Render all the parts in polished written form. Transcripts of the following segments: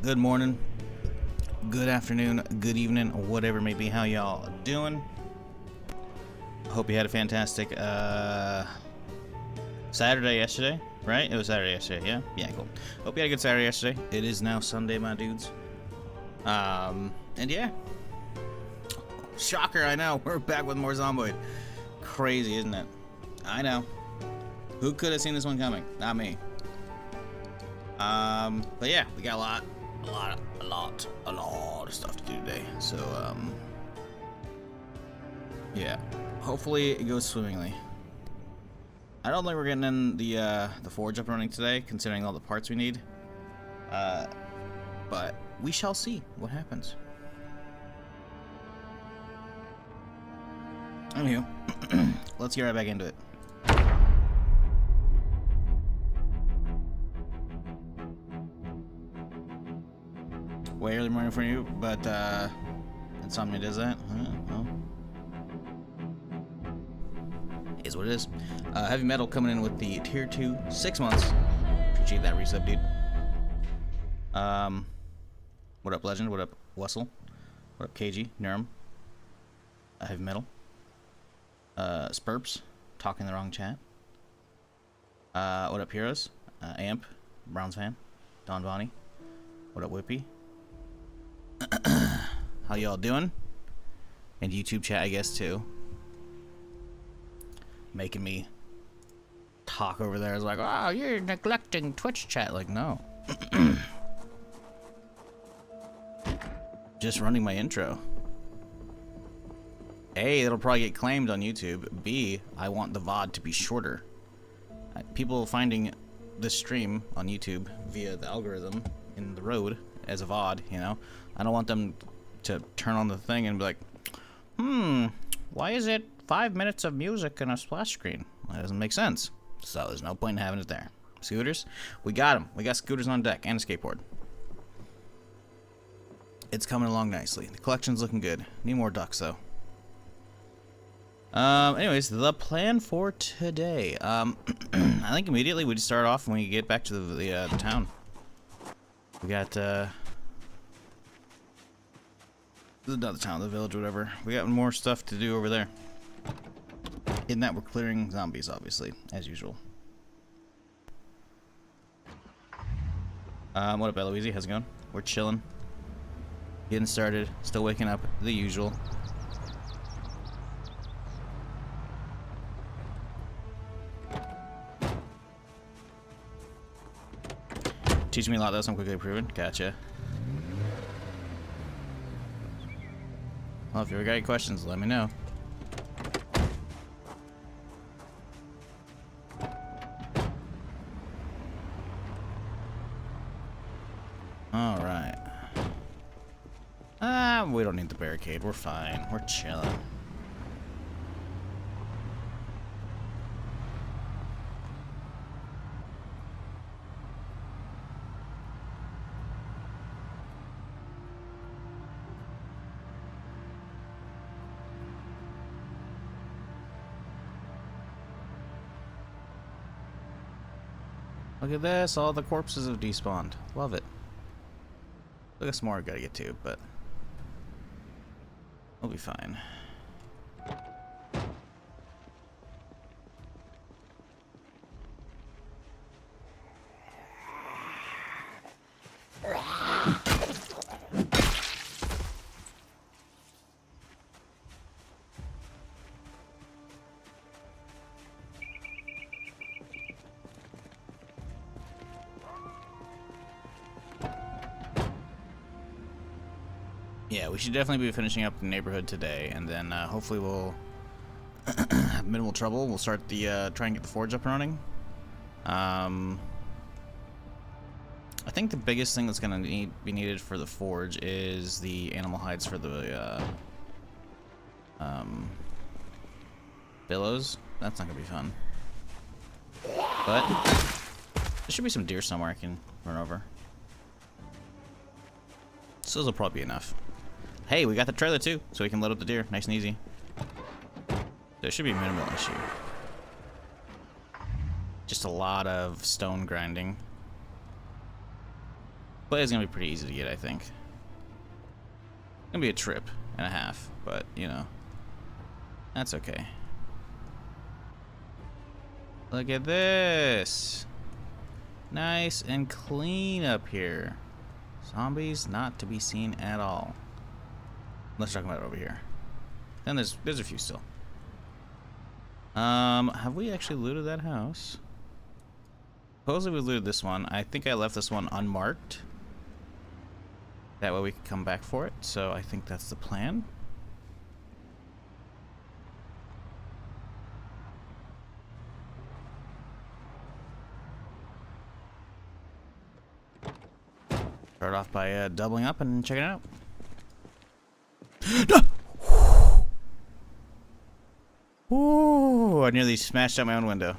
good morning, good afternoon, good evening, whatever it may be. How y'all doing? Hope you had a fantastic Saturday yesterday, right? It was Saturday yesterday, yeah, cool. Hope you had a good Saturday yesterday. It is now Sunday, my dudes. And yeah, shocker, I know, we're back with more Zomboid. Crazy, isn't it? I know. Who could have seen this one coming? Not me. But yeah, we got a lot of stuff to do today. So, yeah, hopefully it goes swimmingly. I don't think we're getting in the forge up and running today, considering all the parts we need. But we shall see what happens. Anywho, let's get right back into it. Way early morning for you, but Insomnia does that. Well, is what it is. Heavy Metal coming in with the tier 2, 6 months. Appreciate that resub, dude. What up, Legend? What up, Wessel? What up, KG? Nurum? Heavy Metal. Spurps, talking the wrong chat. What up, Heroes? Amp, Browns fan. Don Vonnie. What up, Whippy? How y'all doing? And YouTube chat, I guess, too. Making me talk over there. It's like, oh, you're neglecting Twitch chat. Like, no. Just running my intro. A, it'll probably get claimed on YouTube. B, I want the VOD to be shorter. People finding this stream on YouTube via the algorithm in the road as a VOD, you know, I don't want them to turn on the thing and be like, why is it 5 minutes of music and a splash screen? That doesn't make sense. So there's no point in having it there. Scooters, we got them. We got scooters on deck and a skateboard. It's coming along nicely. The collection's looking good. Need more ducks though. Anyways, the plan for today. I think immediately we just start off when we get back to the town. We got, not the town, the village, whatever. We got more stuff to do over there. In that, we're clearing zombies, obviously, as usual. What up, Eloise? How's it going? We're chilling. Getting started. Still waking up, the usual. Teaching me a lot, though, so I'm quickly improving. Gotcha. Well, if you ever got any questions, let me know. Alright. We don't need the barricade. We're fine. We're chilling. Look at this, all the corpses have despawned. Love it. Look at some more I gotta get to, but we'll be fine. Yeah, we should definitely be finishing up the neighborhood today, and then hopefully we'll have minimal trouble. We'll start the try and get the forge up and running. I think the biggest thing that's gonna be needed for the forge is the animal hides for the billows. That's not gonna be fun, but there should be some deer somewhere I can run over. So those will probably be enough. Hey, we got the trailer too, so we can load up the deer, nice and easy. There should be a minimal issue. Just a lot of stone grinding. But it's gonna be pretty easy to get, I think. It's gonna be a trip and a half, but you know, that's okay. Look at this. Nice and clean up here. Zombies not to be seen at all. Let's talk about it over here. Then there's a few still. Have we actually looted that house? Supposedly we looted this one. I think I left this one unmarked. That way we can come back for it. So I think that's the plan. Start off by doubling up and checking it out. Ooh, I nearly smashed out my own window.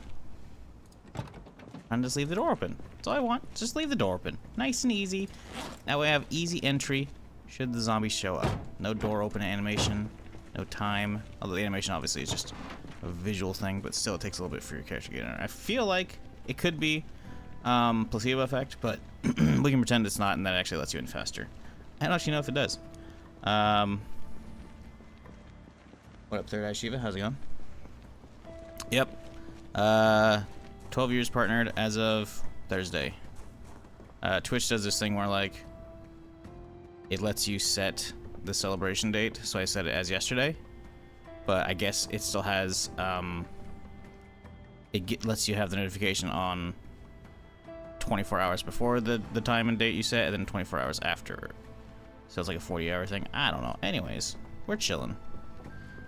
And just leave the door open. That's all I want. Just leave the door open. Nice and easy. That way I have easy entry should the zombies show up. No door open animation. No time. Although the animation obviously is just a visual thing, but still it takes a little bit for your character to get in there. I feel like it could be placebo effect, but we can pretend it's not, and that actually lets you in faster. I don't actually know if it does. What up, Third Eye Shiva? How's it going? Yep. 12 years partnered as of Thursday. Twitch does this thing where, like, it lets you set the celebration date, so I set it as yesterday. But I guess it still has, lets you have the notification on 24 hours before the time and date you set, and then 24 hours after. So it's like a 40-hour thing. I don't know. Anyways, we're chilling.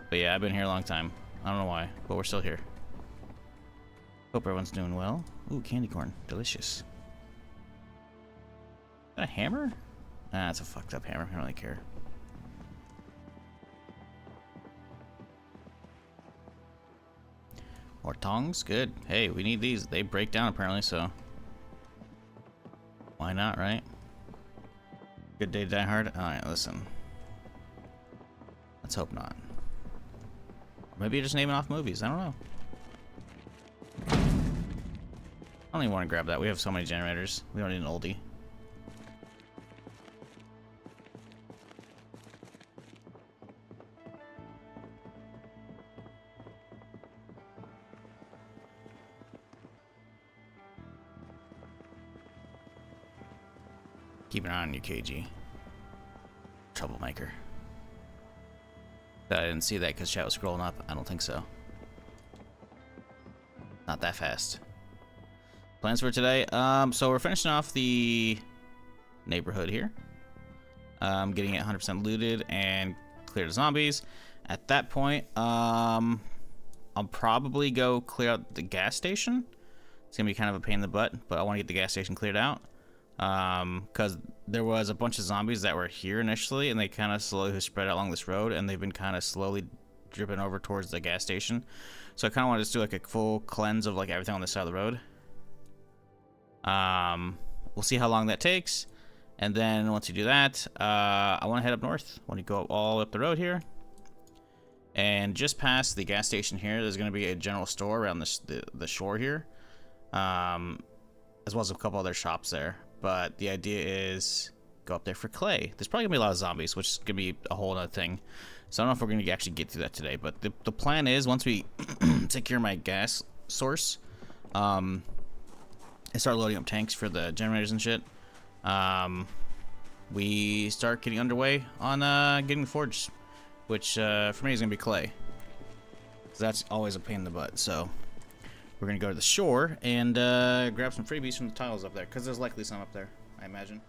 But yeah, I've been here a long time. I don't know why, but we're still here. Hope everyone's doing well. Ooh, candy corn. Delicious. Is that a hammer? Nah, it's a fucked up hammer. I don't really care. More tongs? Good. Hey, we need these. They break down apparently, so why not, right? Good day to die hard? Alright, listen. Let's hope not. Or maybe you're just naming off movies. I don't know. I don't even want to grab that. We have so many generators. We don't need an oldie. Keep an eye on you, KG. Troublemaker. I didn't see that because chat was scrolling up. I don't think so. Not that fast. Plans for today? So we're finishing off the neighborhood here. Getting it 100% looted and clear the zombies. At that point, I'll probably go clear out the gas station. It's gonna be kind of a pain in the butt, but I want to get the gas station cleared out. Because there was a bunch of zombies that were here initially, and they kind of slowly spread out along this road, and they've been kind of slowly dripping over towards the gas station. So I kind of want to just do like a full cleanse of like everything on this side of the road. We'll see how long that takes, and then once you do that, I want to head up north. I want to go all up the road here, and just past the gas station here, there's going to be a general store around the shore here, as well as a couple other shops there. But the idea is go up there for clay. There's probably gonna be a lot of zombies, which is gonna be a whole other thing. So I don't know if we're gonna actually get through that today. But the plan is once we secure my gas source, and start loading up tanks for the generators and shit, we start getting underway on getting the forge, which for me is gonna be clay. So that's always a pain in the butt. So we're gonna go to the shore and grab some freebies from the tiles up there, because there's likely some up there, I imagine.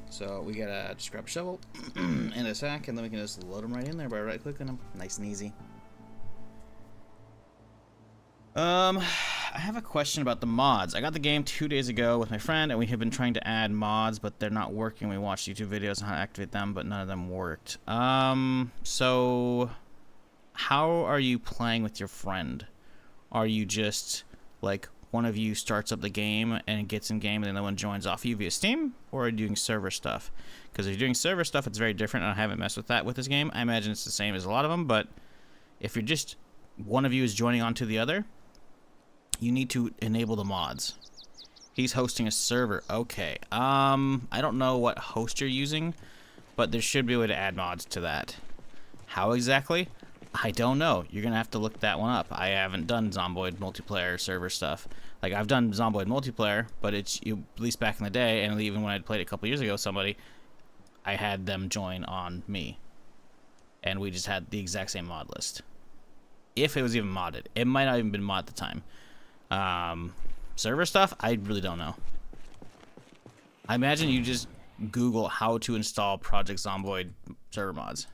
So we gotta just grab a shovel and a sack, and then we can just load them right in there by right-clicking them, nice and easy. I have a question about the mods. I got the game 2 days ago with my friend, and we have been trying to add mods, but they're not working. We watched YouTube videos on how to activate them, but none of them worked. So how are you playing with your friend? Are you just like one of you starts up the game and gets in game and then the one joins off you via Steam, or are you doing server stuff? Because if you're doing server stuff, it's very different, and I haven't messed with that with this game. I imagine it's the same as a lot of them, but if you're just one of you is joining onto the other, you need to enable the mods. He's hosting a server. Okay. I don't know what host you're using, but there should be a way to add mods to that. How exactly? I don't know. You're gonna have to look that one up. I haven't done Zomboid multiplayer server stuff. Like, I've done Zomboid multiplayer, but it's at least back in the day, and even when I played it a couple years ago, I had them join on me, and we just had the exact same mod list. If it was even modded, it might not even been mod at the time. Server stuff, I really don't know. I imagine you just Google how to install Project Zomboid server mods.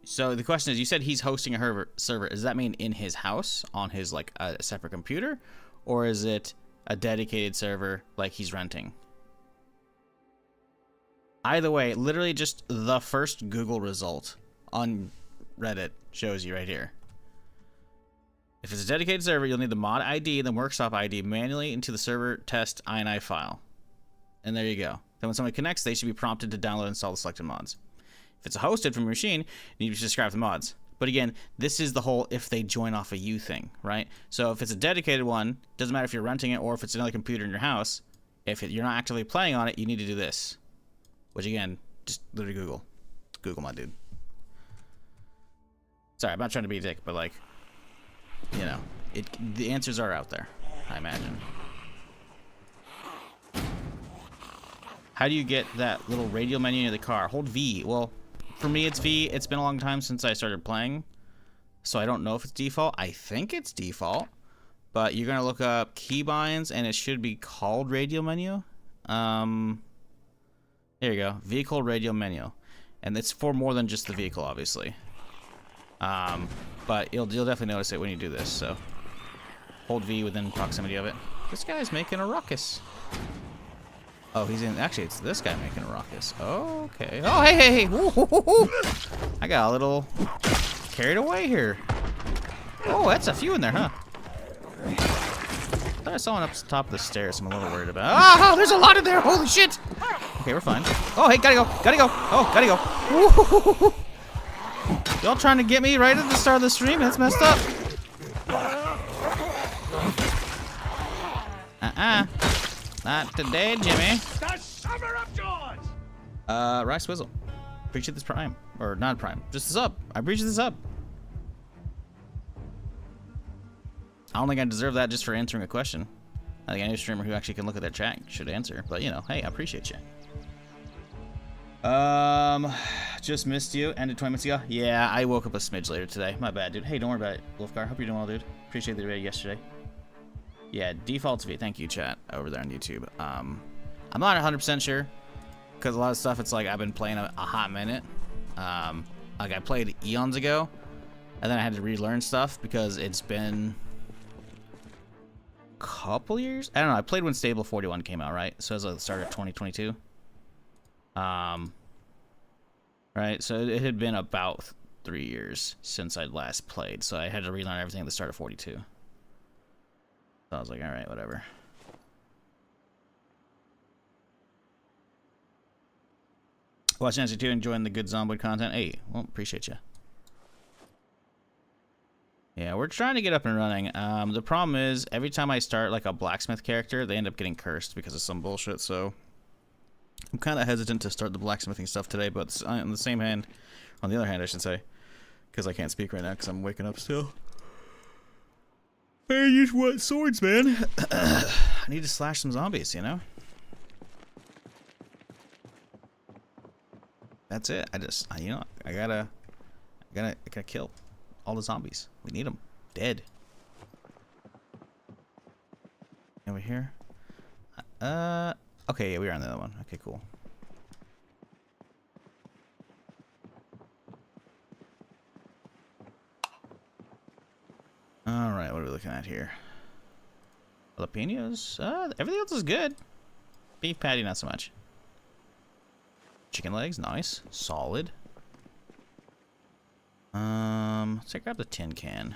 So the question is, you said he's hosting a server. Does that mean in his house on his like a separate computer, or is it a dedicated server like he's renting? Either way, literally just the first Google result on Reddit shows you right here. If it's a dedicated server, you'll need the mod ID and the workshop ID manually into the server test ini file. And there you go. Then when somebody connects, they should be prompted to download and install the selected mods. If it's hosted from your machine, you need to subscribe to the mods. But again, this is the whole if they join off of you thing, right? So if it's a dedicated one, doesn't matter if you're renting it or if it's another computer in your house, if you're not actively playing on it, you need to do this. Which again, just literally Google. Google, my dude. Sorry, I'm not trying to be a dick, but like, you know, the answers are out there, I imagine. How do you get that little radio menu near the car? Hold V. Well, for me, it's V. It's been a long time since I started playing, so I don't know if it's default. I think it's default, but you're going to look up keybinds, and it should be called radio menu. There you go. Vehicle radio menu. And it's for more than just the vehicle, obviously. But you'll definitely notice it when you do this, so hold V within proximity of it. This guy's making a ruckus. Oh, he's in. Actually, it's this guy making a ruckus. Okay. Oh, hey. Woo, woo, woo, woo. I got a little carried away here. Oh, that's a few in there, huh? I thought I saw one up the top of the stairs. I'm a little worried about. Oh, there's a lot in there. Holy shit. Okay, we're fine. Oh, hey, gotta go. Oh, gotta go. Woo. Y'all trying to get me right at the start of the stream? That's messed up. Not today, Jimmy. The summer of joys. Rice Swizzle. Appreciate this prime. Or not prime. Just this up. I appreciate this up. I don't think I deserve that just for answering a question. I think any streamer who actually can look at their chat should answer. But, you know, hey, I appreciate you. Just missed you. Ended 20 minutes ago. Yeah, I woke up a smidge later today. My bad, dude. Hey, don't worry about it, Wolfgar. Hope you're doing well, dude. Appreciate the debate yesterday. Yeah, defaults V. Thank you, chat, over there on YouTube. I'm not 100% sure, because a lot of stuff, it's like I've been playing a hot minute. Like I played eons ago, and then I had to relearn stuff because it's been a couple years. I don't know. I played when Stable 41 came out, right? So it was like the start of 2022. Right, so it had been about 3 years since I'd last played, so I had to relearn everything at the start of 42. So I was like, all right, whatever. Watch Nancy too, enjoying the good Zomboid content. Hey, well, appreciate you. Yeah, we're trying to get up and running. The problem is, every time I start like a blacksmith character, they end up getting cursed because of some bullshit, so I'm kind of hesitant to start the blacksmithing stuff today, but on the same hand, on the other hand, I should say, because I can't speak right now because I'm waking up still. I just want swords, man. I need to slash some zombies, you know? That's it. You know, I gotta kill all the zombies. We need them dead. Over here. Okay, yeah, we are on the other one. Okay, cool. Alright, what are we looking at here? Jalapenos? Everything else is good. Beef patty, not so much. Chicken legs, nice. Solid. Let's grab the tin can.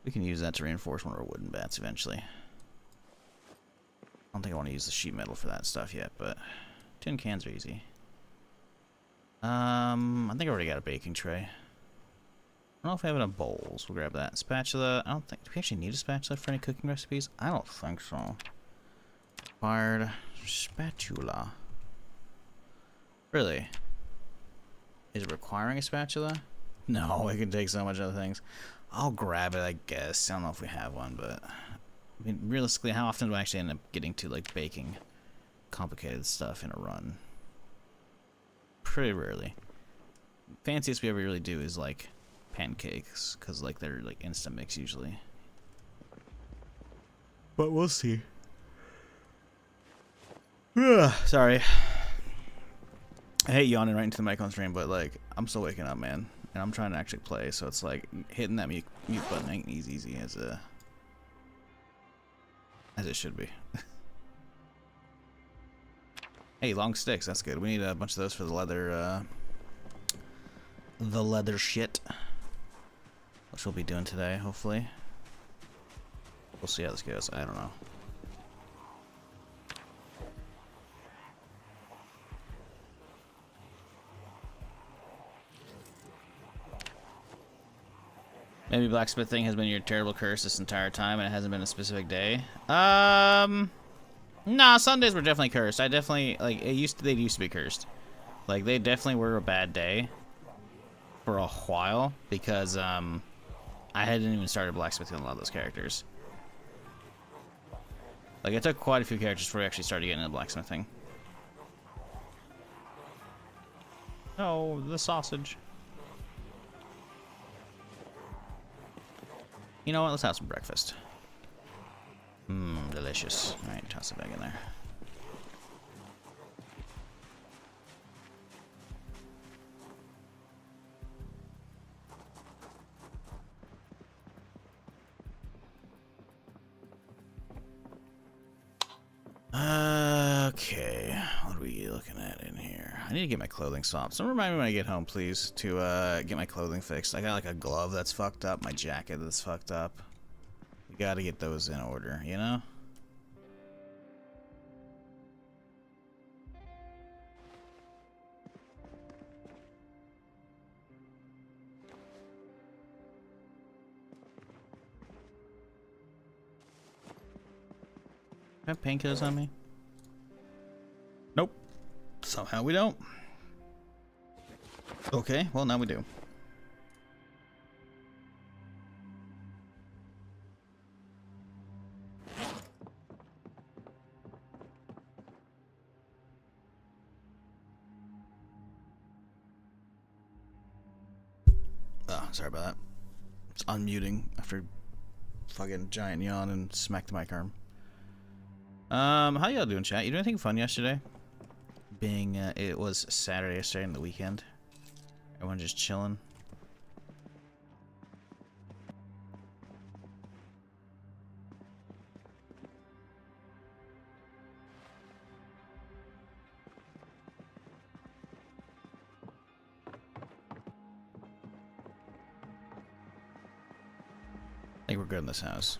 We can use that to reinforce one of our wooden bats eventually. I don't think I want to use the sheet metal for that stuff yet, but tin cans are easy. I think I already got a baking tray. I don't know if I have enough bowls. We'll grab that. Spatula. I don't think... Do we actually need a spatula for any cooking recipes? I don't think so. Required spatula. Really? Is it requiring a spatula? No, it can take so much other things. I'll grab it, I guess. I don't know if we have one, but... I mean, realistically, how often do I actually end up getting to, like, baking complicated stuff in a run? Pretty rarely. Fanciest we ever really do is, like, pancakes, because, like, they're, like, instant mix usually. But we'll see. Sorry. I hate yawning right into the mic on stream, but, like, I'm still waking up, man. And I'm trying to actually play, so it's like hitting that mute button ain't as easy as it should be. Hey, long sticks, that's good. We need a bunch of those for the leather shit, which we'll be doing today, hopefully. We'll see how this goes. I don't know. Maybe blacksmithing has been your terrible curse this entire time and it hasn't been a specific day. Nah, Sundays were definitely cursed. I definitely, like, they used to be cursed. Like, they definitely were a bad day for a while because, I hadn't even started blacksmithing a lot of those characters. Like, it took quite a few characters before we actually started getting into blacksmithing. Oh, the sausage. You know what? Let's have some breakfast. Mmm, delicious. Alright, toss it back in there. Okay, what are we looking at in here? I need to get my clothing swapped. Someone remind me when I get home, please, to get my clothing fixed. I got like a glove that's fucked up, my jacket that's fucked up. We gotta get those in order, you know? Have painkillers on me? Nope. Somehow we don't. Okay, well now we do. Oh, sorry about that. It's unmuting after fucking giant yawn and smacked the mic arm. How y'all doing, chat? You do anything fun yesterday? Being, it was Saturday yesterday and the weekend. Everyone just chilling. I think we're good in this house.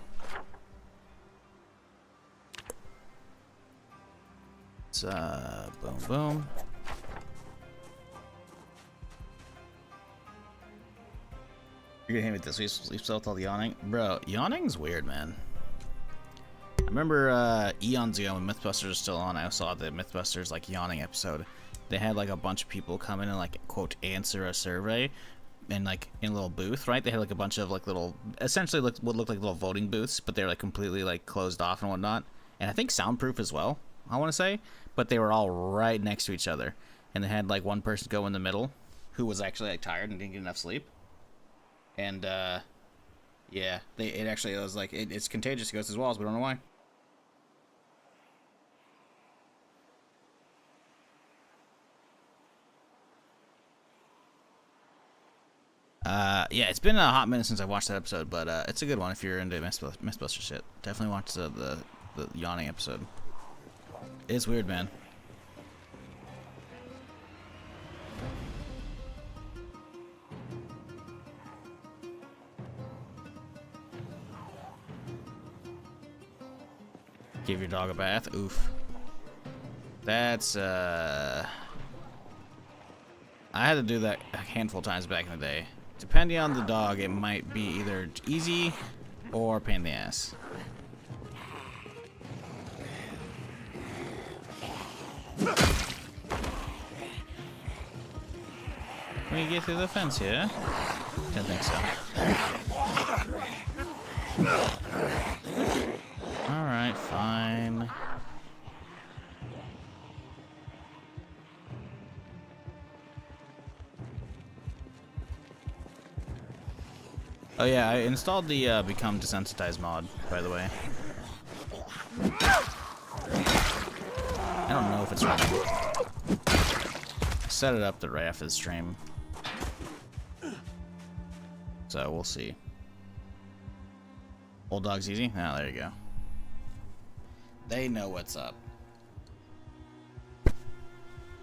Boom, boom. You're gonna hit me with this sleep still with all the yawning? Bro, yawning's weird, man. I remember eons ago when Mythbusters was still on, I saw the Mythbusters like yawning episode. They had like a bunch of people come in and like quote answer a survey and like in a little booth, right? They had like a bunch of like little, essentially what looked like little voting booths, but they're like completely like closed off and whatnot. And I think soundproof as well, I want to say. But they were all right next to each other. And they had like one person go in the middle who was actually like tired and didn't get enough sleep. And yeah, it actually was like, it's contagious, it goes through walls, but I don't know why. Yeah, it's been a hot minute since I watched that episode, but it's a good one if you're into Mythbuster shit. Definitely watch the yawning episode. It's weird, man. Give your dog a bath. Oof. That's I had to do that a handful of times back in the day. Depending on the dog, it might be either easy or pain in the ass. Can we get through the fence here? Don't think so. Alright, fine. Oh yeah, I installed the Become Desensitized mod, by the way. I don't know if it's running. I set it up right after the stream. So we'll see. Old dog's easy? Oh, there you go. They know what's up.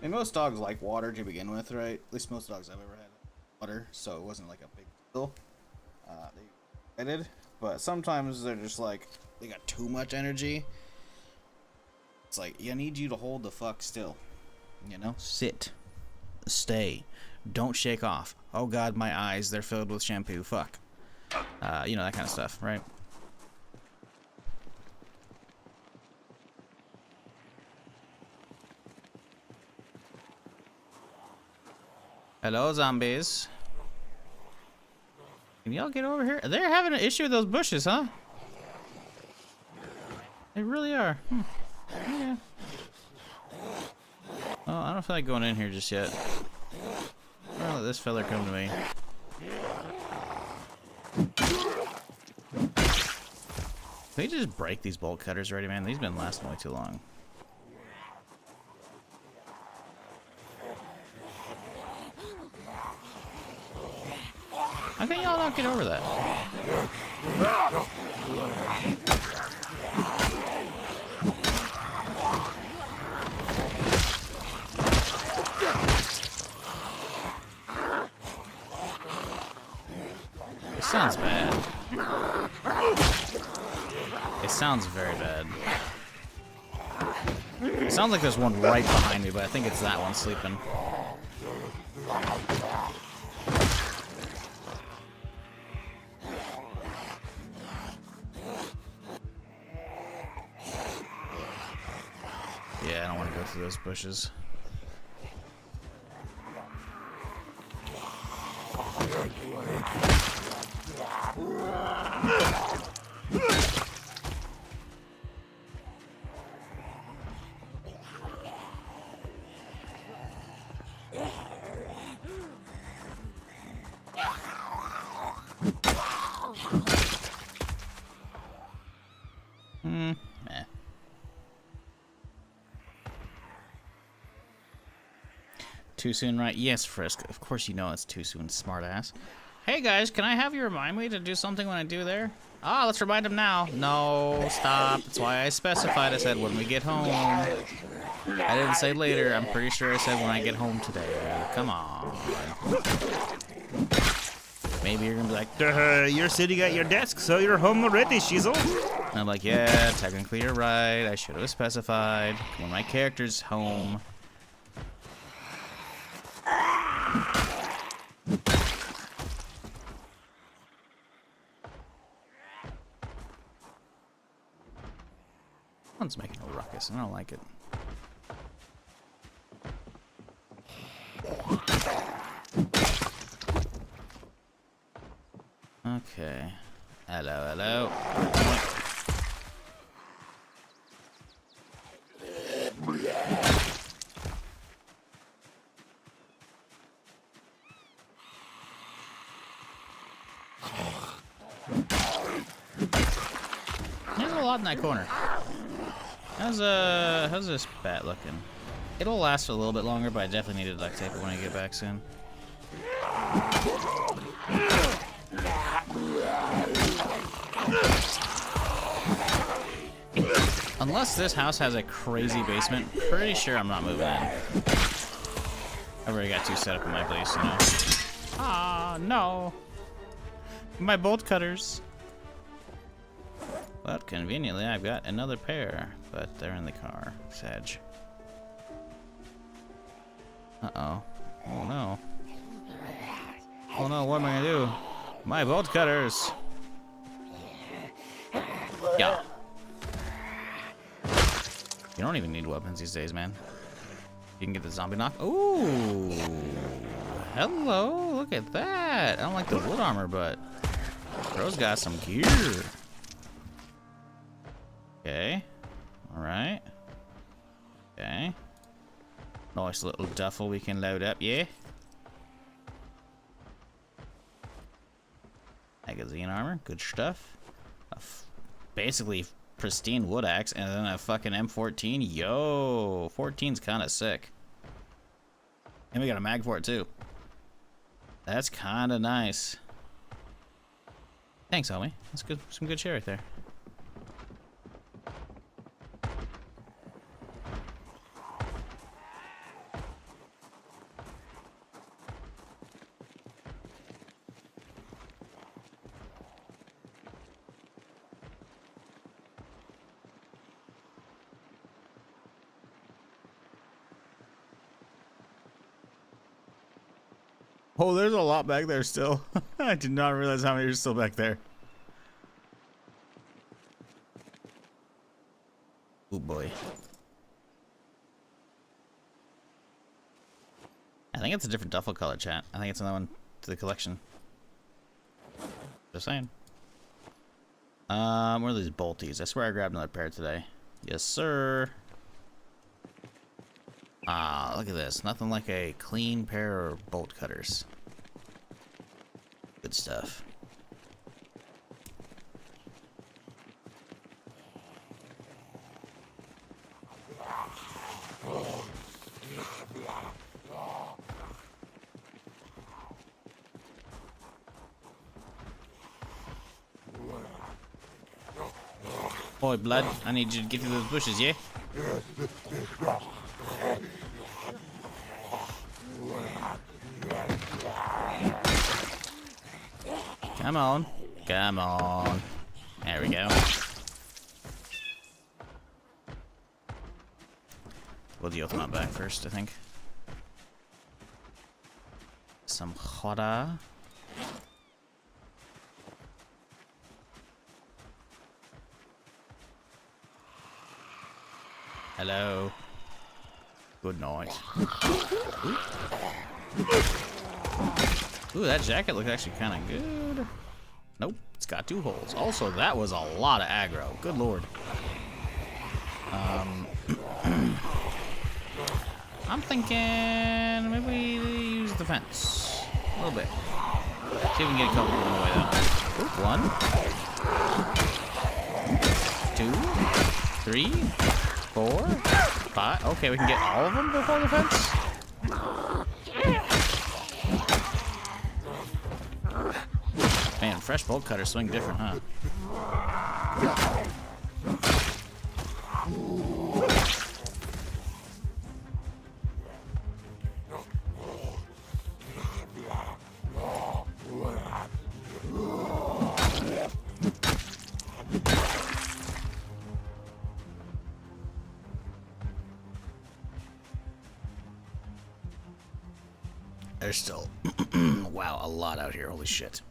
And most dogs like water to begin with, right? At least most dogs I've ever had water, so it wasn't like a big deal. They did, but sometimes they're just like, they got too much energy. It's like, I need you to hold the fuck still. You know? Sit. Stay. Don't shake off. Oh god, my eyes, they're filled with shampoo. Fuck. You know, that kind of stuff, right? Hello, zombies. Can y'all get over here? They're having an issue with those bushes, huh? They really are. Yeah. Oh, I don't feel like going in here just yet. I'll let this fella come to me. Can we just break these bolt cutters already, man? These have been lasting way too long. How can y'all not get over that? It sounds bad. It sounds very bad. It sounds like there's one right behind me, but I think it's that one sleeping. Yeah, I don't want to go through those bushes. Meh. Too soon, right? Yes, Frisk. Of course you know it's too soon, smartass. Hey guys, can I have you remind me to do something when I do there? Ah, let's remind him now. No, stop. That's why I specified. I said when we get home. I didn't say later. I'm pretty sure I said when I get home today. Come on. Maybe you're gonna be like, You're sitting at your desk, so you're home already, Shizzle. and I'm like, yeah, technically you're right. I should have specified when my character's home. One's making a ruckus. I don't like it. Okay. Hello, hello. There's a lot in that corner. How's this bat looking? It'll last a little bit longer, but I definitely need to duct tape it when I get back soon. Unless this house has a crazy basement, pretty sure I'm not moving in. I've already got two set up in my place, you know. Ah, no. My bolt cutters. But conveniently, I've got another pair, but they're in the car. Sag. Uh-oh. Oh no. Oh no, what am I gonna do? My bolt cutters! Yeah. You don't even need weapons these days, man. You can get the zombie knock. Ooh! Hello! Look at that! I don't like the wood armor, but bro's got some gear. Okay. Alright. Okay. Nice little duffel we can load up, yeah? Magazine armor, good stuff. Basically pristine wood axe and then a fucking M14. Yo, 14's kind of sick. And we got a mag for it too. That's kind of nice. Thanks, homie. That's good. Some good shit right there. Oh, there's a lot back there still. I did not realize how many are still back there. Oh boy. I think it's a different duffel color, chat. I think it's another one to the collection. Just saying. Where are these bolties? I swear I grabbed another pair today. Yes, sir. Ah, look at this. Nothing like a clean pair of bolt cutters. Good stuff. Boy, blood, I need you to get through those bushes, yeah? Come on. Come on. There we go. We'll deal with them out back first, I think. Some hoda. Hello. Good night. Ooh, that jacket looks actually kind of good. Nope, it's got 2 holes. Also, that was a lot of aggro. Good lord. I'm thinking maybe we use the fence a little bit. See if we can get a couple on the way though. Oop, 1, 2, 3, 4, 5. Okay, we can get all of them before the fence. Man, fresh bolt cutters swing different, huh? There's still, wow, a lot out here. Holy shit.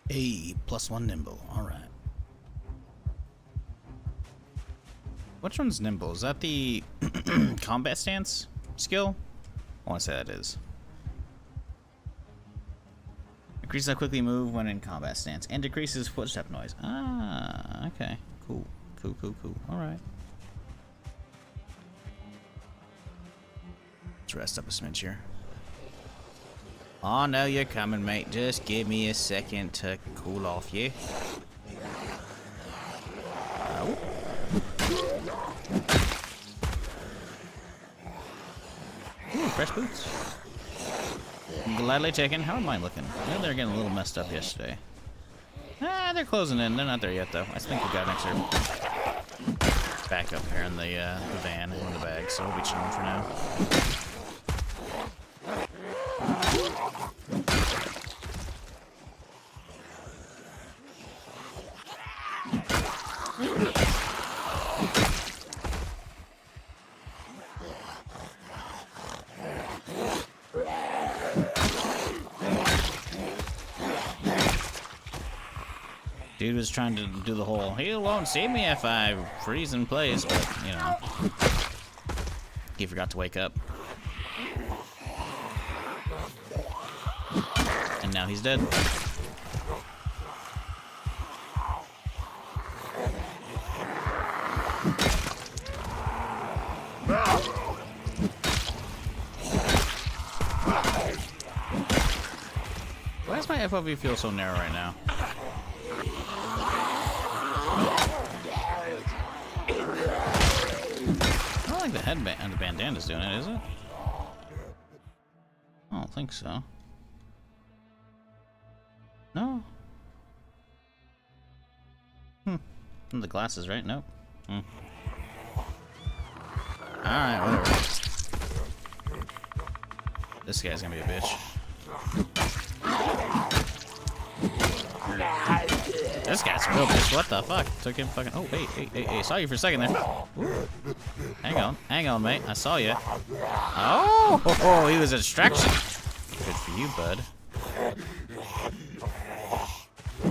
Hey, +1 nimble. Alright. Which one's nimble? Is that the combat stance skill? I want to say that is. Increases how quickly you move when in combat stance and decreases footstep noise. Ah, okay. Cool. Cool, cool, cool. Alright. Let's rest up a smidge here. Oh no, you're coming, mate. Just give me a second to cool off you. Oh. Ooh, fresh boots. Gladly taken. How are mine looking? I know they're getting a little messed up yesterday. Ah, they're closing in. They're not there yet, though. I think we got an extra backup here in the van in the bag, so we'll be chilling for now. Dude was trying to do the whole, he won't see me if I freeze in place, but, you know, he forgot to wake up. And now he's dead. Why does my FOV feel so narrow right now? I don't think the headband and the bandana's doing it, is it? I don't think so. No. And the glasses, right? Nope. Alright, whatever. This guy's gonna be a bitch. This guy's a real bitch. What the fuck? Took him fucking. Oh, hey. Saw you for a second there. Ooh. Hang on, mate. I saw you. Oh, he was a distraction. Good for you, bud.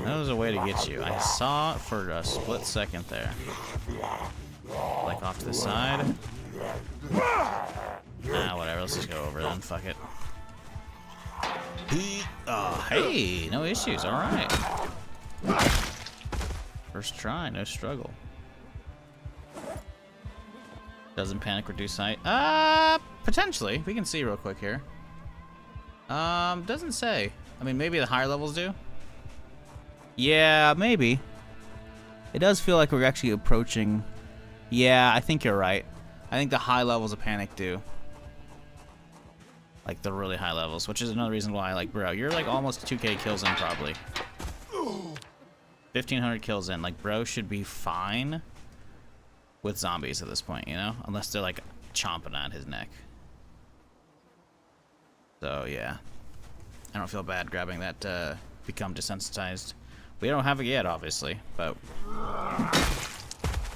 That was a way to get you. I saw it for a split second there. Like off to the side. Ah, whatever. Let's just go over then. Fuck it. Oh, hey, no issues. All right. First try, no struggle. Doesn't panic, reduce height. Potentially. We can see real quick here. Doesn't say. I mean, maybe the higher levels do. Yeah, maybe. It does feel like we're actually approaching. Yeah, I think you're right. I think the high levels of panic do. Like the really high levels, which is another reason why, like, bro, you're like almost 2K kills in probably. 1,500 kills in. Like, bro should be fine with zombies at this point, you know? Unless they're, like, chomping on his neck. So, yeah. I don't feel bad grabbing that, become desensitized. We don't have it yet, obviously, but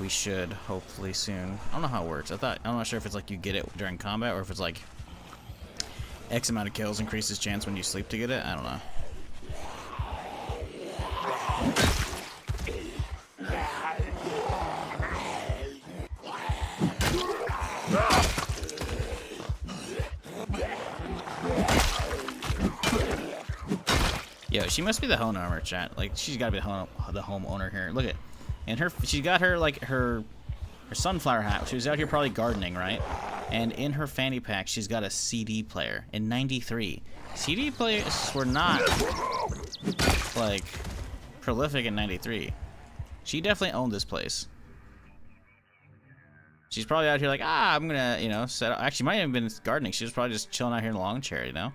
we should hopefully soon. I don't know how it works. I'm not sure if it's like you get it during combat or if it's like X amount of kills increases chance when you sleep to get it. I don't know. Yo, she must be the homeowner, chat. Like, she's gotta be the homeowner here. Look at, and she got her like her sunflower hat. She was out here probably gardening, right? And in her fanny pack, she's got a CD player in '93. CD players were not like prolific in '93. She definitely owned this place. She's probably out here like, I'm gonna, you know, set up. Actually, might have been gardening. She was probably just chilling out here in the lawn chair, you know.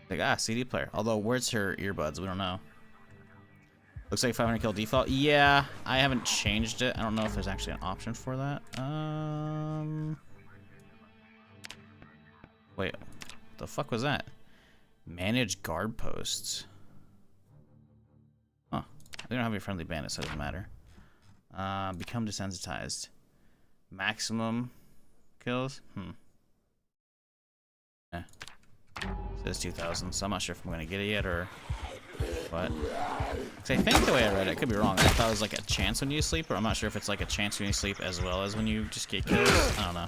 Like, CD player. Although, where's her earbuds? We don't know. Looks like 500 kill default. Yeah, I haven't changed it. I don't know if there's actually an option for that. Wait, what the fuck was that? Manage guard posts. Huh. We don't have any friendly bandits, so it doesn't matter. Become desensitized. Maximum kills? Eh. Says 2,000, so I'm not sure if I'm gonna get it yet or what. Cause I think the way I read it, I could be wrong. I thought it was like a chance when you sleep, or I'm not sure if it's like a chance when you sleep as well as when you just get kills. I don't know.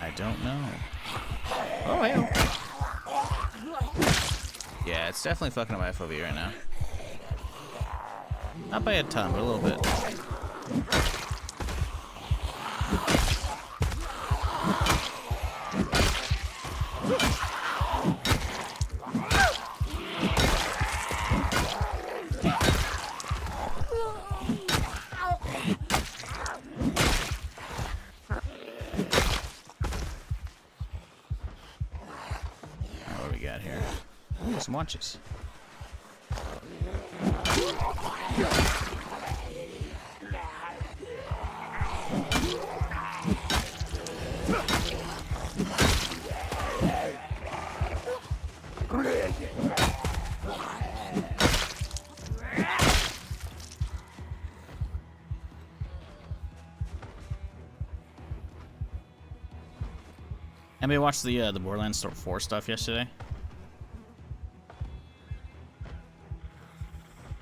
I don't know. Oh, hey. Yeah, it's definitely fucking up my FOV right now. Not by a ton, but a little bit. some watches. Anybody watched the Borderlands 4 stuff yesterday?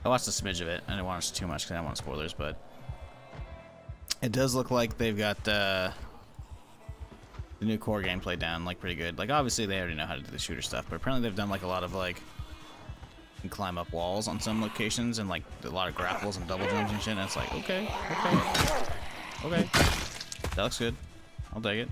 I watched a smidge of it. I didn't watch too much because I don't want spoilers, but it does look like they've got the new core gameplay down like pretty good. Like obviously they already know how to do the shooter stuff, but apparently they've done like a lot of like you can climb up walls on some locations and like a lot of grapples and double jumps and shit. And it's like okay, that looks good. I'll take it.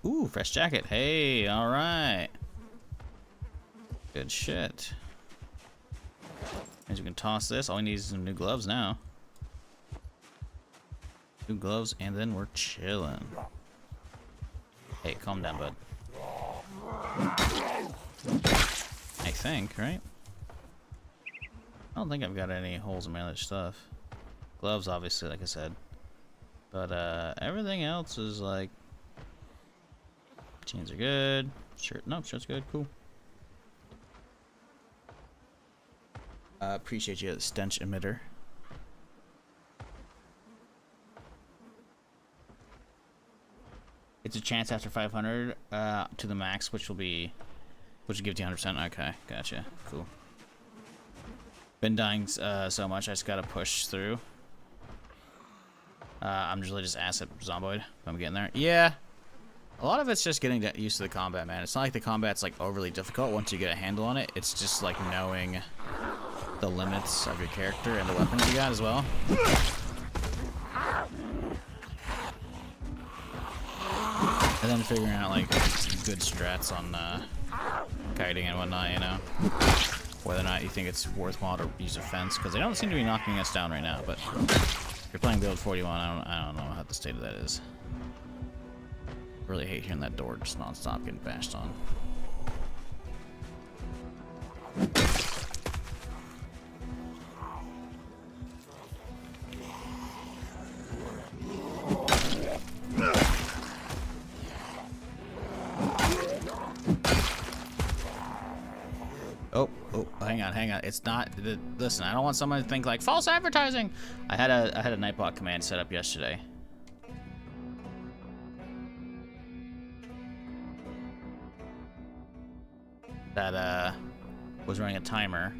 Ooh, fresh jacket. Hey, all right. Good shit. As you can toss this, all we need is some new gloves now. New gloves, and then we're chilling. Hey, calm down, bud. I think, right? I don't think I've got any holes in my other stuff. Gloves, obviously, like I said. But everything else is like... Jeans are good. Shirt, no, shirt's good. Cool. Appreciate you, stench emitter. It's a chance after 500 to the max, which will give you 100%. Okay, gotcha. Cool. Been dying so much, I just gotta push through. I'm really just ass at Zomboid. I'm getting there. Yeah. A lot of it's just getting used to the combat, man. It's not like the combat's like overly difficult once you get a handle on it. It's just like knowing the limits of your character and the weapons you got as well. And then figuring out like good strats on kiting and whatnot, you know. Whether or not you think it's worthwhile to use a fence, because they don't seem to be knocking us down right now. But if you're playing build 41, I don't know how the state of that is. Really hate hearing that door just non-stop getting bashed on. Oh, hang on. It's not. Listen, I don't want someone to think like false advertising. I had a Nightbot command set up yesterday. That was running a timer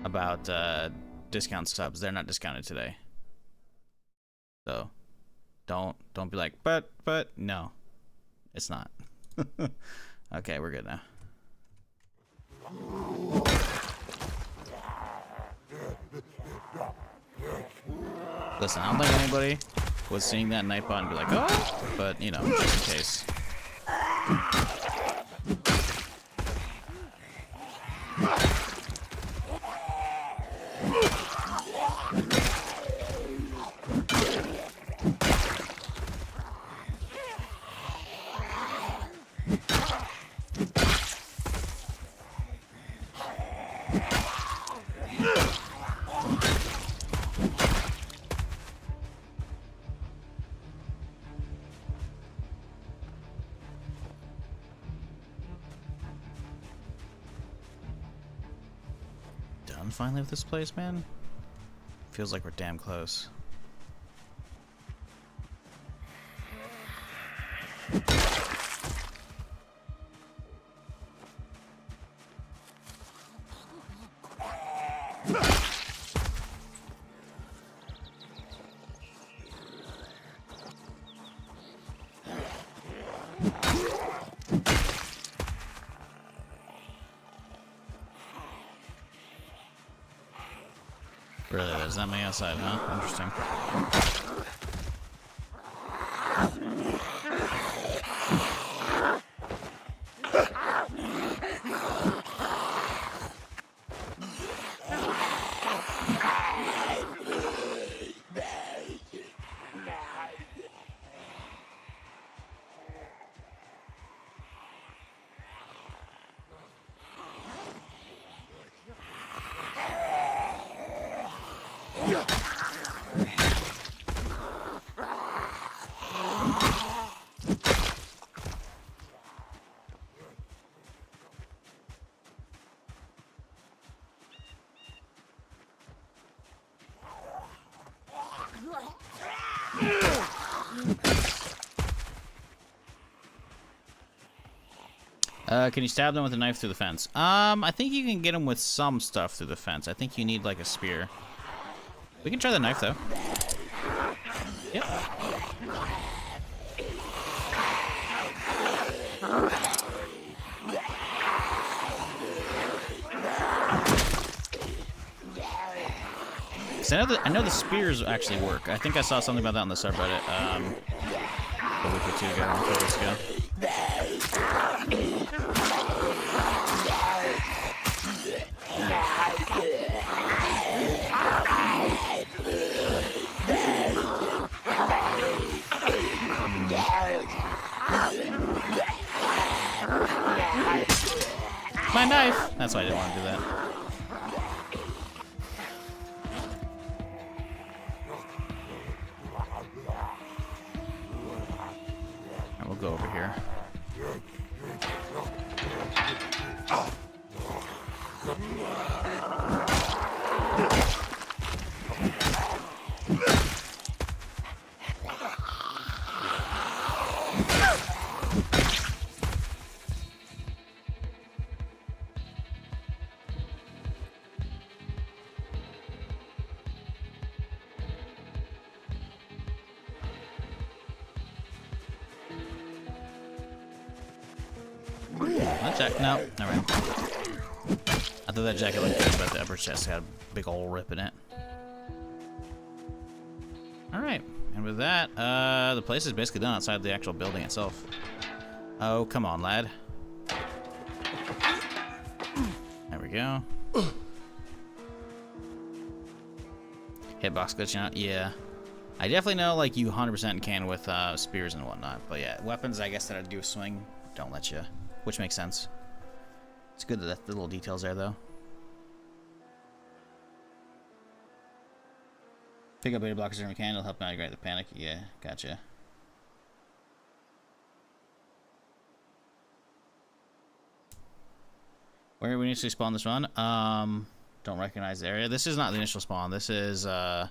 about discount subs. They're not discounted today, so don't be like, but no, it's not. Okay, we're good now. Listen, I don't think anybody was seeing that Nightbot and be like, oh, but you know, just in case. done finally with this place, man? Feels like we're damn close. Really, there's that many outside, huh? Interesting. Can you stab them with a knife through the fence? I think you can get them with some stuff through the fence. I think you need like a spear. We can try the knife though. Yep. So I know the spears actually work. I think I saw something about that on the subreddit a week or two ago, a couple weeks ago. My knife! That's why I didn't want to do that. Alright, we'll go over here. No, never mind. I thought that jacket looked good, but the upper chest had a big old rip in it. Alright, and with that, the place is basically done outside the actual building itself. Oh, come on, lad. There we go. Hitbox glitching out, yeah. I definitely know, like, you 100% can with spears and whatnot, but yeah, weapons, I guess, that do a swing don't let you, which makes sense. It's good that the little details there, though. Pick up beta blockers during a can, it'll help migrate the panic. Yeah, gotcha. Where did we initially spawn this run? Don't recognize the area. This is not the initial spawn. This is the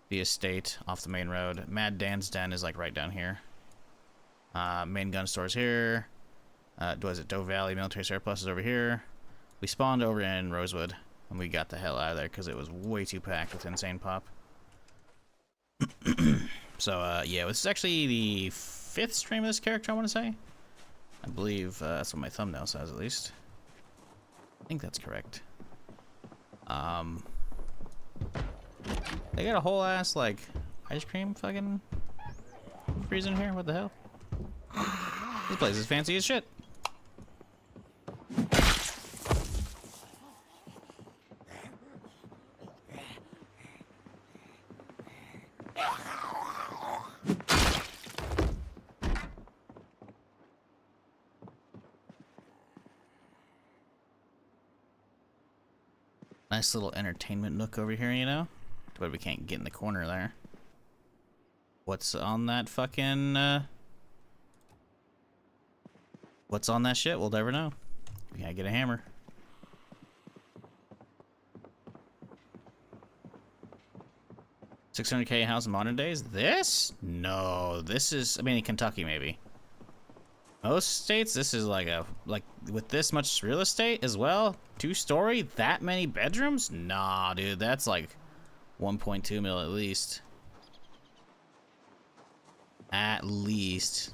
estate off the main road. Mad Dan's Den is like right down here. Main gun store's here. Was it Doe Valley military surplus is over here. We spawned over in Rosewood, and we got the hell out of there because it was way too packed with Insane Pop. So, yeah, this is actually the 5th stream of this character, I want to say. I believe that's what my thumbnail says, at least. I think that's correct. They got a whole ass, like, ice cream fucking freezer in here? What the hell? This place is fancy as shit. Nice little entertainment nook over here, you know? But we can't get in the corner there. What's on that fucking, what's on that shit? We'll never know. We gotta get a hammer. 600K house in modern days? This? No, this is, I mean, in Kentucky maybe. Most states, this is like with this much real estate as well, 2-story, that many bedrooms? Nah, dude, that's like 1.2 mil at least. At least.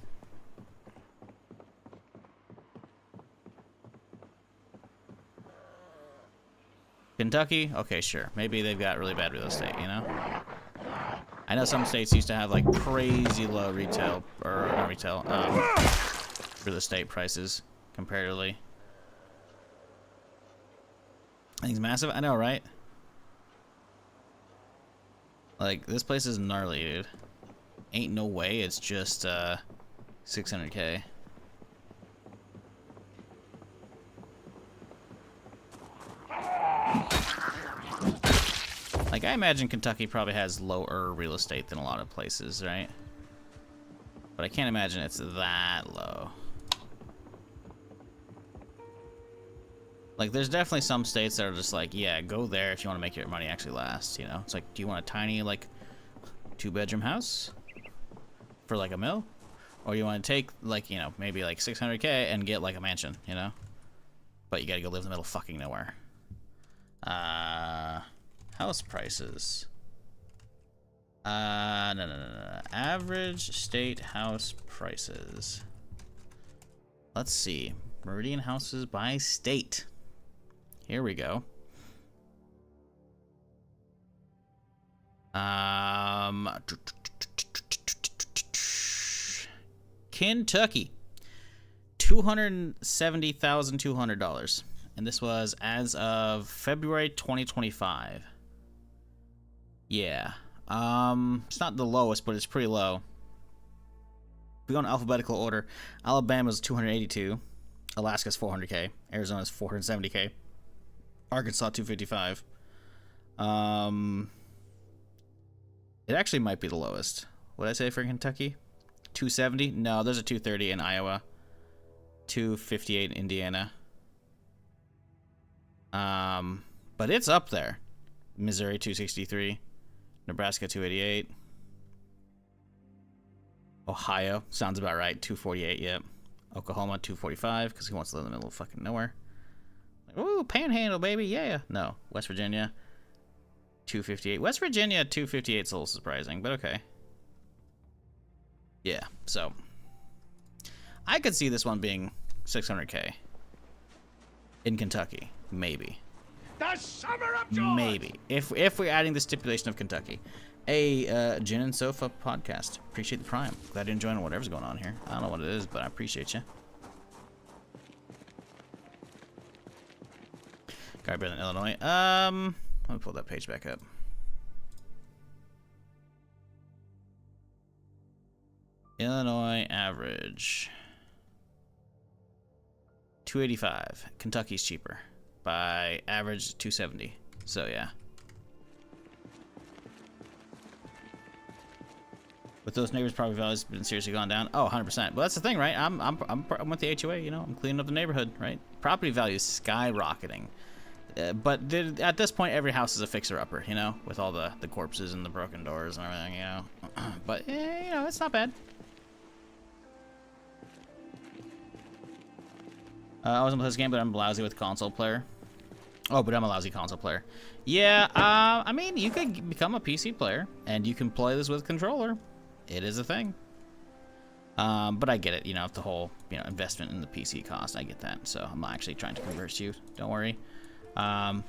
Kentucky? Okay, sure. Maybe they've got really bad real estate, you know? I know some states used to have like crazy low retail, or not retail, real estate prices comparatively. I think it's massive. I know, right? Like, this place is gnarly, dude. Ain't no way it's just 600K. Like, I imagine Kentucky probably has lower real estate than a lot of places, right? But I can't imagine it's that low. Like, there's definitely some states that are just like, yeah, go there if you want to make your money actually last, you know? It's like, do you want a tiny, like, 2-bedroom house for, like, $1 million? Or you want to take, like, you know, maybe, like, 600K and get, like, a mansion, you know? But you gotta go live in the middle of fucking nowhere. House prices. No. Average state house prices. Let's see. Meridian houses by state. Here we go. Kentucky. $270,200. And this was as of February 2025. Yeah. It's not the lowest, but it's pretty low. If we go in alphabetical order, Alabama's 282, Alaska's 400K, Arizona's 470K, Arkansas 255. It actually might be the lowest. What did I say for Kentucky? 270? No, there's a 230 in Iowa. 258 in Indiana. But it's up there. Missouri 263, Nebraska 288, Ohio sounds about right, 248. Yep. Oklahoma 245 because he wants to live in the middle of fucking nowhere. Like, ooh, Panhandle, baby, yeah. No, West Virginia 258. West Virginia 258 is a little surprising, but okay. Yeah, so I could see this one being 600K in Kentucky, maybe. The summer of joy. Maybe. If we're adding the stipulation of Kentucky. Hey, Gin and Sofa podcast. Appreciate the prime. Glad you're enjoying whatever's going on here. I don't know what it is, but I appreciate you. Guy better than Illinois. Let me pull that page back up. Illinois average 285. Kentucky's cheaper by average 270. So yeah. With those neighbors, property values been seriously gone down. Oh, 100%. Well, that's the thing, right? I'm with the HOA. You know, I'm cleaning up the neighborhood, right? Property values skyrocketing. But at this point, every house is a fixer-upper, you know, with all the corpses and the broken doors and everything, you know. But you know, it's not bad. I wasn't playing this game, but I'm lousy with console player. Oh, but I'm a lousy console player. Yeah, I mean, you could become a PC player, and you can play this with controller. It is a thing. But I get it, you know, the whole, you know, investment in the PC cost. I get that, so I'm not actually trying to converse you. Don't worry. But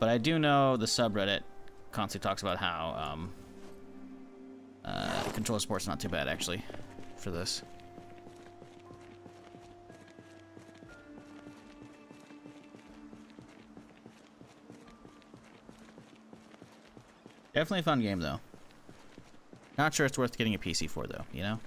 I do know the subreddit constantly talks about how controller support's not too bad, actually, for this. Definitely a fun game, though. Not sure it's worth getting a PC for, though, you know?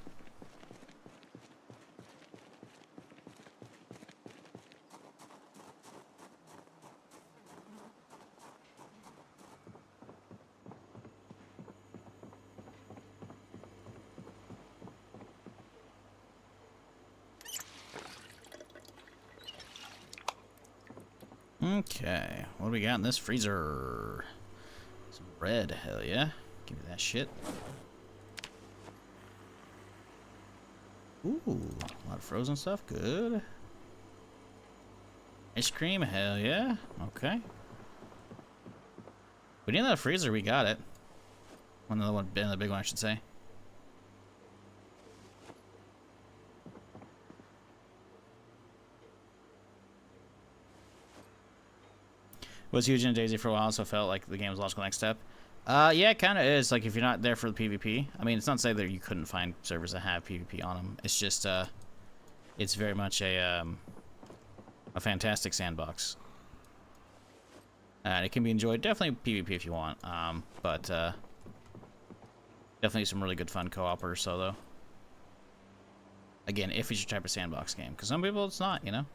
Okay, what do we got in this freezer? Some bread, hell yeah. Give me that shit. Ooh, a lot of frozen stuff. Good. Ice cream. Hell yeah. Okay. We need that freezer. We got it. The big one, I should say. Was huge in Daisy for a while, so felt like the game's logical next step. Yeah, it kind of is. Like, if you're not there for the PvP. I mean, it's not to say that you couldn't find servers that have PvP on them. It's just, it's very much a fantastic sandbox. And it can be enjoyed. Definitely PvP if you want. But definitely some really good fun co-op or solo. Again, if it's your type of sandbox game. Because some people it's not, you know?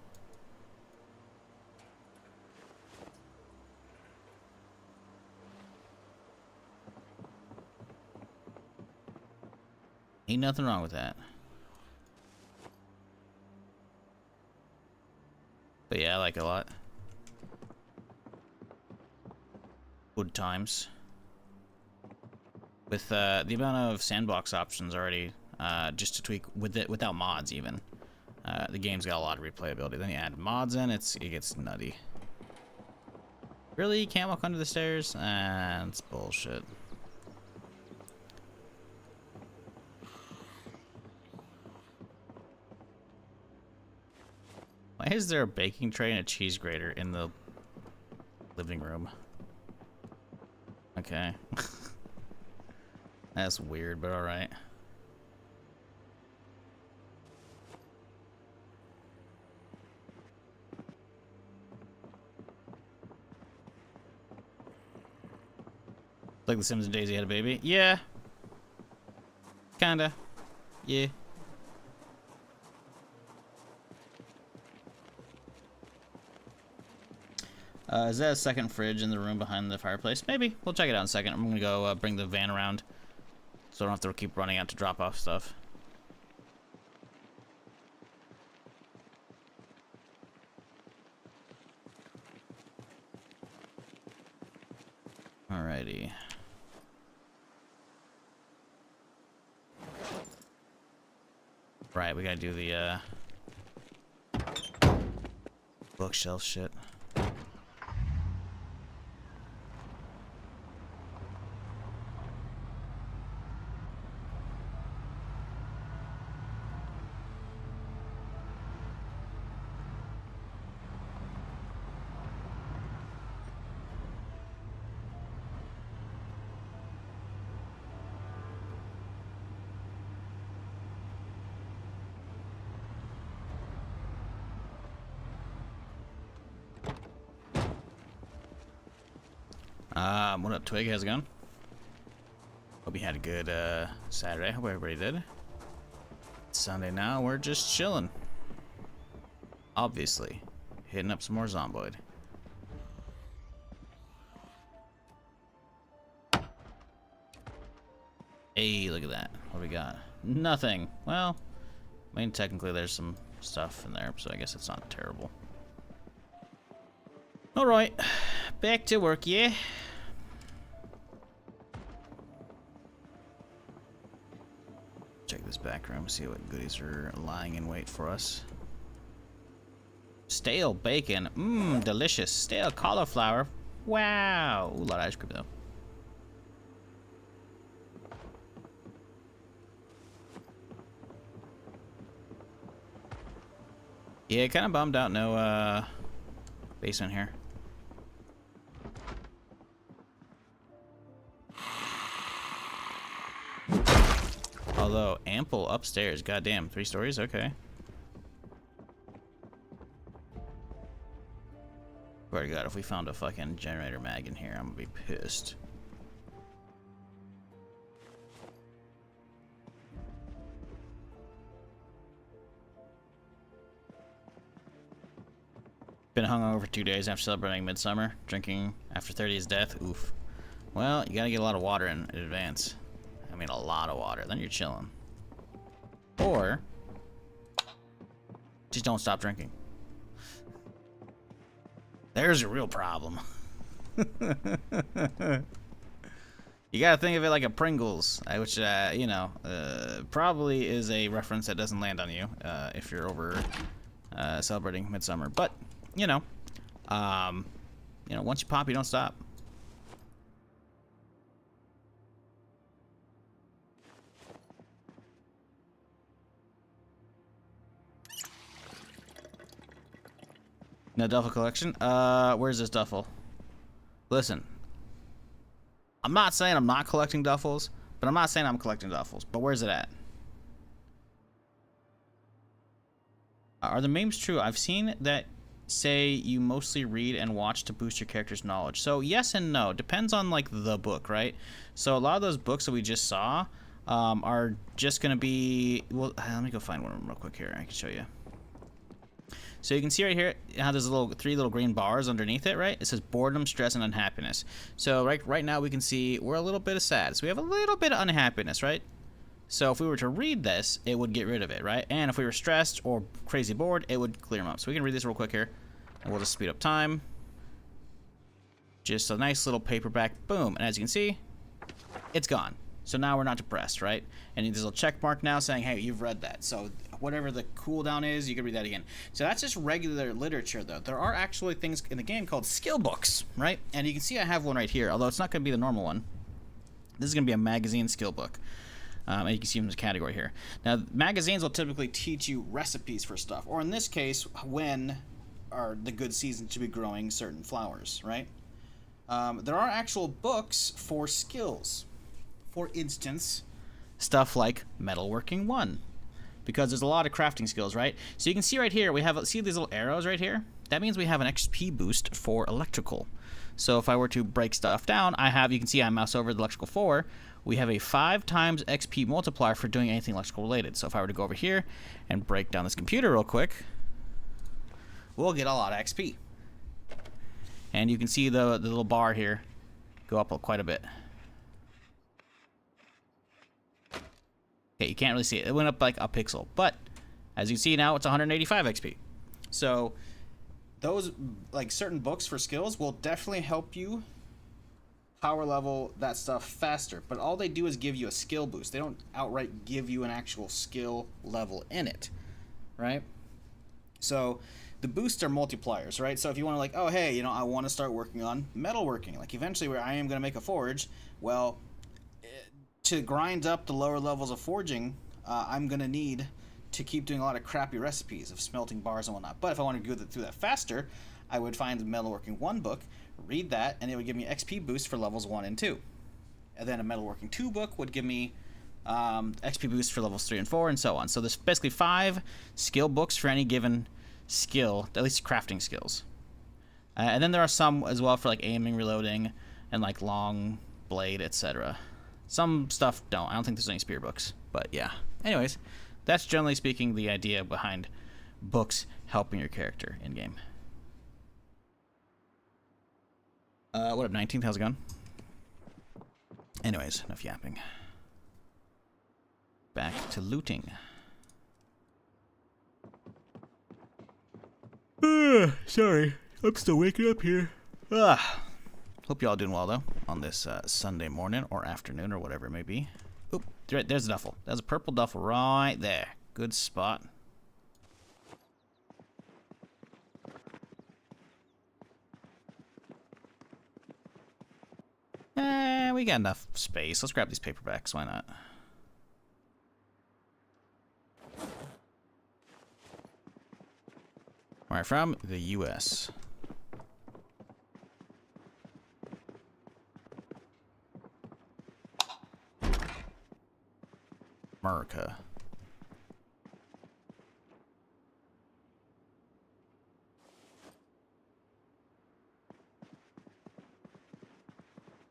Ain't nothing wrong with that. But yeah, I like it a lot. Good times. With the amount of sandbox options already, just to tweak with it without mods even. The game's got a lot of replayability. Then you add mods in, it gets nutty. Really? You can't walk under the stairs? That's bullshit. Why is there a baking tray and a cheese grater in the living room? Okay. That's weird, but alright. Like The Sims and Daisy had a baby? Yeah. Kinda. Yeah. Is that a second fridge in the room behind the fireplace? Maybe. We'll check it out in a second. I'm gonna go bring the van around so I don't have to keep running out to drop off stuff. Alrighty. Right, we gotta do the bookshelf shit. What up, Twig? How's it going? Hope you had a good Saturday. Hope everybody did. It's Sunday now. We're just chilling. Obviously, hitting up some more Zomboid. Hey, look at that. What do we got? Nothing. Well, I mean, technically there's some stuff in there, so I guess it's not terrible. Alright, back to work, yeah? Check this back room, see what goodies are lying in wait for us. Stale bacon, mmm, delicious. Stale cauliflower, wow. Ooh, a lot of ice cream though. Yeah, kind of bummed out no basement here. Although ample upstairs, goddamn, 3 stories, okay. Swear to God, if we found a fucking generator mag in here, I'm gonna be pissed. Been hungover for 2 days after celebrating Midsummer. Drinking after 30's death. Oof. Well, you gotta get a lot of water in advance. I mean, a lot of water. Then you're chilling. Or just don't stop drinking. There's a real problem. You gotta think of it like a Pringles, which, you know, probably is a reference that doesn't land on you if you're over celebrating Midsummer. But, you know, once you pop, you don't stop. No duffel collection? Where's this duffel? Listen. I'm not saying I'm not collecting duffels, but I'm not saying I'm collecting duffels. But where's it at? Are the memes true? I've seen that say you mostly read and watch to boost your character's knowledge. So yes and no. Depends on like the book, right? So a lot of those books that we just saw are just going to be... Well, let me go find one real quick here. I can show you. So you can see right here how there's three little green bars underneath it, right? It says boredom, stress, and unhappiness. So right now we can see we're a little bit of sad. So we have a little bit of unhappiness, right? So if we were to read this, it would get rid of it, right? And if we were stressed or crazy bored, it would clear them up. So we can read this real quick here. And we'll just speed up time. Just a nice little paperback, boom. And as you can see, it's gone. So now we're not depressed, right? And there's a little check mark now saying, hey, you've read that. So whatever the cooldown is, you can read that again. So that's just regular literature, though. There are actually things in the game called skill books, right? And you can see I have one right here, although it's not going to be the normal one. This is going to be a magazine skill book. And you can see them as a category here. Now, magazines will typically teach you recipes for stuff. Or in this case, when are the good season to be growing certain flowers, right? There are actual books for skills. For instance, stuff like Metalworking 1. Because there's a lot of crafting skills, right? So you can see right here, we have, see these little arrows right here? That means we have an XP boost for electrical. So if I were to break stuff down, you can see I mouse over the electrical 4. We have a 5 times XP multiplier for doing anything electrical related. So if I were to go over here and break down this computer real quick, we'll get a lot of XP. And you can see the little bar here go up quite a bit. Okay, you can't really see it. It went up like a pixel. But as you see now, it's 185 XP. So those, like certain books for skills, will definitely help you power level that stuff faster. But all they do is give you a skill boost. They don't outright give you an actual skill level in it, right? So the boosts are multipliers, right? So if you want to like, oh, hey, I want to start working on metalworking. Like eventually where I am going to make a forge, well, to grind up the lower levels of forging, I'm going to need to keep doing a lot of crappy recipes of smelting bars and whatnot. But if I want to go through that faster, I would find the Metalworking 1 book, read that, and it would give me XP boost for levels 1 and 2. And then a Metalworking 2 book would give me XP boost for levels 3 and 4, and so on. So there's basically 5 skill books for any given skill, at least crafting skills. And then there are some as well for like aiming, reloading, and like long blade, etc. Some stuff don't. I don't think there's any spear books, but yeah. Anyways, that's generally speaking the idea behind books helping your character in game. What up, 19th? How's it going? Anyways, enough yapping. Back to looting. Sorry, I'm still waking up here. Hope you all doing well though on this Sunday morning or afternoon or whatever it may be. Oop, there's a duffel. There's a purple duffel right there. Good spot. We got enough space. Let's grab these paperbacks. Why not? Where I'm from? The U.S. America.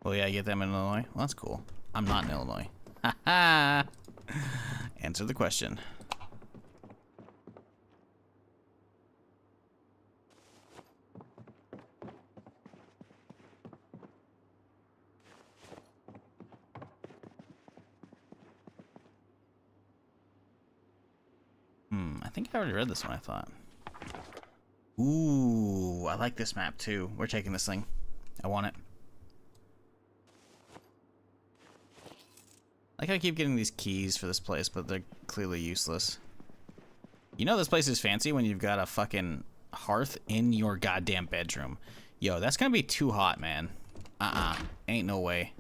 Well, yeah, you get them in Illinois? Well, that's cool. I'm not in Illinois. Ha ha! Answer the question. I think I already read this one, I thought. Ooh, I like this map too. We're taking this thing. I want it. Like I keep getting these keys for this place, but they're clearly useless. You know this place is fancy when you've got a fucking hearth in your goddamn bedroom. Yo, that's gonna be too hot, man. Ain't no way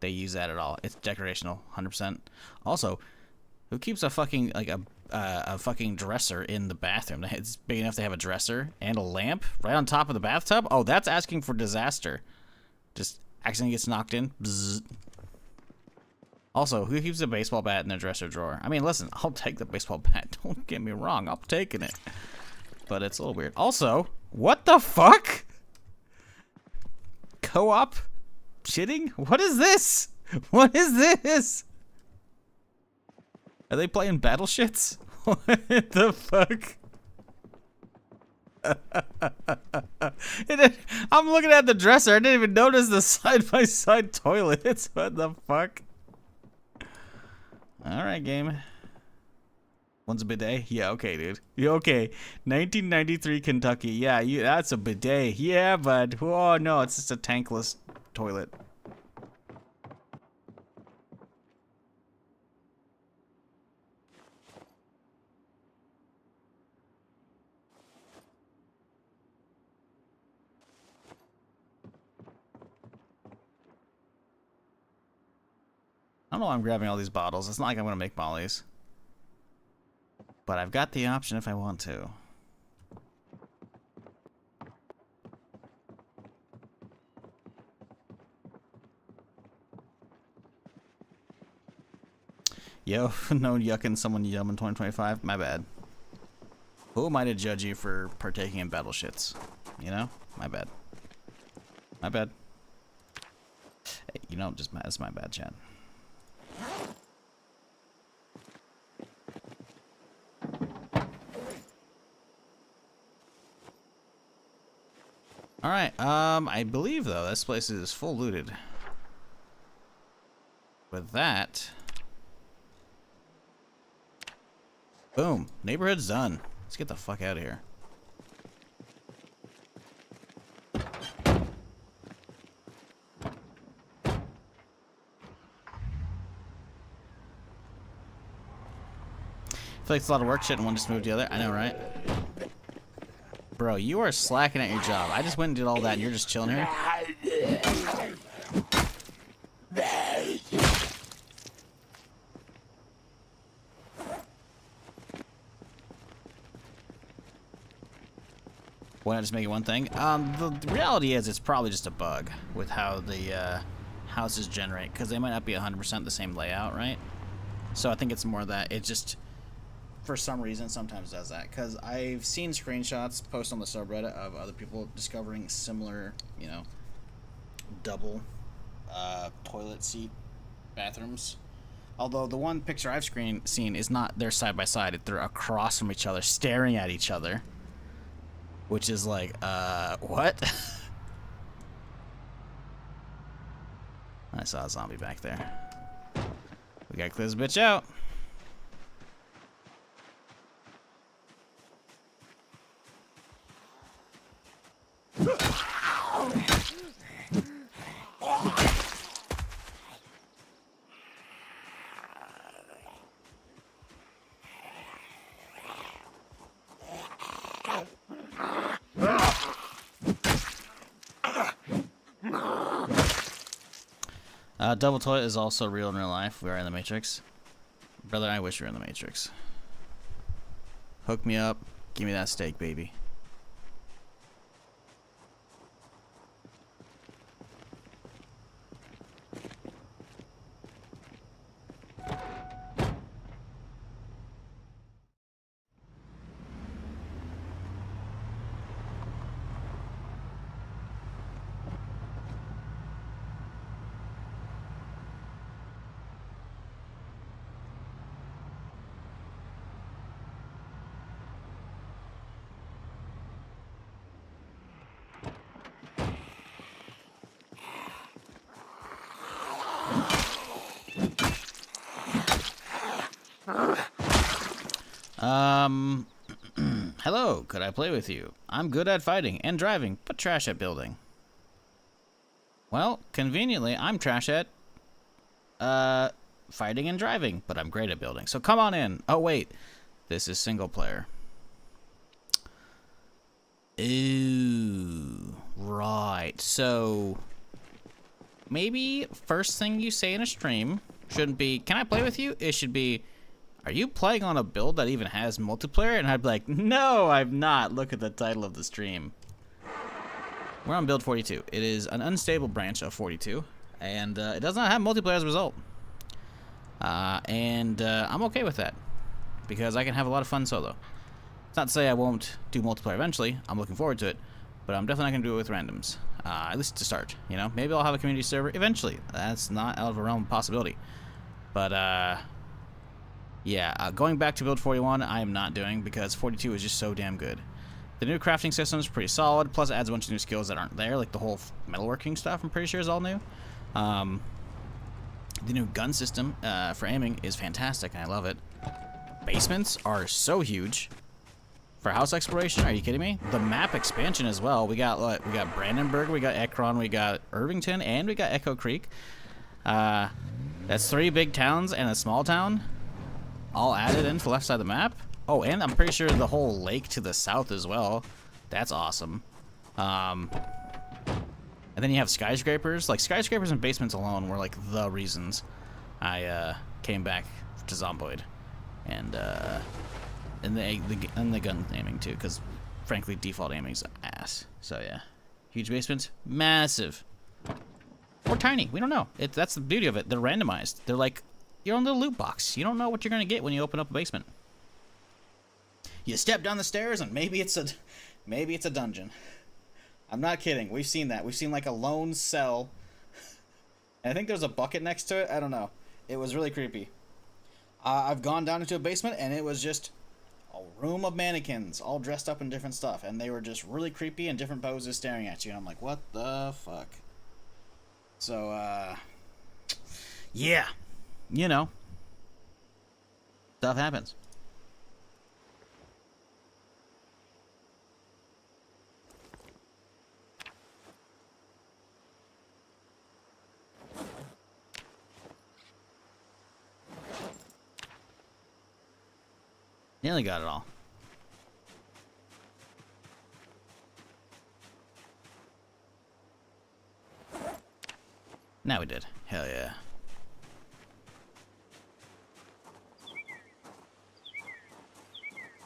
they use that at all. It's decorational, 100%. Also, who keeps a fucking, like, a fucking dresser in the bathroom? It's big enough to have a dresser and a lamp right on top of the bathtub? Oh, that's asking for disaster. Just accidentally gets knocked in. Bzzz. Also, who keeps a baseball bat in their dresser drawer? I mean, listen, I'll take the baseball bat. Don't get me wrong. I'm taking it. But it's a little weird. Also, what the fuck? Co-op? Shitting? What is this? What is this? Are they playing battleships? What the fuck? I'm looking at the dresser. I didn't even notice the side-by-side toilets. What the fuck? Alright, game. One's a bidet? Yeah, okay, dude. Yeah, okay. 1993 Kentucky. Yeah, that's a bidet. Yeah, bud. Oh, no, it's just a tankless toilet. I don't know why I'm grabbing all these bottles. It's not like I'm going to make mollies. But I've got the option if I want to. Yo, no yucking someone yum in 2025? My bad. Who am I to judge you for partaking in battle shits? You know? My bad. My bad. Hey, you know, that's my bad, Chad. Alright, I believe, though, this place is full looted. With that... Boom. Neighborhood's done. Let's get the fuck out of here. I feel like it's a lot of work shit and one just moved the other. I know, right? Bro, you are slacking at your job. I just went and did all that and you're just chilling here? Why not just make it one thing? The reality is it's probably just a bug with how the houses generate, because they might not be 100% the same layout, right? So I think it's more that it just, for some reason, sometimes does that. Because I've seen screenshots posted on the subreddit of other people discovering similar, you know, double toilet seat bathrooms. Although the one picture I've seen is not they're side by side; they're across from each other, staring at each other. Which is like, what? I saw a zombie back there. We gotta clear this bitch out. Double toilet is also real in real life. We are in the Matrix. Brother, I wish we were in the Matrix. Hook me up. Give me that steak, baby. Hello, could I play with you? I'm good at fighting and driving, but trash at building. Well, conveniently, I'm trash at, fighting and driving, but I'm great at building. So come on in. Oh, wait. This is single player. Ooh, right. So maybe first thing you say in a stream shouldn't be, can I play with you? It should be, are you playing on a build that even has multiplayer? And I'd be like, no, I'm not. Look at the title of the stream. We're on build 42. It is an unstable branch of 42, and it does not have multiplayer as a result. I'm okay with that, because I can have a lot of fun solo. It's not to say I won't do multiplayer eventually. I'm looking forward to it, but I'm definitely not going to do it with randoms, at least to start, you know? Maybe I'll have a community server eventually. That's not out of a realm of possibility. But, yeah, going back to build 41, I am not doing, because 42 is just so damn good. The new crafting system is pretty solid, plus it adds a bunch of new skills that aren't there, like the whole metalworking stuff, I'm pretty sure is all new. The new gun system for aiming is fantastic, and I love it. Basements are so huge. For house exploration, are you kidding me? The map expansion as well. We got what? We got Brandenburg, we got Ekron, we got Irvington, and we got Echo Creek. That's 3 big towns and a small town, all added into the left side of the map. Oh, and I'm pretty sure the whole lake to the south as well. That's awesome. And then you have skyscrapers. Like, skyscrapers and basements alone were like the reasons I came back to Zomboid. And the gun aiming too, because frankly default aiming's ass. So yeah, huge basements, massive or tiny, we don't know. That's the beauty of it. They're randomized. They're like your own little loot box. You don't know what you're gonna get when you open up a basement. You step down the stairs and maybe it's a dungeon. I'm not kidding. We've seen that. We've seen like a lone cell, and I think there's a bucket next to it. I don't know. It was really creepy. I've gone down into a basement and it was just a room of mannequins all dressed up in different stuff, and they were just really creepy in different poses staring at you, and I'm like, what the fuck? So yeah, you know, stuff happens. Nearly got it all. Now we did. Hell yeah.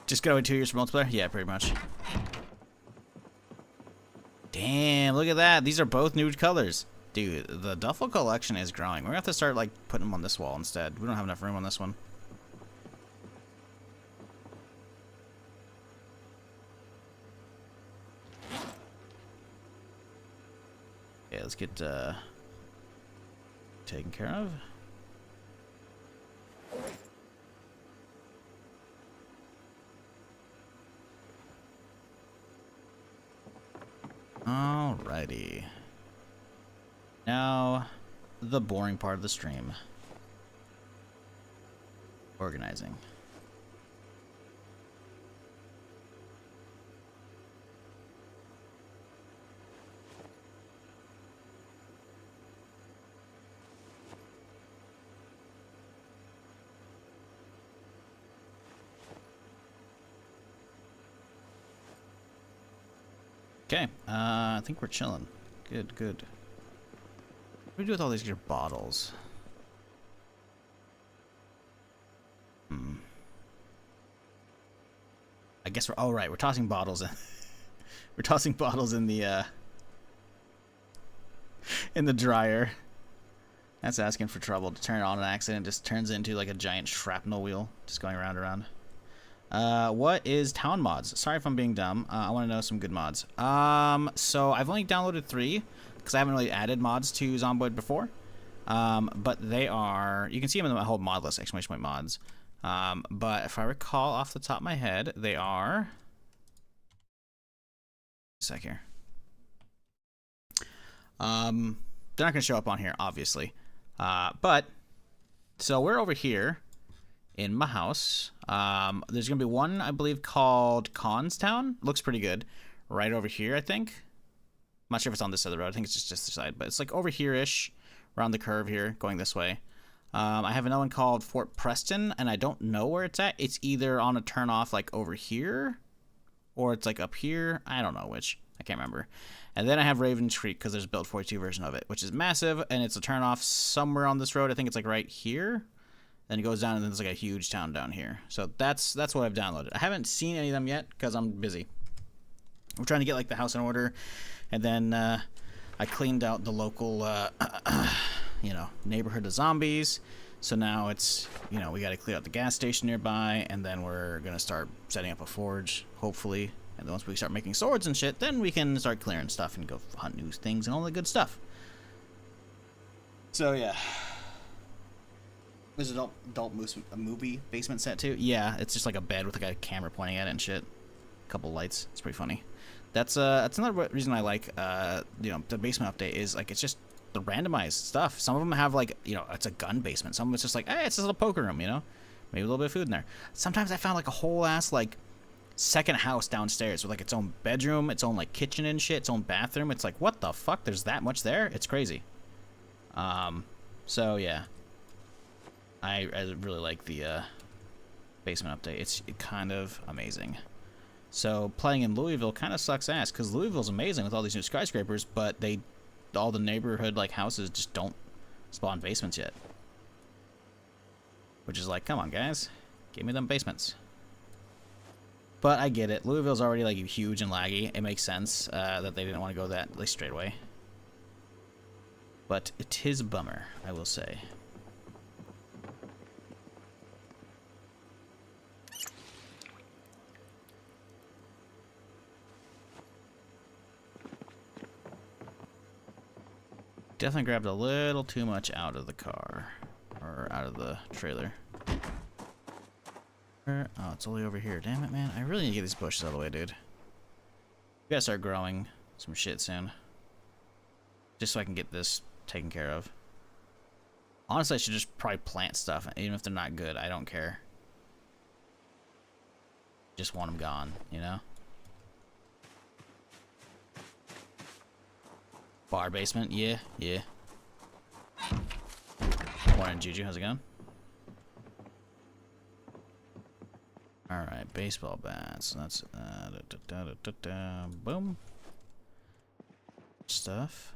Just gotta wait 2 years for multiplayer? Yeah, pretty much. Damn, look at that. These are both nude colors. Dude, the duffel collection is growing. We're gonna have to start, like, putting them on this wall instead. We don't have enough room on this one. Yeah, let's get taken care of. Alrighty. Now, the boring part of the stream. Organizing. Okay, I think we're chilling. Good, good. What do we do with all these bottles? I guess we're, oh right, we're tossing bottles in. We're tossing bottles in the dryer. That's asking for trouble. To turn it on an accident, it just turns into like a giant shrapnel wheel, just going round and round. What is town mods? Sorry if I'm being dumb. I want to know some good mods. So I've only downloaded 3 because I haven't really added mods to Zomboid before. But they are, you can see them in the whole mod list, exclamation point mods. But if I recall off the top of my head, they are, a sec here. They're not going to show up on here, obviously. But so we're over here in my house. There's gonna be one, I believe, called Constown. Looks pretty good. Right over here, I think. I'm not sure if it's on this side of the road. I think it's just this side, but it's like over here-ish, around the curve here, going this way. I have another one called Fort Preston, and I don't know where it's at. It's either on a turnoff like over here, or it's like up here. I don't know which. I can't remember. And then I have Ravens Creek because there's a Build 42 version of it, which is massive, and it's a turnoff somewhere on this road. I think it's like right here. Then it goes down, and then there's like a huge town down here. So that's what I've downloaded. I haven't seen any of them yet because I'm busy. We're trying to get like the house in order, and then I cleaned out the local, neighborhood of zombies. So now it's, we got to clear out the gas station nearby, and then we're gonna start setting up a forge, hopefully. And then once we start making swords and shit, then we can start clearing stuff and go hunt new things and all the good stuff. So yeah. There's an adult movie basement set too. Yeah, it's just like a bed with like a camera pointing at it and shit. A couple lights. It's pretty funny. That's another reason I like the basement update is like it's just the randomized stuff. Some of them have like it's a gun basement. Some of it's just like hey, it's just a little poker room. Maybe a little bit of food in there. Sometimes I found like a whole ass like second house downstairs with like its own bedroom, its own like kitchen and shit, its own bathroom. It's like what the fuck? There's that much there? It's crazy. So yeah. I really like the basement update. It's kind of amazing. So playing in Louisville kind of sucks ass because Louisville's amazing with all these new skyscrapers, but all the neighborhood like houses just don't spawn basements yet. Which is like, come on guys, give me them basements. But I get it. Louisville's already like huge and laggy. It makes sense that they didn't want to go that like straight away. But it is a bummer, I will say. Definitely grabbed a little too much out of the car. Or out of the trailer. Oh, it's only over here. Damn it, man. I really need to get these bushes out of the way, dude. We gotta start growing some shit soon. Just so I can get this taken care of. Honestly, I should just probably plant stuff. Even if they're not good, I don't care. Just want them gone, Bar basement, yeah. Morning, Juju, how's it going? Alright, baseball bats. That's boom. Stuff.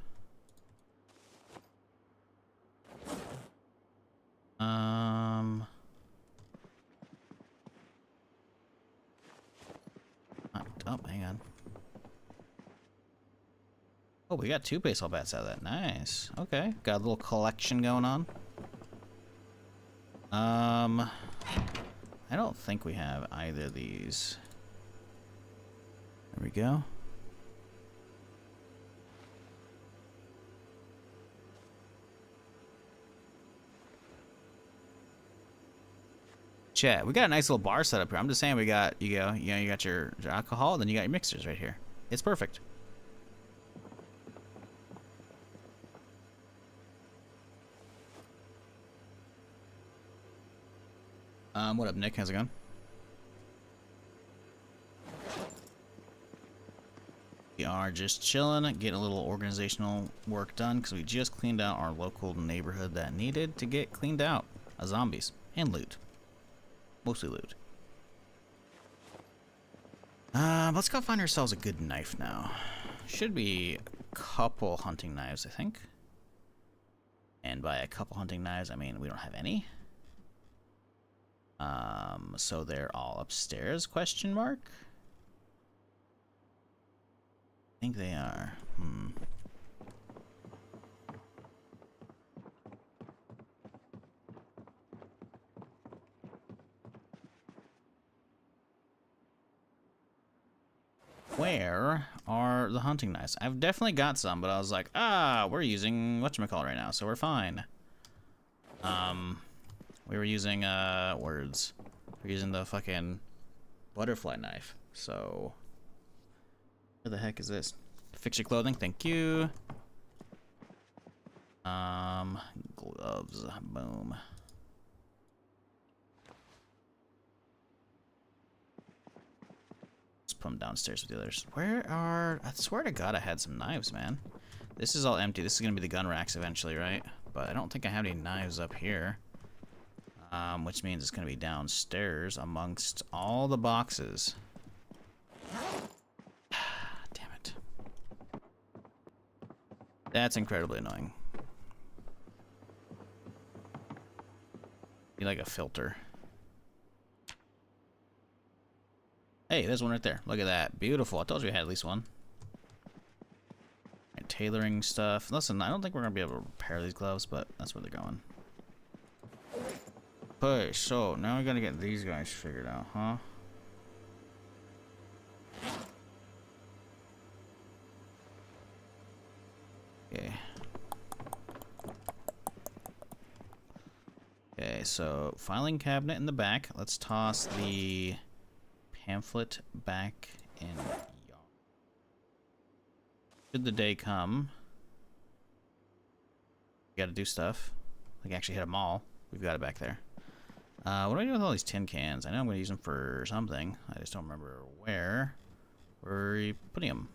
Oh, hang on. Oh, we got 2 baseball bats out of that. Nice. Okay. Got a little collection going on. I don't think we have either of these. There we go. Chat, we got a nice little bar set up here. I'm just saying we got you got your alcohol, then you got your mixers right here. It's perfect. What up, Nick? How's it going? We are just chilling, getting a little organizational work done because we just cleaned out our local neighborhood that needed to get cleaned out of zombies and loot. Mostly loot. Let's go find ourselves a good knife now. Should be a couple hunting knives, I think. And by a couple hunting knives, I mean we don't have any. So they're all upstairs, question mark? I think they are. Where are the hunting knives? I've definitely got some, but I was like, we're using whatchamacallit right now, so we're fine. We were using, words. We're using the fucking butterfly knife, so... Where the heck is this? Fix your clothing, thank you. Gloves, boom. Let's put them downstairs with the others. Where are... I swear to God I had some knives, man. This is all empty. This is gonna be the gun racks eventually, right? But I don't think I have any knives up here. Which means it's going to be downstairs amongst all the boxes. Damn it. That's incredibly annoying. Be like a filter. Hey, there's one right there. Look at that. Beautiful. I told you I had at least one. Right, tailoring stuff. Listen, I don't think we're going to be able to repair these gloves, but that's where they're going. Okay, so now we got to get these guys figured out, huh? Okay. Okay, so filing cabinet in the back. Let's toss the pamphlet back in yard. Should the day come, we gotta do stuff. Like actually hit a mall. We've got it back there. What do I do with all these tin cans? I know I'm gonna use them for something. I just don't remember where. Where are you putting them?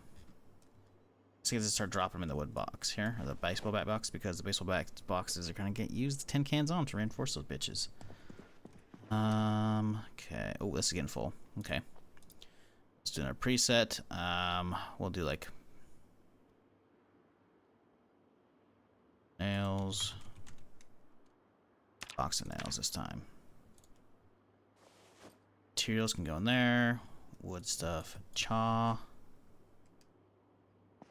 So let's start dropping them in the wood box here, or the baseball bat box, because the baseball bat boxes are gonna get used the tin cans on to reinforce those bitches. Okay. Oh, this is getting full. Okay. Let's do our preset. We'll do like nails. Box of nails this time. Materials can go in there. Wood stuff. Chaw.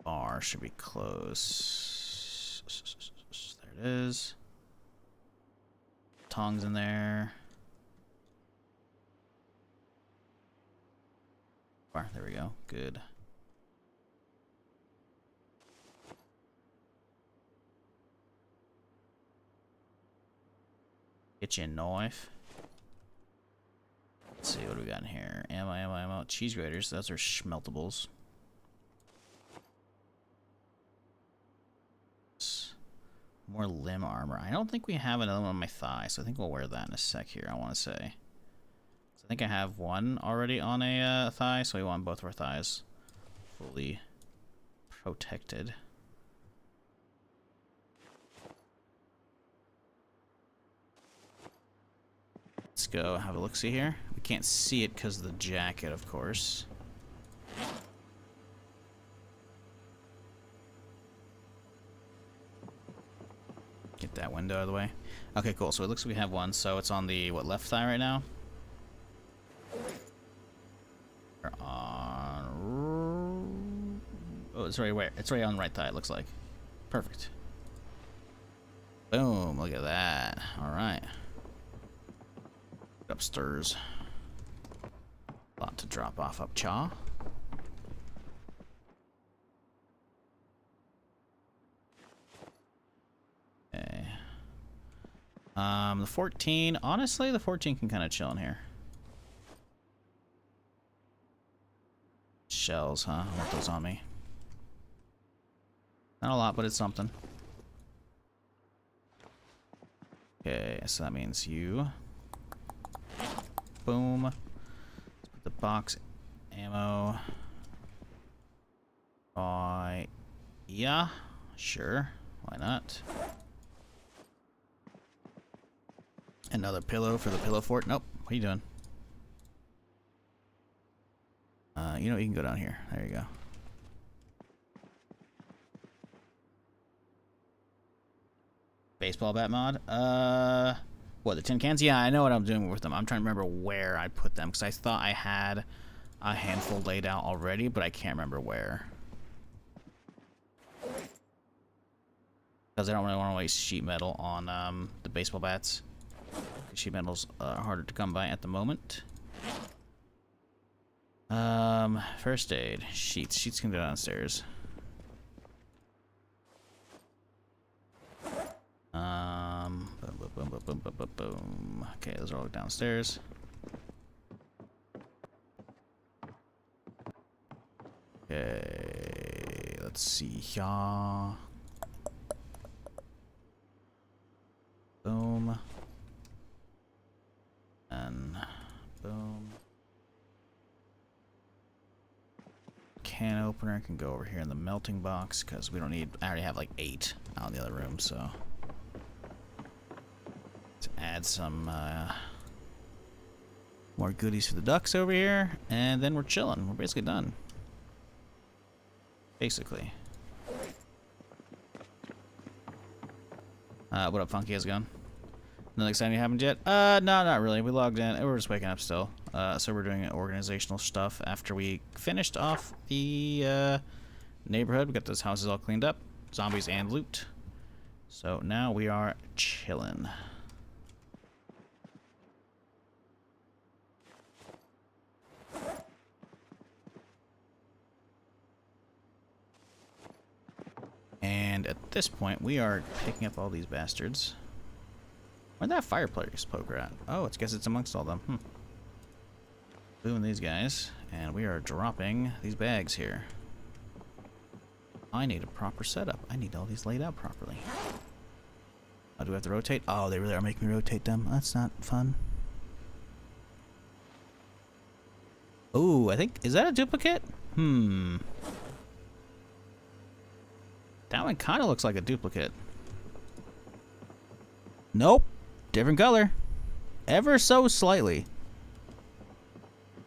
Bar should be close. There it is. Tongs in there. Bar, there we go. Good. Kitchen knife. Let's see what do we got in here. Ammo. Cheese graters. Those are schmeltables. More limb armor. I don't think we have another one on my thigh, so I think we'll wear that in a sec here, I want to say. So I think I have one already on a thigh, so we want both of our thighs fully protected. Let's go have a look-see here. We can't see it because of the jacket, of course. Get that window out of the way. Okay, cool. So it looks like we have one. So it's on the, what, left thigh right now? We're on... Oh, it's right where? It's right on the right thigh, it looks like. Perfect. Boom. Look at that. All right. Upstairs. A lot to drop off up chaw. Okay. The 14, honestly, the 14 can kind of chill in here. Shells, huh? I want those on me. Not a lot, but it's something. Okay, so that means you. Boom. Let's put the box ammo. Yeah, sure. Why not? Another pillow for the pillow fort. Nope. What are you doing? You know, you can go down here. There you go. Baseball bat mod? What, the tin cans? Yeah, I know what I'm doing with them. I'm trying to remember where I put them, because I thought I had a handful laid out already, but I can't remember where. Because I don't really want to waste sheet metal on the baseball bats. Sheet metal's harder to come by at the moment. First aid. Sheets. Sheets can go downstairs. Boom. Okay, those are all downstairs. Okay, let's see here. Boom. And boom. Can opener can go over here in the melting box because we don't need. I already have like 8 out in the other room, so. Let's add add some more goodies for the ducks over here, and then we're chilling. We're basically done. Basically. What up, Funky? How's it going? Nothing exciting happened yet? No, not really. We logged in. We're just waking up still. So we're doing organizational stuff after we finished off the neighborhood. We got those houses all cleaned up. Zombies and loot. So now we are chilling. And at this point, we are picking up all these bastards. Where'd that fireplace poker at? Oh, I guess it's amongst all them. Doing these guys, and we are dropping these bags here. I need a proper setup. I need all these laid out properly. Oh, do we have to rotate? Oh, they really are making me rotate them. That's not fun. Ooh, I think... Is that a duplicate? That one kind of looks like a duplicate. Nope. Different color. Ever so slightly.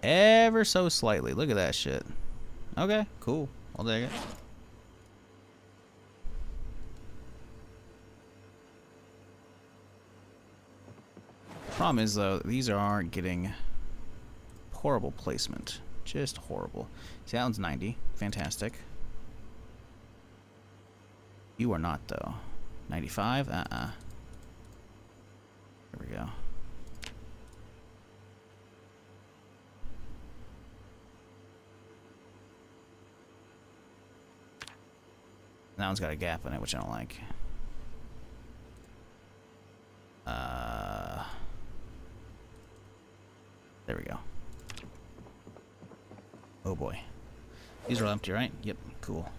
Ever so slightly. Look at that shit. Okay, cool. I'll take it. Problem is, though, these are getting horrible placement. Just horrible. See, that one's 90. Fantastic. You are not, though. 95? There we go. That one's got a gap in it, which I don't like. There we go. Oh boy. These are all empty, right? Yep, cool.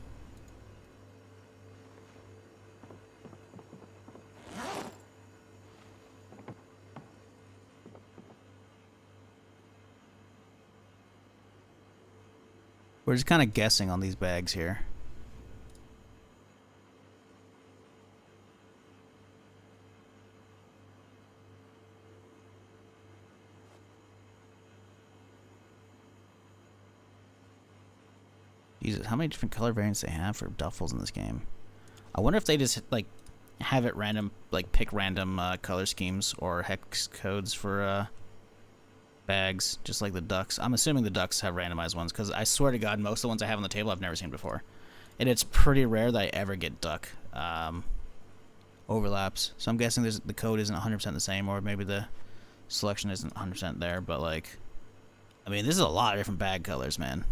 We're just kind of guessing on these bags here. Jesus, how many different color variants they have for duffels in this game? I wonder if they just like have it random, like pick random color schemes or hex codes for bags, just like the ducks. I'm assuming the ducks have randomized ones, because I swear to God, most of the ones I have on the table I've never seen before. And it's pretty rare that I ever get duck overlaps. So I'm guessing the code isn't 100% the same, or maybe the selection isn't 100% there, but like, I mean, this is a lot of different bag colors, man.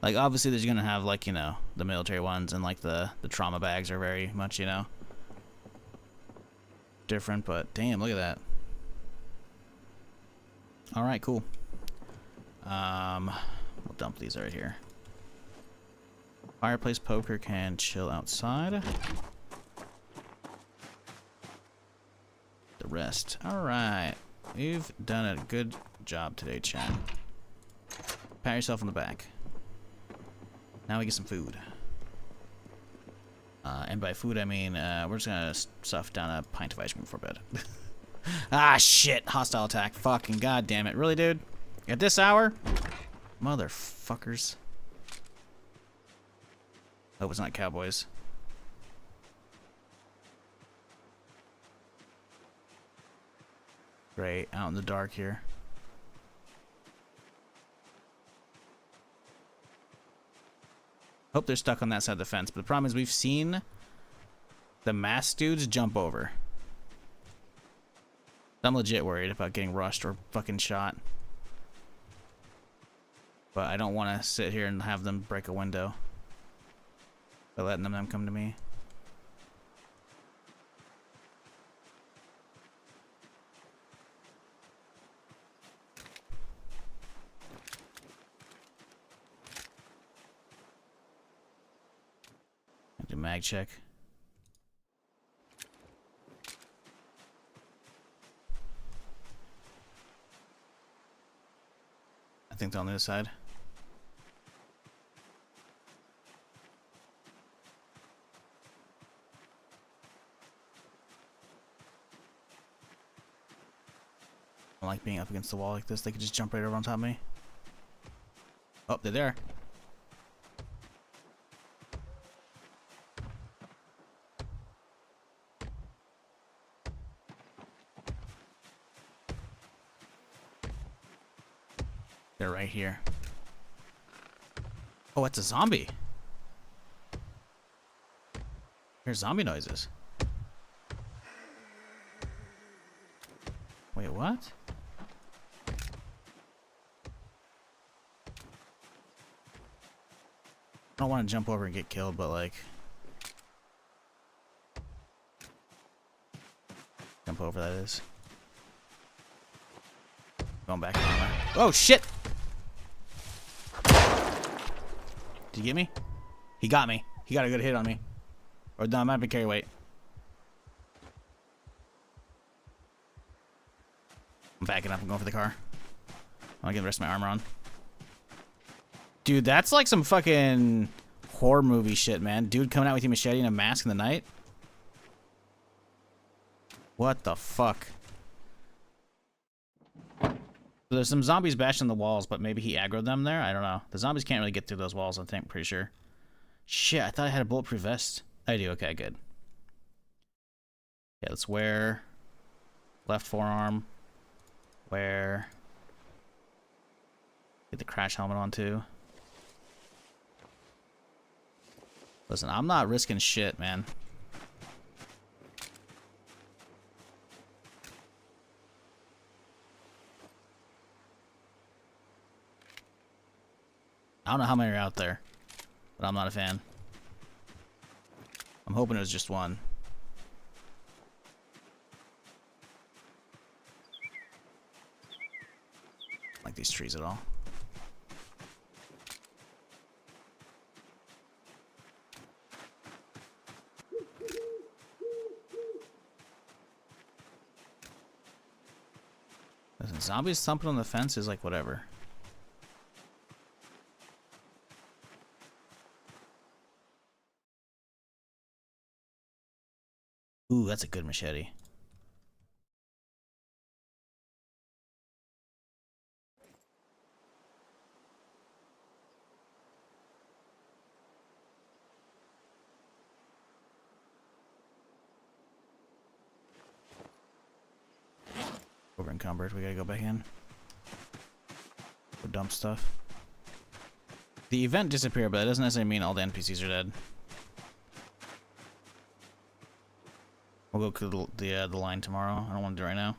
Like, obviously there's gonna have, like, you know, the military ones, and like the trauma bags are very much, you know, different, but damn, look at that. Alright, cool. We'll dump these right here. Fireplace poker can chill outside. The rest. Alright. You've done a good job today, Chad. Pat yourself on the back. Now we get some food. And by food, I mean, we're just gonna stuff down a pint of ice cream before bed. Ah, shit! Hostile attack. Fucking goddamn it. Really, dude? At this hour? Motherfuckers. Hope it's not cowboys. Great. Out in the dark here. Hope they're stuck on that side of the fence, but the problem is we've seen the masked dudes jump over. I'm legit worried about getting rushed or fucking shot. But I don't want to sit here and have them break a window by letting them come to me. Do mag check. I think they're on the other side. like being up against the wall like this. They could just jump right over on top of me. Oh, they're there. They're right here. Oh, it's a zombie. Here's zombie noises. Wait, what? I don't want to jump over and get killed, but like... Jump over, that is. Going back. Oh, shit! Did he get me? He got me. He got a good hit on me. Or no, it might be carry weight. I'm backing up and going for the car. I want to get the rest of my armor on. Dude, that's like some fucking horror movie shit, man. Dude coming out with your machete and a mask in the night. What the fuck? There's some zombies bashing the walls, but maybe he aggroed them there? I don't know. The zombies can't really get through those walls, I think. Pretty sure. Shit, I thought I had a bulletproof vest. I do. Okay, good. Yeah, let's wear left forearm. Wear. Get the crash helmet on too. Listen, I'm not risking shit, man. I don't know how many are out there, but I'm not a fan. I'm hoping it was just one. Like these trees at all. Listen, zombies thumping on the fence is like whatever. Ooh, that's a good machete. Over encumbered. We gotta go back in. Go dump stuff. The event disappeared, but that doesn't necessarily mean all the NPCs are dead. We'll go to the line tomorrow. I don't want to do it right now.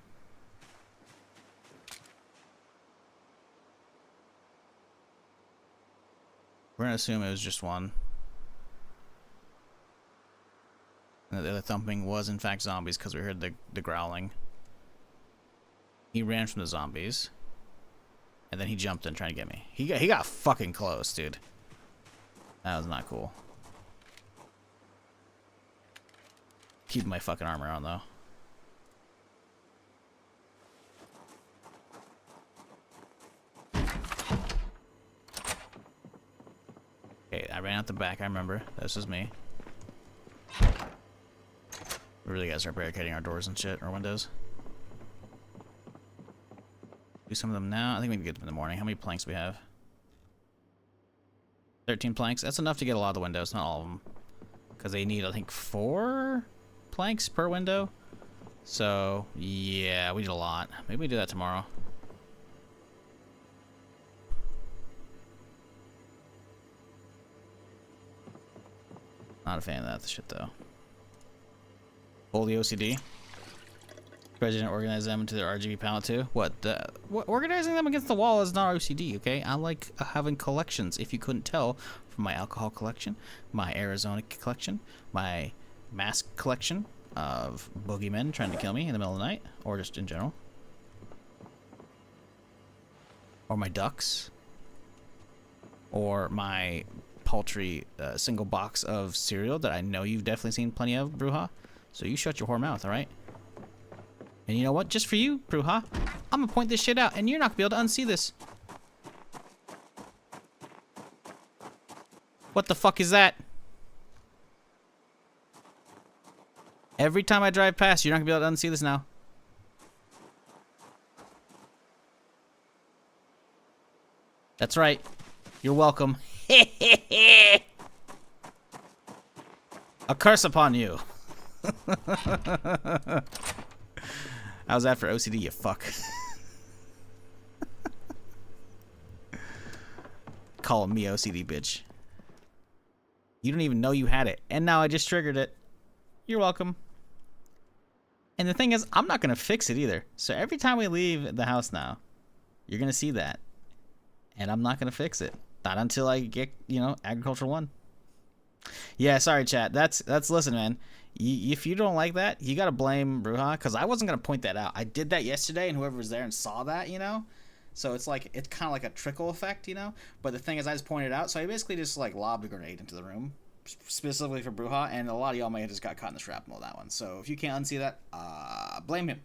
We're gonna assume it was just one. And that the other thumping was in fact zombies because we heard the growling. He ran from the zombies. And then he jumped in trying to get me. He got fucking close, dude. That was not cool. Keep my fucking armor on though. Okay, I ran out the back, I remember. This was me. We really gotta start barricading our doors and shit, or windows. Do some of them now. I think we can get them in the morning. How many planks do we have? 13 planks. That's enough to get a lot of the windows, not all of them. Because they need, I think, 4 planks per window. So, yeah, we did a lot. Maybe we do that tomorrow. Not a fan of that shit, though. Hold the OCD. President organized them into their RGB palette, too. What organizing them against the wall is not OCD, okay? I like having collections, if you couldn't tell, from my alcohol collection, my Arizona collection, my mask collection of boogeymen trying to kill me in the middle of the night, or just in general. Or my ducks. Or my paltry single box of cereal that I know you've definitely seen plenty of, Bruja. So you shut your whore mouth, alright? And you know what? Just for you, Bruja, I'm gonna point this shit out, and you're not gonna be able to unsee this. What the fuck is that? Every time I drive past, you're not gonna be able to unsee this now. That's right. You're welcome. A curse upon you. How's that for OCD, you fuck? Calling me OCD, bitch. You don't even know you had it. And now I just triggered it. You're welcome. And the thing is, I'm not going to fix it either. So every time we leave the house now, you're going to see that. And I'm not going to fix it. Not until I get, you know, Agriculture 1. Yeah, sorry, chat. That's listen, man. If you don't like that, you got to blame Bruja, because I wasn't going to point that out. I did that yesterday, and whoever was there and saw that, you know? So it's like, it's kind of like a trickle effect, you know? But the thing is, I just pointed it out, so I basically just, like, lobbed a grenade into the room, specifically for Bruja, and a lot of y'all may have just got caught in the shrapnel of that one. So if you can't unsee that, blame him.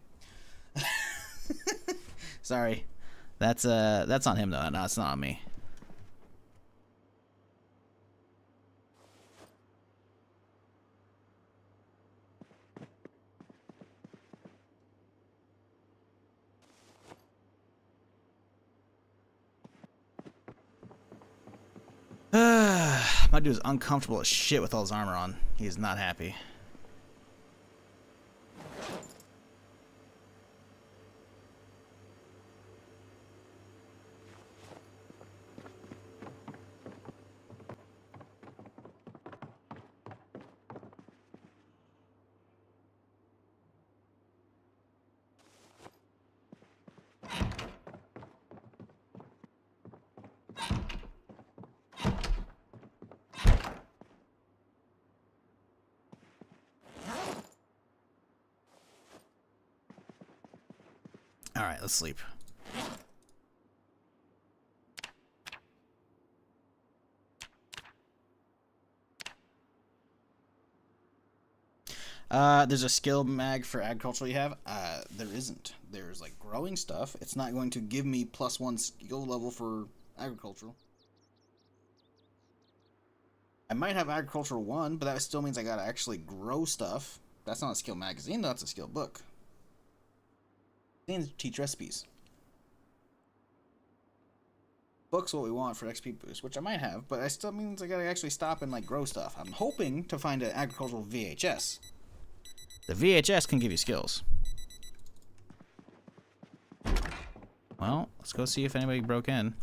Sorry. That's on him, though. No, it's not on me. My dude's uncomfortable as shit with all his armor on. He's not happy. All right, let's sleep. There's a skill mag for agriculture you have. There isn't. There's like growing stuff. It's not going to give me +1 skill level for agricultural. I might have agricultural 1, but that still means I gotta actually grow stuff. That's not a skill magazine, though. That's a skill book. And teach recipes. Book's what we want for XP boost, which I might have, but it still means I gotta actually stop and like grow stuff. I'm hoping to find an agricultural VHS. The VHS can give you skills. Well, let's go see if anybody broke in.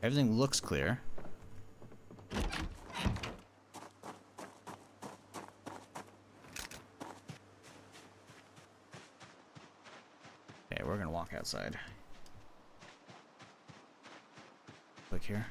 Everything looks clear. Okay, we're gonna walk outside. Click here.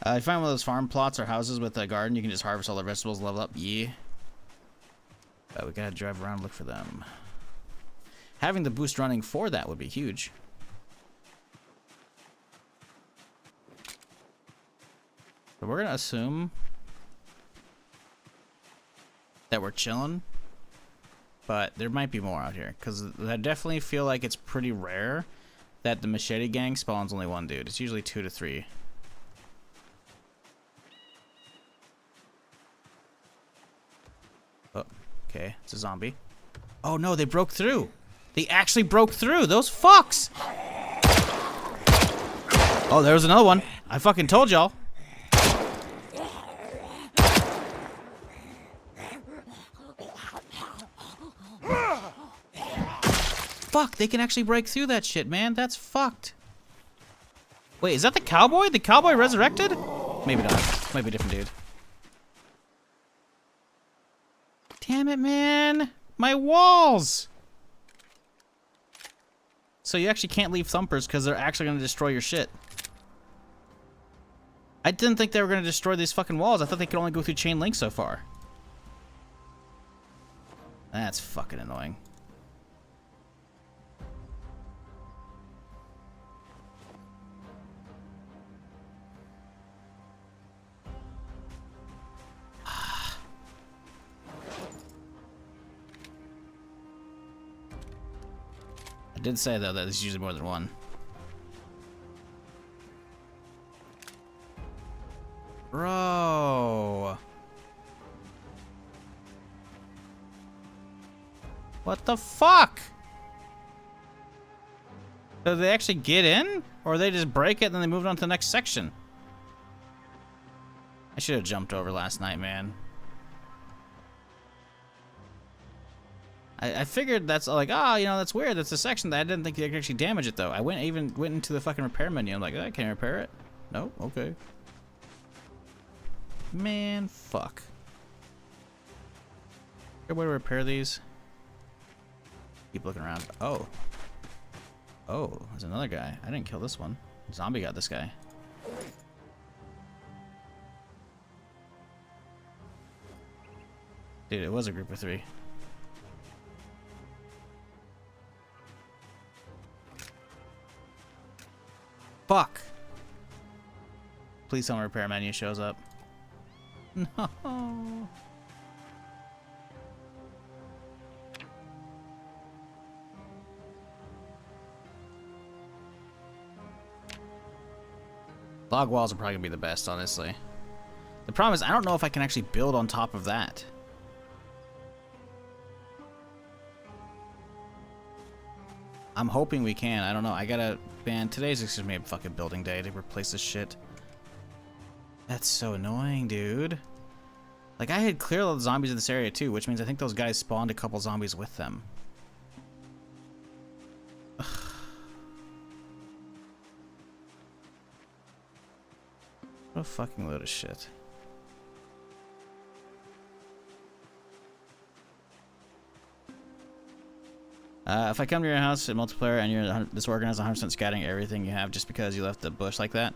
If you find one of those farm plots or houses with a garden, you can just harvest all the vegetables, level up. Yeah. But we gotta drive around and look for them. Having the boost running for that would be huge. So we're gonna assume that we're chilling, but there might be more out here, because I definitely feel like it's pretty rare that the machete gang spawns only one dude. It's usually 2 to 3. Oh, okay, it's a zombie. Oh no, they broke through. They actually broke through. Those fucks. Oh, there was another one. I fucking told y'all. Fuck, they can actually break through that shit, man. That's fucked. Wait, is that the cowboy? The cowboy resurrected? Maybe not. Might be a different dude. Damn it, man. My walls. So you actually can't leave thumpers because they're actually going to destroy your shit. I didn't think they were going to destroy these fucking walls. I thought they could only go through chain link so far. That's fucking annoying. did say though that there's usually more than one. Bro. What the fuck? Did they actually get in? Or they just break it and then they moved on to the next section? I should have jumped over last night, man. I figured that's like, oh, you know, that's weird. That's a section that I didn't think they could actually damage it, though. I went into the fucking repair menu. I'm like, oh, I can't repair it. Nope, okay. Man, fuck. Good way to repair these. Keep looking around. Oh. Oh, there's another guy. I didn't kill this one. Zombie got this guy. Dude, it was a group of 3. Fuck. Please tell me repair menu shows up. No. Log walls are probably gonna be the best, honestly. The problem is I don't know if I can actually build on top of that. I'm hoping we can. I don't know. I gotta... Man, today's just gonna be a fucking building day to replace this shit. That's so annoying, dude. Like, I had cleared all the zombies in this area, too, which means I think those guys spawned a couple zombies with them. Ugh. What a fucking load of shit. If I come to your house in multiplayer and you're disorganized 100% scattering everything you have just because you left the bush like that,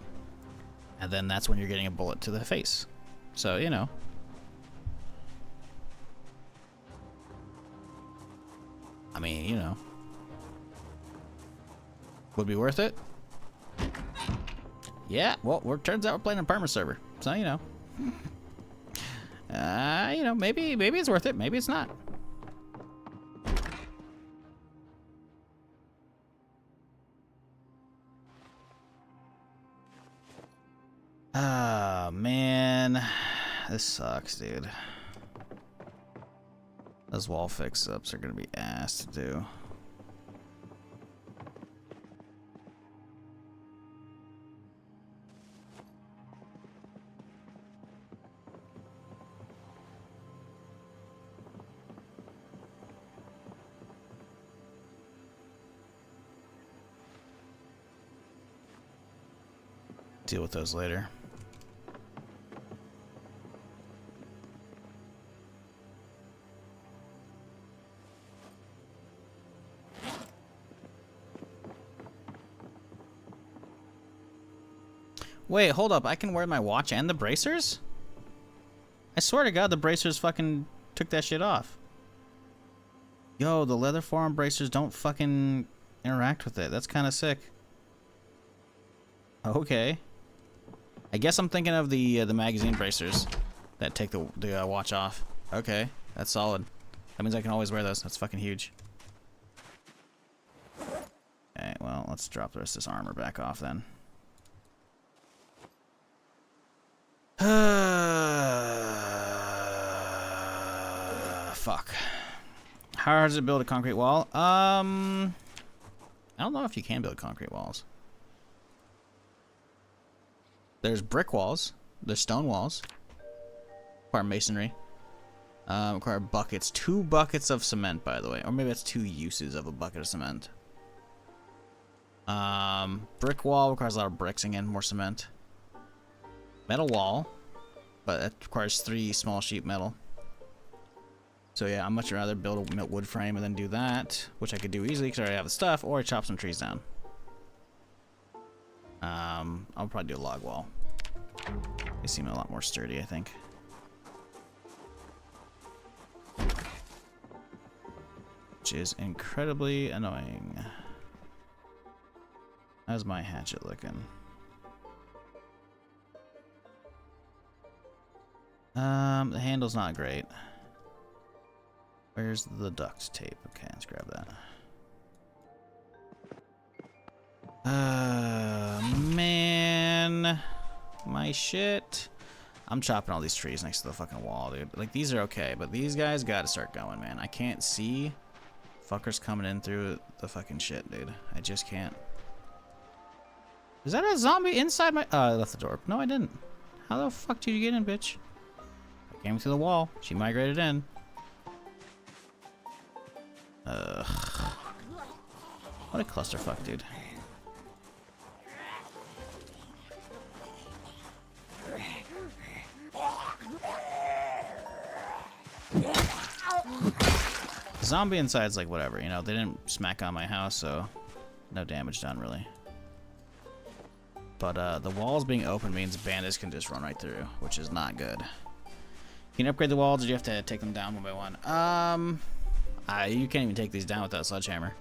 and then that's when you're getting a bullet to the face. So, you know. I mean, you know. Would be worth it? Yeah, well, turns out we're playing a perma server. So, you know. You know, maybe it's worth it. Maybe it's not. Oh, man. This sucks, dude. Those wall fix-ups are gonna be ass to do. Deal with those later. Wait, hold up. I can wear my watch and the bracers? I swear to God, the bracers fucking took that shit off. Yo, the leather forearm bracers don't fucking interact with it. That's kind of sick. Okay. I guess I'm thinking of the magazine bracers that take the watch off. Okay, that's solid. That means I can always wear those. That's fucking huge. Okay, well, let's drop the rest of this armor back off then. Fuck. How hard is it to build a concrete wall? I don't know if you can build concrete walls. There's brick walls. There's stone walls. Require masonry. Require buckets. 2 buckets of cement, by the way. Or maybe that's 2 uses of a bucket of cement. Brick wall requires a lot of bricks again, more cement. Metal wall. But that requires 3 small sheet metal. So yeah, I'd much rather build a wood frame and then do that. Which I could do easily because I already have the stuff. Or I chop some trees down. I'll probably do a log wall. They seem a lot more sturdy, I think. Which is incredibly annoying. How's my hatchet looking? The handle's not great. Where's the duct tape? Okay, let's grab that. Man. My shit. I'm chopping all these trees next to the fucking wall, dude. Like, these are okay, but these guys gotta start going, man. I can't see fuckers coming in through the fucking shit, dude. I just can't. Is that a zombie inside my... I left the door. No, I didn't. How the fuck did you get in, bitch? I came through the wall. She migrated in. What a clusterfuck, dude. Zombie inside's like whatever, you know, they didn't smack on my house, so no damage done really. But the walls being open means bandits can just run right through, which is not good. Can you upgrade the walls, or do you have to take them down one by one? You can't even take these down without a sledgehammer.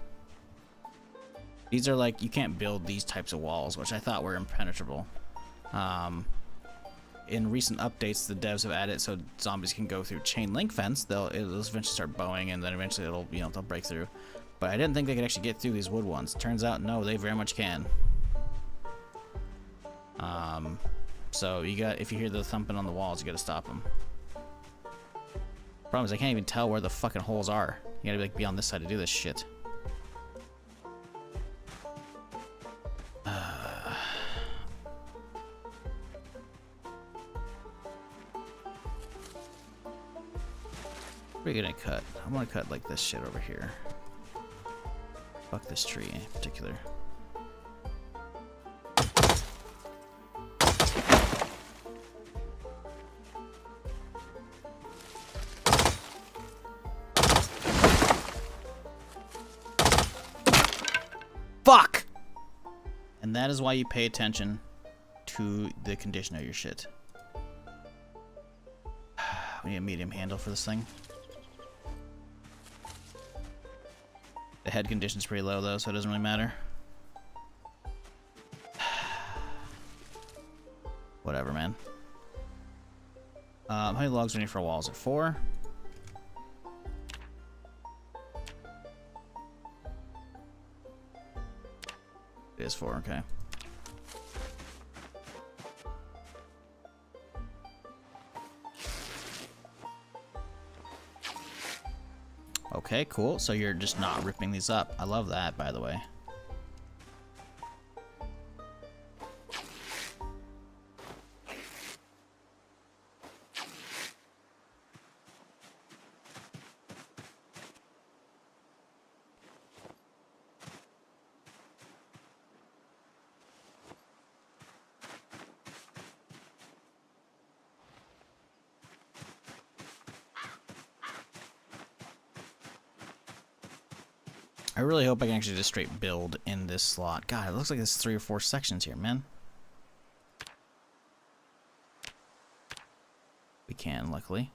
These are like, you can't build these types of walls, which I thought were impenetrable. In recent updates, the devs have added so zombies can go through chain link fence. It'll eventually start bowing, and then eventually it'll, you know, they'll break through. But I didn't think they could actually get through these wood ones. Turns out, no, they very much can. So you got, if you hear the thumping on the walls, you gotta stop them. Problem is, I can't even tell where the fucking holes are. You gotta be on this side to do this shit. What are you gonna cut? I want to cut like this shit over here. Fuck this tree in particular. Fuck! And that is why you pay attention to the condition of your shit. We need a medium handle for this thing. The head condition's pretty low though, so it doesn't really matter. Whatever, man. How many logs do we need for a wall? Is it 4? It is 4, okay. Okay, cool. So you're just not ripping these up. I love that, by the way. I really hope I can actually just straight build in this slot. God, it looks like there's 3 or 4 sections here, man. We can, luckily.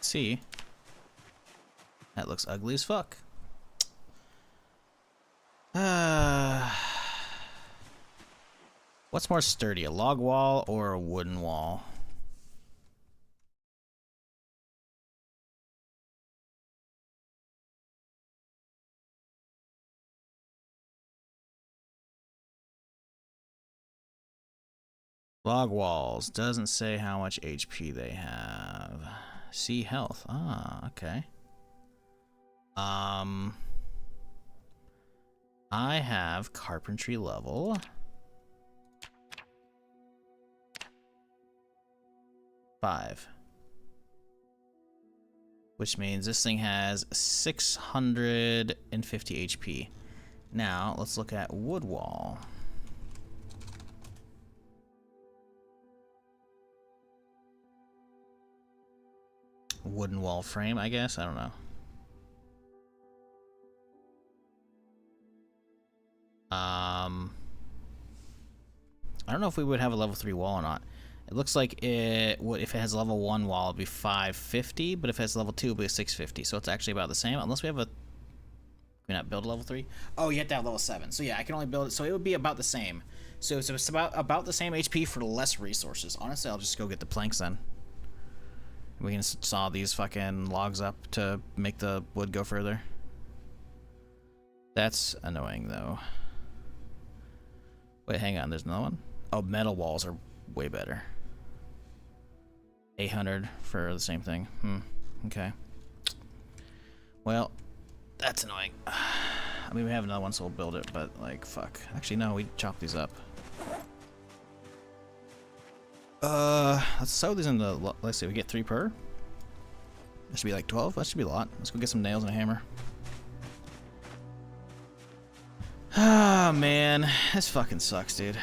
See? That looks ugly as fuck. What's more sturdy, a log wall or a wooden wall? Log walls. Doesn't say how much HP they have. See health. Ah, okay. I have carpentry level. Five. Which means this thing has 650 HP. Now, let's look at wood wall. Wooden wall frame, I guess. I don't know. I don't know if we would have a level 3 wall or not. It looks like it would, if it has a level 1 wall, it'd be 550, but if it has level 2, it'll be 650. So it's actually about the same, unless we have a... Can we not build a level 3? Oh, you have to have level 7. So yeah, I can only build it, so it would be about the same. So it's about the same HP for less resources. Honestly, I'll just go get the planks then. We can saw these fucking logs up to make the wood go further. That's annoying, though. Wait, hang on. There's another one? Oh, metal walls are way better. 800 for the same thing. Okay. Well, that's annoying. I mean, we have another one, so we'll build it, but, like, fuck. Actually, no, we chop these up. Let's sew these into, let's see, we get 3 per? That should be like 12? That should be a lot. Let's go get some nails and a hammer. Ah, man. This fucking sucks, dude.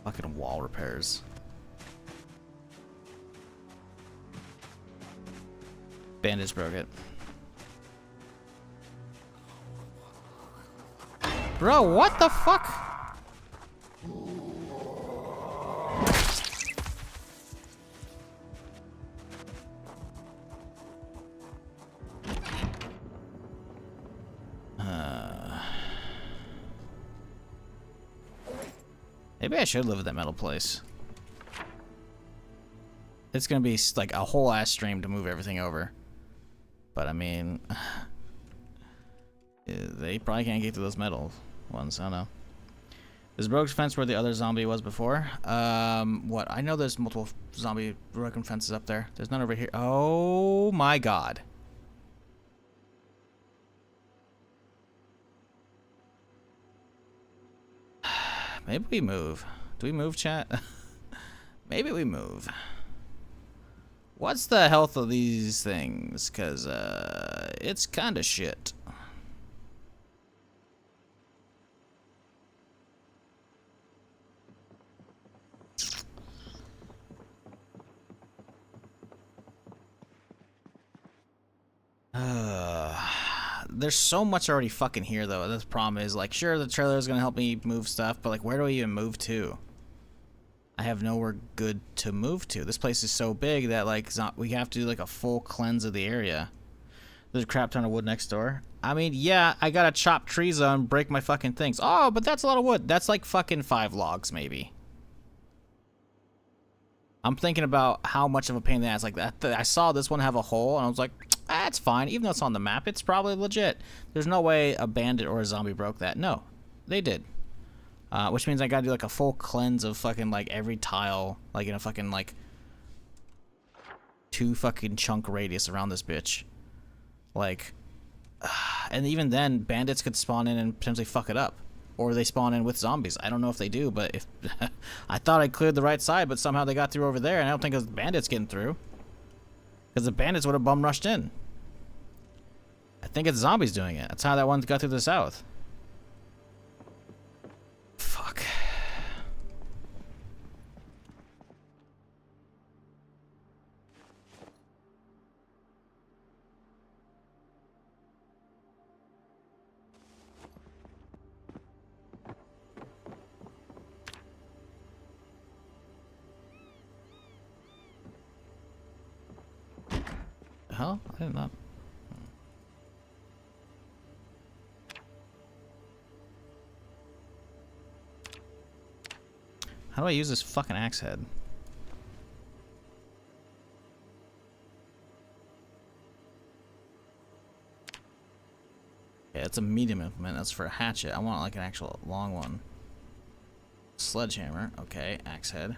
Fucking wall repairs. Bandits broke it. Bro, what the fuck? Maybe I should live at that metal place. It's gonna be like a whole ass stream to move everything over. But I mean, they probably can't get to those metal ones. I don't know. There's a broken fence where the other zombie was before. What? I know there's multiple zombie broken fences up there. There's none over here. Oh my god. Maybe we move. Do we move, chat? Maybe we move. What's the health of these things? Because, it's kind of shit. There's so much already fucking here, though. The problem is, like, sure, the trailer is gonna help me move stuff, but, like, where do I even move to? I have nowhere good to move to. This place is so big that, like, we have to do, like, a full cleanse of the area. There's a crap ton of wood next door. I mean, yeah, I gotta chop trees and break my fucking things. Oh, but that's a lot of wood. That's, like, fucking 5 logs, maybe. I'm thinking about how much of a pain in the ass, like, that. I saw this one have a hole, and I was like, that's fine. Even though it's on the map, it's probably legit. There's no way a bandit or a zombie broke that. No, they did. Which means I gotta do, like, a full cleanse of fucking, like, every tile, like, in a fucking, like, 2 fucking chunk radius around this bitch. Like, and even then, bandits could spawn in and potentially fuck it up. Or they spawn in with zombies. I don't know if they do, but if I thought I cleared the right side, but somehow they got through over there, and I don't think it was bandits getting through. Because the bandits would have bum rushed in. I think it's zombies doing it. That's how that one got through the south. Fuck. The hell? I did not. How do I use this fucking axe head? Yeah, it's a medium implement. That's for a hatchet. I want like an actual long one. Sledgehammer. Okay, axe head.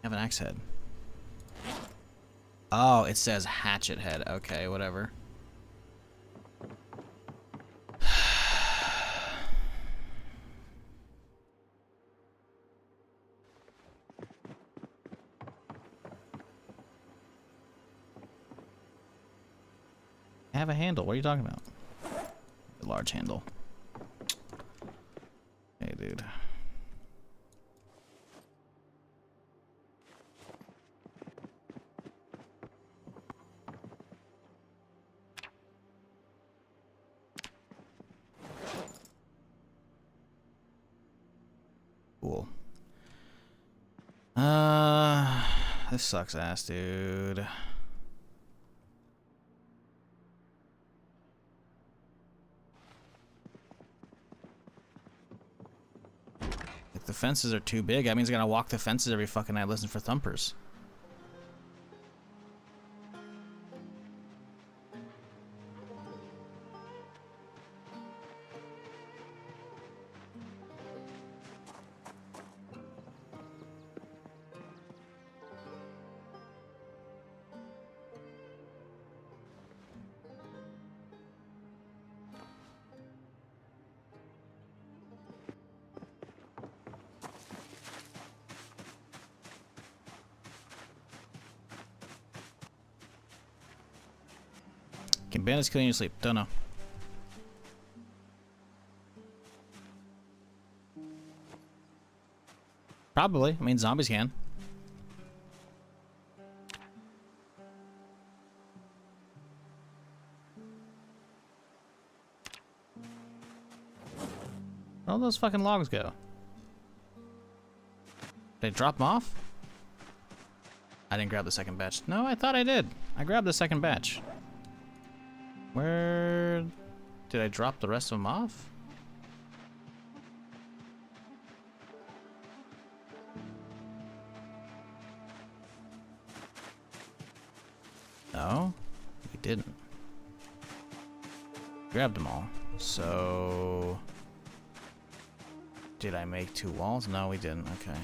I have an axe head. Oh, it says hatchet head. Okay, whatever. I have a handle. What are you talking about? A large handle. Hey, dude. Cool. This sucks ass, dude. Look, the fences are too big. That means I gotta walk the fences every fucking night, listen for thumpers. Can bandits kill you in your sleep? Don't know. Probably. I mean, zombies can. Where'd all those fucking logs go? Did I drop them off? I didn't grab the second batch. No, I thought I did. I grabbed the second batch. Where did I drop the rest of them off? No, we didn't. Grabbed them all. So, did I make 2 walls? No, we didn't. Okay.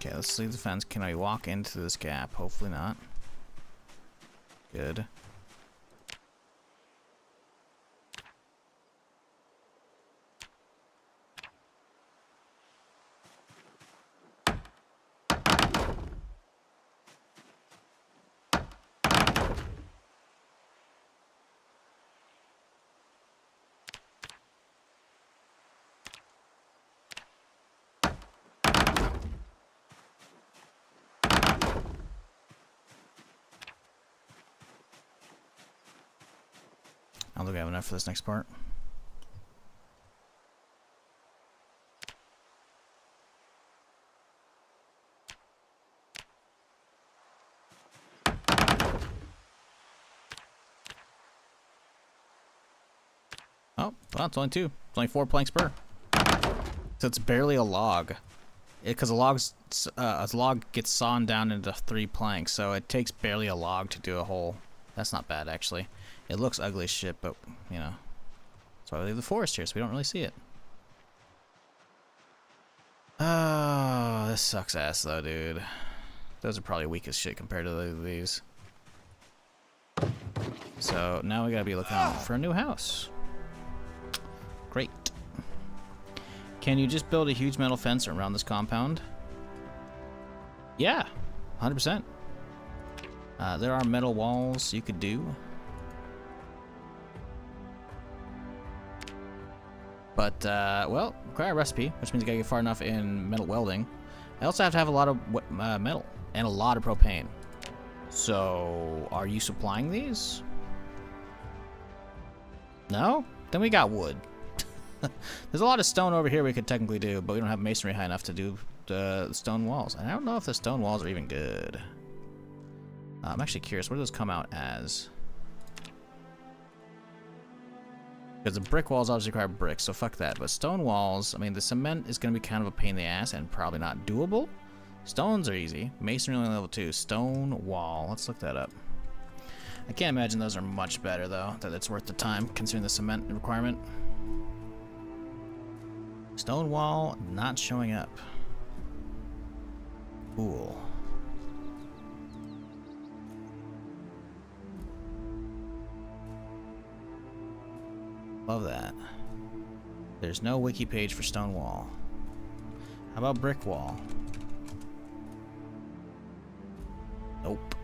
Okay, let's leave the fence. Can I walk into this gap? Hopefully not. Good. I don't think I have enough for this next part. Oh, well, it's only 2. It's only 4 planks per. So it's barely a log. Because a log gets sawn down into 3 planks, so it takes barely a log to do a hole. That's not bad, actually. It looks ugly as shit, but, you know. That's why we leave the forest here, so we don't really see it. Oh, this sucks ass, though, dude. Those are probably weak as shit compared to these. So, now we gotta be looking for a new house. Great. Can you just build a huge metal fence around this compound? Yeah, 100%. There are metal walls you could do. But, well, require a recipe, which means I gotta get far enough in metal welding. I also have to have a lot of metal and a lot of propane. So, are you supplying these? No? Then we got wood. There's a lot of stone over here we could technically do, but we don't have masonry high enough to do the stone walls. And I don't know if the stone walls are even good. I'm actually curious, what do those come out as? Because the brick walls obviously require bricks, so fuck that. But stone walls, I mean, the cement is going to be kind of a pain in the ass and probably not doable. Stones are easy. Masonry only level 2. Stone wall. Let's look that up. I can't imagine those are much better, though, that it's worth the time, considering the cement requirement. Stone wall not showing up. Cool. Love that. There's no wiki page for stone wall. How about brick wall? Nope.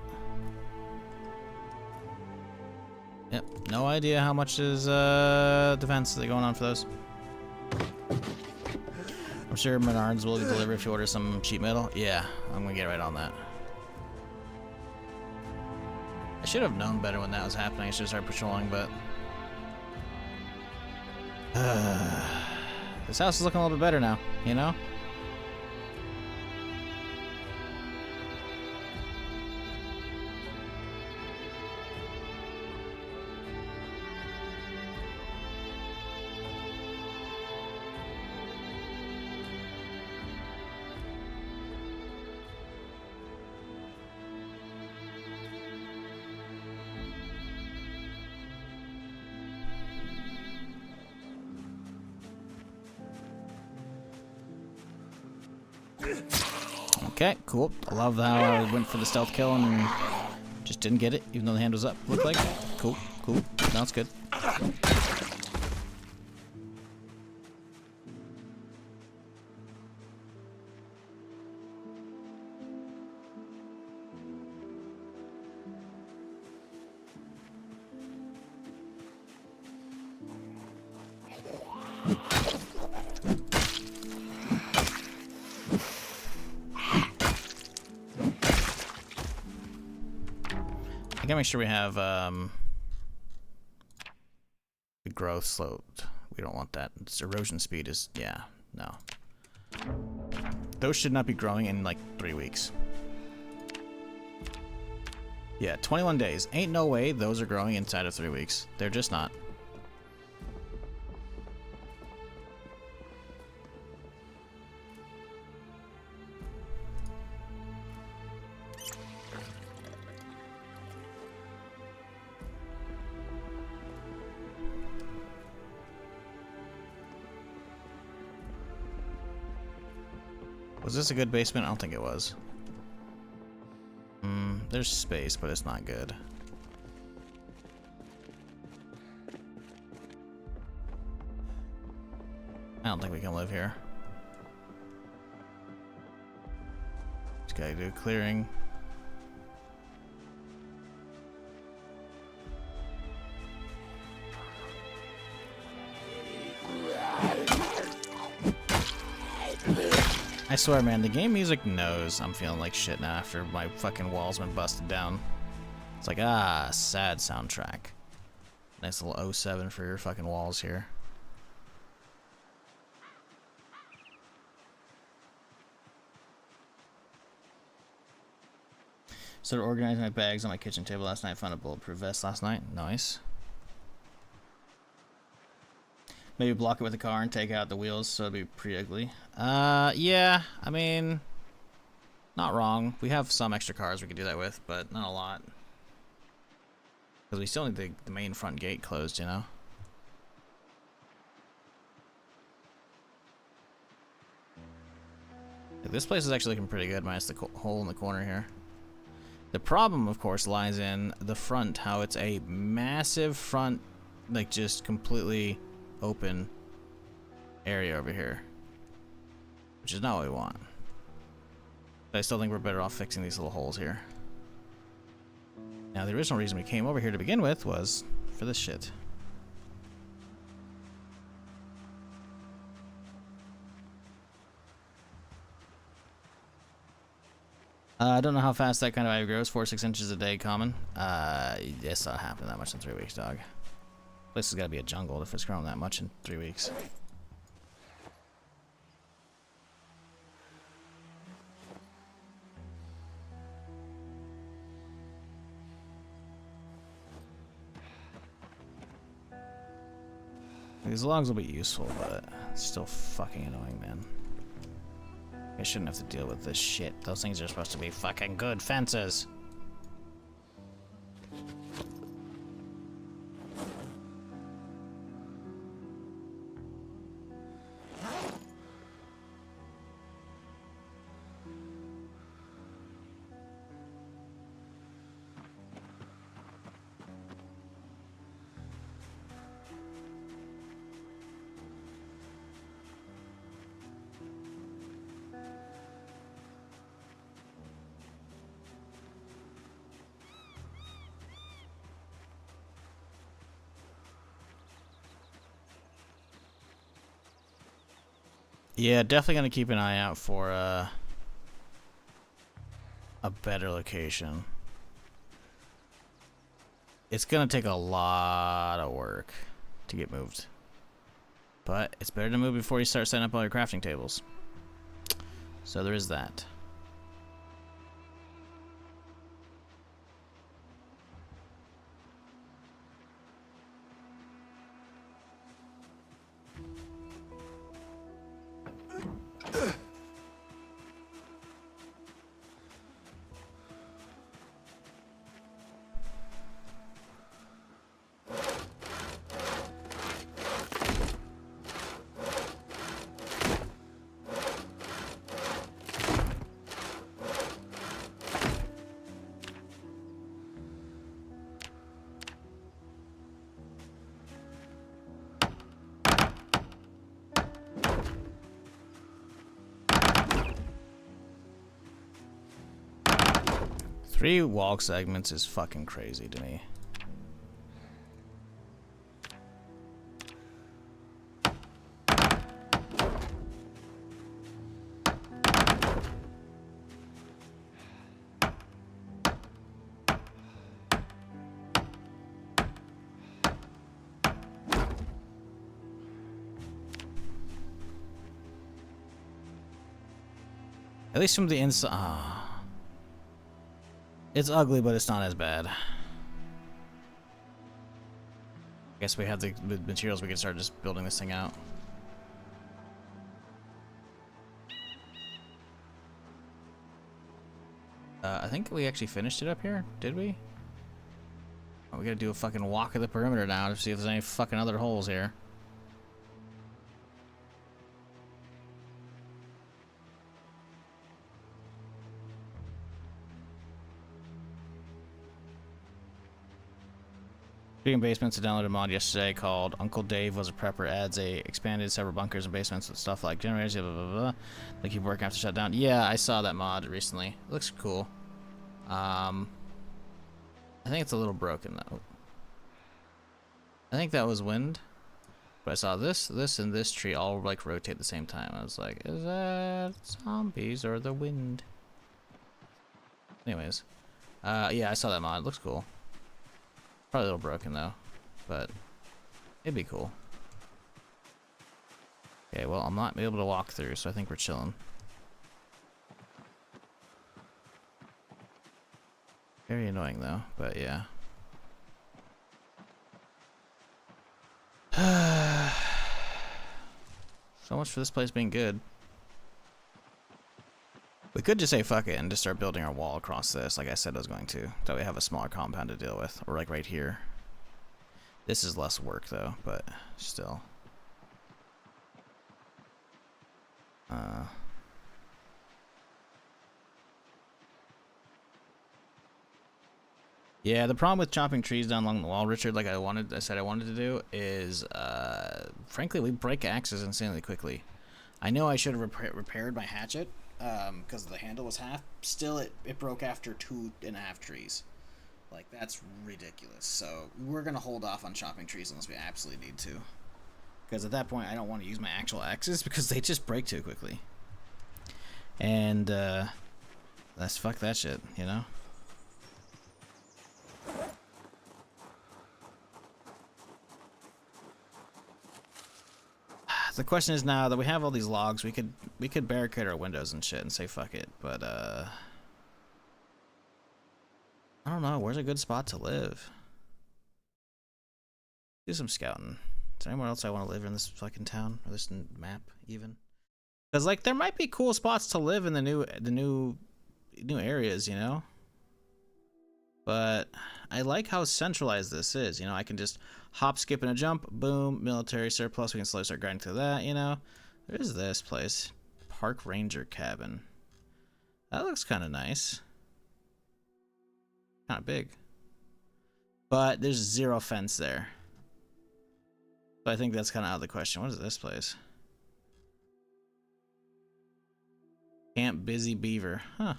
Yep, no idea how much is defense going on for those. I'm sure Menards will deliver if you order some cheap metal. Yeah, I'm gonna get right on that. I should have known better when that was happening. I should have started patrolling, but This house is looking a little bit better now, you know? Okay, cool. I love how I went for the stealth kill and just didn't get it, even though the hand was up, looked like. Cool, cool. Now it's good. I gotta make sure we have the growth slowed. We don't want that. Its erosion speed is, yeah, no. Those should not be growing in like 3 weeks. Yeah, 21 days. Ain't no way those are growing inside of 3 weeks. They're just not. Was this a good basement? I don't think it was. There's space, but it's not good. I don't think we can live here. Just gotta do clearing. I swear, man, the game music knows I'm feeling like shit now after my fucking walls been busted down. It's like, ah, sad soundtrack. Nice little 07 for your fucking walls here. Started organizing my bags on my kitchen table last night. Found a bulletproof vest last night. Nice. Maybe block it with a car and take out the wheels, so it'd be pretty ugly. Yeah, I mean, not wrong. We have some extra cars we could do that with, but not a lot. Because we still need the main front gate closed, you know? This place is actually looking pretty good, minus the hole in the corner here. The problem, of course, lies in the front, how it's a massive front, like just completely open area over here, which is not what we want. But I still think we're better off fixing these little holes here. Now, the original reason we came over here to begin with was for this shit. I don't know how fast that kind of ivy grows. 4 to 6 inches a day common. It's not happening that much in 3 weeks, dog. This has got to be a jungle if it's growing that much in 3 weeks. These logs will be useful, but it's still fucking annoying, man. I shouldn't have to deal with this shit. Those things are supposed to be fucking good fences. Yeah, definitely gonna keep an eye out for a better location. It's gonna take a lot of work to get moved. But it's better to move before you start setting up all your crafting tables. So there is that. Three wall segments is fucking crazy to me. At least from the inside. It's ugly, but it's not as bad. I guess we have the materials, we can start just building this thing out. I think we actually finished it up here, did we? Oh, we gotta do a fucking walk of the perimeter now to see if there's any fucking other holes here. Speaking of basements, I downloaded a mod yesterday called Uncle Dave Was a Prepper. Adds a expanded several bunkers and basements with stuff like generators, blah, blah, blah, blah. They keep working after shutdown. Yeah, I saw that mod recently. It looks cool. I think it's a little broken though. I think that was wind. But I saw this, and this tree all like rotate at the same time. I was like, is that zombies or the wind? Anyways. Yeah, I saw that mod. It looks cool. Probably a little broken though, but it'd be cool. Okay, well, I'm not able to walk through, so I think we're chilling. Very annoying though, but yeah. So much for this place being good. We could just say fuck it and just start building our wall across this, like I said I was going to. That way we have a smaller compound to deal with, or like right here. This is less work though, but still. Yeah, the problem with chopping trees down along the wall, Richard, like I said I wanted to do, is frankly we break axes insanely quickly. I know I should have repaired my hatchet. Because the handle was half, still it broke after 2.5 trees. Like, that's ridiculous. So we're gonna hold off on chopping trees unless we absolutely need to, because at that point I don't want to use my actual axes because they just break too quickly. And let's fuck that shit, you know. The question is, now that we have all these logs, we could barricade our windows and shit and say fuck it, but I don't know, where's a good spot to live? Do some scouting. Is there anywhere else I want to live in this fucking town, or this map even? Because like there might be cool spots to live in the new areas, you know. But I like how centralized this is. You know, I can just hop, skip, and a jump. Boom, military surplus. We can slowly start grinding through that, you know. There's this place. Park Ranger Cabin. That looks kind of nice. Kind of big. But there's zero fence there. So I think that's kind of out of the question. What is this place? Camp Busy Beaver. Huh.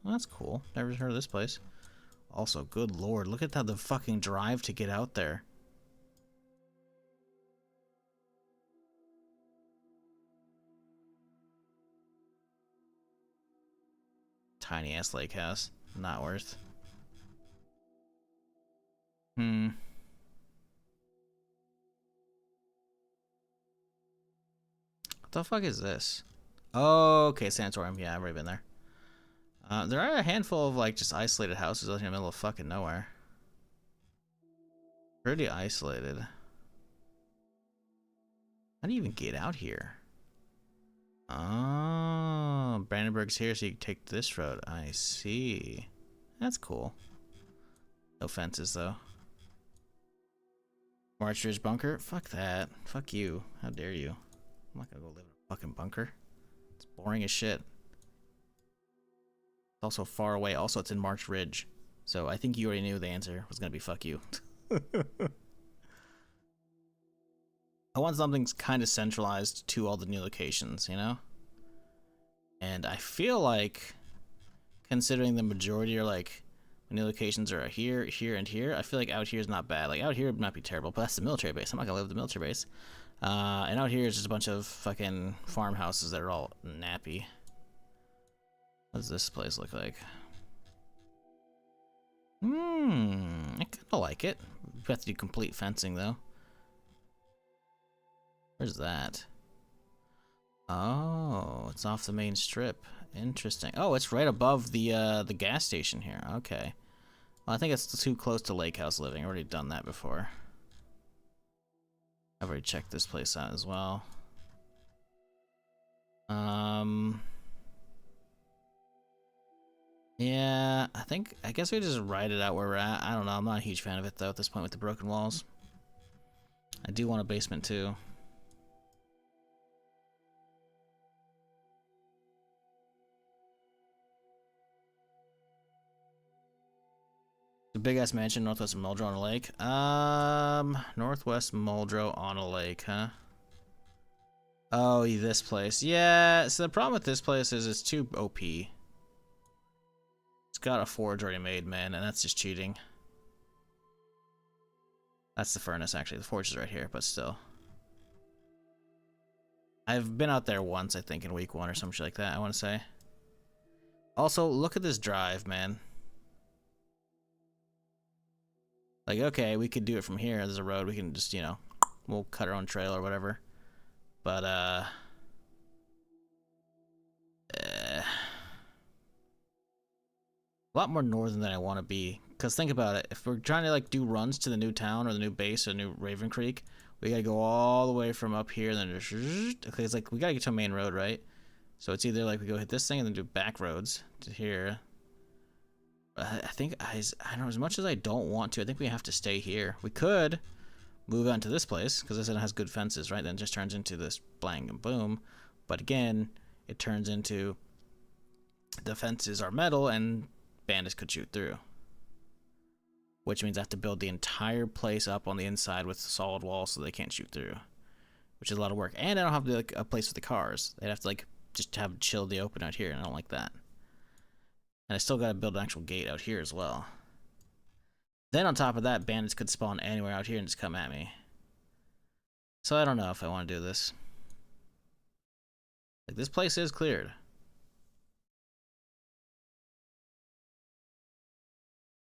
Well, that's cool. Never heard of this place. Also, good lord, look at how the fucking drive to get out there. Tiny ass lake house. Not worth. the fuck is this? Oh, okay, sanatorium. Yeah, I've already been there. There are a handful of like just isolated houses out here in the middle of fucking nowhere. Pretty isolated. How do you even get out here? Oh, Brandenburg's here, so you can take this road. I see. That's cool. No fences, though. Marcher's bunker? Fuck that. Fuck you. How dare you? I'm not gonna go live in a fucking bunker. It's boring as shit. It's also far away. Also, it's in March Ridge. So I think you already knew the answer was gonna be fuck you. I want something kind of centralized to all the new locations, you know? And I feel like, considering the majority are like, new locations are here, here, and here, I feel like out here is not bad. Like, out here might be terrible, but that's the military base. I'm not gonna live at the military base. And out here is just a bunch of fucking farmhouses that are all nappy. What does this place look like? I kinda like it. We have to do complete fencing, though. Where's that? Oh, it's off the main strip. Interesting. Oh, it's right above the gas station here. Okay. Well, I think it's too close to Lake House Living. I've already done that before. I've already checked this place out as well. Yeah, I guess we just ride it out where we're at. I don't know. I'm not a huge fan of it though at this point with the broken walls. I do want a basement too. The big ass mansion, Northwest Muldrow on a lake. Northwest Muldrow on a lake, huh? Oh, this place. Yeah, so the problem with this place is it's too OP. It's got a forge already made, man, and that's just cheating. That's the furnace, actually. The forge is right here, but still. I've been out there once, I think, in week 1 or some shit like that, I want to say. Also, look at this drive, man. Like, okay, we could do it from here. There's a road. We can just, you know, we'll cut our own trail or whatever. But, a lot more northern than I want to be. Because think about it. If we're trying to, like, do runs to the new town or the new base or new Raven Creek, we got to go all the way from up here and then just, okay, it's like, we got to get to a main road, right? So it's either, like, we go hit this thing and then do back roads to here. I think I don't know, as much as I don't want to, I think we have to stay here. We could move on to this place because this one has good fences, right? Then it just turns into this blang and boom. But again, it turns into the fences are metal and bandits could shoot through. Which means I have to build the entire place up on the inside with solid walls so they can't shoot through. Which is a lot of work. And I don't have like a place for the cars. They'd have to like just have chill the open out here, and I don't like that. And I still gotta build an actual gate out here as well. Then on top of that, bandits could spawn anywhere out here and just come at me. So I don't know if I want to do this. Like, this place is cleared.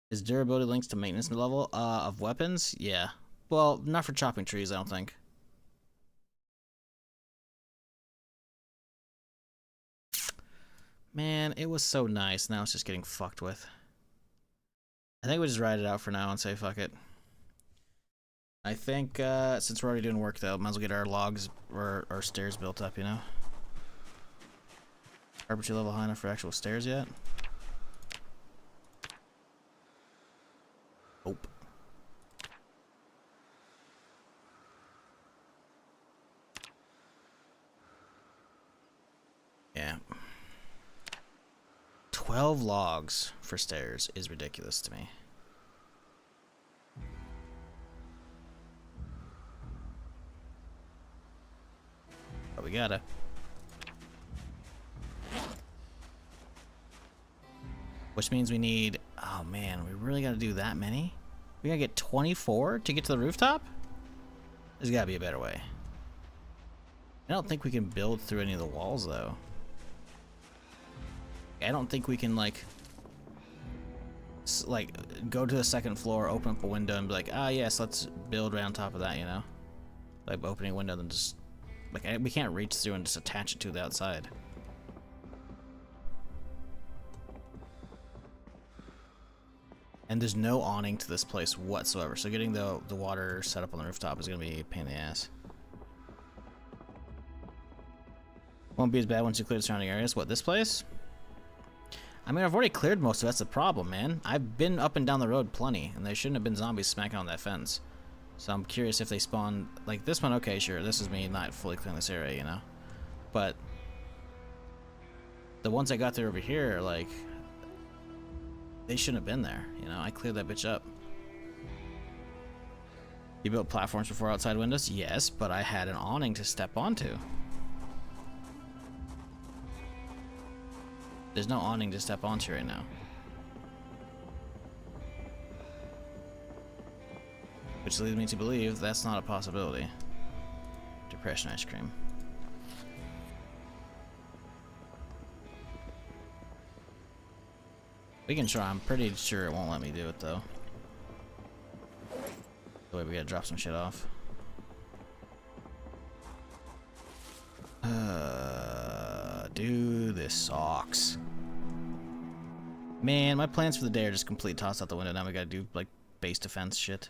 Is durability links to maintenance level of weapons? Yeah. Well, not for chopping trees, I don't think. Man, it was so nice. Now it's just getting fucked with. I think we just ride it out for now and say fuck it. I think since we're already doing work though, might as well get our logs or our stairs built up, you know? Carpentry level high enough for actual stairs yet? Nope. Yeah. 12 logs for stairs is ridiculous to me. But we gotta. Which means we need, oh man, we really gotta do that many? We gotta get 24 to get to the rooftop? There's gotta be a better way. I don't think we can build through any of the walls though. I don't think we can like go to the second floor, open up a window and be like, ah yes, let's build right on top of that, you know? Like opening a window and just Like, we can't reach through and just attach it to the outside. And there's no awning to this place whatsoever, so getting the water set up on the rooftop is going to be a pain in the ass. Won't be as bad once you clear the surrounding areas. What, this place? I mean, I've already cleared most of it. That's the problem, man. I've been up and down the road plenty, and there shouldn't have been zombies smacking on that fence. So I'm curious if they spawn... Like, this one, okay, sure. This is me not fully clearing this area, you know? But... the ones I got there over here, like... they shouldn't have been there, you know? I cleared that bitch up. You built platforms before outside windows? Yes, but I had an awning to step onto. There's no awning to step onto right now. Which leads me to believe that's not a possibility. Depression ice cream. We can try. I'm pretty sure it won't let me do it though. Wait, we gotta drop some shit off. Dude, this sucks. Man, my plans for the day are just complete tossed out the window. Now we gotta do like base defense shit.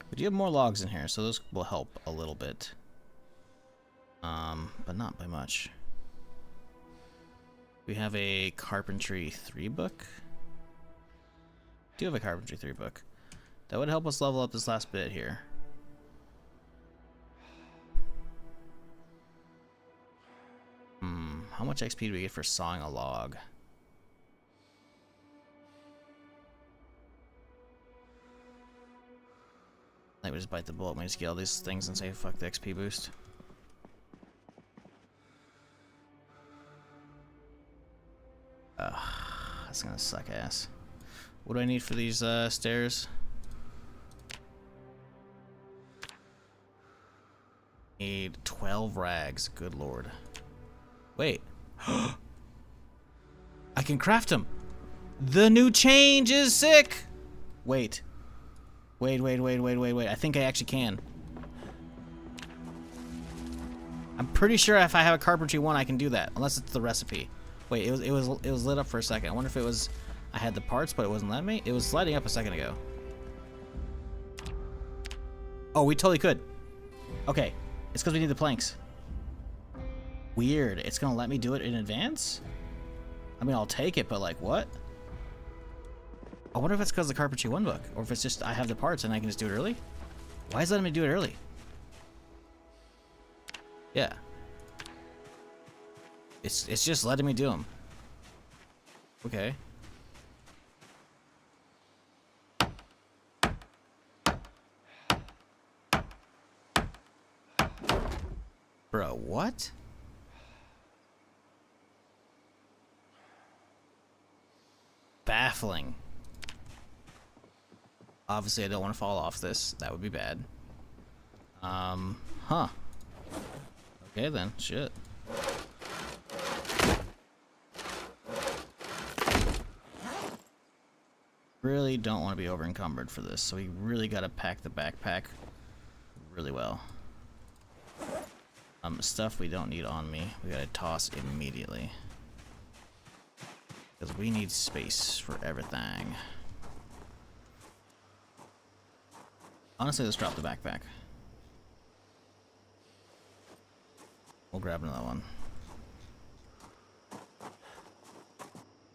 But you have more logs in here, so those will help a little bit. But not by much. We have a Carpentry 3 book. Do have a Carpentry 3 book. That would help us level up this last bit here. How much XP do we get for sawing a log? I think we just bite the bullet. We just get all these things and say fuck the XP boost. That's gonna suck ass. What do I need for these stairs? Need 12 rags. Good lord. Wait. I can craft them. The new change is sick. Wait. Wait. I think I actually can. I'm pretty sure if I have a carpentry 1, I can do that. Unless it's the recipe. Wait, it was lit up for a second. I wonder if it was I had the parts, but it wasn't letting me. It was lighting up a second ago. Oh, we totally could. Okay, it's because we need the planks. Weird. It's gonna let me do it in advance? I mean, I'll take it, but like, what? I wonder if it's because of the Carpentry 1 book, or if it's just I have the parts and I can just do it early. Why is it letting me do it early? Yeah. It's just letting me do them. Okay. Bro, what? Baffling. Obviously, I don't want to fall off this. That would be bad. Huh. Okay then, shit. Really don't want to be over encumbered for this, so we really got to pack the backpack really well. Stuff we don't need on me, we got to toss immediately. Because we need space for everything. Honestly, let's drop the backpack. We'll grab another one.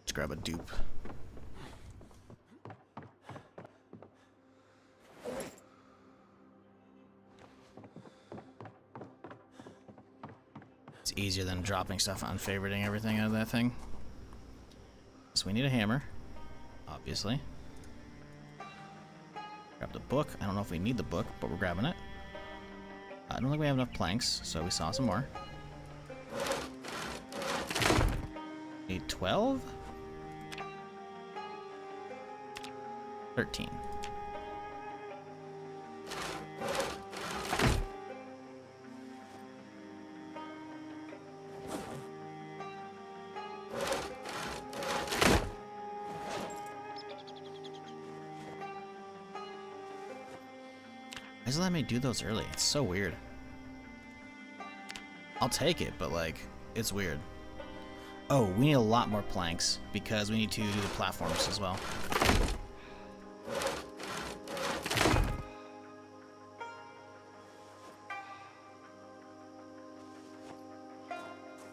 Let's grab a dupe. It's easier than dropping stuff on favoriting everything out of that thing. So we need a hammer, obviously. Grab the book. I don't know if we need the book, but we're grabbing it. I don't think we have enough planks, so we saw some more. Need 12? 13. Why does it let me do those early? It's so weird. I'll take it, but like, it's weird. Oh, we need a lot more planks because we need to do the platforms as well.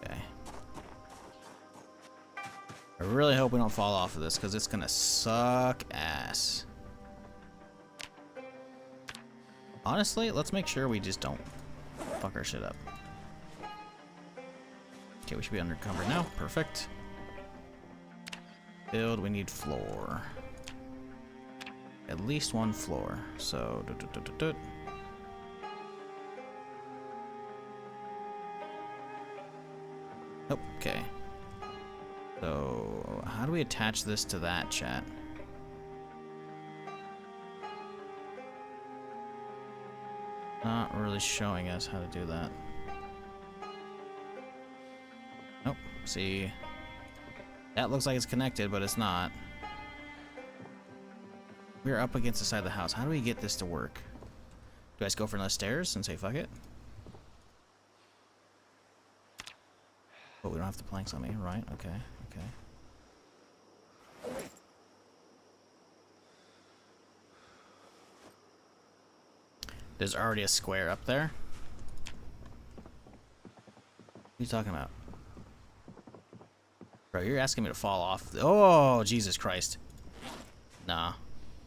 Okay. I really hope we don't fall off of this because it's gonna suck ass. Honestly, let's make sure we just don't fuck our shit up. Okay, we should be unencumbered now. Perfect. Build, we need floor. At least one floor. So, okay. So, how do we attach this to that, chat? Not really showing us how to do that. Nope. See, that looks like it's connected, but it's not. We're up against the side of the house. How do we get this to work? Do I just go for another stairs and say fuck it? But we don't have the planks on me, right? Okay, okay. There's already a square up there. What are you talking about? Bro, you're asking me to fall off. Oh, Jesus Christ. Nah.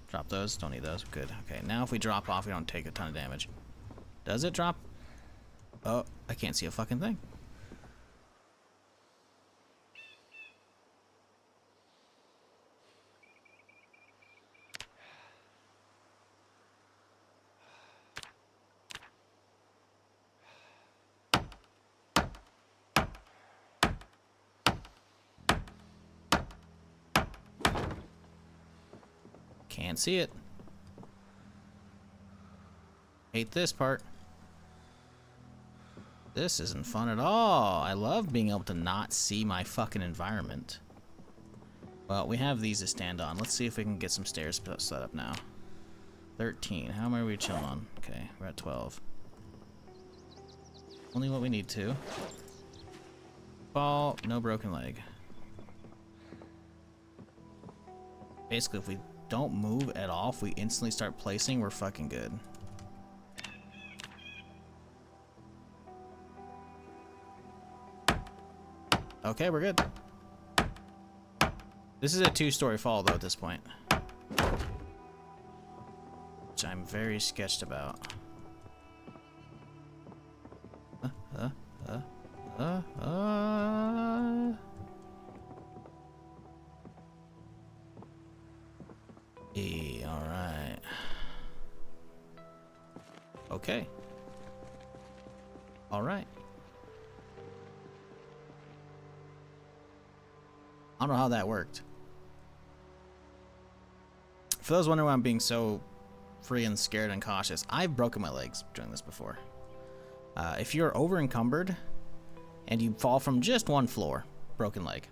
Drop those. Don't need those. Good. Okay, now if we drop off, we don't take a ton of damage. Does it drop? Oh, I can't see a fucking thing. Can't see it. Hate this part. This isn't fun at all. I love being able to not see my fucking environment. Well, we have these to stand on. Let's see if we can get some stairs set up now. 13. How many are we chilling on? Okay, we're at 12. Only what we need to. Ball, no broken leg. Basically, if we don't move at all, if we instantly start placing, we're fucking good. Okay, we're good. This is a 2-story fall though at this point, which I'm very sketched about. Alright. Okay. Alright. I don't know how that worked. For those wondering why I'm being so free and scared and cautious, I've broken my legs doing this before. If you're over encumbered and you fall from just one floor, broken leg.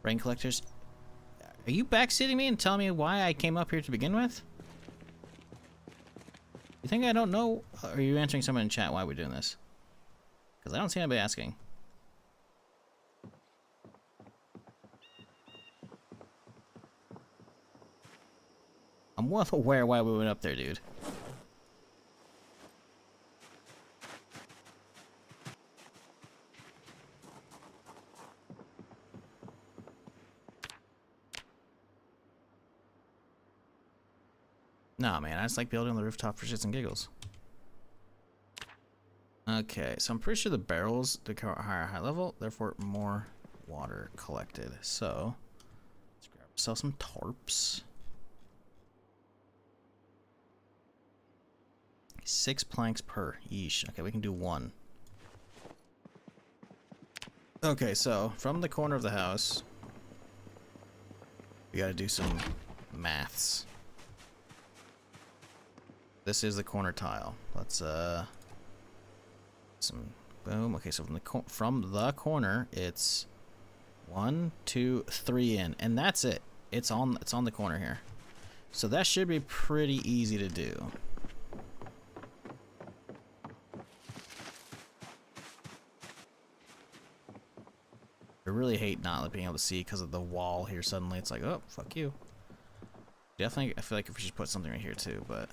Rain collectors, are you backseating me and telling me why I came up here to begin with? You think I don't know? Or are you answering someone in chat why we're doing this? Because I don't see anybody asking. I'm well aware why we went up there, dude. Nah, man, I just like building on the rooftop for shits and giggles. Okay, so I'm pretty sure the barrels are higher level, therefore more water collected. So let's grab ourselves some tarps. 6 planks per. Yeesh. Okay, we can do 1. Okay, so from the corner of the house, we gotta do some maths. This is the corner tile. Let's some boom. Okay, so from the corner, it's 1, 2, 3 in, and that's it. It's on the corner here. So that should be pretty easy to do. I really hate not being able to see because of the wall here suddenly. It's like, oh, fuck you. Definitely, I feel like if we should put something right here too, but...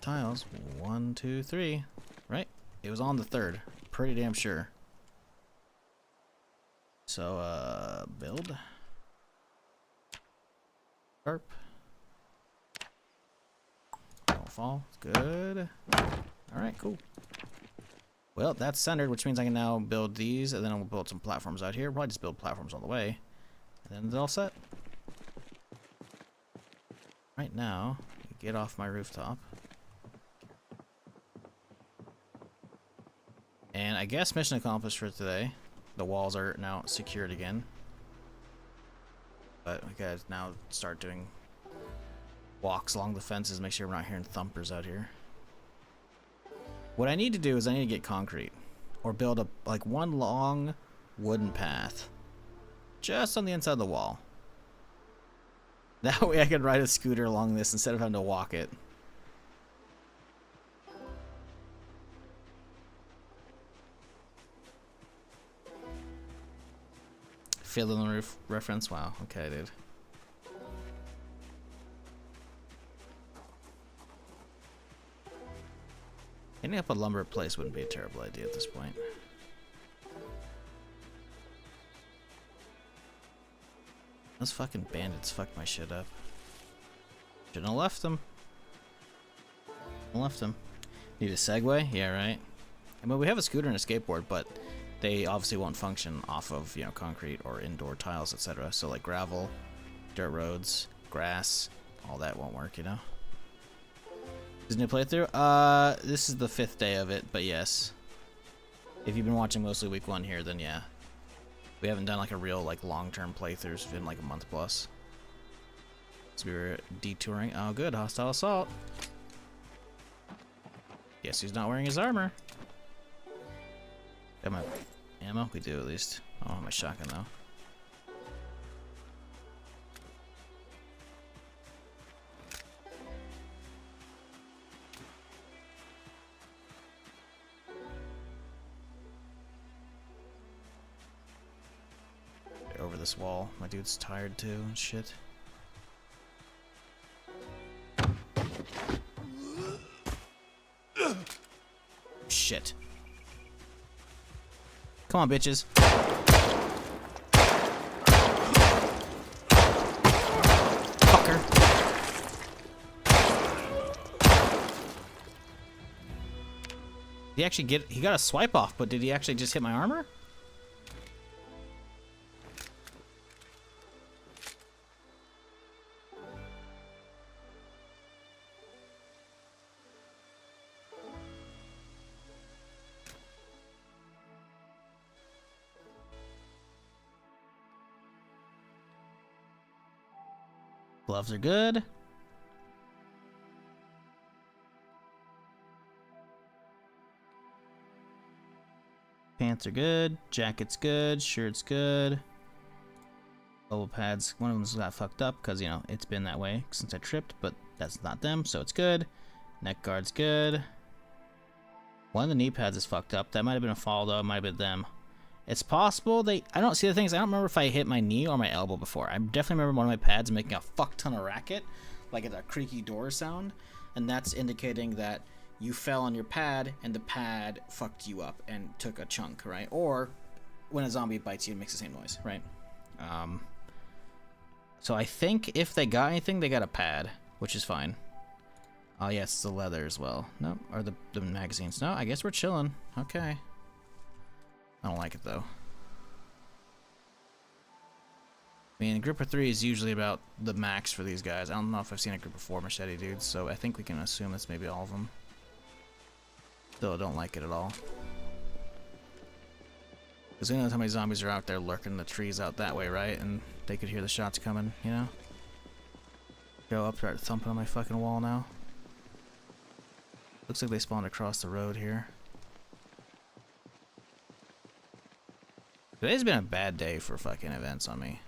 Tiles, 1, 2, 3, right? It was on the third, pretty damn sure. So, build. Sharp. Don't fall, good. Alright, cool. Well, that's centered, which means I can now build these, and then I'll build some platforms out here. Probably just build platforms on the way, and then it's all set. Right now, get off my rooftop. And I guess mission accomplished for today. The walls are now secured again. But we gotta now start doing walks along the fences, make sure we're not hearing thumpers out here. What I need to do is I need to get concrete. Or build a like one long wooden path. Just on the inside of the wall. That way I can ride a scooter along this instead of having to walk it. Fiddler on the Roof reference? Wow, okay, dude. Ending up a lumber place wouldn't be a terrible idea at this point. Those fucking bandits fucked my shit up. Shouldn't have left them. Need a Segway? Yeah, right. I mean, we have a scooter and a skateboard, but they obviously won't function off of, you know, concrete or indoor tiles, etc. So like gravel, dirt roads, grass, all that won't work, you know. Is new playthrough? This is the 5th day of it, but yes. If you've been watching mostly week 1 here, then yeah. We haven't done like a real like long-term playthrough. It's been like a month plus. So we were detouring. Oh, good. Hostile assault. Guess who's not wearing his armor? Got my ammo? We do at least. Oh, my shotgun though. Over this wall. My dude's tired too and shit. Shit. Come on, bitches. Fucker. Did he actually get... He got a swipe off, but did he actually just hit my armor? Gloves are good. Pants are good. Jacket's good. Shirt's good. Elbow pads. One of them's got fucked up because, you know, it's been that way since I tripped, but that's not them, so it's good. Neck guard's good. One of the knee pads is fucked up. That might have been a fall, though. It might have been them. It's possible they... I don't see the things. I don't remember if I hit my knee or my elbow before. I definitely remember one of my pads making a fuck ton of racket, like a creaky door sound, and that's indicating that you fell on your pad and the pad fucked you up and took a chunk, right? Or when a zombie bites you, it makes the same noise, right? So I think if they got anything, they got a pad, which is fine. Oh yes, it's the leather as well. No, or the magazines. No, I guess we're chilling. Okay. I don't like it though. I mean, a group of 3 is usually about the max for these guys. I don't know if I've seen a group of 4 machete dudes, so I think we can assume that's maybe all of them. Still, I don't like it at all. Because who knows how many zombies are out there lurking in the trees out that way, right? And they could hear the shots coming, you know? Go up, start thumping on my fucking wall now. Looks like they spawned across the road here. Today's been a bad day for fucking events on me.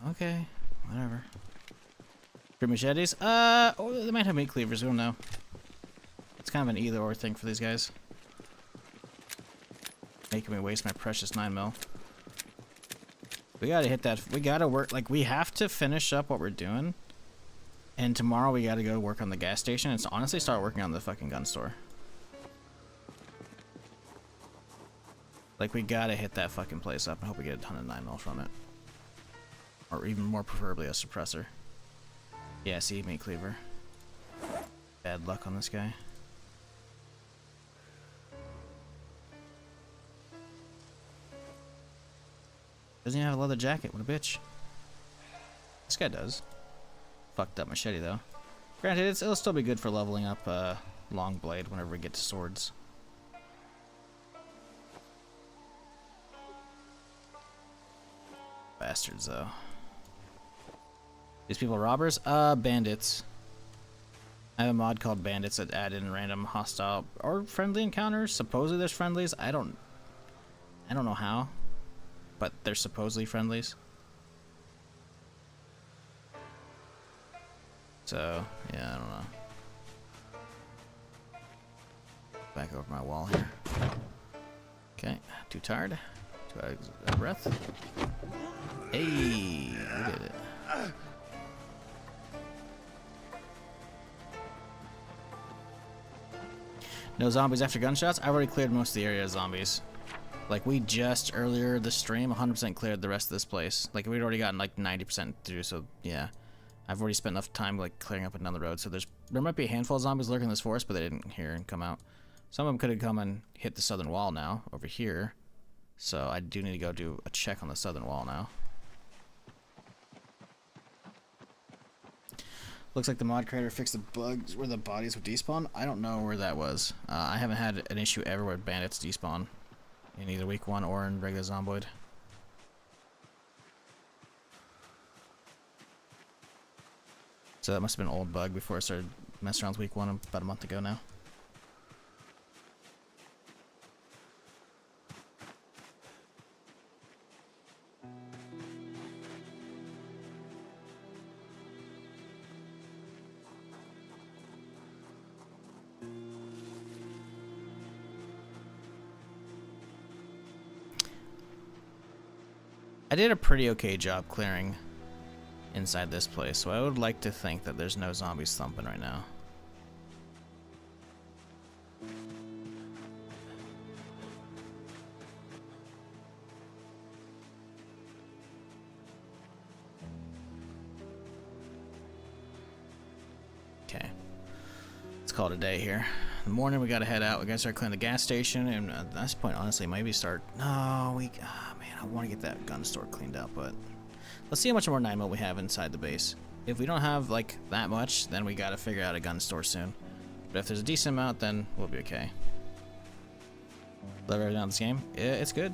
Okay, whatever. Three machetes? Oh, they might have meat cleavers, we don't know. It's kind of an either or thing for these guys. Making me waste my precious 9mm. We gotta hit that. We gotta work. Like, we have to finish up what we're doing. And tomorrow we gotta go work on the gas station and honestly start working on the fucking gun store. Like, we gotta hit that fucking place up and hope we get a ton of 9mm from it. Or even more preferably a suppressor. Yeah, see, meat cleaver. Bad luck on this guy. Doesn't even have a leather jacket. What a bitch. This guy does. Fucked up machete, though. Granted, it'll still be good for leveling up long blade whenever we get to swords. Bastards, though. These people robbers? Bandits. I have a mod called Bandits that add in random hostile or friendly encounters. Supposedly there's friendlies. I don't know how. But they're supposedly friendlies. So, yeah, I don't know. Back over my wall here. Okay, too tired. Too out of breath. Hey, we did it. No zombies after gunshots? I already cleared most of the area of zombies. Like, we just earlier this stream 100% cleared the rest of this place. Like, we'd already gotten like 90% through, so yeah. I've already spent enough time like clearing up and down the road, so there might be a handful of zombies lurking in this forest, but they didn't hear and come out. Some of them could have come and hit the southern wall now, over here. So I do need to go do a check on the southern wall now. Looks like the mod creator fixed the bugs where the bodies would despawn. I don't know where that was. I haven't had an issue ever where bandits despawn in either week 1 or in regular Zomboid. So that must have been an old bug before I started messing around with week 1 about a month ago now. I did a pretty okay job clearing inside this place, so I would like to think that there's no zombies thumping right now. Okay. Let's call it a day here. In the morning we gotta head out. We gotta start cleaning the gas station, and at this point, honestly, maybe start... No, man, I want to get that gun store cleaned up, but... Let's see how much more 9mm we have inside the base. If we don't have, like, that much, then we gotta figure out a gun store soon. But if there's a decent amount, then we'll be okay. Love everything on this game? Yeah, it's good.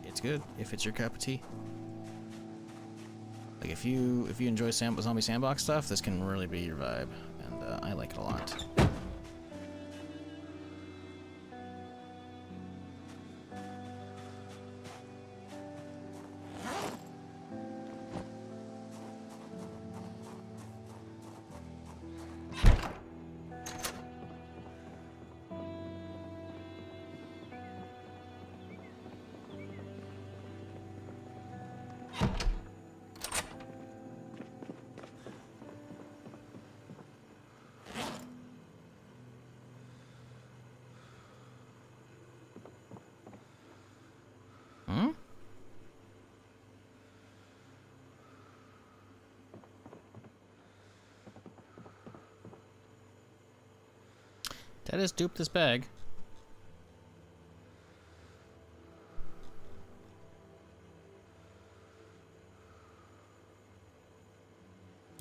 It's good, if it's your cup of tea. Like, if you enjoy zombie sandbox stuff, this can really be your vibe. And I like it a lot. That has duped this bag.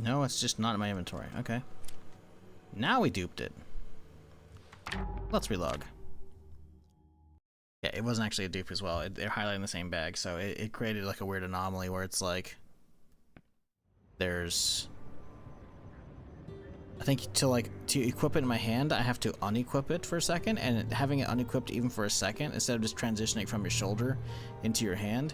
No, it's just not in my inventory. Okay. Now we duped it. Let's relog. Yeah, it wasn't actually a dupe as well. They're highlighting the same bag, so it created like a weird anomaly where it's like there's... I think to equip it in my hand, I have to unequip it for a second, and having it unequipped even for a second, instead of just transitioning from your shoulder into your hand,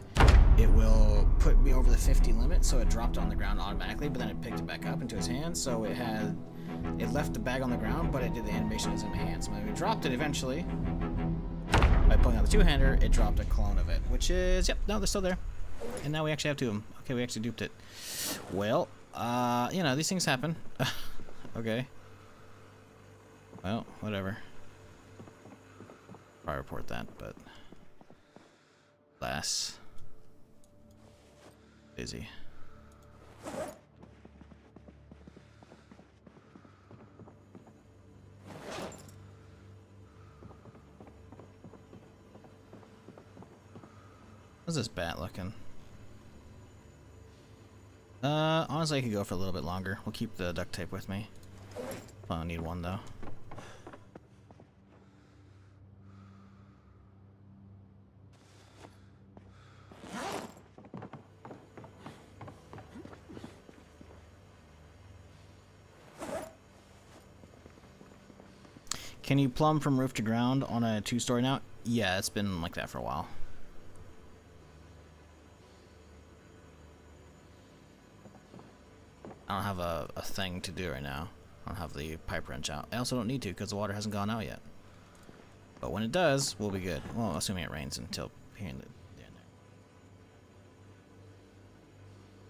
it will put me over the 50 limit, so it dropped on the ground automatically, but then it picked it back up into his hand, so it left the bag on the ground, but it did the animation as in my hand. So when we dropped it eventually, by pulling out the two-hander, it dropped a clone of it, which is, yep, no, they're still there. And now we actually have two of them. Okay, we actually duped it. Well, you know, these things happen. Okay. Well, whatever. Probably report that, but... Alas. Busy. How's this bat looking? Honestly, I could go for a little bit longer. We'll keep the duct tape with me. I don't need one, though. Can you plumb from roof to ground on a 2-story now? Yeah, it's been like that for a while. I don't have a thing to do right now. I don't have the pipe wrench out. I also don't need to because the water hasn't gone out yet. But when it does, we'll be good. Well, assuming it rains until here in the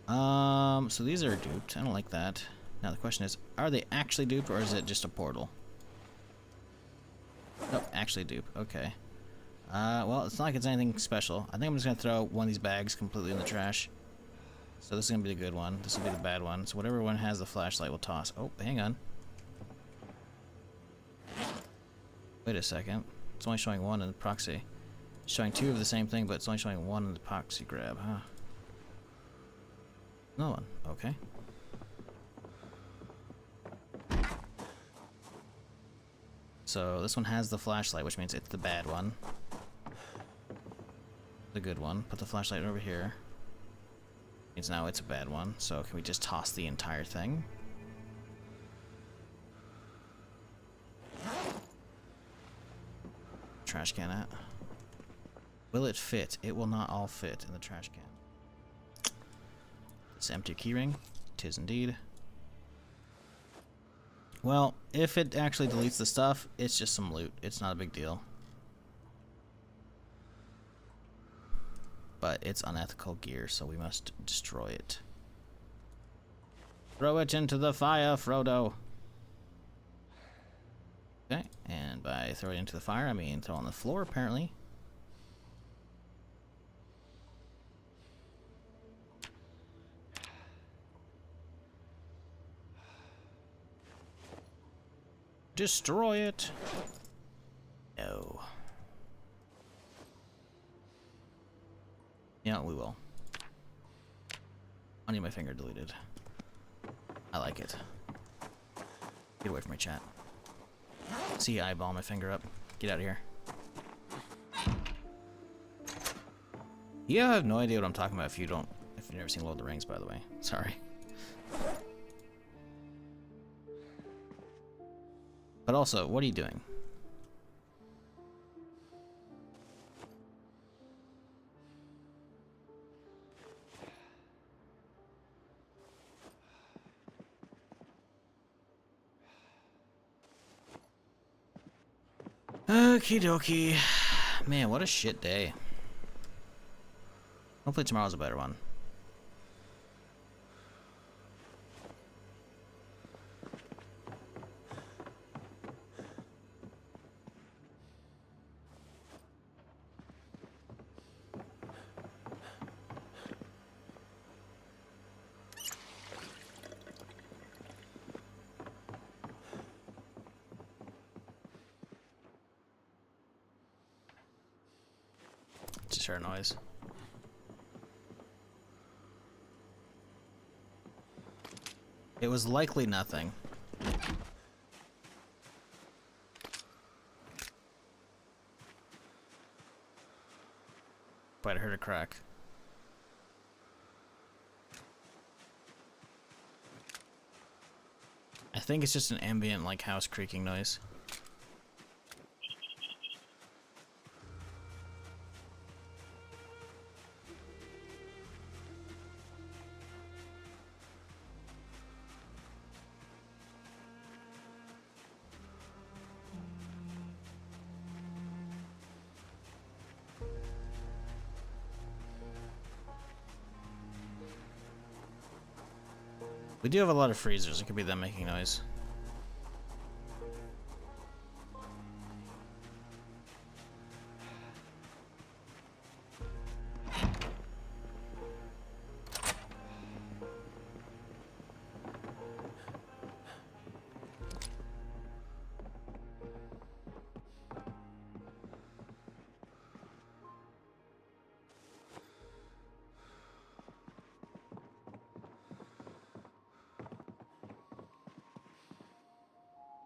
end. So these are duped. I don't like that. Now the question is, are they actually duped or is it just a portal? Nope, actually dupe. Okay. Well, it's not like it's anything special. I think I'm just gonna throw one of these bags completely in the trash. So this is gonna be the good one. This will be the bad one. So whatever one has the flashlight will toss. Oh, hang on. Wait a second. It's only showing one in the proxy. It's showing two of the same thing, but it's only showing one in the proxy grab, huh? No one. Okay. So this one has the flashlight, which means it's the bad one. The good one. Put the flashlight over here. Means now it's a bad one. So can we just toss the entire thing? Trash can at. Will it fit? It will not all fit in the trash can. This empty keyring. 'Tis indeed. Well, if it actually deletes the stuff, it's just some loot. It's not a big deal. But it's unethical gear, so we must destroy it. Throw it into the fire, Frodo! Okay, and by throw it into the fire, I mean throw it on the floor, apparently. Destroy it! No. Yeah, we will. I need my finger deleted. I like it. Get away from my chat. See, eyeball my finger up. Get out of here. You have no idea what I'm talking about if you've never seen Lord of the Rings, by the way. Sorry. But also, what are you doing? Okie dokie. Man, what a shit day. Hopefully tomorrow's a better one. Just heard a noise. It was likely nothing. But I heard a crack. I think it's just an ambient, like, house creaking noise. We do have a lot of freezers. It could be them making noise.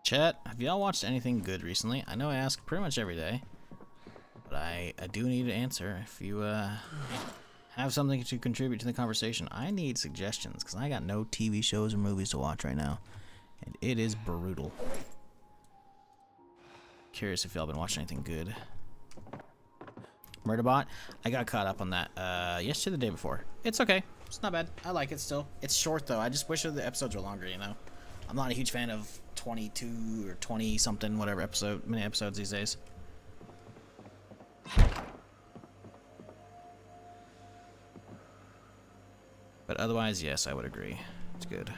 Chat, have y'all watched anything good recently? I know I ask pretty much every day, but I do need to answer. If you have something to contribute to the conversation, I need suggestions, because I got no TV shows or movies to watch right now, and it is brutal. Curious if y'all been watching anything good. Murderbot, I got caught up on that yesterday, the day before. It's okay. It's not bad. I like it still. It's short, though. I just wish the episodes were longer, you know? I'm not a huge fan of 22 or 20 something, whatever many episodes these days. But otherwise, yes, I would agree. It's good.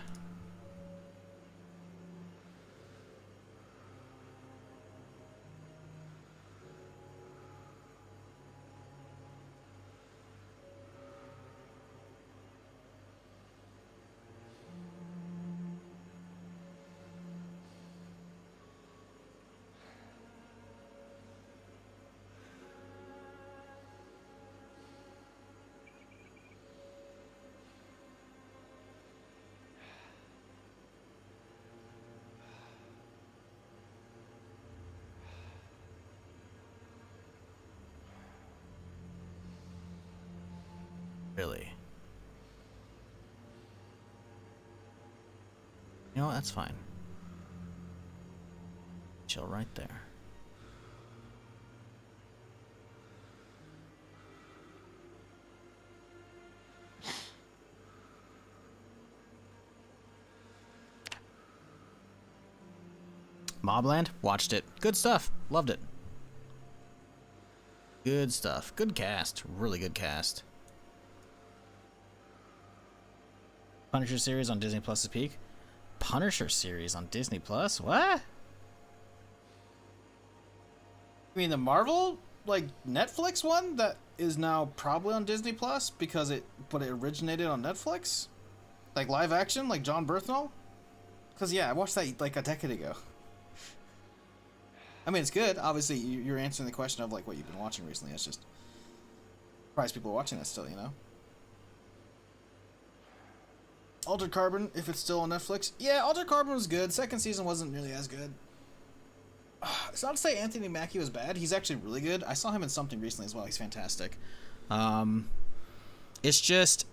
Really? You know what? That's fine. Chill right there. Mobland? Watched it. Good stuff. Loved it. Good stuff. Good cast. Really good cast. Punisher series on Disney Plus is peak. Punisher series on Disney Plus? What? You mean the Marvel, like, Netflix one that is now probably on Disney Plus because it originated on Netflix? Like live action, like John Berthnall? Because yeah, I watched that like a decade ago. I mean, it's good. Obviously, you're answering the question of like what you've been watching recently. It's just surprised people are watching that still, you know? Altered Carbon, if it's still on Netflix. Yeah, Altered Carbon was good. Second season wasn't nearly as good. It's not to say Anthony Mackie was bad. He's actually really good. I saw him in something recently as well. He's fantastic. It's just,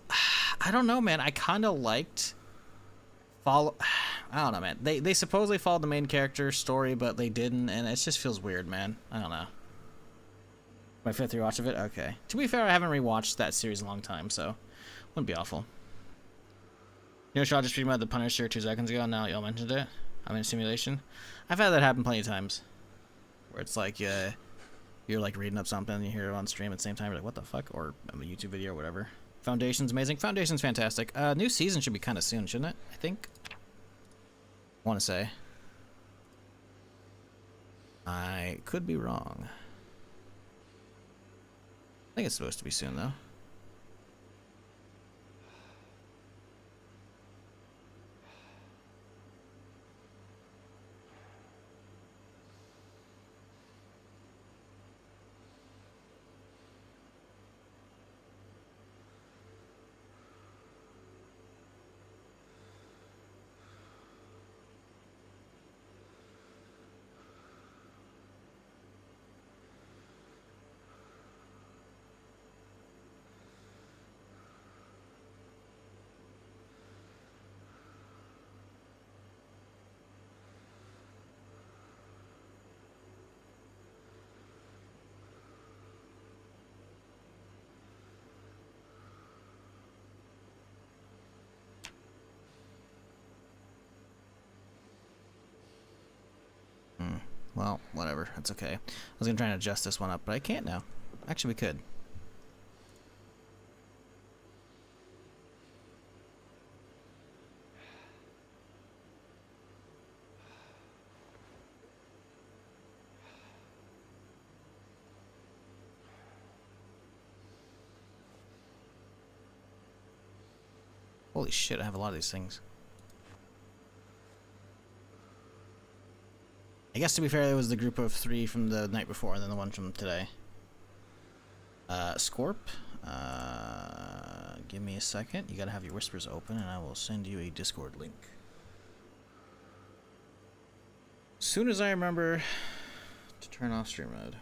I don't know, man. I kind of liked I don't know, man. They supposedly followed the main character's story, but they didn't, and it just feels weird, man. I don't know. My fifth rewatch of it? Okay. To be fair, I haven't rewatched that series in a long time, so wouldn't be awful. You know, Shaw just streamed about the Punisher 2 seconds ago, and now y'all mentioned it. I'm in a simulation. I've had that happen plenty of times. Where it's like, you're like reading up something, and you hear it on stream at the same time, you're like, what the fuck? Or a YouTube video or whatever. Foundation's amazing. Foundation's fantastic. New season should be kind of soon, shouldn't it? I think. I want to say. I could be wrong. I think it's supposed to be soon, though. Well, whatever. That's okay. I was going to try and adjust this one up, but I can't now. Actually, we could. Holy shit, I have a lot of these things. I guess to be fair, it was the group of 3 from the night before and then the one from today. Scorp, give me a second. You gotta have your whispers open and I will send you a Discord link. As soon as I remember to turn off stream mode.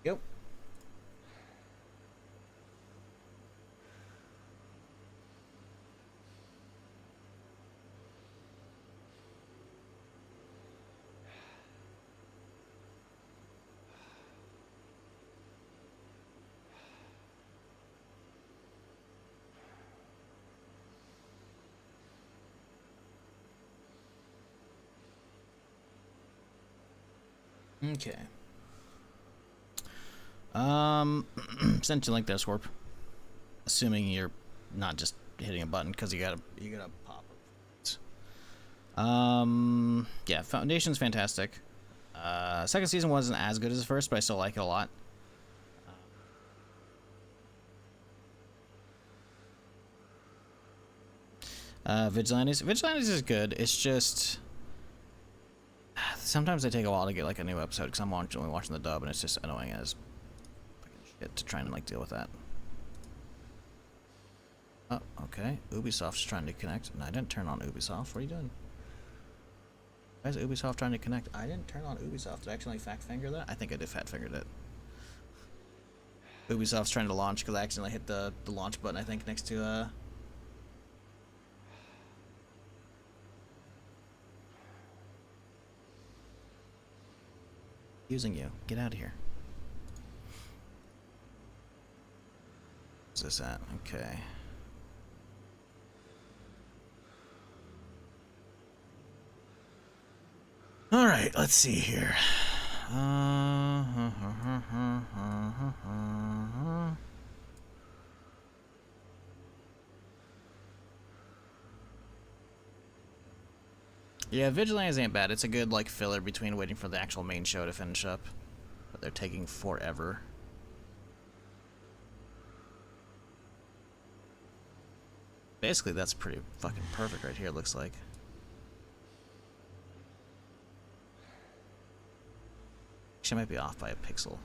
Yep. Okay. Sent you a link there, Scorp. Assuming you're not just hitting a button because you gotta pop up. Yeah, Foundation's fantastic. Second season wasn't as good as the first, but I still like it a lot. Vigilantes is good. It's just sometimes they take a while to get like a new episode because I'm only watching the dub and it's just annoying as fucking shit to try and like deal with that. Oh, okay. Ubisoft's trying to connect. No, I didn't turn on Ubisoft. What are you doing? Why is Ubisoft trying to connect? I didn't turn on Ubisoft. Did I actually fat finger that? I think I did fat fingered it. Ubisoft's trying to launch because I accidentally hit the launch button, I think, next to using you. Get out of here. What's this at? Okay. Alright, let's see here. Yeah, Vigilantes ain't bad. It's a good like filler between waiting for the actual main show to finish up. But they're taking forever. Basically, that's pretty fucking perfect right here, it looks like. Actually, I might be off by a pixel.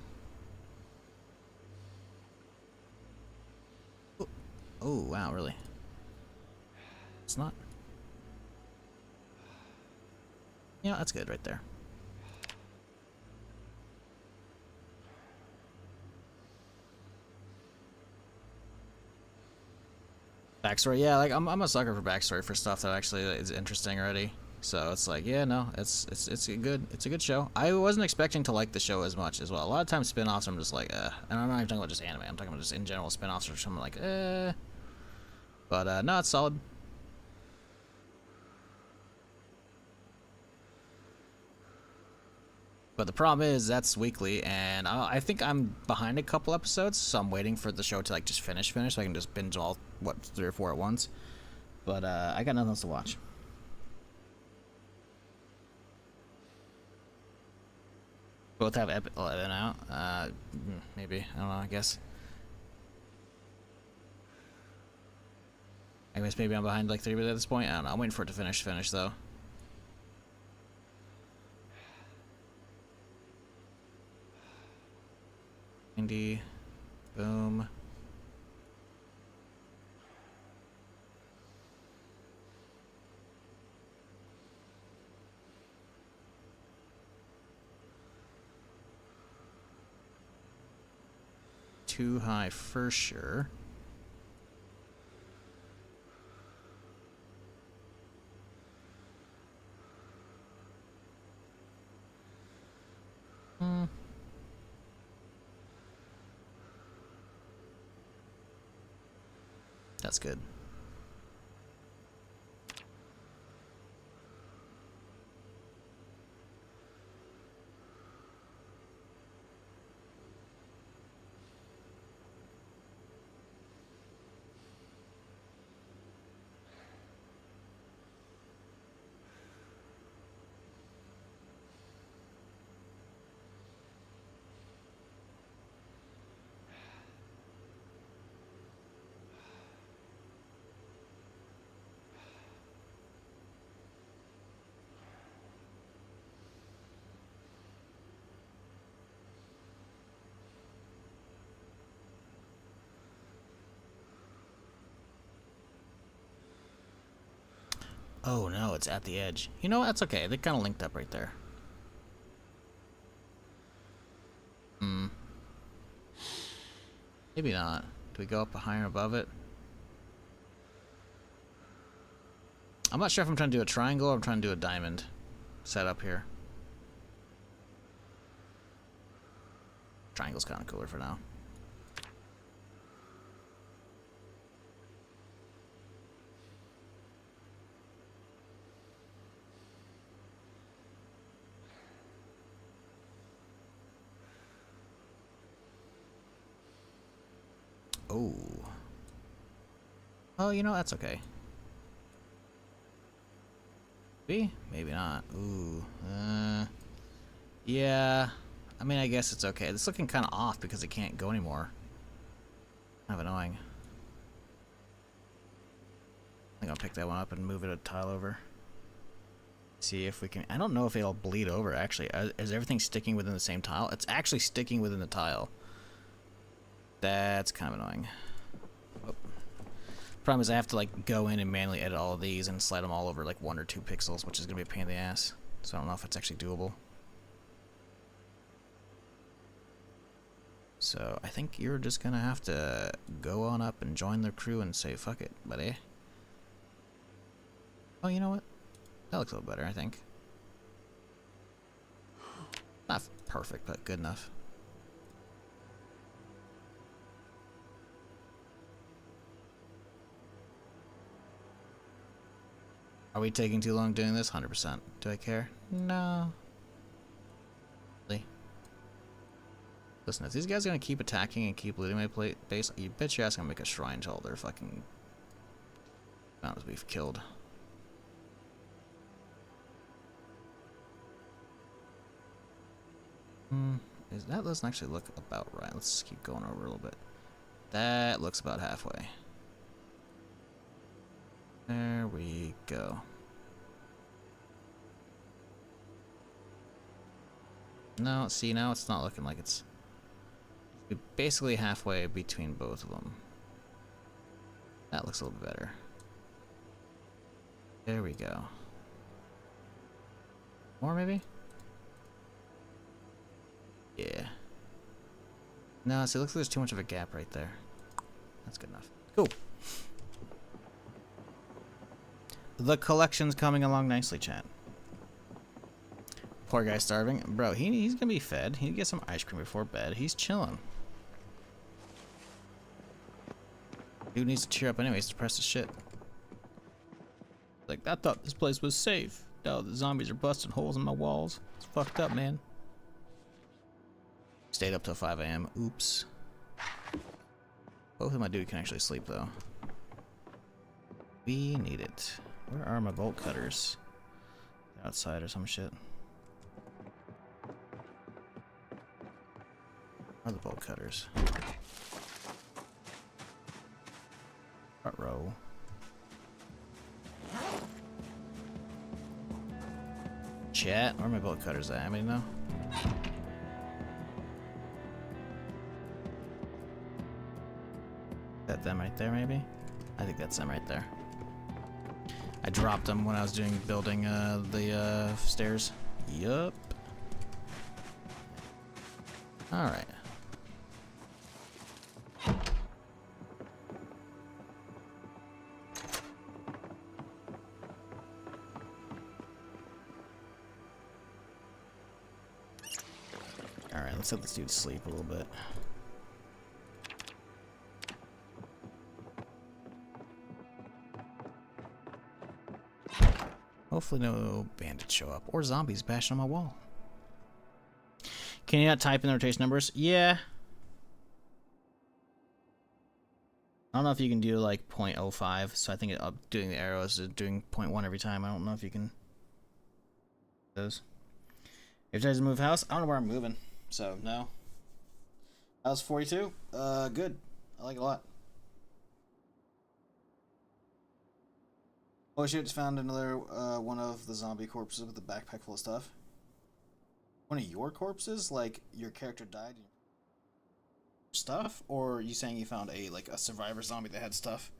Oh, wow, really? It's not. Yeah, that's good right there. Backstory, yeah, like I'm a sucker for backstory for stuff that actually is interesting already. So it's like, yeah, no, it's a good show. I wasn't expecting to like the show as much as well. A lot of times spin-offs I'm just like, and I'm not even talking about just anime. I'm talking about just in general spin-offs or something like, But no, it's solid. But the problem is that's weekly, and I think I'm behind a couple episodes, so I'm waiting for the show to like just finish, so I can just binge all 3 or 4 at once. But I got nothing else to watch. Both have 11 out. Maybe, I don't know. I guess. I guess maybe I'm behind like 3 at this point. I don't know. I'm waiting for it to finish though. Boom. Too high for sure. That's good. Oh no, it's at the edge. You know what? That's okay. They kind of linked up right there. Hmm. Maybe not. Do we go up higher above it? I'm not sure if I'm trying to do a triangle or I'm trying to do a diamond setup here. Triangle's kind of cooler for now. Oh. Oh, you know, that's okay. Maybe? Maybe not. Ooh. Yeah. I mean, I guess it's okay. It's looking kind of off because it can't go anymore. Kind of annoying. I think I'll pick that one up and move it a tile over. See if we can... I don't know if it'll bleed over, actually. Is everything sticking within the same tile? It's actually sticking within the tile. That's kind of annoying. Oh. Problem is I have to like go in and manually edit all of these and slide them all over like 1 or 2 pixels, which is going to be a pain in the ass. So I don't know if it's actually doable. So I think you're just going to have to go on up and join the crew and say, fuck it, buddy. Oh, you know what? That looks a little better, I think. Not perfect, but good enough. Are we taking too long doing this? 100%. Do I care? No. Really? Listen, if these guys are gonna keep attacking and keep looting my base, you bet your ass gonna make a shrine to all their fucking mountains we've killed. That doesn't actually look about right. Let's keep going over a little bit. That looks about halfway. There we go. No, see, now it's not looking like it's basically halfway between both of them. That looks a little bit better. There we go. More maybe? Yeah. No, see, it looks like there's too much of a gap right there. That's good enough. Cool. The collection's coming along nicely, chat. Poor guy starving. Bro, he's gonna be fed. He get some ice cream before bed. He's chilling. Dude needs to cheer up anyways to press his shit. Like, I thought this place was safe. No, the zombies are busting holes in my walls. It's fucked up, man. Stayed up till 5 AM. Oops. Hopefully my dude can actually sleep, though. We need it. Where are my bolt cutters? Outside or some shit. Where are the bolt cutters? Front row. Chat, where are my bolt cutters at? Anybody know? Is that them right there, maybe? I think that's them right there. I dropped them when I was building the stairs. Yup. Alright. Alright, let's let this dude sleep a little bit. Hopefully no bandits show up or zombies bashing on my wall. Can you not type in the rotation numbers? Yeah. I don't know if you can do like 0.05, so I think doing the arrows is doing 0.1 every time. I don't know if you can. Those. If you guys move house, I don't know where I'm moving, so no. House 42, good. I like it a lot. Oh shit, just found another one of the zombie corpses with a backpack full of stuff. One of your corpses? Like, your character died? Stuff? Or are you saying you found a survivor zombie that had stuff?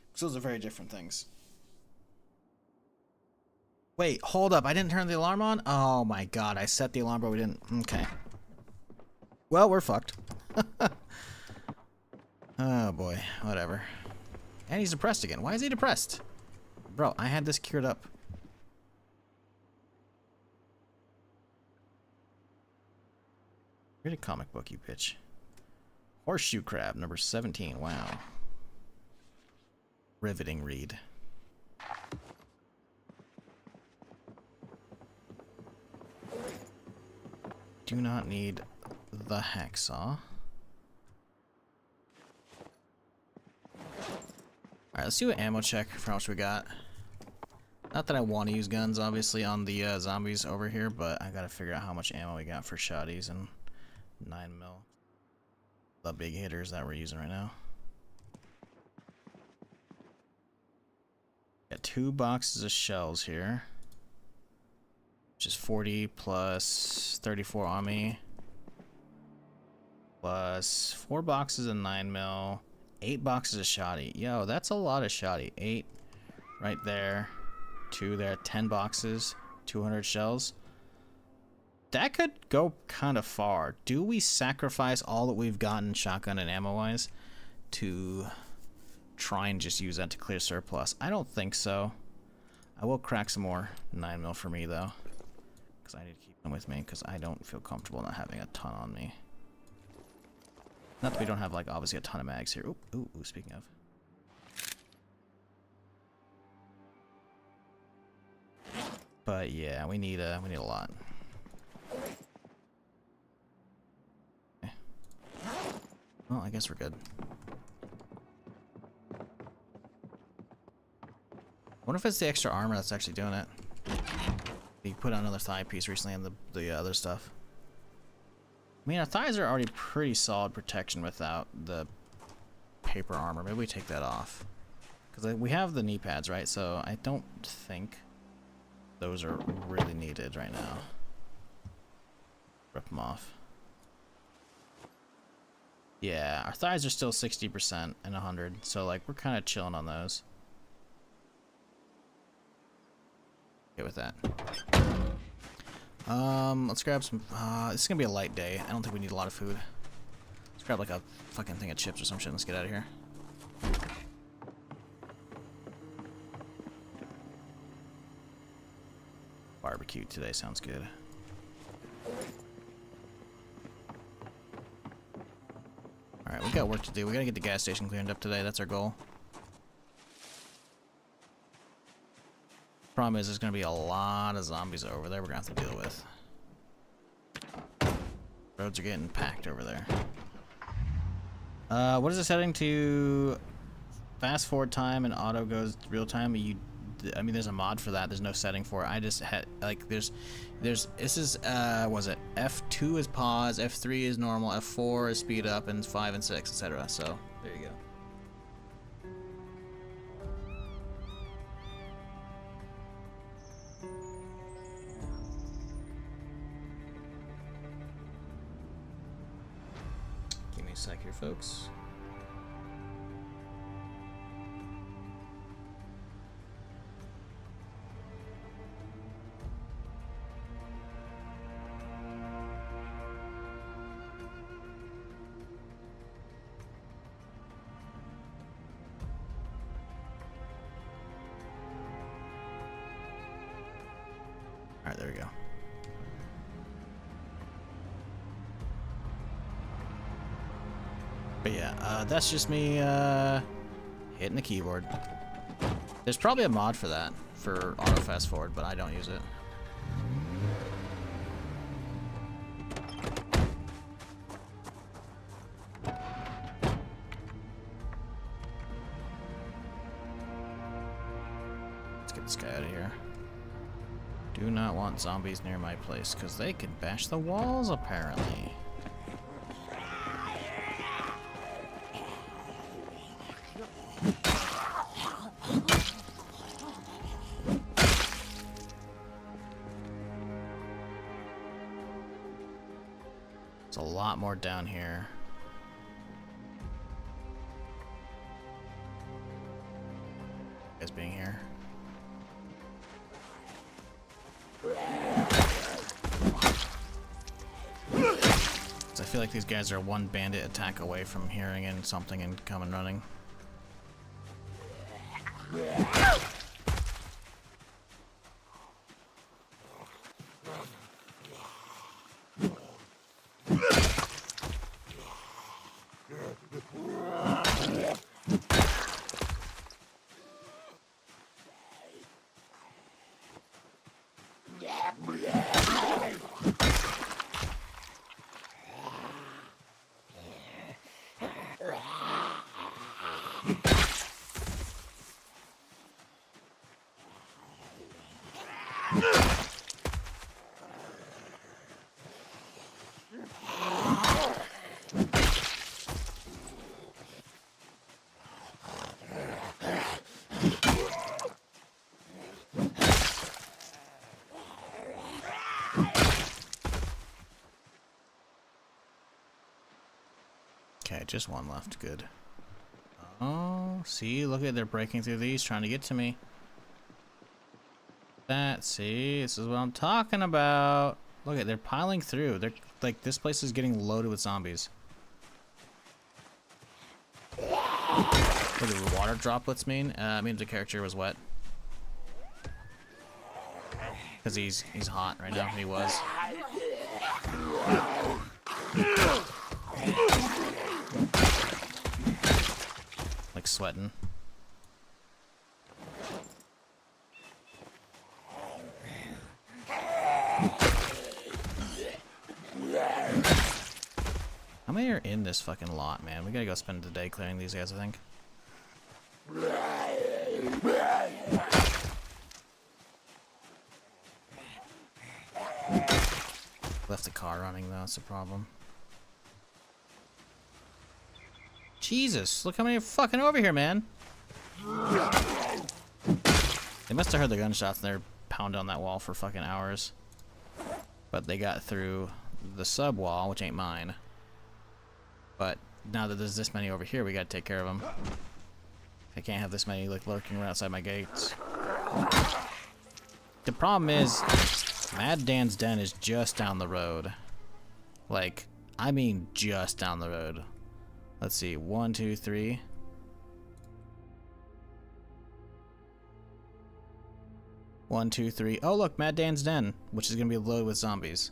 Because those are very different things. Wait, hold up. I didn't turn the alarm on? Oh my god, I set the alarm, but we didn't. Okay. Well, we're fucked. Oh boy, whatever. And he's depressed again. Why is he depressed? Bro, I had this cured up. Read a comic book, you bitch. Horseshoe Crab, number 17. Wow. Riveting read. Do not need the hacksaw. Alright, let's do an ammo check for how much we got. Not that I want to use guns, obviously, on the zombies over here, but I gotta figure out how much ammo we got for shotties and 9mm. The big hitters that we're using right now. Got 2 boxes of shells here. Which is 40 plus 34 on me. Plus 4 boxes of 9mm. 8 boxes of shoddy. Yo, that's a lot of shoddy. 8 right there. 2 there. 10 boxes. 200 shells. That could go kind of far. Do we sacrifice all that we've gotten shotgun and ammo-wise to try and just use that to clear surplus? I don't think so. I will crack some more 9mm for me, though. Because I need to keep them with me, because I don't feel comfortable not having a ton on me. Not that we don't have, like, obviously a ton of mags here. Ooh, speaking of. But yeah, we need a lot. Okay. Well, I guess we're good. I wonder if it's the extra armor that's actually doing it. You put on another thigh piece recently and the other stuff. I mean, our thighs are already pretty solid protection without the paper armor. Maybe we take that off. Because we have the knee pads, right? So I don't think those are really needed right now. Rip them off. Yeah, our thighs are still 60% and 100. So, like, we're kind of chilling on those. Okay with that. Let's grab some, this is gonna be a light day. I don't think we need a lot of food. Let's grab like a fucking thing of chips or some shit and let's get out of here. Barbecue today sounds good. Alright, we got work to do. We gotta get the gas station cleaned up today. That's our goal. Problem is, there's gonna be a lot of zombies over there we're gonna have to deal with. Roads are getting packed over there. What is the setting to fast forward time and auto goes real time? I mean, there's a mod for that. There's no setting for it. I just had like this is was it F2 is pause, F3 is normal, F4 is speed up, and 5 and 6, etc. So there you go. Give me a sec here, folks. Alright, there we go. But yeah, that's just me hitting the keyboard. There's probably a mod for that, for auto fast forward, but I don't use it. Let's get this guy out of here. Do not want zombies near my place, because they can bash the walls, apparently. There's a lot more down here. You guys being here. I feel like these guys are one bandit attack away from hearing in something and coming running. Okay, just one left. Good. Oh, see, look at, they're breaking through these, trying to get to me. See, this is what I'm talking about. Look at, they're piling through. They're like, this place is getting loaded with zombies. What do water droplets mean? It means the character was wet. Because he's hot right now. He was. Like sweating. How many are in this fucking lot, man? We gotta go spend the day clearing these guys, I think. Left the car running though, that's the problem. Jesus, look how many are fucking over here, man. They must have heard the gunshots and they're pounding on that wall for fucking hours. But they got through the sub wall, which ain't mine. But now that there's this many over here, we gotta take care of them. I can't have this many like lurking right outside my gates. The problem is, Mad Dan's den is just down the road. Like, I mean just down the road. Let's see, 1, 2, 3. One, two, three. Oh look, Mad Dan's den, which is gonna be loaded with zombies.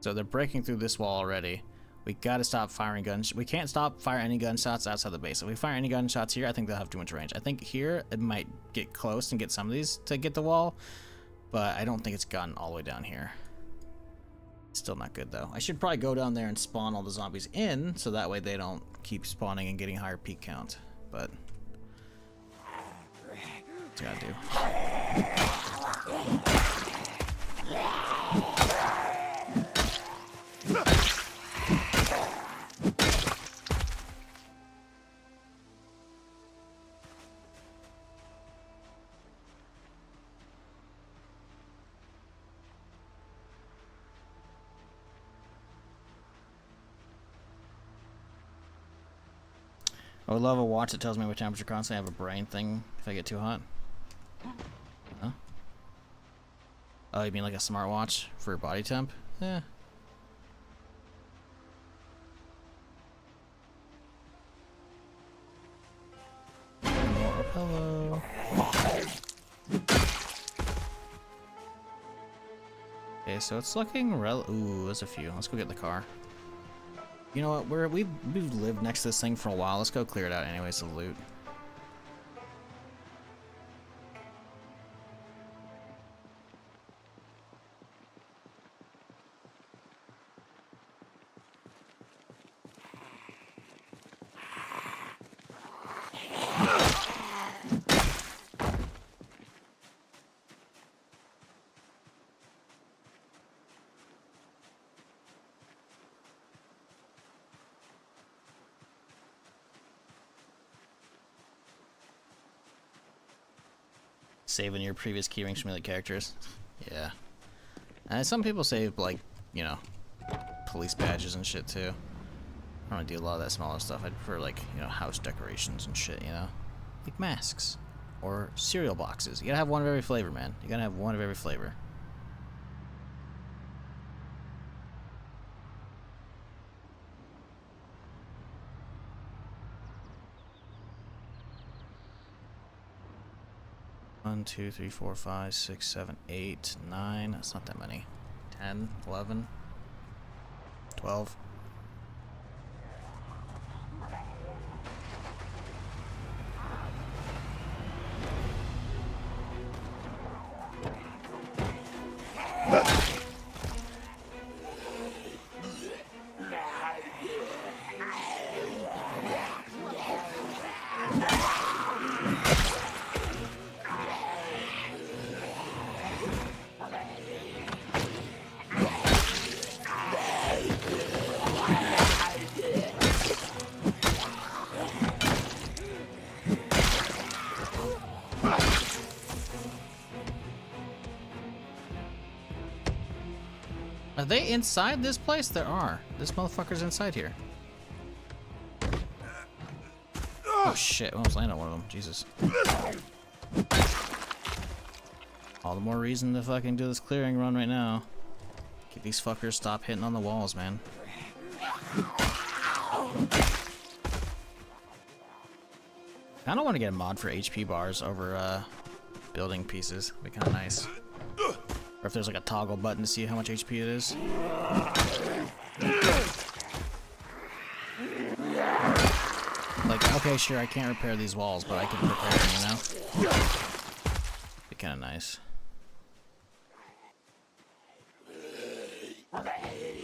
So they're breaking through this wall already. We gotta stop firing guns. We can't stop fire any gunshots outside the base. If we fire any gunshots here, I think they'll have too much range. I think here it might get close and get some of these to get the wall, but I don't think it's gotten all the way down here. Still not good though. I should probably go down there and spawn all the zombies in, so that way they don't keep spawning and getting higher peak count. But that's what I gotta do. I would love a watch that tells me what temperature constantly. I have a brain thing if I get too hot. Huh? Oh, you mean like a smartwatch for body temp? Yeah. More pillow. Okay, so it's looking ooh, there's a few. Let's go get the car. You know what? We've lived next to this thing for a while. Let's go clear it out anyways to loot. Saving your previous keyrings from the characters. Yeah. And some people save, like, you know, police badges and shit, too. I don't do a lot of that smaller stuff. I prefer, like, you know, house decorations and shit, you know? Like masks. Or cereal boxes. You gotta have one of every flavor, man. You gotta have one of every flavor. 1, 2, 3, 4, 5, 6, 7, 8, 9. That's not that many. 10, 11, 12. Are they inside this place? There are. This motherfucker's inside here. Oh shit, I almost landed on one of them. Jesus. All the more reason to fucking do this clearing run right now. Get these fuckers stop hitting on the walls, man. I don't want to get a mod for HP bars over building pieces. It'd be kind of nice. Or if there's like a toggle button to see how much HP it is. Like, okay, sure, I can't repair these walls, but I can repair them, you know? Be kind of nice.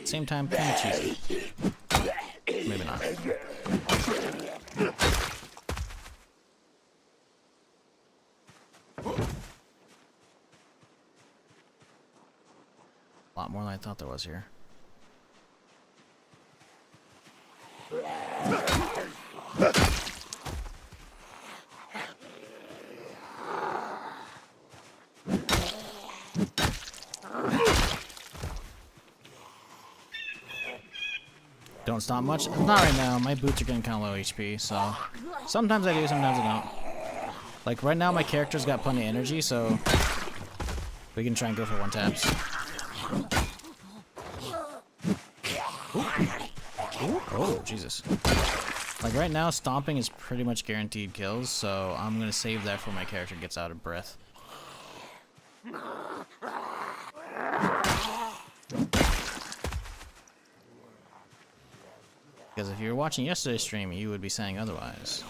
Same time, kind of cheesy. Maybe not. A lot more than I thought there was here. Don't stomp much? Not right now. My boots are getting kind of low HP, so sometimes I do, sometimes I don't. Like right now, my character's got plenty of energy, so we can try and go for one taps. Ooh. Oh, Jesus. Like right now, stomping is pretty much guaranteed kills, so I'm gonna save that for my character gets out of breath. Because if you were watching yesterday's stream, you would be saying otherwise.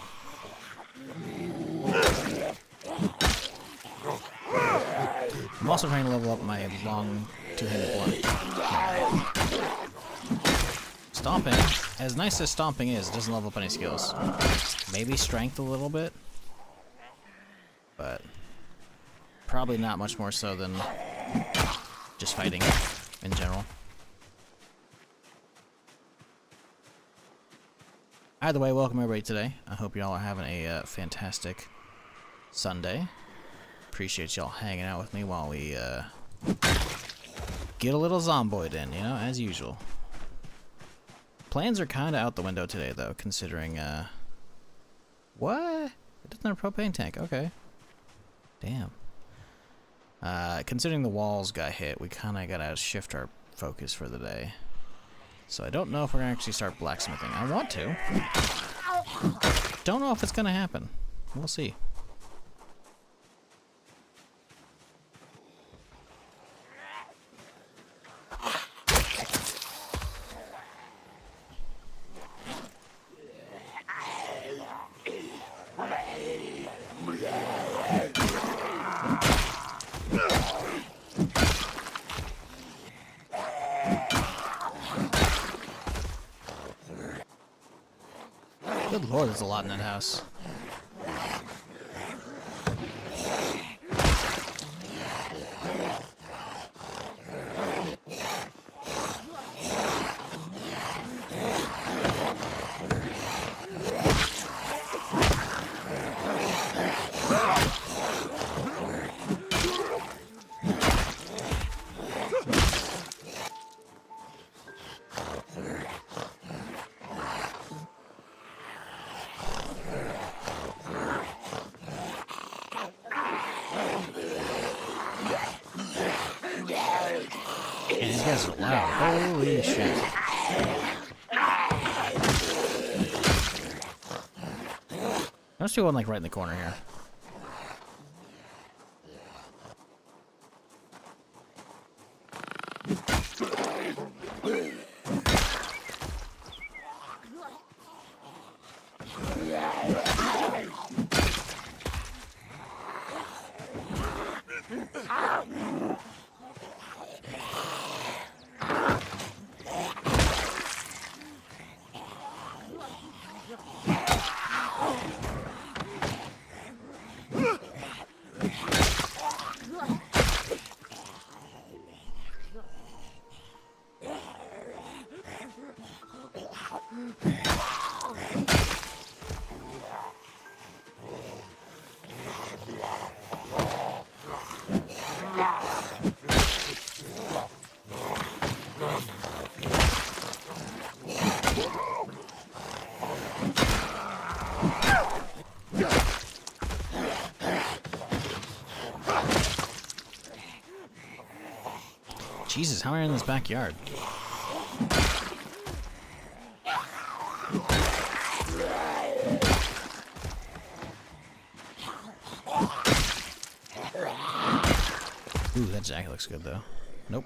I'm also trying to level up my long two-handed blunt. Stomping, as nice as stomping is, it doesn't level up any skills. Maybe strength a little bit, but probably not much more so than just fighting in general. Either way, welcome everybody today. I hope y'all are having a fantastic Sunday. Appreciate y'all hanging out with me while we get a little Zomboid in, you know, as usual. Plans are kind of out the window today, though, considering, what? It doesn't have a propane tank, okay. Damn. Considering the walls got hit, we kind of gotta shift our focus for the day. So I don't know if we're gonna actually start blacksmithing. I want to. Don't know if it's gonna happen. We'll see. Good lord, there's a lot in that house. And these guys are loud. Holy shit. There's two one like right in the corner here. Jesus, how am I in this backyard? Ooh, that jacket looks good though. Nope.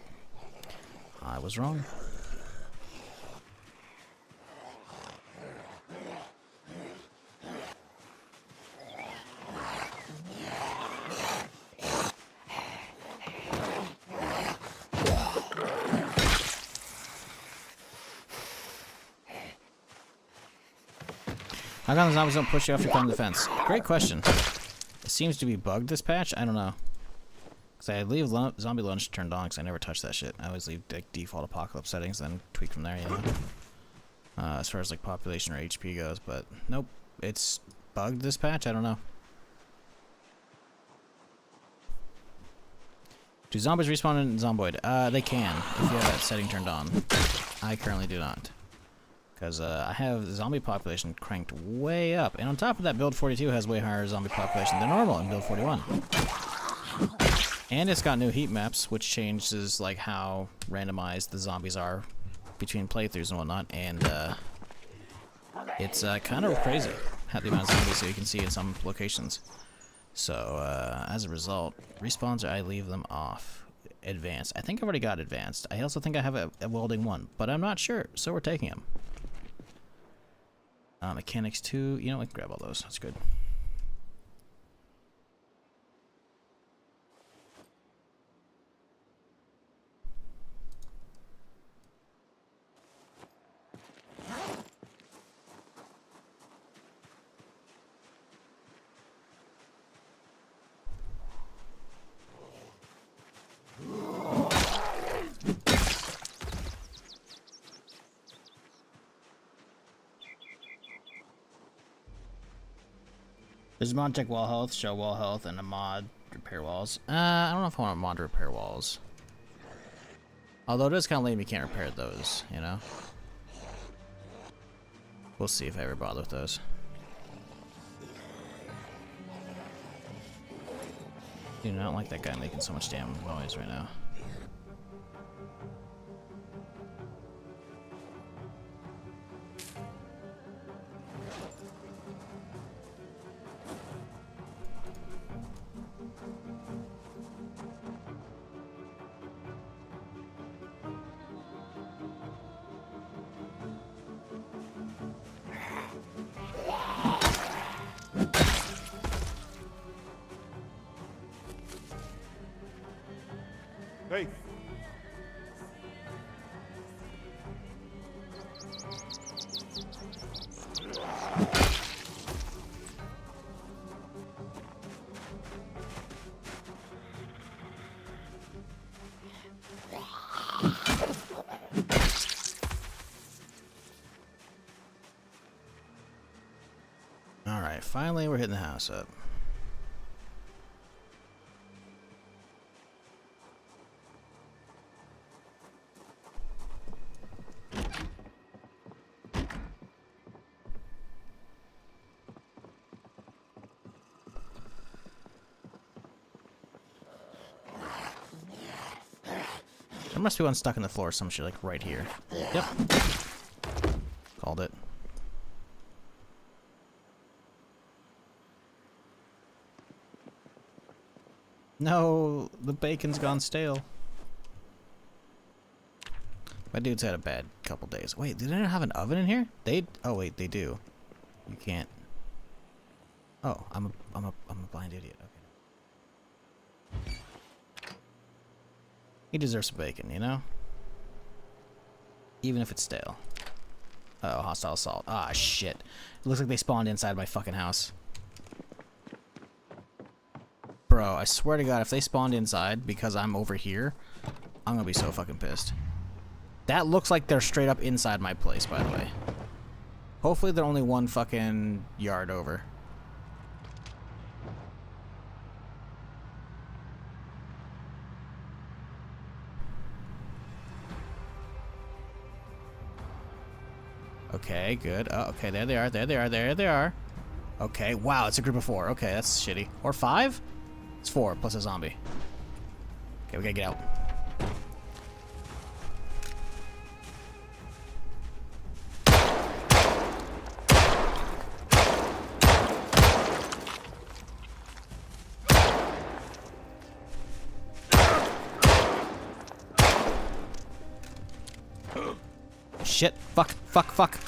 I was wrong. How come the zombies don't push you off your climbing the fence? Great question. It seems to be bugged this patch. I don't know. Because I leave zombie lunch turned on because I never touch that shit. I always leave like, default apocalypse settings, then tweak from there, you know? As far as like population or HP goes, but nope. It's bugged this patch. I don't know. Do zombies respawn in Zomboid? They can, if you have that setting turned on. I currently do not. Because I have zombie population cranked way up. And on top of that, build 42 has way higher zombie population than normal in build 41. And it's got new heat maps, which changes like how randomized the zombies are between playthroughs and whatnot. And it's kind of crazy how the amount of zombies that you can see in some locations. So as a result, respawns, I leave them off. Advanced. I think I've already got advanced. I also think I have a welding 1, but I'm not sure, so we're taking them. Mechanics 2, you know, we can grab all those. That's good. There's a mod check wall health, show wall health, and a mod repair walls. I don't know if I want a mod to repair walls. Although it is kind of lame you can't repair those, you know? We'll see if I ever bother with those. Dude, I don't like that guy making so much damn noise right now. Hey. All right, finally we're hitting the house up. There must be one stuck in the floor or some shit, like right here. Yep. Called it. No, the bacon's gone stale. My dude's had a bad couple days. Wait, did they not have an oven in here? Oh wait, they do. You can't. Oh, I'm a blind idiot. Okay. He deserves some bacon, you know? Even if it's stale. Uh oh, hostile assault. Ah, shit. It looks like they spawned inside my fucking house. Bro, I swear to God, if they spawned inside because I'm over here, I'm gonna be so fucking pissed. That looks like they're straight up inside my place, by the way. Hopefully they're only one fucking yard over. Okay, good. Oh, okay, there they are, there they are, there they are. Okay, wow, it's a group of 4. Okay, that's shitty. Or 5? It's 4 plus a zombie. Okay, we gotta get out. Shit. Fuck. Fuck. Fuck.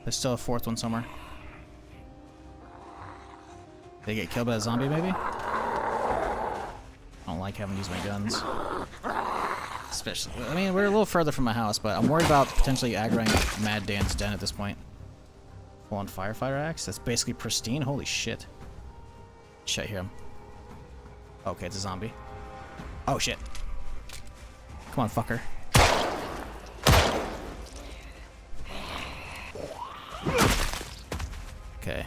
There's still a 4th one somewhere. Did they get killed by a zombie, maybe? I don't like having to use my guns. Especially, I mean, we're a little further from my house, but I'm worried about potentially aggroing Mad Dan's den at this point. Full-on firefighter axe? That's basically pristine? Holy shit. Shit, hear him. Okay, it's a zombie. Oh, shit. Come on, fucker. Okay.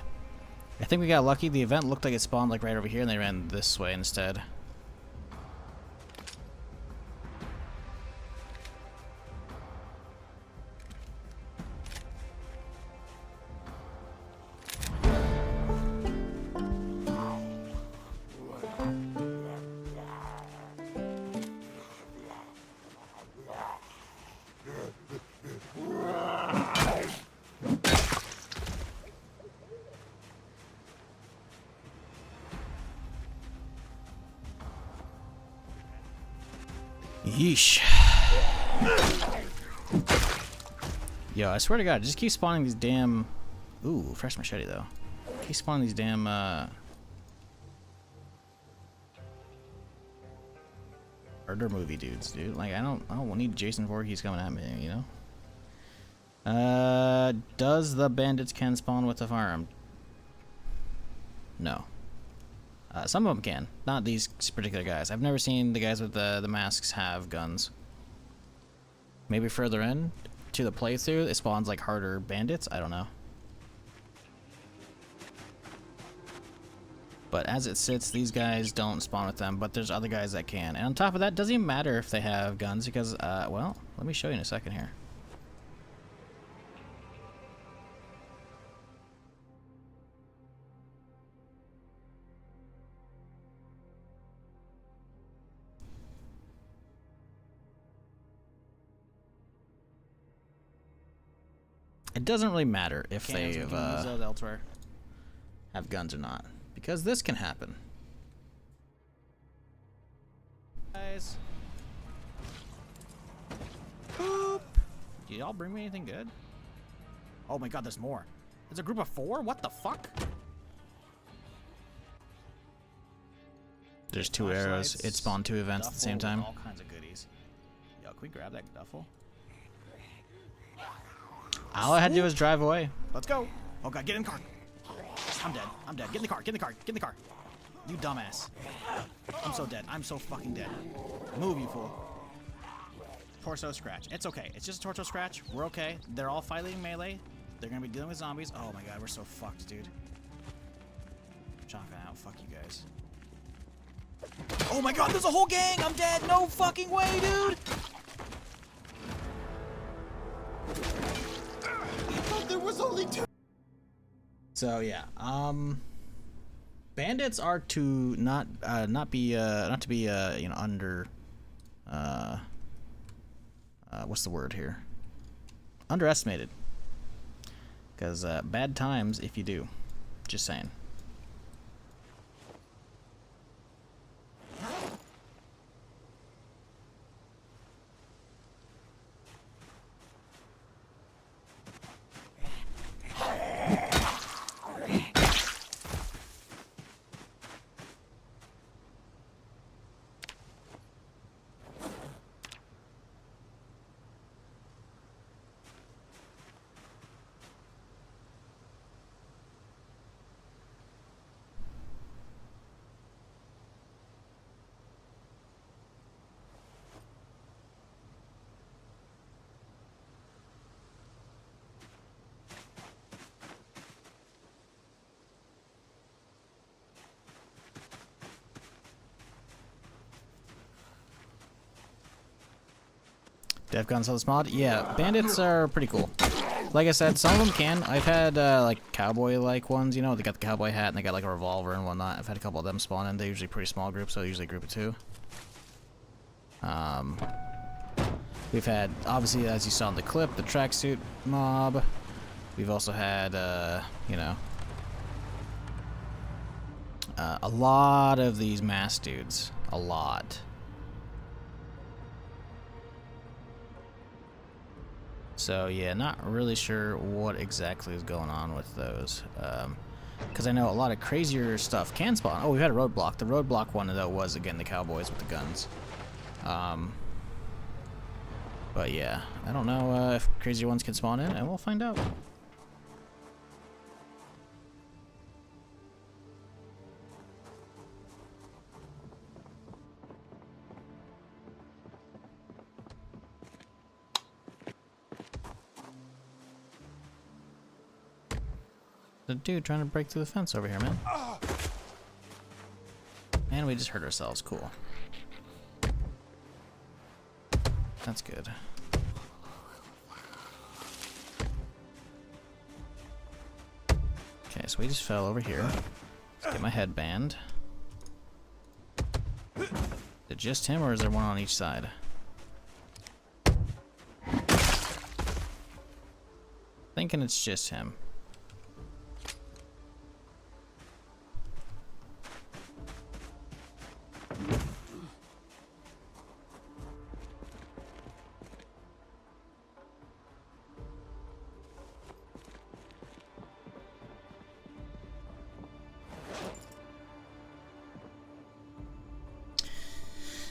I think we got lucky. The event looked like it spawned like right over here and they ran this way instead. Yeesh. Yo, I swear to God, just keep spawning these damn... Ooh, fresh machete, though. Keep spawning these damn, murder movie dudes, dude. Like, I don't need Jason Voorhees coming at me, you know? Does the bandits can spawn with a firearm? No. Some of them can, not these particular guys. I've never seen the guys with the masks have guns. Maybe further in to the playthrough, it spawns like harder bandits. I don't know. But as it sits, these guys don't spawn with them, but there's other guys that can. And on top of that, it doesn't even matter if they have guns because, well, let me show you in a second here. It doesn't really matter if they have guns or not, because this can happen. Guys. Boop. Did y'all bring me anything good? Oh my God, there's more. There's a group of 4? What the fuck? There's 2 arrows. It spawned 2 events at the same time. All kinds of goodies. Yo, can we grab that duffel? All I had to do was drive away. Let's go. Oh God, get in the car. I'm dead. I'm dead. Get in the car. Get in the car. Get in the car. You dumbass. I'm so dead. I'm so fucking dead. Move, you fool. Torso scratch. It's okay. It's just a torso scratch. We're okay. They're all fighting melee. They're gonna be dealing with zombies. Oh my God, we're so fucked, dude. Chopping out. Fuck you guys. Oh my God, there's a whole gang. I'm dead. No fucking way, dude. There was only 2. So yeah, bandits are to not to be you know, under what's the word here? Underestimated. Because bad times if you do. Just saying. Dev guns on this mod? Yeah, bandits are pretty cool. Like I said, some of them can. I've had like cowboy-like ones, you know, they got the cowboy hat and they got like a revolver and whatnot. I've had a couple of them spawn in. They're usually pretty small groups, so usually a group of 2. We've had, obviously, as you saw in the clip, the tracksuit mob. We've also had, you know, a lot of these masked dudes. A lot. So yeah, not really sure what exactly is going on with those. Because I know a lot of crazier stuff can spawn. Oh, we've had a roadblock. The roadblock one, though, was, again, the cowboys with the guns. But yeah, I don't know if crazier ones can spawn in, and we'll find out. The dude trying to break through the fence over here, man. And we just hurt ourselves. Cool. That's good. Okay, so we just fell over here. Let's get my headband. Is it just him, or is there one on each side? Thinking it's just him.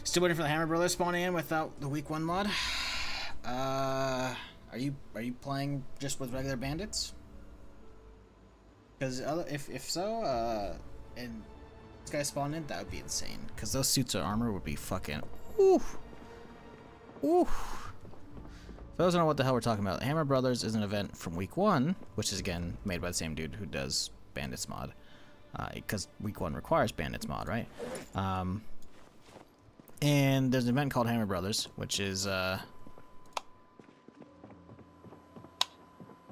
Still waiting for the Hammer Brothers spawn in without the week 1 mod. Are you playing just with regular bandits? Because if so, and this guy spawned in, that would be insane. Because those suits of armor would be fucking oof, oof. For those who don't know what the hell we're talking about, Hammer Brothers is an event from week 1, which is again made by the same dude who does Bandits mod. Because week 1 requires Bandits mod, right? And there's an event called Hammer Brothers, which is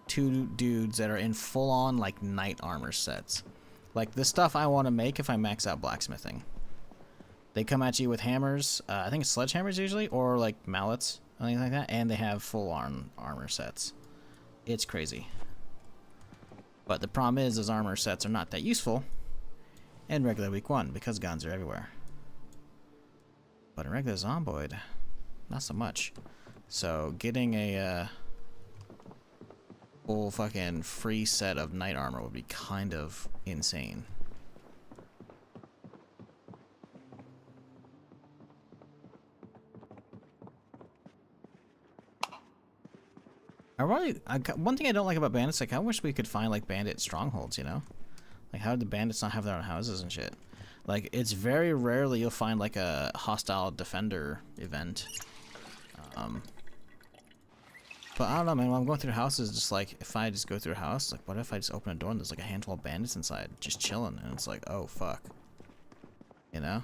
2 dudes that are in full-on like knight armor sets. Like the stuff I want to make if I max out blacksmithing. They come at you with hammers, I think it's sledgehammers usually, or like mallets, anything like that, and they have full-on armor sets. It's crazy. But the problem is those armor sets are not that useful in regular week 1 because guns are everywhere. But in regular Zomboid, not so much. So getting a full fucking free set of knight armor would be kind of insane. One thing I don't like about bandits, like I wish we could find like bandit strongholds, you know? Like how did the bandits not have their own houses and shit? Like, it's very rarely you'll find, like, a hostile defender event. But I don't know, man. When I'm going through houses, just like, if I just go through a house, like, what if I just open a door and there's, like, a handful of bandits inside just chilling? And it's like, oh, fuck. You know?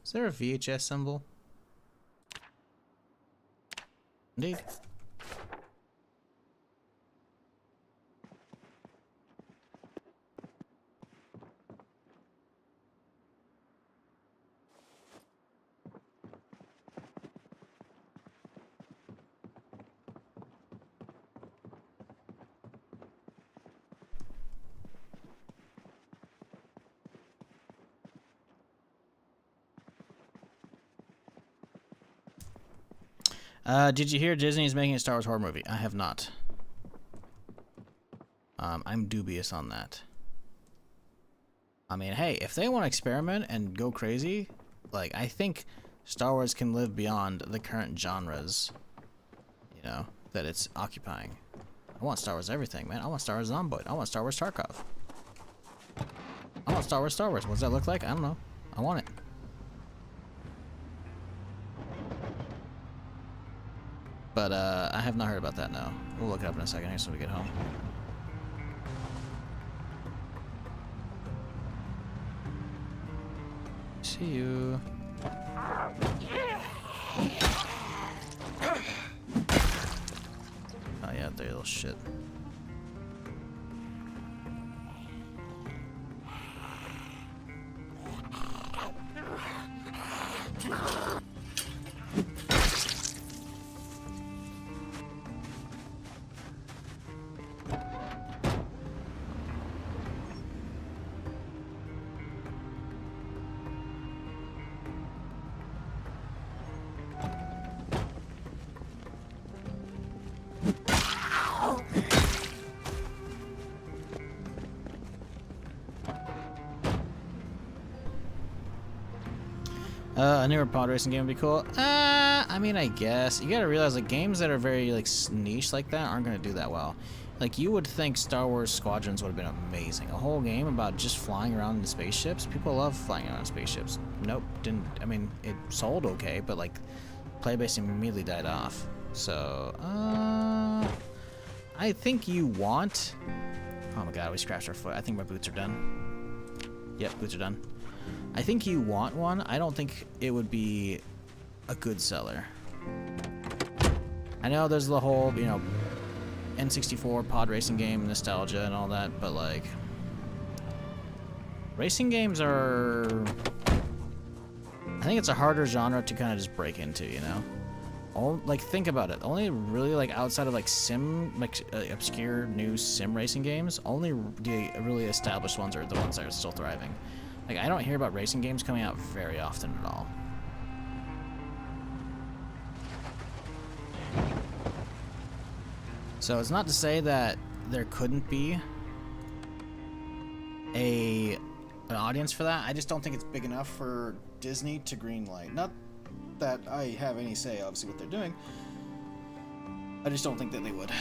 Is there a VHS symbol? Indeed. Did you hear Disney is making a Star Wars horror movie? I have not. I'm dubious on that. I mean, hey, if they want to experiment and go crazy, like, I think Star Wars can live beyond the current genres, you know, that it's occupying. I want Star Wars everything, man. I want Star Wars Zomboid. I want Star Wars Tarkov. I want Star Wars Star Wars. What does that look like? I don't know. I want it. But, I have not heard about that, no. We'll look it up in a second here so we get home. See you. Oh yeah, there, little shit. A newer pod racing game would be cool. I mean, I guess. You gotta realize, like, games that are very, like, niche like that aren't gonna do that well. Like, you would think Star Wars Squadrons would have been amazing. A whole game about just flying around in spaceships. People love flying around in spaceships. Nope, didn't. I mean, it sold okay, but, like, playbase immediately died off. So, I think you want... Oh my god, we scratched our foot. I think my boots are done. Yep, boots are done. I think you want one. I don't think it would be a good seller. I know there's the whole, you know, N64 pod racing game nostalgia and all that, but like, racing games are, I think it's a harder genre to kind of just break into, you know? Like, think about it. Only really, like, outside of, like, obscure new sim racing games, only the really established ones are the ones that are still thriving. Like, I don't hear about racing games coming out very often at all. So it's not to say that there couldn't be an audience for that. I just don't think it's big enough for Disney to greenlight. Not that I have any say, obviously, what they're doing. I just don't think that they would.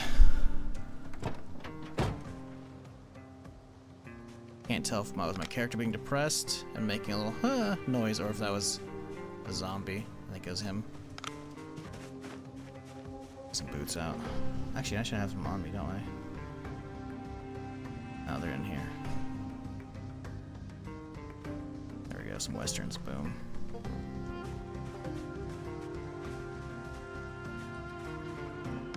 Can't tell if that was my character being depressed and making a little huh noise, or if that was a zombie. I think it was him. Some boots out. Actually, I should have them on me, don't I? Oh, they're in here. There we go, some westerns. Boom.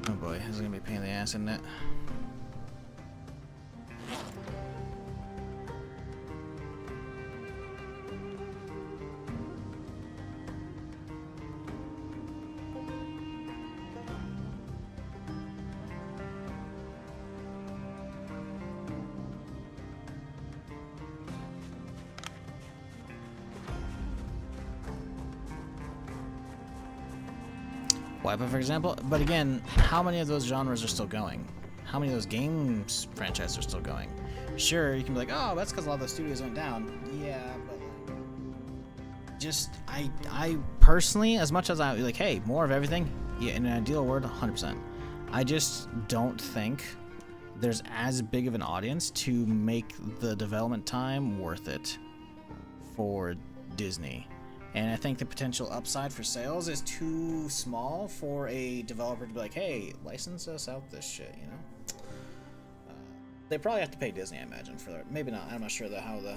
Oh boy, this is gonna be a pain in the ass, isn't it? Wipeout, for example, but again, how many of those genres are still going? How many of those games franchises are still going? Sure, you can be like, oh, that's because a lot of those studios went down. Yeah, but like, just, I personally, as much as I, like, hey, more of everything, yeah, in an ideal world, 100%. I just don't think there's as big of an audience to make the development time worth it for Disney. And I think the potential upside for sales is too small for a developer to be like, hey, license us out this shit, you know? They probably have to pay Disney, I imagine, for that. Maybe not. I'm not sure how their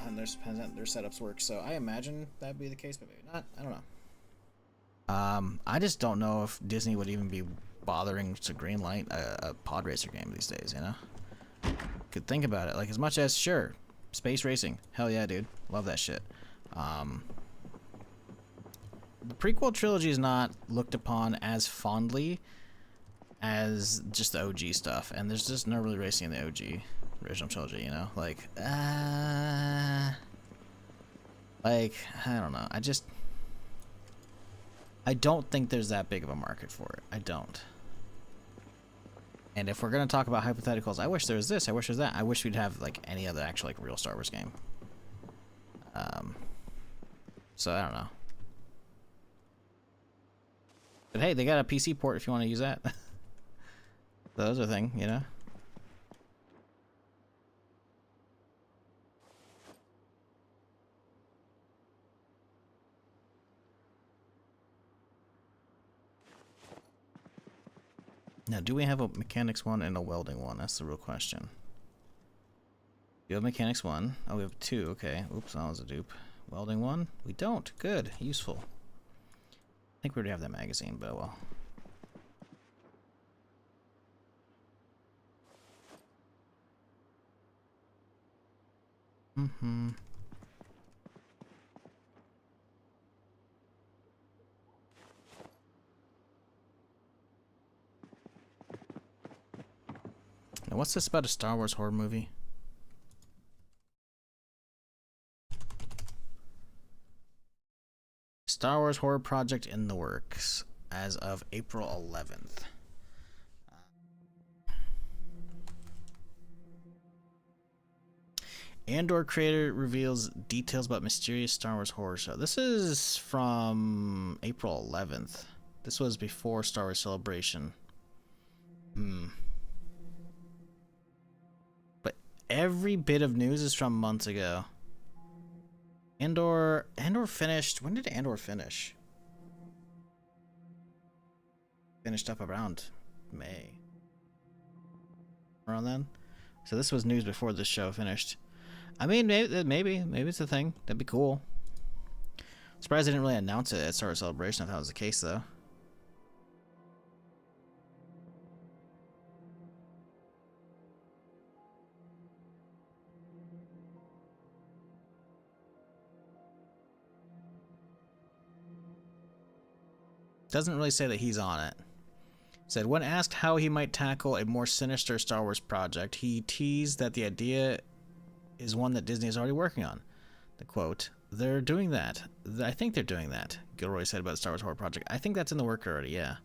setups work, so I imagine that'd be the case, but maybe not. I don't know. I just don't know if Disney would even be bothering to greenlight a pod racer game these days, you know? Could think about it. Like, as much as, sure, space racing. Hell yeah, dude. Love that shit. The prequel trilogy is not looked upon as fondly as just the OG stuff, and there's just no really racing in the OG original trilogy, you know? Like, I don't know. I don't think there's that big of a market for it. I don't. And if we're gonna talk about hypotheticals, I wish there was this, I wish there's that. I wish we'd have, like, any other actual, like, real Star Wars game. So, I don't know. But hey, they got a PC port if you want to use that. Those are a thing, you know? Now, do we have a mechanics one and a welding one? That's the real question. You have mechanics one. Oh, we have two. Okay. Oops, that was a dupe. Welding one? We don't. Good. Useful. I think we already have that magazine, but well. Mm-hmm. Now, what's this about a Star Wars horror movie? Star Wars horror project in the works as of April 11th. Andor creator reveals details about mysterious Star Wars horror show. This is from April 11th. This was before Star Wars Celebration. But every bit of news is from months ago. Andor finished. When did Andor finish? Finished up around May. Around then. So this was news before this show finished. I mean, maybe it's a thing. That'd be cool. Surprised they didn't really announce it at Star Wars Celebration if that was the case, though. Doesn't really say that he's on it. Said, when asked how he might tackle a more sinister Star Wars project, he teased that the idea is one that Disney is already working on. The quote, they're doing that. I think they're doing that, Gilroy said about the Star Wars horror project. I think that's in the work already, yeah.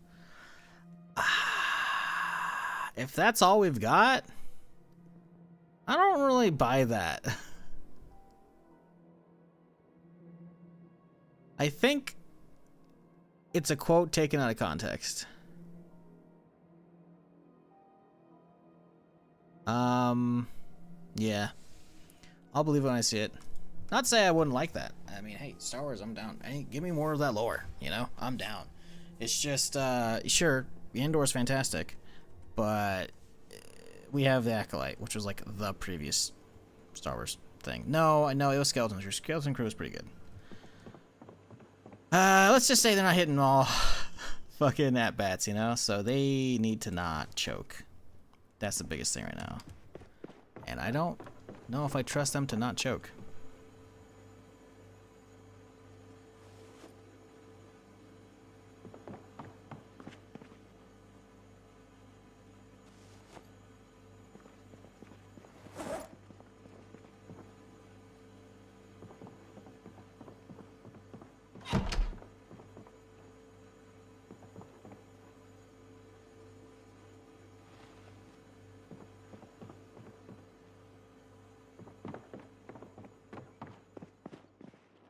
If that's all we've got, I don't really buy that. I think it's a quote taken out of context. Yeah. I'll believe it when I see it. Not to say I wouldn't like that. I mean, hey, Star Wars, I'm down. Hey, give me more of that lore, you know? I'm down. It's just, sure, Andor's fantastic, but we have the Acolyte, which was like the previous Star Wars thing. No, I know it was Skeleton Crew. Skeleton Crew was pretty good. Let's just say they're not hitting all fucking at-bats, you know? So they need to not choke. That's the biggest thing right now. And I don't know if I trust them to not choke.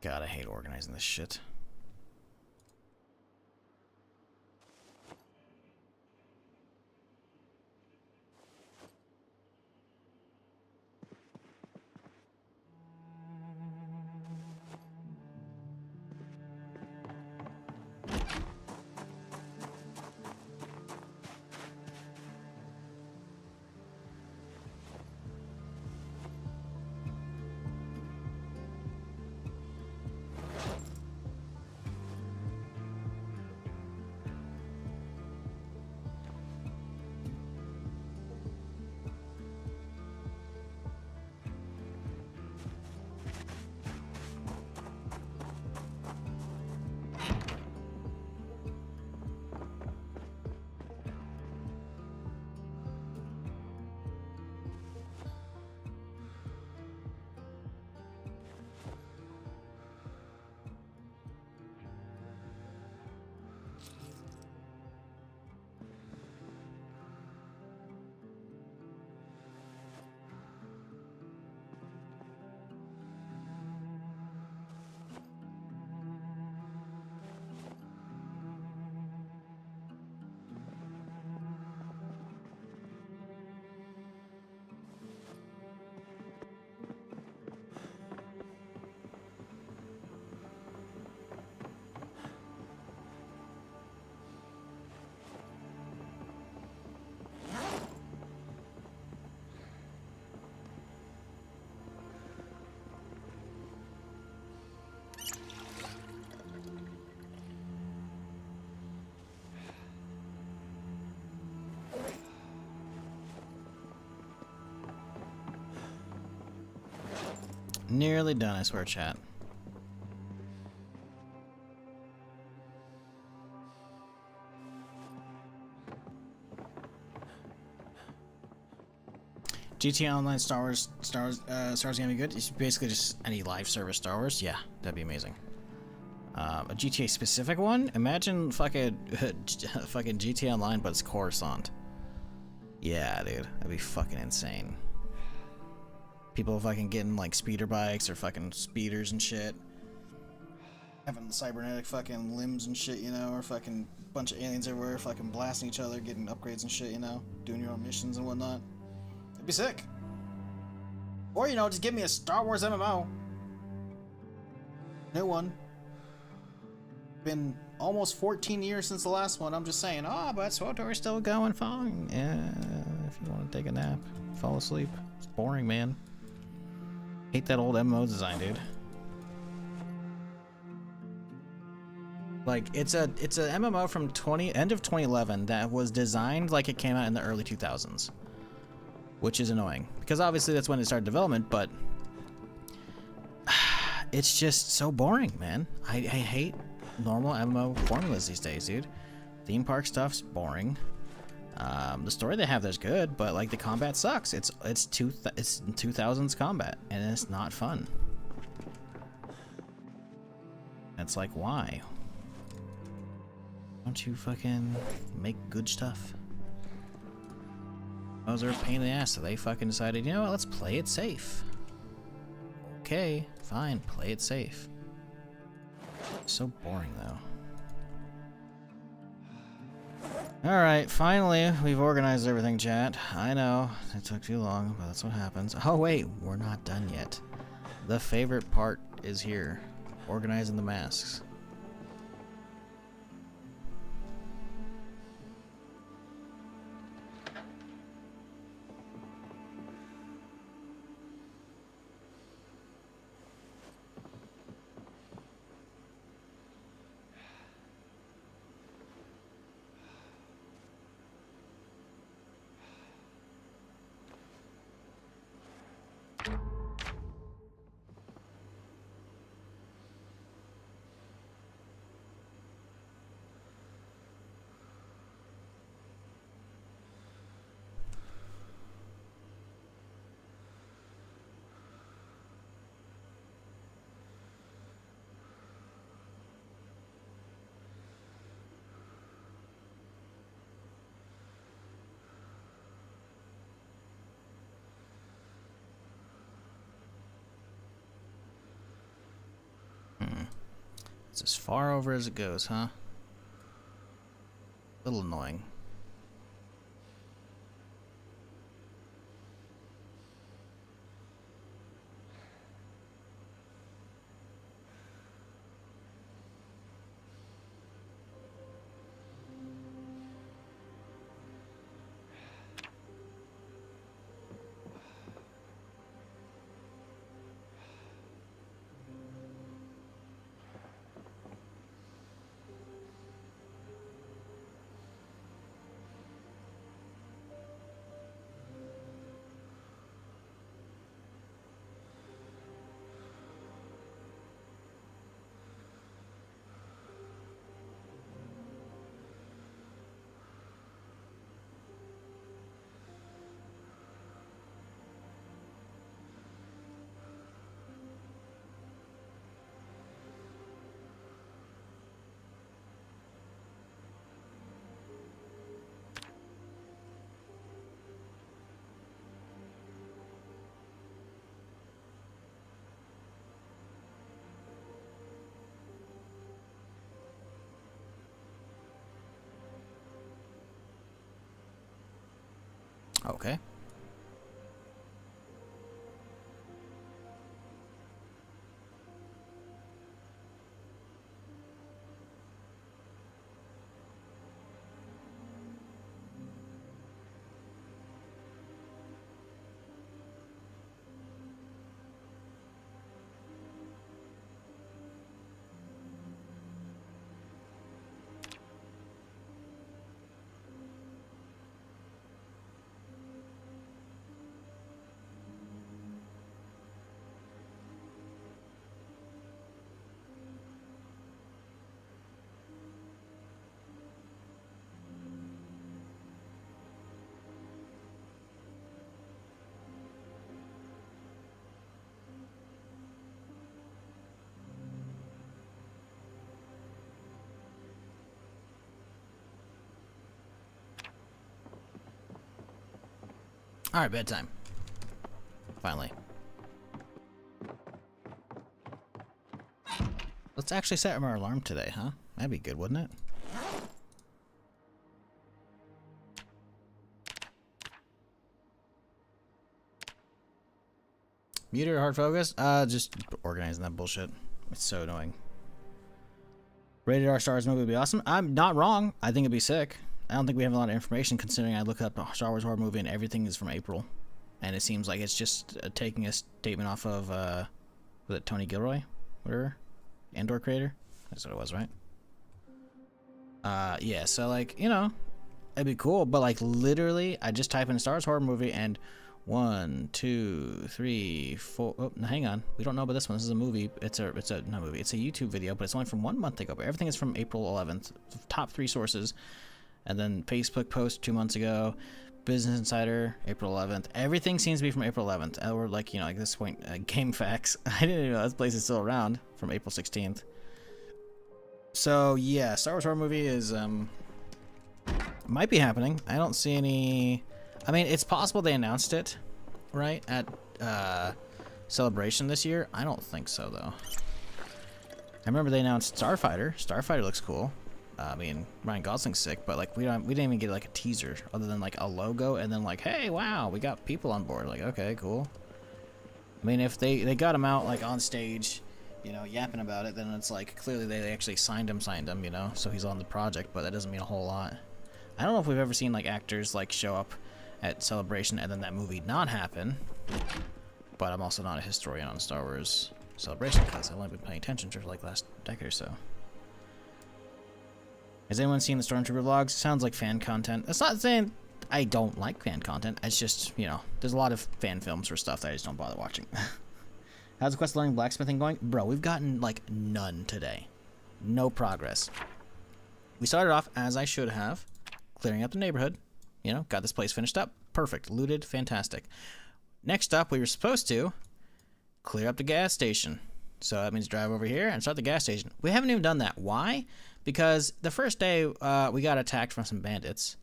God, I hate organizing this shit. Nearly done, I swear, chat. GTA Online Star Wars gonna be good. It's basically just any live service Star Wars. Yeah, that'd be amazing. A GTA specific one? Imagine fucking fucking GTA Online, but it's Coruscant. Yeah, dude, that'd be fucking insane. People fucking getting like speeder bikes or fucking speeders and shit. Having cybernetic fucking limbs and shit, you know, or fucking bunch of aliens everywhere, fucking blasting each other, getting upgrades and shit, you know, doing your own missions and whatnot. It'd be sick. Or, you know, just give me a Star Wars MMO. New one. Been almost 14 years since the last one. I'm just saying, but SWTOR's still going fine. Yeah, if you want to take a nap, fall asleep. It's boring, man. Hate that old MMO design, dude. Like, it's a MMO from end of 2011 that was designed like it came out in the early 2000s. Which is annoying, because obviously that's when it started development, but it's just so boring, man. I hate normal MMO formulas these days, dude. Theme park stuff's boring. The story they have there's good, but like the combat sucks. It's 2000s combat, and it's not fun. It's like, why? Don't you fucking make good stuff? Those are a pain in the ass, so they fucking decided, you know what, let's play it safe. Okay, fine, play it safe. So boring, though. Alright, finally, we've organized everything, chat. I know, it took too long, but that's what happens. Oh wait, we're not done yet. The favorite part is here. Organizing the masks. It's as far over as it goes, huh? A little annoying. Okay. All right, bedtime. Finally. Let's actually set our alarm today, huh? That'd be good, wouldn't it? Muted or hard focus? Just organizing that bullshit. It's so annoying. Rated R Star Wars movie would be awesome. I'm not wrong. I think it'd be sick. I don't think we have a lot of information considering I look up a Star Wars horror movie and everything is from April. And it seems like it's just taking a statement off of, was it Tony Gilroy? Whatever? Andor creator? That's what it was, right? Yeah, so like, you know, it'd be cool, but like literally, I just type in Star Wars horror movie and 1, 2, 3, 4. Oh, no, hang on. We don't know about this one. This is a movie. It's a not movie. It's a YouTube video, but it's only from 1 month ago. But everything is from April 11th. Top 3 sources, and then Facebook post 2 months ago. Business Insider, April 11th. Everything seems to be from April 11th. Or like, you know, like this point, Game Facts. I didn't even know this place is still around from April 16th. So yeah, Star Wars horror movie is might be happening. I don't see any. I mean, it's possible they announced it, right, at Celebration this year. I don't think so though. I remember they announced Starfighter. Starfighter looks cool. I mean, Ryan Gosling's sick, but like we didn't even get like a teaser other than like a logo and then like, hey, wow, we got people on board. Like, okay, cool. I mean, if they got him out like on stage, you know, yapping about it, then it's like clearly they actually signed him, you know, so he's on the project, but that doesn't mean a whole lot. I don't know if we've ever seen like actors like show up at Celebration and then that movie not happen, but I'm also not a historian on Star Wars Celebration because I've only been paying attention for like last decade or so. Has anyone seen the Stormtrooper vlogs? Sounds like fan content. That's not saying I don't like fan content. It's just, you know, there's a lot of fan films for stuff that I just don't bother watching. How's the quest learning blacksmithing going? Bro, we've gotten like none today. No progress. We started off as I should have, clearing up the neighborhood. You know, got this place finished up. Perfect. Looted. Fantastic. Next up, we were supposed to clear up the gas station. So that means drive over here and start the gas station. We haven't even done that. Why? Because the first day we got attacked from some bandits,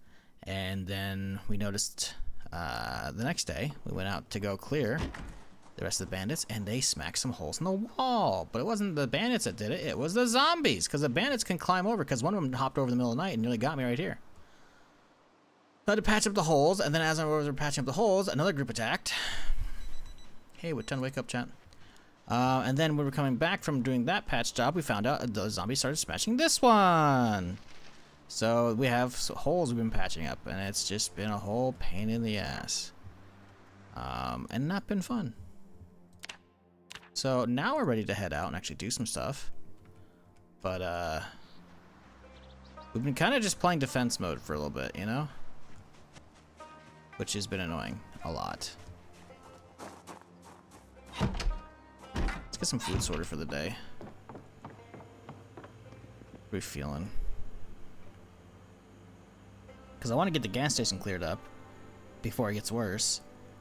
and then we noticed the next day we went out to go clear the rest of the bandits, and they smacked some holes in the wall. But it wasn't the bandits that did it, it was the zombies, because the bandits can climb over, because one of them hopped over in the middle of the night and nearly got me right here. So I had to patch up the holes, and then as I was patching up the holes, another group attacked. Hey, what time to wake up, chat? And then when we were coming back from doing that patch job, we found out the zombies started smashing this one. So we have holes we've been patching up, and it's just been a whole pain in the ass. And not been fun. So now we're ready to head out and actually do some stuff. But, we've been kind of just playing defense mode for a little bit, you know? Which has been annoying a lot. Let's get some food sorted for the day. What are we feeling? Because I want to get the gas station cleared up before it gets worse.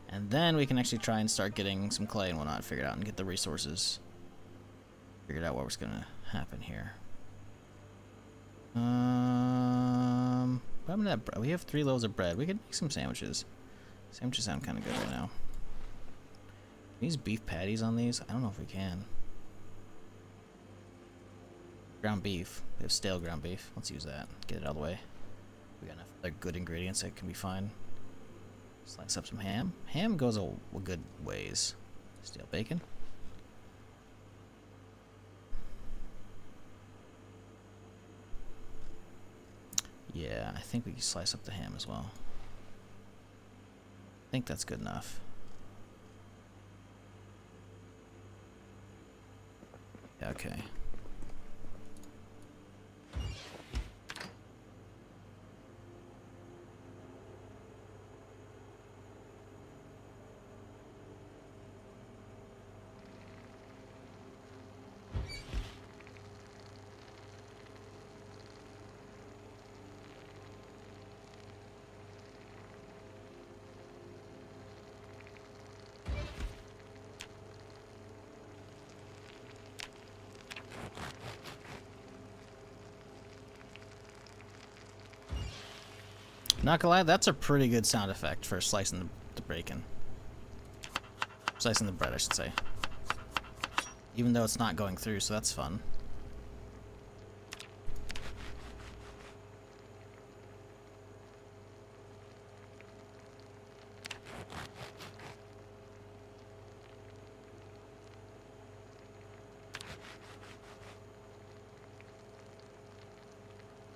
And then we can actually try and start getting some clay and whatnot figured out and get the resources figured out what was going to happen here. But I'm gonna we have 3 loaves of bread. We could make some sandwiches. Sandwiches sound kind of good right now. Can we use beef patties on these? I don't know if we can. Ground beef. We have stale ground beef. Let's use that. Get it out of the way. We got enough other good ingredients that can be fine. Slice up some ham. Ham goes a good ways. Stale bacon. Yeah, I think we can slice up the ham as well. I think that's good enough. Yeah, okay. Not gonna lie, that's a pretty good sound effect for slicing the bacon. Slicing the bread, I should say. Even though it's not going through, so that's fun.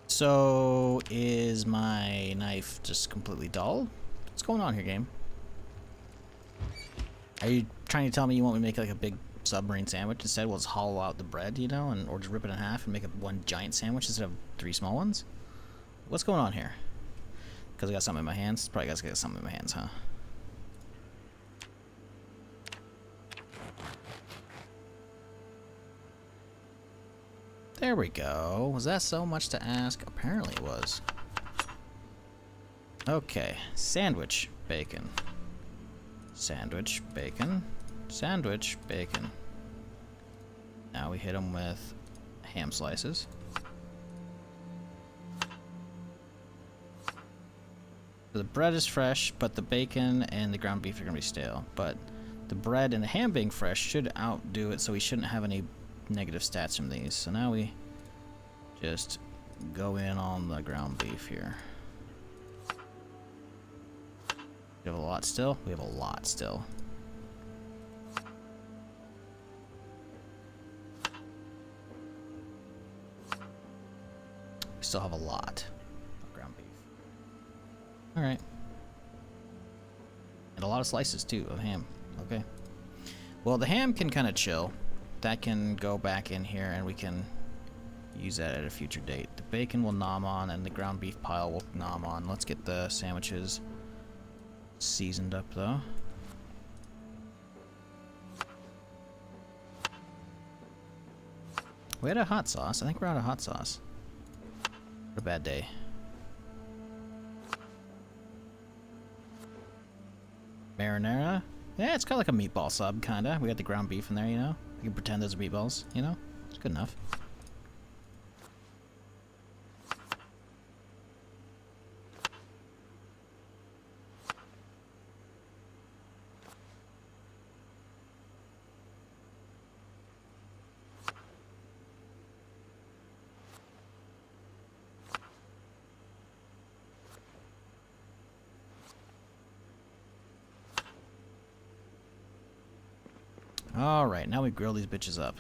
So, is my knife just completely dull? What's going on here, game? Are you trying to tell me you want me to make like a big submarine sandwich instead? We'll just hollow out the bread, you know, or just rip it in half and make one giant sandwich instead of 3 small ones? What's going on here? Because I got something in my hands? Probably got something in my hands, huh? There we go. Was that so much to ask? Apparently it was. Okay. Sandwich bacon. Sandwich bacon. Sandwich bacon. Now we hit them with ham slices. The bread is fresh, but the bacon and the ground beef are going to be stale. But the bread and the ham being fresh should outdo it, so we shouldn't have any negative stats from these. So now we just go in on the ground beef here. We have a lot still? We have a lot still. We still have a lot of ground beef. Alright. And a lot of slices too of ham. Okay. Well, the ham can kind of chill. That can go back in here and we can use that at a future date. The bacon will nom on and the ground beef pile will nom on. Let's get the sandwiches seasoned up though. We had a hot sauce. I think we're out of hot sauce. What a bad day. Marinara? Yeah, it's kind of like a meatball sub, kinda. We got the ground beef in there, you know? You can pretend those are meatballs, you know? It's good enough. Alright, now we grill these bitches up.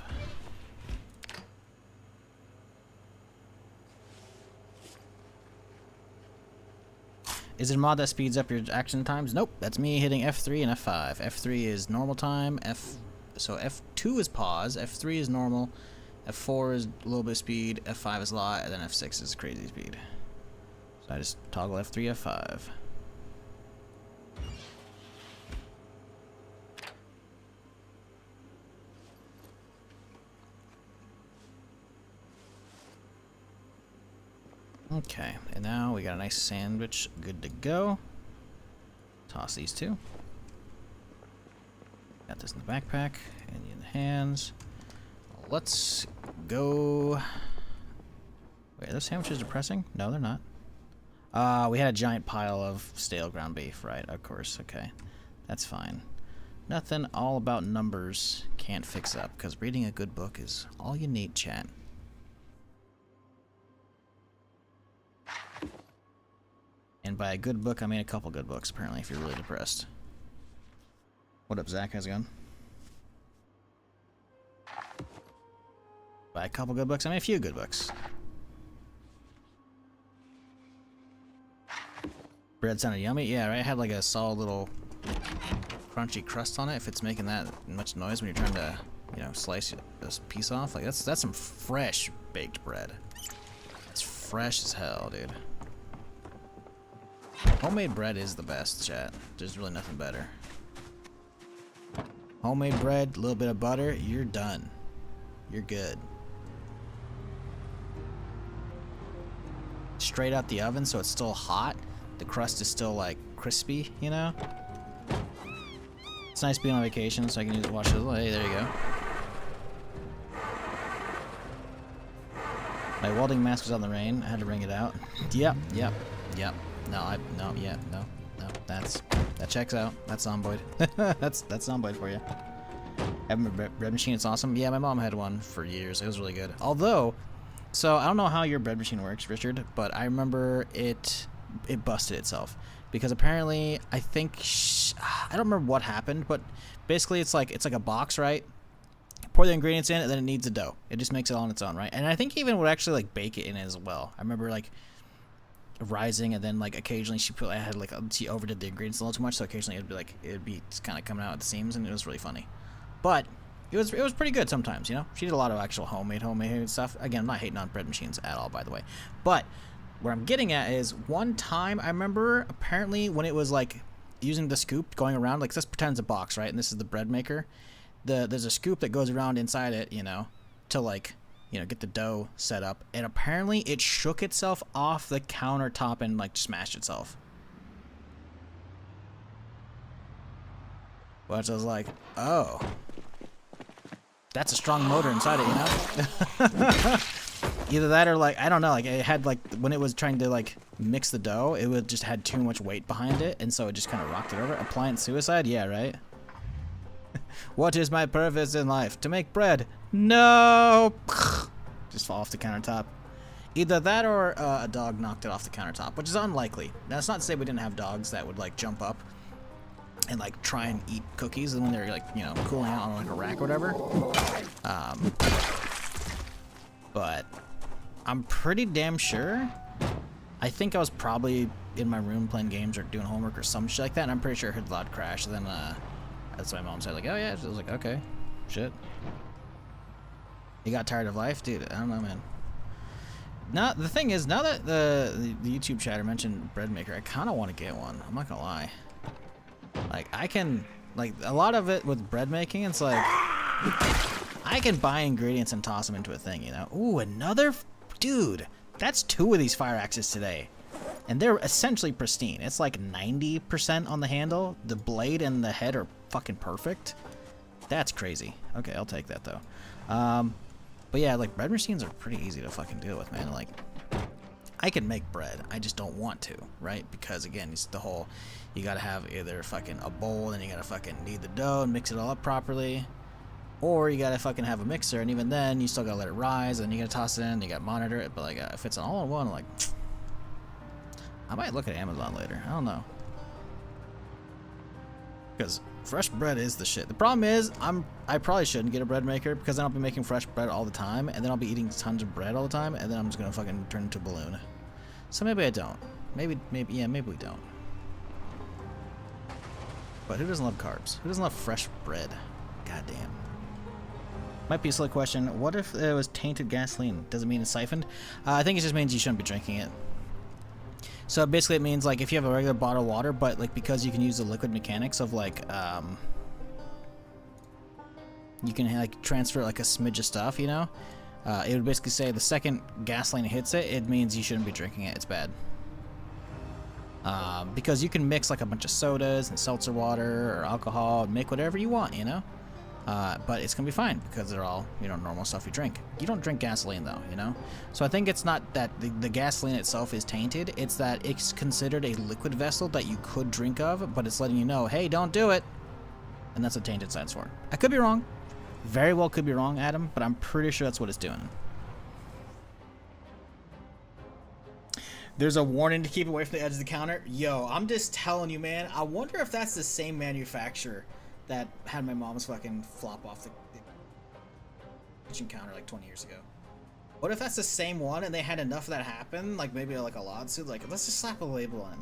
Is it a mod that speeds up your action times? Nope, that's me hitting F3 and F5. F3 is normal time, so F2 is pause, F3 is normal, F4 is a little bit of speed, F5 is a lot, and then F6 is crazy speed. So I just toggle F3, F5. Okay, and now we got a nice sandwich good to go. Toss these two. Got this in the backpack and in the hands. Let's go. Wait, are those sandwiches depressing? No, they're not. We had a giant pile of stale ground beef, right? Of course, okay. That's fine. Nothing all about numbers can't fix up, because reading a good book is all you need, chat. And by a good book, I mean a couple good books, apparently, if you're really depressed. What up, Zach? How's it going? By a couple good books, I mean a few good books. Bread sounded yummy? Yeah, right? It had like a solid little crunchy crust on it, if it's making that much noise when you're trying to, you know, slice this piece off. Like, that's some fresh baked bread. It's fresh as hell, dude. Homemade bread is the best, chat. There's really nothing better. Homemade bread, a little bit of butter, you're done. You're good. Straight out the oven, so it's still hot. The crust is still, like, crispy, you know? It's nice being on vacation, so I can use it, watch it. Hey, there you go. My welding mask was on the rain. I had to wring it out. Yep. No, yeah, no. No, that checks out. That's Zomboid. that's Zomboid for you. Having a bread machine, it's awesome. Yeah, my mom had one for years. It was really good. Although, so I don't know how your bread machine works, Richard, but I remember it busted itself because apparently I think I don't remember what happened, but basically it's like a box, right? Pour the ingredients in, and then it needs a dough. It just makes it on its own, right? And I think even would actually like bake it in as well. I remember like rising, and then like occasionally she overdid the ingredients a little too much, so occasionally it'd be kind of coming out at the seams, and it was really funny. But it was pretty good sometimes, you know. She did a lot of actual homemade stuff. Again, I'm not hating on bread machines at all, by the way. But what I'm getting at is one time I remember apparently when it was like using the scoop going around, like let's pretend it's a box, right? And this is the bread maker. There's a scoop that goes around inside it, you know, to like, you know, get the dough set up. And apparently it shook itself off the countertop and like smashed itself. Which I was like, oh. That's a strong motor inside it, you know? Either that or like, I don't know, like it had like, when it was trying to like mix the dough, it would just had too much weight behind it, and so it just kind of rocked it over. Appliance suicide? Yeah, right? What is my purpose in life? To make bread? No! Just fall off the countertop. Either that or a dog knocked it off the countertop, which is unlikely. Now, that's not to say we didn't have dogs that would like jump up and like try and eat cookies when they're like, you know, cooling out on like a rack or whatever. But I'm pretty damn sure. I think I was probably in my room playing games or doing homework or some shit like that, and I'm pretty sure I heard the loud crash. And then that's what my mom said, like, oh yeah. I was like, okay, shit. You got tired of life, dude? I don't know, man. Now the thing is, now that the YouTube chatter mentioned bread maker, I kind of want to get one. I'm not gonna lie. Like I can, like a lot of it with bread making, it's like I can buy ingredients and toss them into a thing, you know. Ooh, another dude. That's 2 of these fire axes today, and they're essentially pristine. It's like 90% on the handle. The blade and the head are fucking perfect. That's crazy. Okay, I'll take that though. But yeah, like bread machines are pretty easy to fucking deal with, man. Like I can make bread, I just don't want to, right? Because again, it's the whole, you gotta have either fucking a bowl, and you gotta fucking knead the dough and mix it all up properly, or you gotta fucking have a mixer, and even then you still gotta let it rise, and you gotta toss it in, you gotta monitor it. But like if it's an all-in-one, like I might look at Amazon later. I don't know, because fresh bread is the shit. The problem is I probably shouldn't get a bread maker, because then I'll be making fresh bread all the time, and then I'll be eating tons of bread all the time, and then I'm just gonna fucking turn into a balloon. So maybe I don't. Maybe we don't. But who doesn't love carbs? Who doesn't love fresh bread? Goddamn. Might be a silly question. What if it was tainted gasoline? Does it mean it's siphoned? I think it just means you shouldn't be drinking it. So basically it means like if you have a regular bottle of water, but like because you can use the liquid mechanics of like you can like transfer like a smidge of stuff, you know? It would basically say the second gasoline hits it, it means you shouldn't be drinking it. It's bad. Because you can mix like a bunch of sodas and seltzer water or alcohol and make whatever you want, you know? But it's gonna be fine because they're all, you know, normal stuff you drink. You don't drink gasoline though, you know? So I think it's not that the gasoline itself is tainted, it's that it's considered a liquid vessel that you could drink of, but it's letting you know, hey, don't do it. And that's what tainted stands for. I could be wrong. Very well could be wrong, Adam, but I'm pretty sure that's what it's doing. There's a warning to keep away from the edge of the counter. Yo, I'm just telling you, man. I wonder if that's the same manufacturer that had my mom's fucking flop off the kitchen counter like 20 years ago. What if that's the same one and they had enough of that happen? Like maybe like a lawsuit? Like, let's just slap a label on it,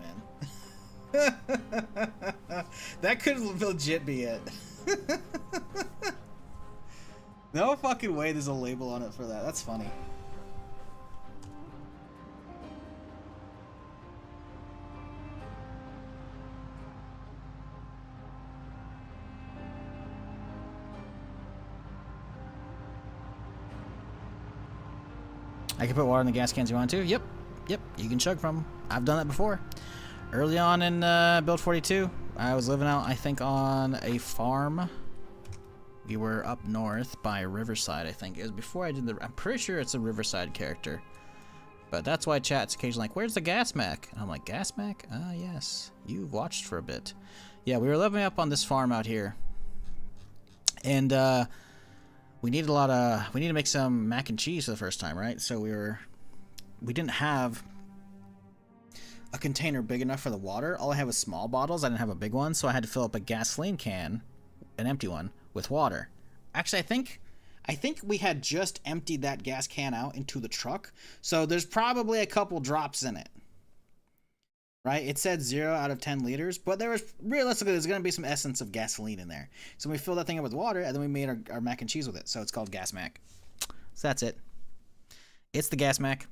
man. That could legit be it. No fucking way there's a label on it for that. That's funny. I can put water in the gas cans you want to. Yep, you can chug from them. I've done that before. Early on in Build 42, I was living out, I think, on a farm. We were up north by Riverside, I think. It was before I did the... I'm pretty sure it's a Riverside character. But that's why chat's occasionally like, where's the gas mac? And I'm like, gas mac? Ah, yes. You've watched for a bit. Yeah, we were leveling up on this farm out here. And we need to make some mac and cheese for the first time, right? So we didn't have a container big enough for the water. All I had was small bottles. I didn't have a big one, so I had to fill up a gasoline can, an empty one, with water. Actually, I think we had just emptied that gas can out into the truck, so there's probably a couple drops in it. Right? It said 0 out of 10 liters, but realistically, there's going to be some essence of gasoline in there. So we filled that thing up with water, and then we made our mac and cheese with it. So it's called Gas Mac. So that's it. It's the Gas Mac.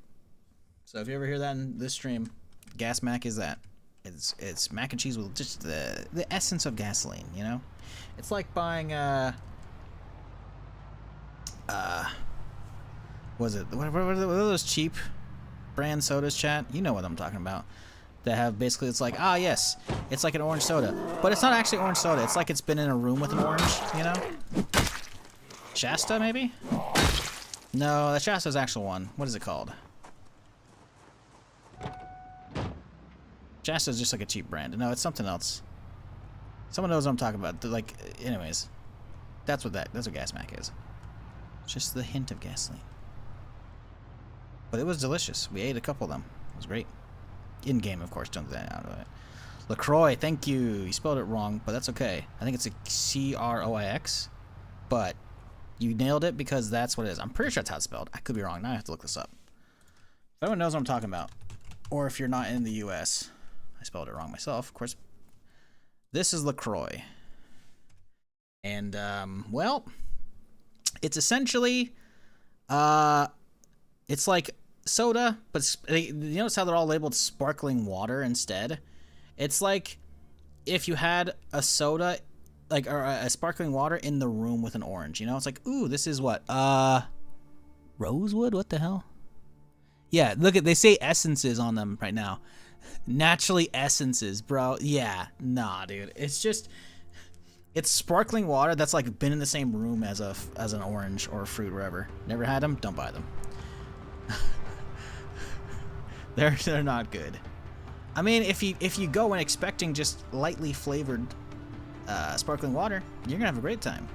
So if you ever hear that in this stream, Gas Mac is that. It's mac and cheese with just the essence of gasoline, you know? It's like buying what are those cheap brand sodas, chat? You know what I'm talking about. That have basically, it's like, ah, yes, it's like an orange soda, but it's not actually orange soda. It's like it's been in a room with an orange, you know? Shasta, maybe? No, the Shasta's the actual one. What is it called? Shasta's just like a cheap brand. No, it's something else. Someone knows what I'm talking about. Like, anyways, that's what Gas Mac is. Just the hint of gasoline. But it was delicious. We ate a couple of them. It was great. In game, of course. Don't do that out of it. LaCroix, thank you. You spelled it wrong, but that's okay. I think it's a C-R-O-I-X, but you nailed it because that's what it is. I'm pretty sure that's how it's spelled. I could be wrong. Now I have to look this up. If anyone knows what I'm talking about, or if you're not in the U.S., I spelled it wrong myself, of course. This is LaCroix. And, well, it's essentially, it's like soda, but you notice how they're all labeled sparkling water instead? It's like if you had a soda, like, or a sparkling water in the room with an orange, you know? It's like, ooh, this is what? Rosewood? What the hell? Yeah, look at, they say essences on them right now. Naturally essences, bro. Yeah, nah, dude. It's just, it's sparkling water that's like been in the same room as an orange or a fruit, wherever. Never had them? Don't buy them. They're not good. I mean, if you go in expecting just lightly flavored sparkling water, you're gonna have a great time.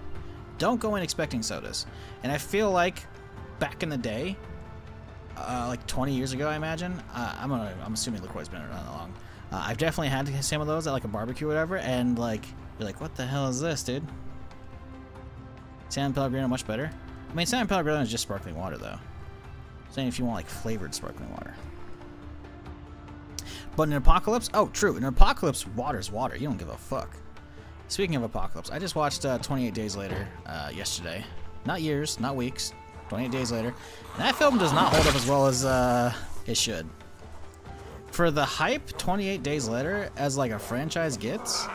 Don't go in expecting sodas. And I feel like back in the day, like 20 years ago, I imagine. I'm assuming LaCroix's been around that long. I've definitely had some of those at like a barbecue or whatever, and like you're like, what the hell is this, dude? San Pellegrino much better. I mean, San Pellegrino is just sparkling water, though. I'm saying if you want like flavored sparkling water. But in Apocalypse, oh, true. In Apocalypse, water's water. You don't give a fuck. Speaking of Apocalypse, I just watched 28 Days Later yesterday. Not years, not weeks. 28 Days Later. And that film does not hold up as well as it should. For the hype 28 Days Later as like a franchise gets,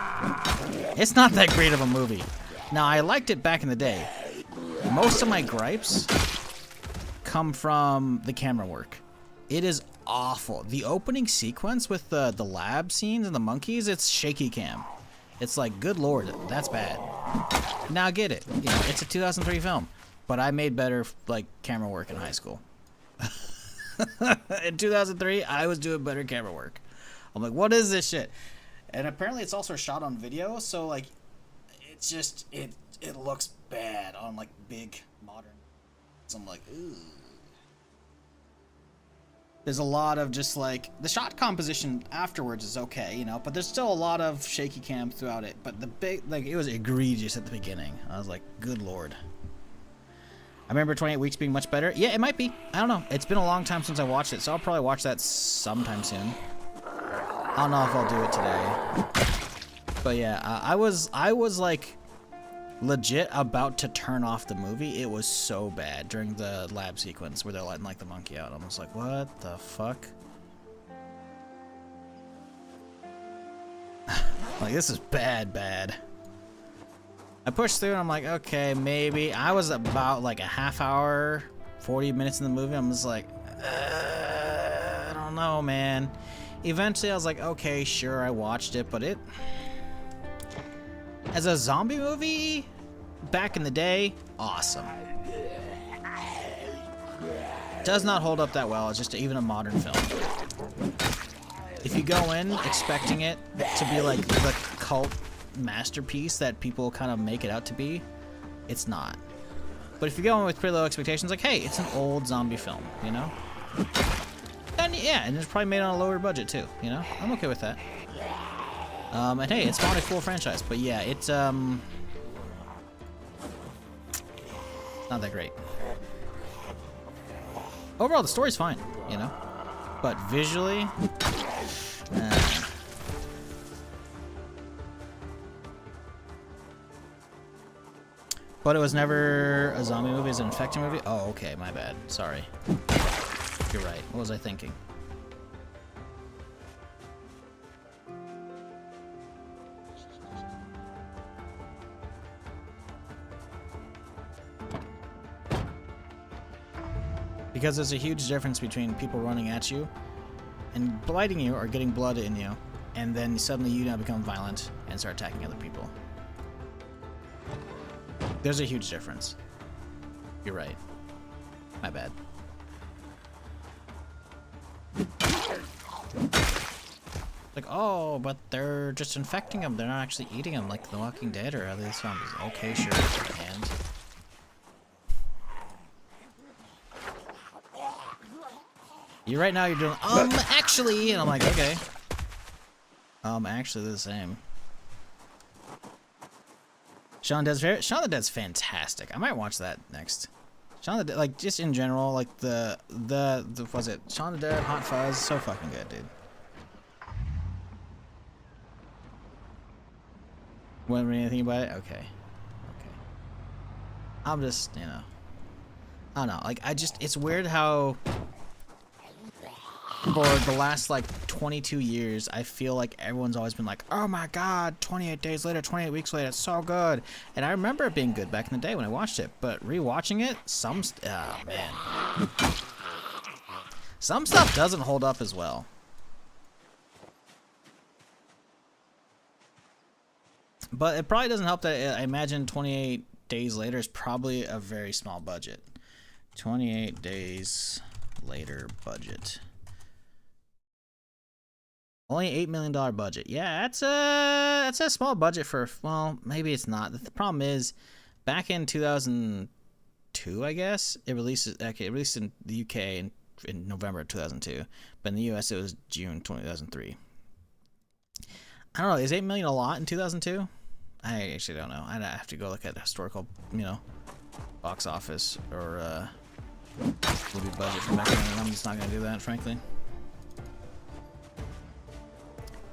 it's not that great of a movie. Now, I liked it back in the day. Most of my gripes come from the camera work. It is awful. The opening sequence with the lab scenes and the monkeys, it's shaky cam. It's like, good lord, that's bad. Now I get it. You know, it's a 2003 film. But I made better like camera work in high school. In 2003, I was doing better camera work. I'm like, what is this shit? And apparently it's also shot on video, so like it's just it looks bad on like big modern. So I'm like, ooh. There's a lot of just like the shot composition afterwards is okay, you know, but there's still a lot of shaky cam throughout it. But the big, like, it was egregious at the beginning. I was like, good lord. I remember 28 Weeks being much better. Yeah, it might be. I don't know. It's been a long time since I watched it, so I'll probably watch that sometime soon. I don't know if I'll do it today. But yeah, I was like legit about to turn off the movie. It was so bad during the lab sequence where they're letting like the monkey out. I was like, what the fuck? Like, this is bad. I pushed through and I'm like, okay, maybe. I was about like a half hour, 40 minutes in the movie. I'm just like, I don't know, man. Eventually I was like, okay, sure, I watched it, but it, as a zombie movie, back in the day, awesome. does not hold up that well. It's just even a modern film. If you go in expecting it to be like the cult masterpiece that people kind of make it out to be, it's not. But if you go in with pretty low expectations, like, hey, it's an old zombie film, you know? And yeah, and it's probably made on a lower budget too, you know? I'm okay with that. And hey, it's not a cool franchise, but yeah, it's not that great. Overall, the story's fine, you know? But visually, but it was never a zombie movie, it's an infected movie? Oh, okay, my bad. Sorry. You're right. What was I thinking? Because there's a huge difference between people running at you and biting you or getting blood in you, and then suddenly you now become violent and start attacking other people. There's a huge difference. You're right. My bad. Like, oh, but they're just infecting them. They're not actually eating them like The Walking Dead or other zombies. Okay, sure. And you right now you're doing actually, and I'm like, okay. Actually they're the same. Shaun of the Dead's favorite? Shaun of the Dead's fantastic. I might watch that next. Shaun of the Dead, like, just in general, like the was it Shaun of the Dead, Hot Fuzz, so fucking good, dude. Wouldn't read anything about it? Okay. Okay. I'm just, you know. I don't know, like, it's weird how for the last, like, 22 years, I feel like everyone's always been like, oh my god, 28 days later, 28 weeks later, it's so good. And I remember it being good back in the day when I watched it, but rewatching it, oh man. Some stuff doesn't hold up as well. But it probably doesn't help that I imagine 28 days later is probably a very small budget. 28 days later budget. Only $8 million budget. Yeah, that's a small budget for, well, maybe it's not. The problem is, back in 2002, I guess, it released in the UK in November of 2002, but in the US it was June 2003. I don't know, is $8 million a lot in 2002? I actually don't know. I'd have to go look at the historical, you know, box office or movie budget from back then, and I'm just not gonna do that, frankly.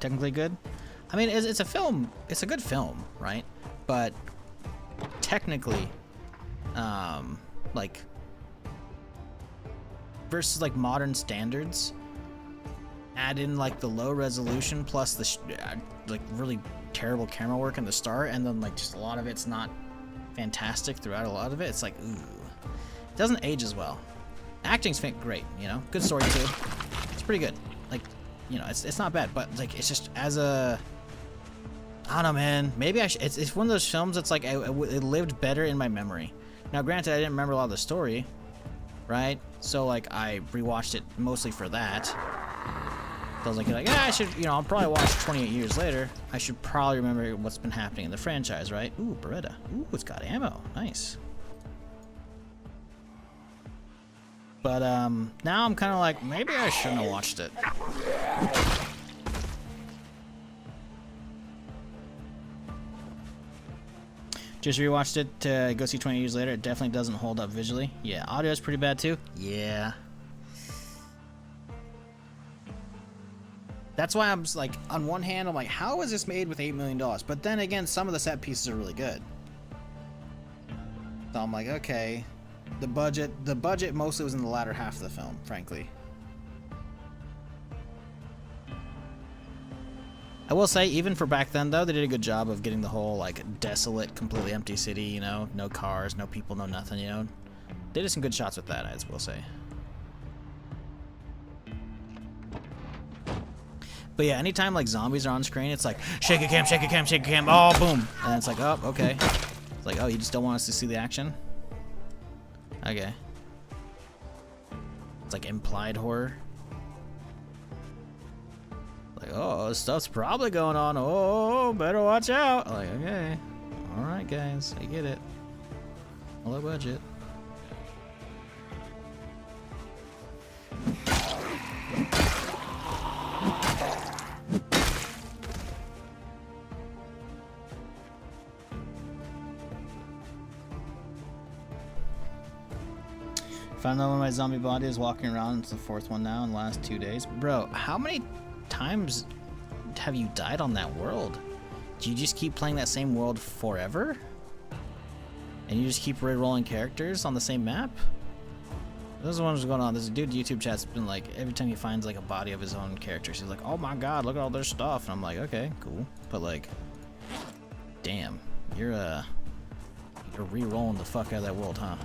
Technically good. I mean, it's a film. It's a good film, right? But technically, like versus like modern standards, add in like the low resolution plus the like really terrible camera work in the start, and then like just a lot of it's not fantastic throughout. A lot of it, it's like, ooh, it doesn't age as well. Acting's great, you know, good story too. It's pretty good. Like, you know, it's not bad, but like it's just as a, I don't know, man. Maybe it's one of those films that's like it lived better in my memory. Now, granted, I didn't remember a lot of the story, right? So like I rewatched it mostly for that. So I was like, yeah, I should, you know, I'll probably watch 28 years later. I should probably remember what's been happening in the franchise, right? Ooh, Beretta. Ooh, it's got ammo. Nice. But now I'm kind of like, maybe I shouldn't have watched it. Just rewatched it to go see 20 years later. It definitely doesn't hold up visually. Yeah, audio is pretty bad too. Yeah. That's why I'm just like, on one hand, I'm like, how is this made with $8 million? But then again, some of the set pieces are really good. So I'm like, okay. The budget mostly was in the latter half of the film, frankly. I will say, even for back then, though, they did a good job of getting the whole, like, desolate, completely empty city, you know? No cars, no people, no nothing, you know? They did some good shots with that, I will say. But yeah, anytime, like, zombies are on screen, it's like, shake a cam, shake a cam, shake a cam, oh, boom! And then it's like, oh, okay. It's like, oh, you just don't want us to see the action? Okay. like implied horror. Like, oh, stuff's probably going on. Oh, better watch out. Like, okay. Alright, guys. I get it. Low budget. Found out one of my zombie bodies walking around. It's the 4th one now in the last 2 days. Bro, how many times have you died on that world? Do you just keep playing that same world forever? And you just keep re-rolling characters on the same map? This is what's going on. This dude YouTube chat's been like, every time he finds like a body of his own characters, he's like, oh my god, look at all their stuff. And I'm like, okay, cool. But like, damn, you're re-rolling the fuck out of that world, huh?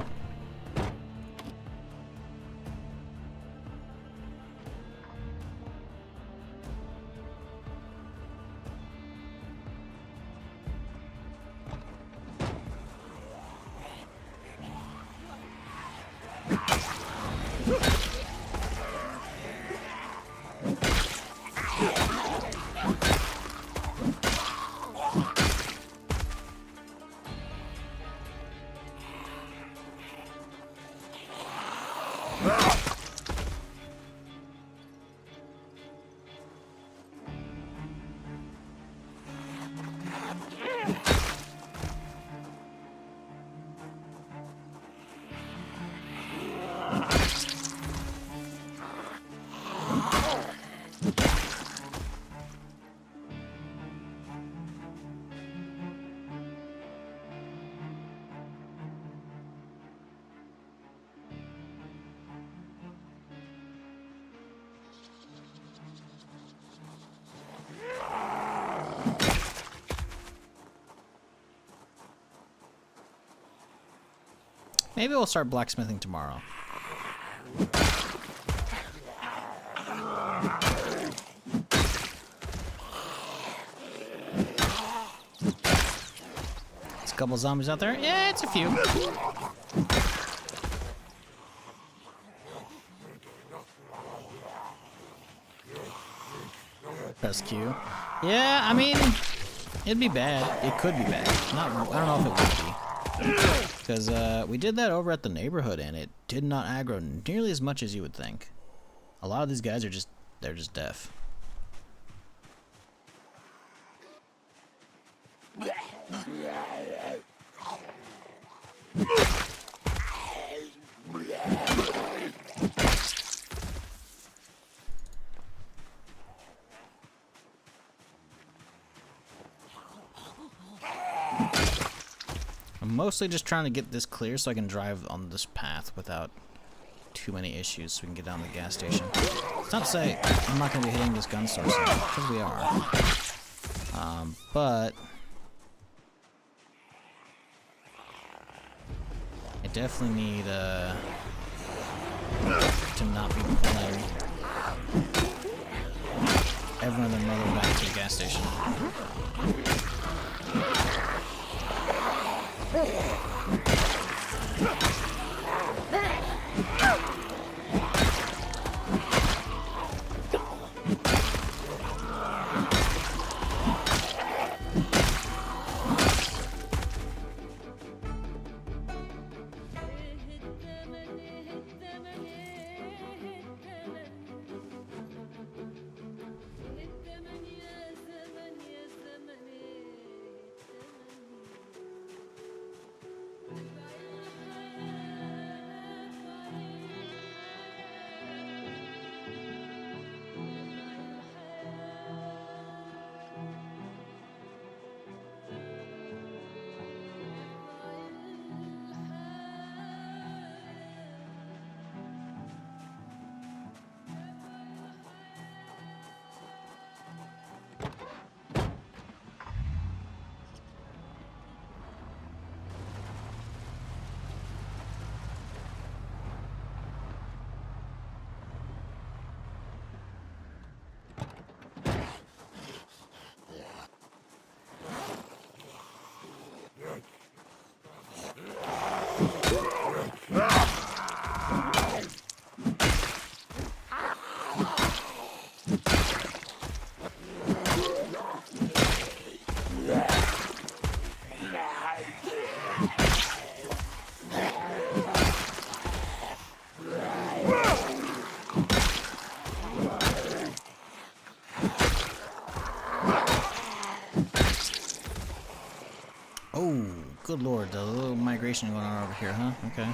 Maybe we'll start blacksmithing tomorrow. There's a couple zombies out there. Yeah, it's a few. Press Q. Yeah, I mean, it'd be bad. It could be bad. Not, I don't know if it would be. Because we did that over at the neighborhood and it did not aggro nearly as much as you would think. A lot of these guys are they're just deaf. I'm mostly just trying to get this clear so I can drive on this path without too many issues so we can get down to the gas station. It's not to say I'm not going to be hitting this gun store soon, because we are. But I definitely need to not be pulling everyone and their mother back to the gas station. Oh, good lord, the little migration going on over here, huh? Okay.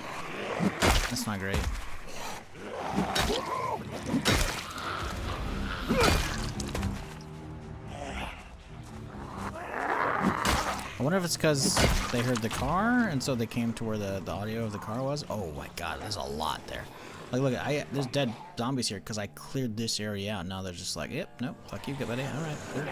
That's not great. I wonder if it's because they heard the car and so they came to where the audio of the car was. Oh my god, there's a lot there. Like, look, there's dead zombies here because I cleared this area out. Now they're just like, yep, nope, fuck you, get buddy. Alright, cool.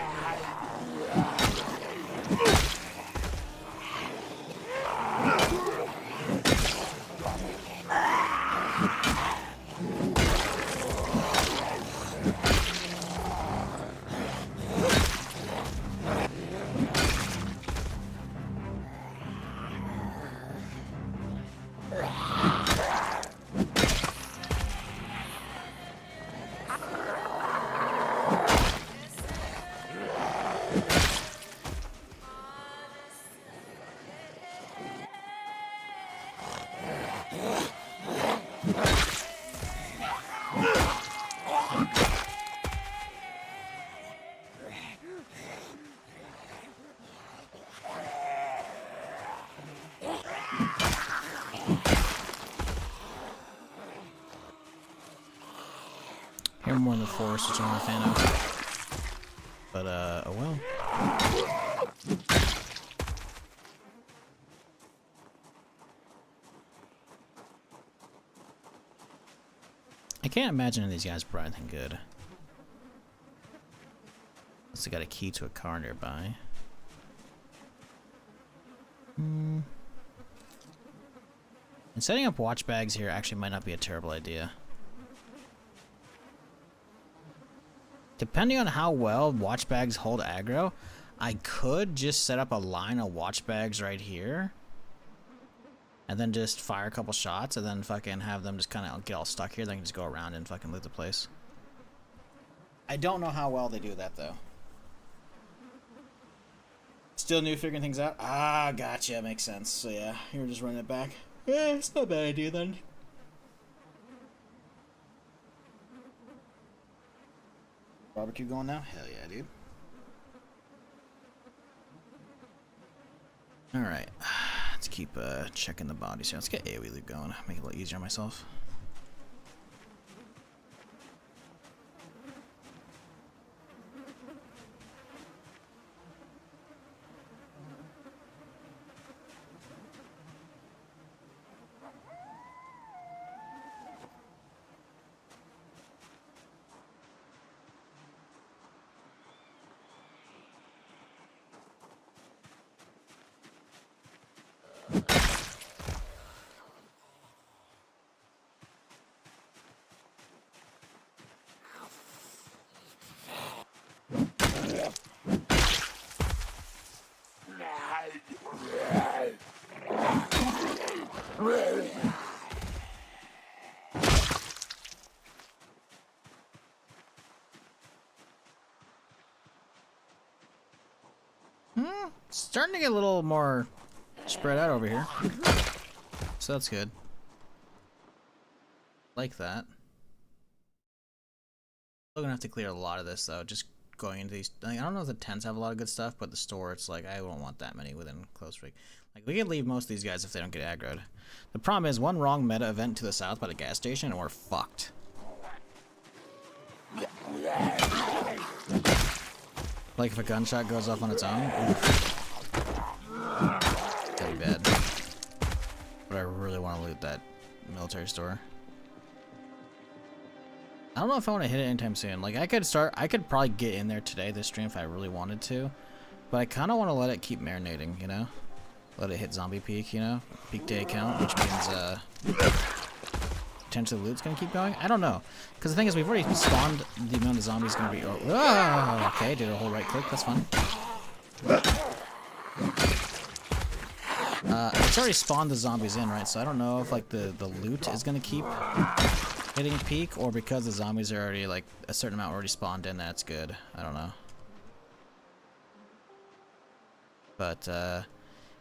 Here more in the forest, which I'm not a fan of. But, oh well. I can't imagine these guys brought anything good. Unless they got a key to a car nearby. And setting up watch bags here actually might not be a terrible idea. Depending on how well watch bags hold aggro, I could just set up a line of watch bags right here. And then just fire a couple shots and then fucking have them just kind of get all stuck here. Then I can just go around and fucking loot the place. I don't know how well they do that though. Still new figuring things out? Ah, gotcha. Makes sense. So yeah, you're just running it back. Yeah, it's not a bad idea then. Barbecue going now? Hell yeah, dude. Alright. Let's keep checking the bodies here. Let's get AoE loot going. Make it a little easier on myself. Starting to get a little more spread out over here. So that's good. Like that. Still gonna have to clear a lot of this though, just going into these. Like, I don't know if the tents have a lot of good stuff, but the store, it's like, I don't want that many within close range. Like, we can leave most of these guys if they don't get aggroed. The problem is, one wrong meta event to the south by the gas station, and we're fucked. Like, if a gunshot goes off on its own, oof. That'd be bad. But I really want to loot that military store. I don't know if I want to hit it anytime soon. Like, I could probably get in there today, this stream, if I really wanted to. But I kind of want to let it keep marinating, you know? Let it hit zombie peak, you know? Peak day count, which means, potentially the loot's gonna keep going? I don't know. Because the thing is, we've already spawned the amount of zombies gonna be... Oh, okay, did a whole right click, that's fun. It's already spawned the zombies in, right? So I don't know if, like, the loot is gonna keep hitting peak, or because the zombies are already, like, a certain amount already spawned in, that's good. I don't know. But,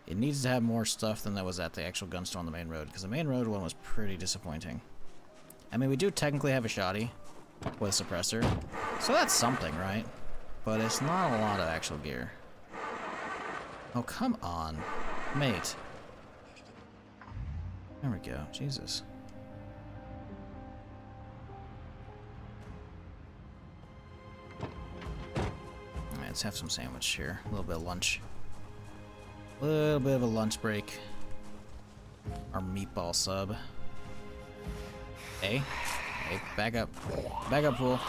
it needs to have more stuff than that was at the actual gun store on the main road, because the main road one was pretty disappointing. I mean, we do technically have a shoddy with a suppressor, so that's something, right? But it's not a lot of actual gear. Oh, come on, mate. There we go, Jesus. Alright, let's have some sandwich here. A little bit of lunch. A little bit of a lunch break. Our meatball sub. Hey, hey, back up. Back up, fool.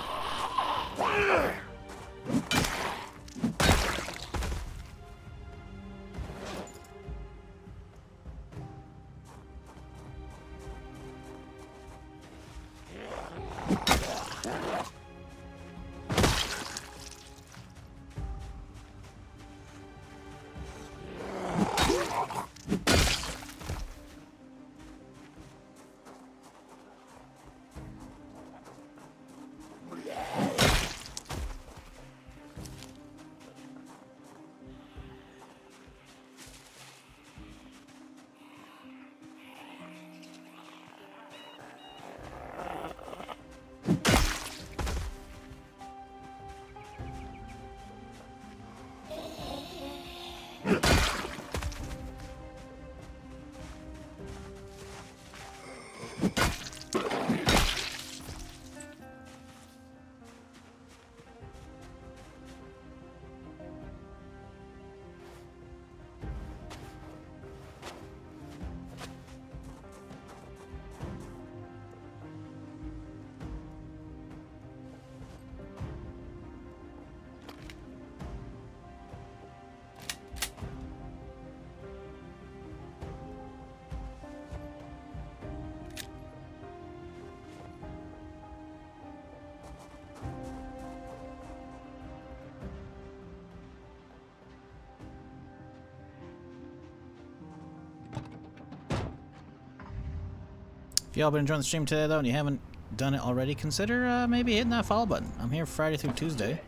If y'all been enjoying the stream today, though, and you haven't done it already, consider maybe hitting that follow button. I'm here Friday through Tuesday,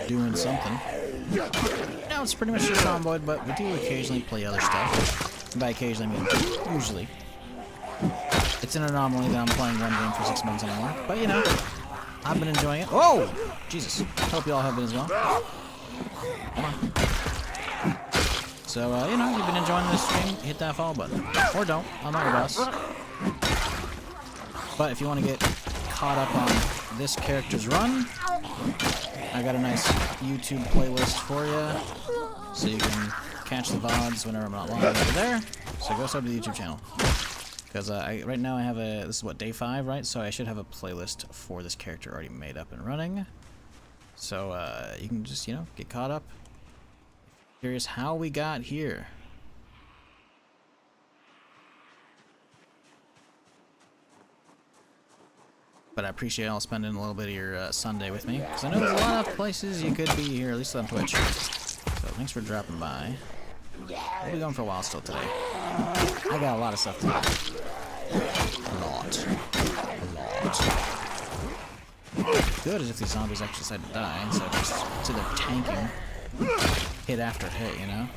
doing something. Now it's pretty much just Zomboid, but we do occasionally play other stuff. And by occasionally, I mean usually. It's an anomaly that I'm playing one game for 6 months anymore, but you know, I've been enjoying it. Oh, Jesus! Hope you all have been as well. Come on. So, you know, if you've been enjoying this stream, hit that follow button. Or don't. I'm not your boss. But if you want to get caught up on this character's run, I got a nice YouTube playlist for you, so you can catch the VODs whenever I'm not live over there. So go sub to the YouTube channel. Because right now I have this is what, day 5, right? So I should have a playlist for this character already made up and running. So you can just, you know, get caught up. Curious how we got here. But I appreciate y'all spending a little bit of your Sunday with me, because I know there's a lot of places you could be here, at least on Twitch. So thanks for dropping by. We'll be going for a while still today. I got a lot of stuff to do. A lot. Good as if these zombies actually decide to die, instead of just to their tanking. Hit after hit, you know?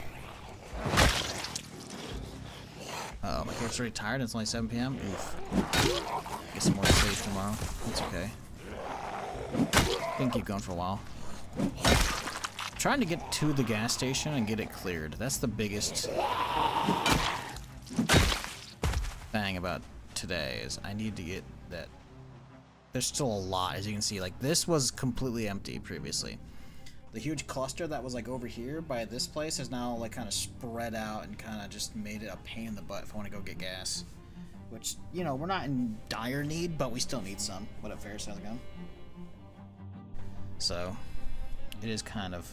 Oh, my character's already tired and it's only 7 p.m. Oof. Get some more sleep tomorrow. That's okay. We can keep going for a while. I'm trying to get to the gas station and get it cleared. That's the biggest thing about today, is I need to get that. There's still a lot, as you can see. Like, this was completely empty previously. The huge cluster that was like over here by this place has now like kind of spread out and kind of just made it a pain in the butt if I want to go get gas. Which, you know, we're not in dire need, but we still need some. What up, Ferris? How's it going? So, it is kind of...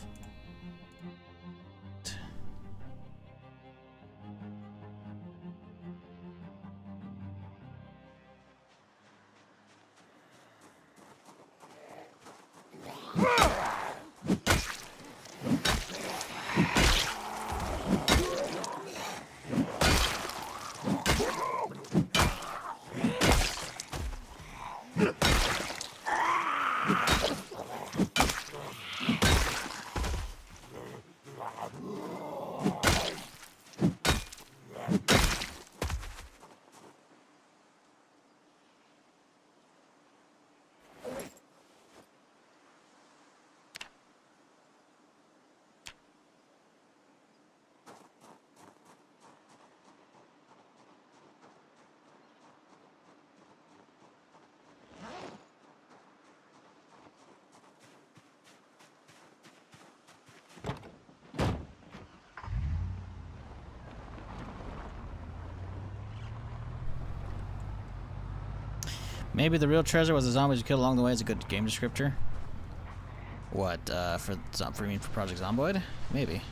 Maybe the real treasure was the zombies you killed along the way is a good game descriptor. What, for Project Zomboid? Maybe.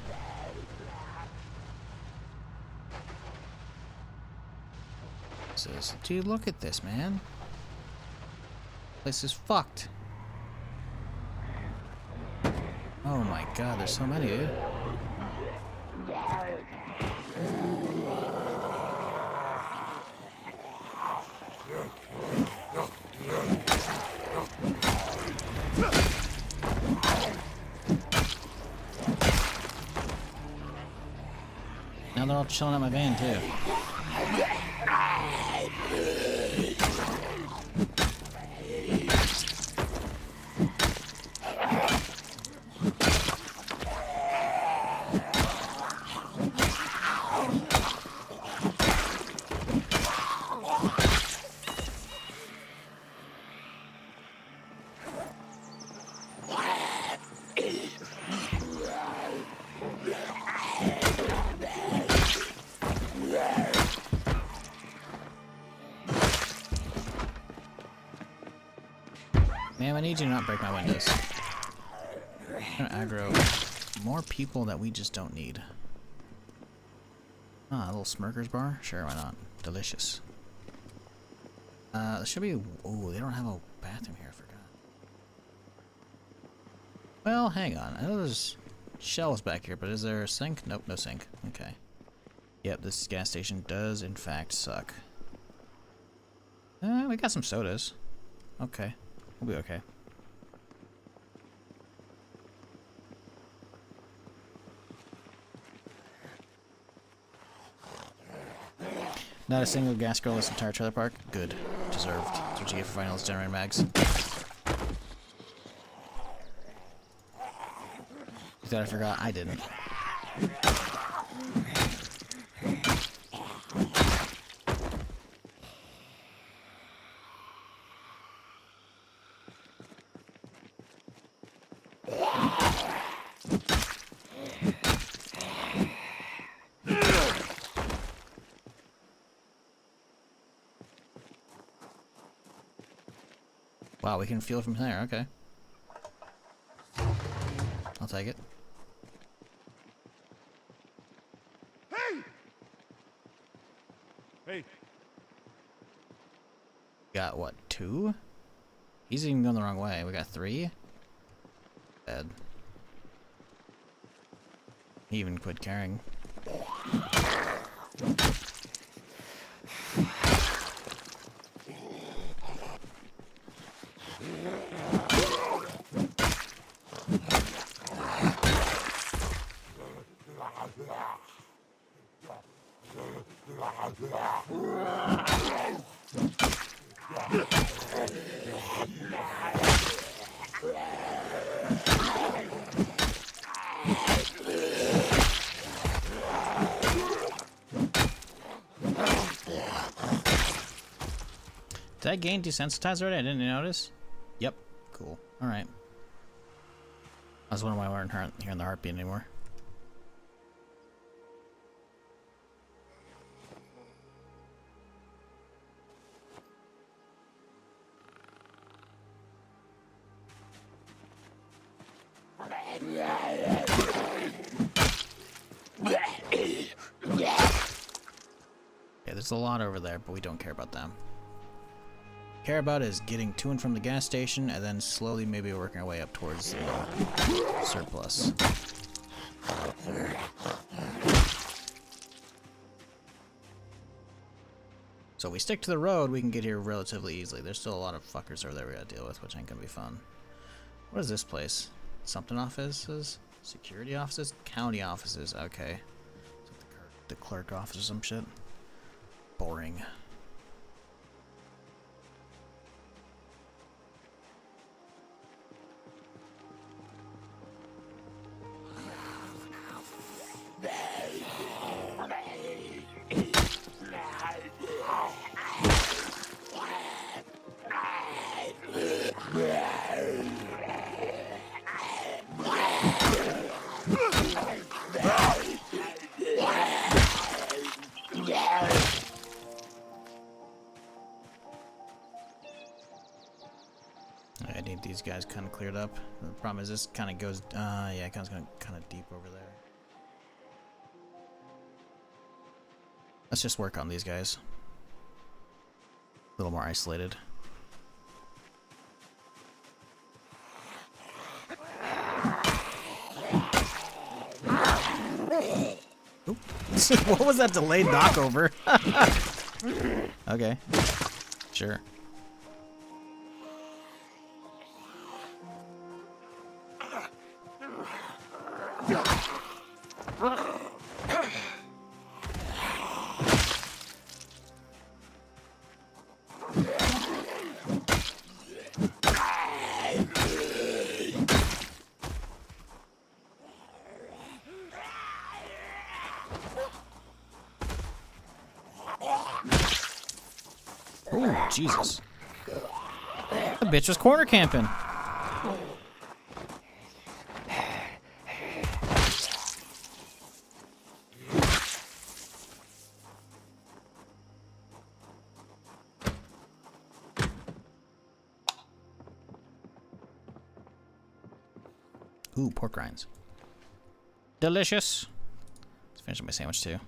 Dude, look at this, man. This is fucked. Oh my god, there's so many, dude. Now they're all chilling at my van, too. Man, I need you to not break my windows. I'm gonna aggro more people that we just don't need. Ah, a little Smirker's bar? Sure, why not? Delicious. There should be... Oh, they don't have a bathroom here, I forgot. Well, hang on. I know there's shelves back here, but is there a sink? Nope, no sink. Okay. Yep, this gas station does, in fact, suck. We got some sodas. Okay. We'll be okay. Not a single gas girl in this entire trailer park? Good. Deserved. That's what you get for finding those generator mags. You thought I forgot? I didn't. Wow, we can feel from there, okay. I'll take it. Hey! Hey! Got what, 2? He's even going the wrong way. We got 3? Bad. He even quit caring. Did I gain desensitized already? I didn't notice. Yep. Cool. Alright. I was wondering why we weren't hearing the heartbeat anymore. Yeah, there's a lot over there, but we don't care about them. Care about is getting to and from the gas station, and then slowly maybe working our way up towards the surplus. So if we stick to the road, we can get here relatively easily. There's still a lot of fuckers over there we gotta deal with, which ain't gonna be fun. What is this place? Something offices? Security offices? County offices. Okay. The clerk office or some shit. Boring. I need these guys kind of cleared up. The problem is this kind of goes, yeah, it goes kind of deep over there. Let's just work on these guys. A little more isolated. Oop. What was that delayed knockover? Okay. Sure. Oh, Jesus. The bitch was corner camping. Ooh, pork rinds. Delicious. Let's finish my sandwich too.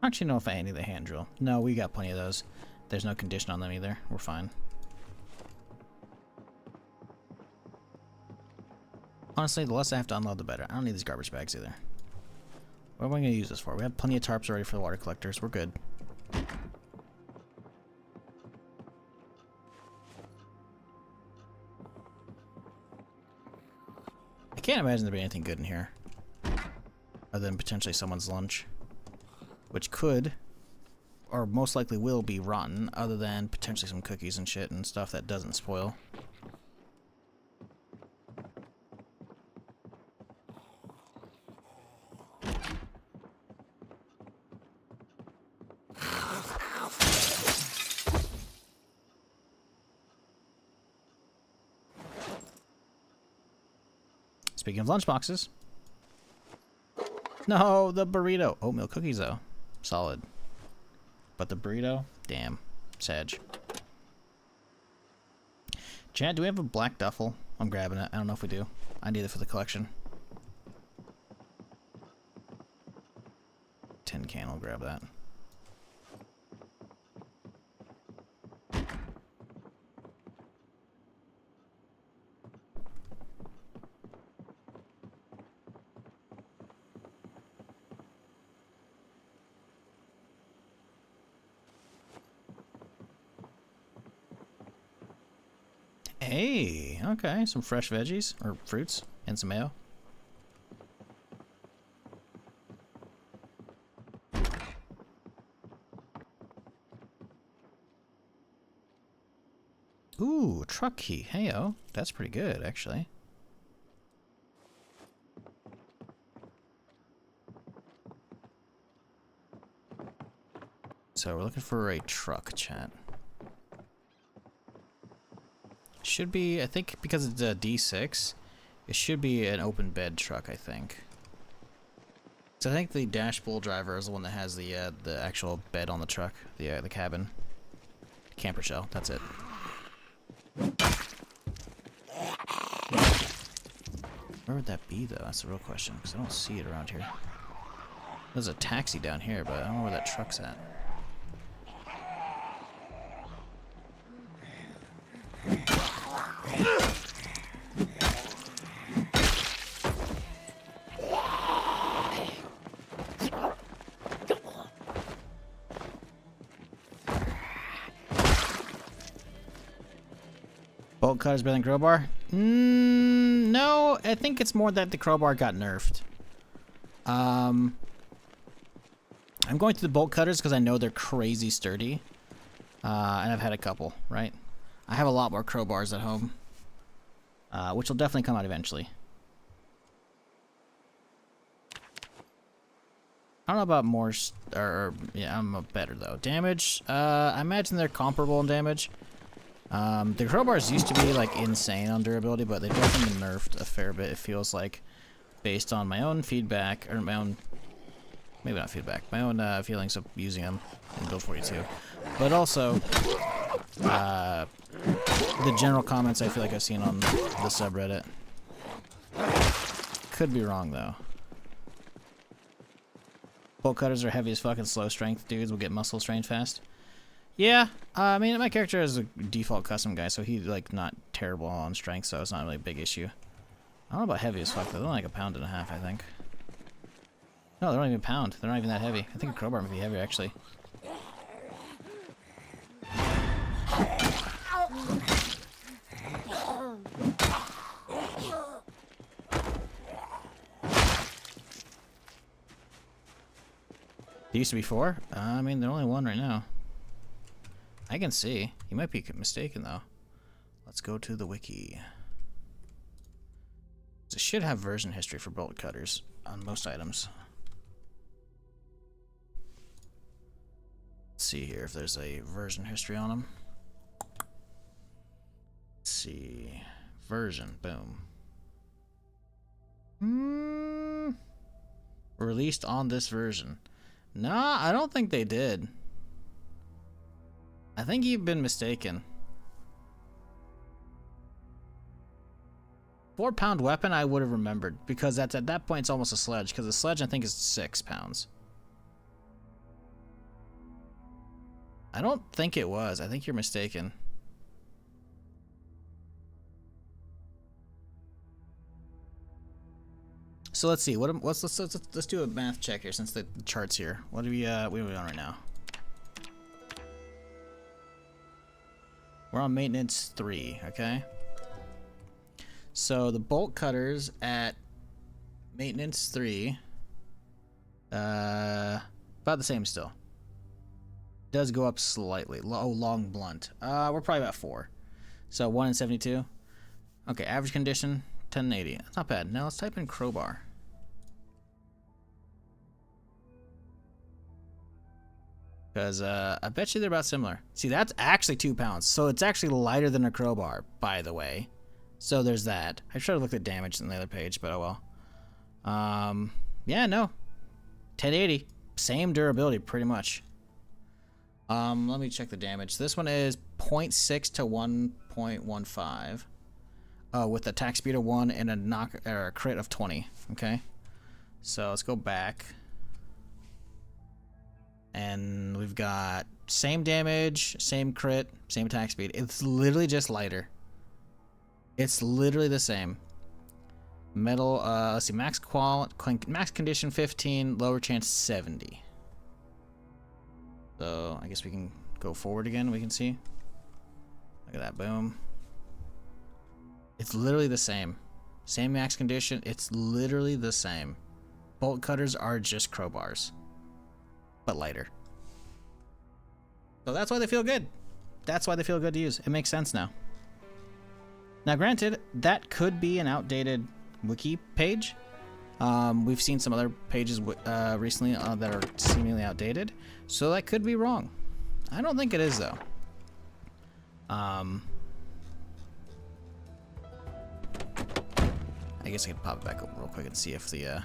I actually know if I need the hand drill. No, we got plenty of those. There's no condition on them either. We're fine. Honestly, the less I have to unload, the better. I don't need these garbage bags either. What am I going to use this for? We have plenty of tarps already for the water collectors. We're good. I can't imagine there being anything good in here. Other than potentially someone's lunch. Which could, or most likely will be rotten, other than potentially some cookies and shit and stuff that doesn't spoil. Speaking of lunchboxes. No, the burrito. Oatmeal cookies, though. Solid. But the burrito? Damn. Sag. Chad, do we have a black duffel? I'm grabbing it. I don't know if we do. I need it for the collection. Tin can, I'll grab that. Hey, okay, some fresh veggies, or fruits, and some mayo. Ooh, truck key, heyo, that's pretty good, actually. So we're looking for a truck, chat. Should be, I think, because it's a D6, it should be an open bed truck, I think. So I think the dash bull driver is the one that has the actual bed on the truck, the cabin. Camper shell, that's it. Where would that be, though? That's the real question, because I don't see it around here. There's a taxi down here, but I don't know where that truck's at. Bolt cutter's better than crowbar? No, I think it's more that the crowbar got nerfed. I'm going to the bolt cutters because I know they're crazy sturdy. And I've had a couple, right? I have a lot more crowbars at home. Which will definitely come out eventually. I don't know about more, yeah, I'm better though. Damage, I imagine they're comparable in damage. The crowbars used to be like insane on durability, but they've definitely been nerfed a fair bit, it feels like, based on my own feedback, or my own, maybe not feedback, my own feelings of using them in Build 42. But also, the general comments I feel like I've seen on the subreddit. Could be wrong though. Bolt cutters are heavy as fucking slow strength dudes will get muscle strained fast. Yeah, I mean, my character is a default custom guy, so he's like not terrible on strength, so it's not really a big issue. I don't know about heavy as fuck though. They're only like 1.5 pounds, I think. No, they're not even a pound. They're not even that heavy. I think a crowbar might be heavier actually. There used to be 4? I mean, they're only 1 right now. I can see. You might be mistaken, though. Let's go to the wiki. It should have version history for bolt cutters on most items. Let's see here if there's a version history on them. Let's see. Version. Boom. Released on this version. Nah, I don't think they did. I think you've been mistaken. 4-pound weapon I would have remembered, because that's at that point it's almost a sledge, because the sledge I think is 6 pounds. I don't think it was. I think you're mistaken. So let's see. Let's do a math check here since the chart's here. What are we on right now? We're on maintenance 3, okay? So the bolt cutters at maintenance 3, about the same still. Does go up slightly. Oh, long blunt. We're probably about 4. So 1 in 72. Okay, average condition 1080. That's not bad. Now let's type in crowbar. Because I bet you they're about similar. See, that's actually 2 pounds. So it's actually lighter than a crowbar, by the way. So there's that. I should have looked at damage on the other page, but oh well. Yeah, no. 1080. Same durability, pretty much. Let me check the damage. This one is 0.6 to 1.15. With a attack speed of 1 and a crit of 20. Okay. So let's go back. And we've got same damage, same crit, same attack speed. It's literally just lighter. It's literally the same. Metal, let's see, max condition 15, lower chance 70. So I guess we can go forward again. We can see. Look at that, boom. It's literally the same. Same max condition. It's literally the same. Bolt cutters are just crowbars, but lighter. So that's why they feel good. That's why they feel good to use. It makes sense now. Now, granted, that could be an outdated wiki page. We've seen some other pages recently that are seemingly outdated, so that could be wrong. I don't think it is, though. I guess I could pop it back up real quick and see if the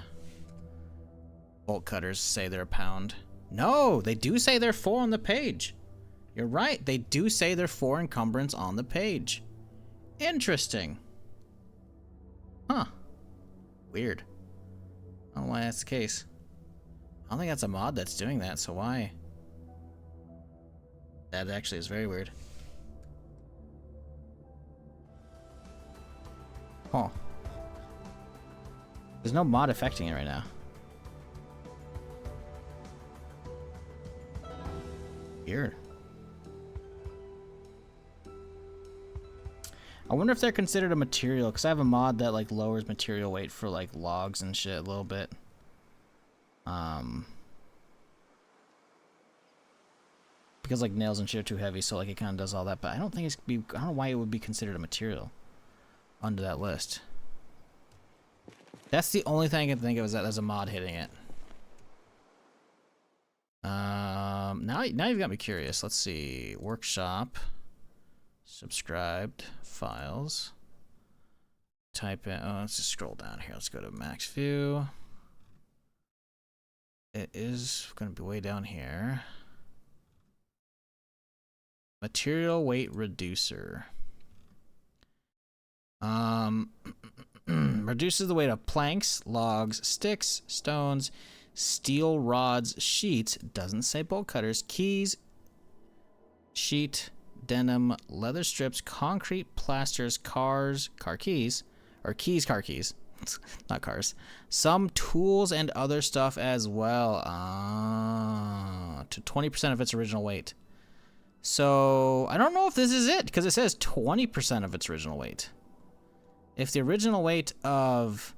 bolt cutters say they're a pound. No, they do say they're 4 on the page. You're right. They do say they're 4 encumbrance on the page. Interesting. Huh. Weird. I don't know why that's the case. I don't think that's a mod that's doing that, so why? That actually is very weird. Huh. There's no mod affecting it right now. Weird. I wonder if they're considered a material, because I have a mod that like lowers material weight for like logs and shit a little bit. Because like nails and shit are too heavy, so like it kind of does all that, but I don't think it's I don't know why it would be considered a material under that list. That's the only thing I can think of, is that there's a mod hitting it. Now you've got me curious. Let's see. Workshop. Subscribed. Files. Type in. Oh, let's just scroll down here. Let's go to max view. It is going to be way down here. Material weight reducer. Reduces the weight of planks, logs, sticks, stones, steel rods, sheets, doesn't say bolt cutters, keys, sheet, denim, leather strips, concrete, plasters, car keys, not cars, some tools and other stuff as well, to 20% of its original weight. So I don't know if this is it, because it says 20% of its original weight. If the original weight of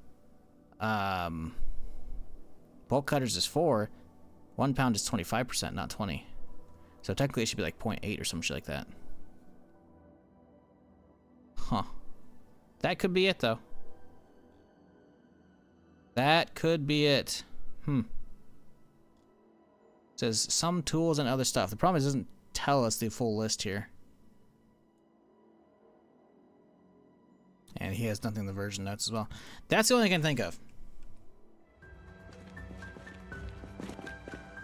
bolt cutters is 4, 1 pound is 25%, not 20. So technically it should be like 0.8 or some shit like that. Huh. That could be it though. That could be it. It says some tools and other stuff. The problem is it doesn't tell us the full list here. And he has nothing in the version notes as well. That's the only thing I can think of.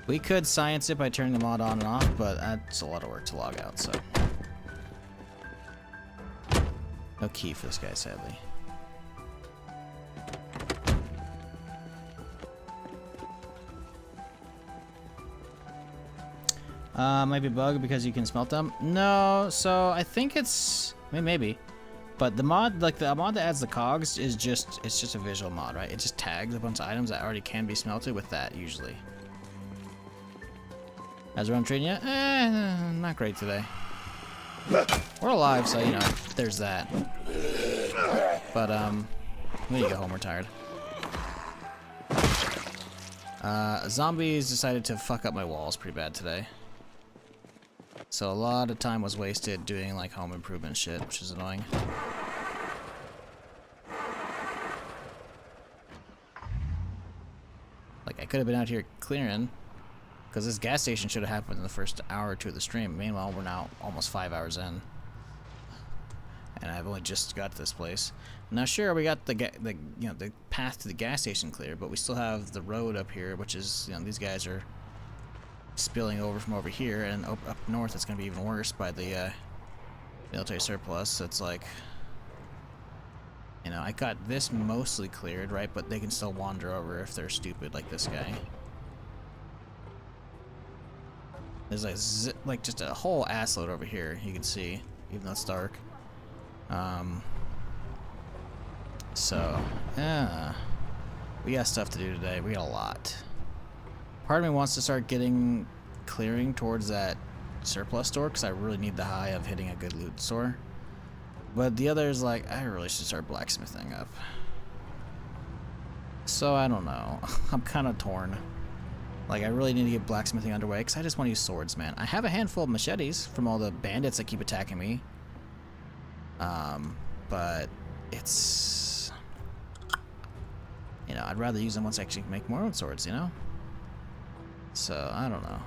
We could science it by turning the mod on and off, but that's a lot of work to log out, so. No key for this guy, sadly. Might be a bug because you can smelt them. No, so I think it's maybe. But the mod, like the mod that adds the cogs, is it's just a visual mod, right? It just tags a bunch of items that already can be smelted with that usually. How's everyone treating you? Not great today. We're alive, so you know, there's that. But we need to go home. We're tired. Zombies decided to fuck up my walls pretty bad today. So a lot of time was wasted doing like home improvement shit, which is annoying. Like I could have been out here clearing, because this gas station should have happened in the first hour or two of the stream. Meanwhile, we're now almost 5 hours in, and I've only just got to this place. Now, sure, we got the path to the gas station clear, but we still have the road up here, which is, you know, these guys are spilling over from over here, and up north it's going to be even worse by the military surplus. So it's like, you know, I got this mostly cleared, right? But they can still wander over if they're stupid, like this guy. There's like just a whole assload over here, you can see, even though it's dark. So, yeah, we got stuff to do today. We got a lot. Part of me wants to start clearing towards that surplus store, because I really need the high of hitting a good loot store. But the other is like, I really should start blacksmithing up. So I don't know. I'm kind of torn. Like, I really need to get blacksmithing underway, because I just want to use swords, man. I have a handful of machetes from all the bandits that keep attacking me. But it's, you know, I'd rather use them once I actually make more own swords, you know? So, I don't know.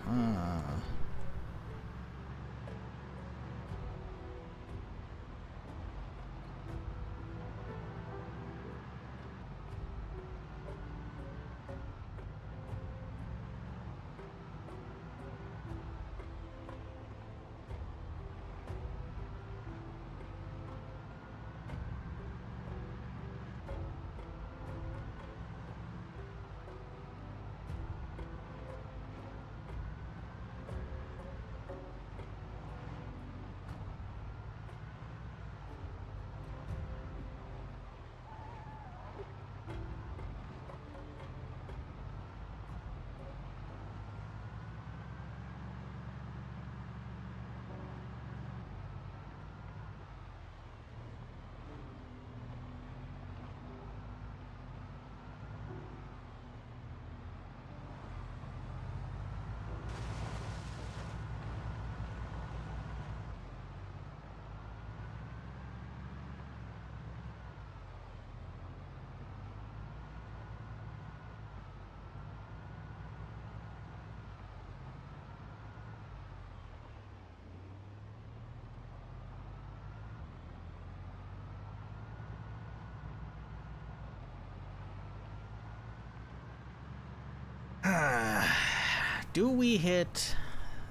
Do we hit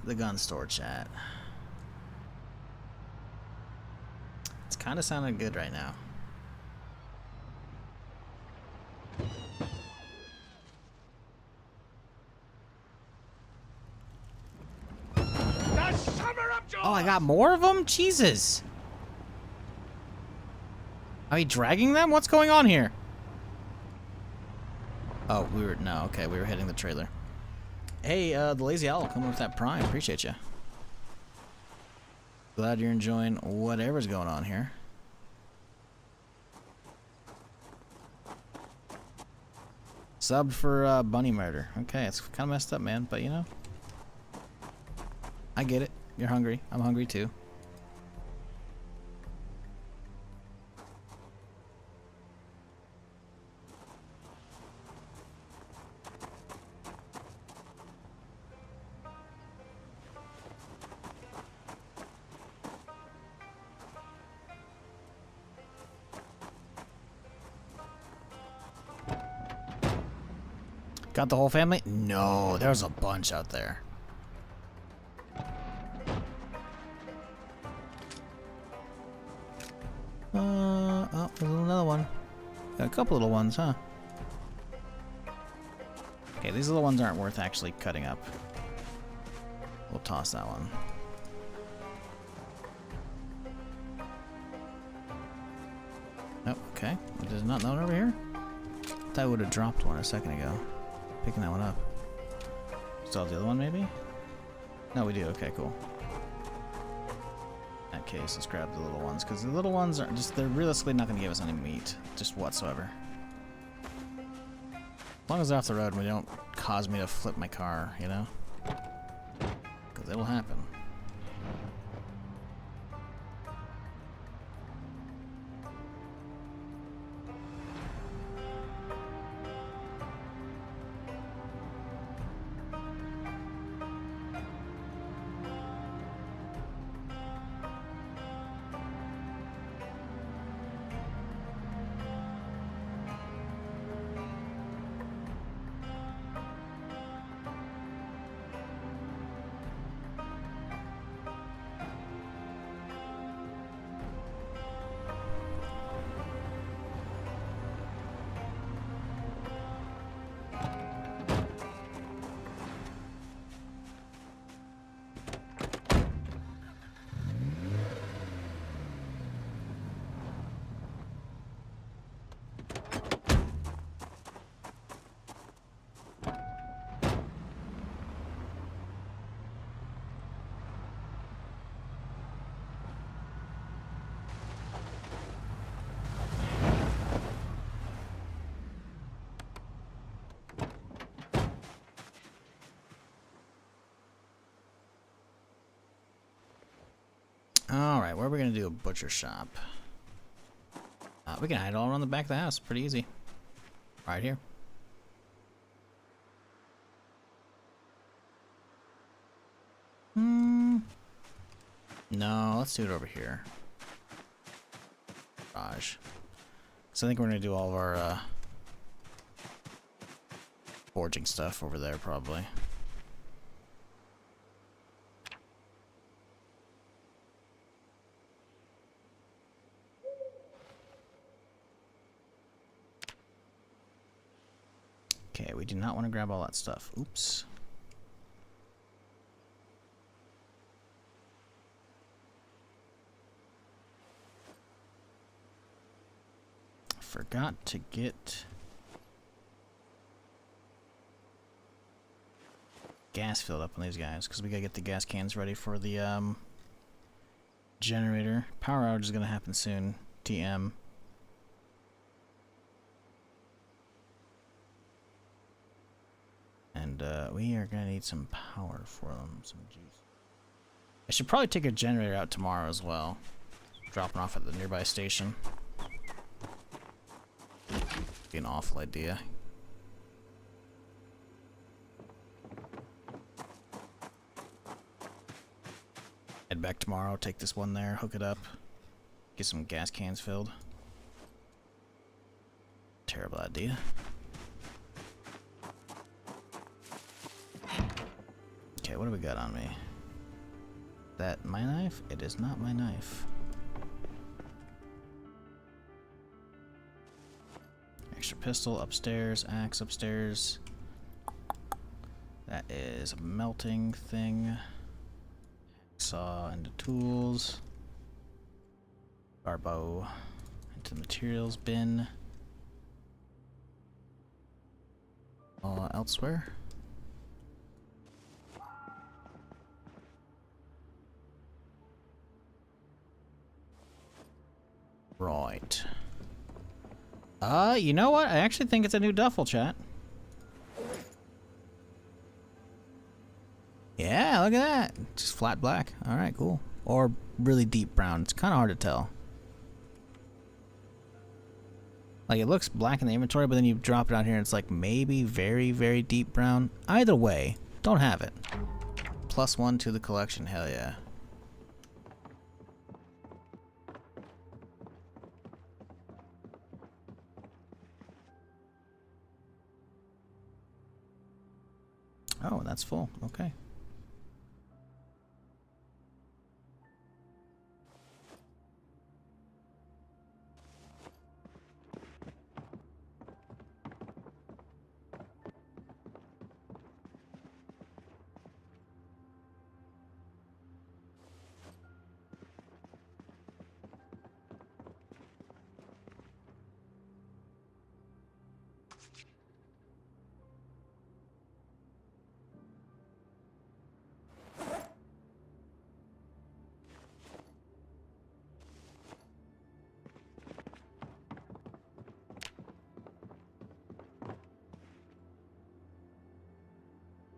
the gun store, chat? It's kind of sounding good right now. Oh, I got more of them? Jesus. Are we dragging them? What's going on here? Oh, we were hitting the trailer. Hey, the Lazy Owl coming with that Prime. Appreciate you. Glad you're enjoying whatever's going on here. Sub for Bunny Murder. Okay, it's kind of messed up, man, but you know. I get it. You're hungry. I'm hungry too. Got the whole family? No, there's a bunch out there. Oh, there's another one. Got a couple little ones, huh? Okay, these little ones aren't worth actually cutting up. We'll toss that one. Oh, okay. There's not one over here? Thought I would have dropped one a second ago. Picking that one up. Still have the other one, maybe? No, we do. Okay, cool. In that case, let's grab the little ones, because the little ones are just, they're realistically not going to give us any meat, just whatsoever. As long as they're off the road and they don't cause me to flip my car, you know? Because it'll happen. Alright, where are we going to do a butcher shop? We can hide it all around the back of the house. Pretty easy. Right here. No, let's do it over here. Garage. So I think we're going to do all of our forging stuff over there, probably. Okay, we do not want to grab all that stuff. Oops. Forgot to get gas filled up on these guys because we gotta get the gas cans ready for the generator. Power outage is gonna happen soon. TM. And we are gonna need some power for them. Some juice. I should probably take a generator out tomorrow as well. Dropping off at the nearby station. Be an awful idea. Head back tomorrow, take this one there, hook it up, get some gas cans filled. Terrible idea. Okay, what do we got on me? That my knife? It is not my knife. Extra pistol upstairs, axe upstairs. That is a melting thing. Saw into tools. Barbow into the materials bin. Elsewhere. Right. You know what? I actually think it's a new duffel, chat. Yeah, look at that. Just flat black. Alright, cool. Or really deep brown. It's kind of hard to tell. Like, it looks black in the inventory, but then you drop it out here and it's like maybe very, very deep brown. Either way, don't have it. +1 to the collection. Hell yeah. Oh, that's full. Okay.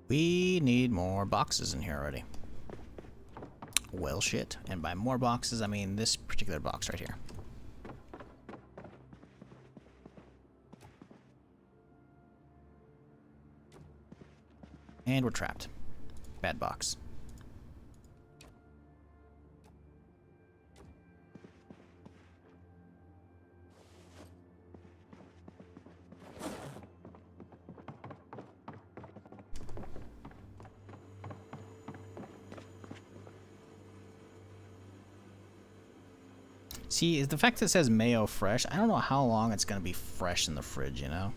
We need more boxes in here already. Well, shit. And by more boxes, I mean this particular box right here. And we're trapped. Bad box. See, the fact that it says mayo fresh, I don't know how long it's going to be fresh in the fridge, you know?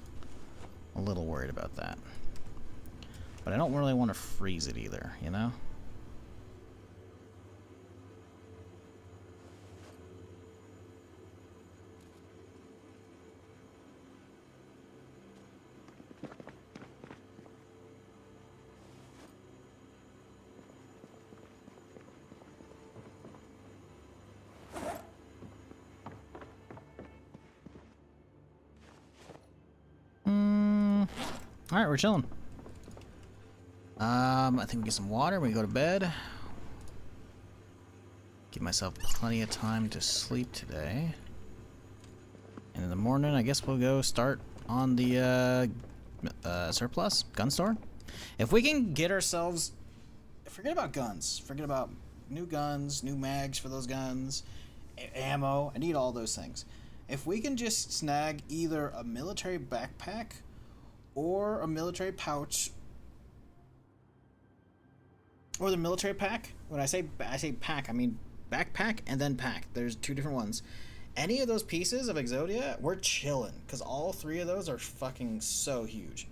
I'm a little worried about that. But I don't really want to freeze it either, you know? Alright, we're chilling. I think we get some water when we go to bed. Give myself plenty of time to sleep today. And in the morning, I guess we'll go start on the surplus gun store. If we can get ourselves... Forget about guns. Forget about new guns, new mags for those guns, ammo. I need all those things. If we can just snag either a military backpack or a military pouch, or the military pack. When I say pack, I mean backpack and then pack. There's two different ones. Any of those pieces of Exodia, we're chilling, because all three of those are fucking so huge.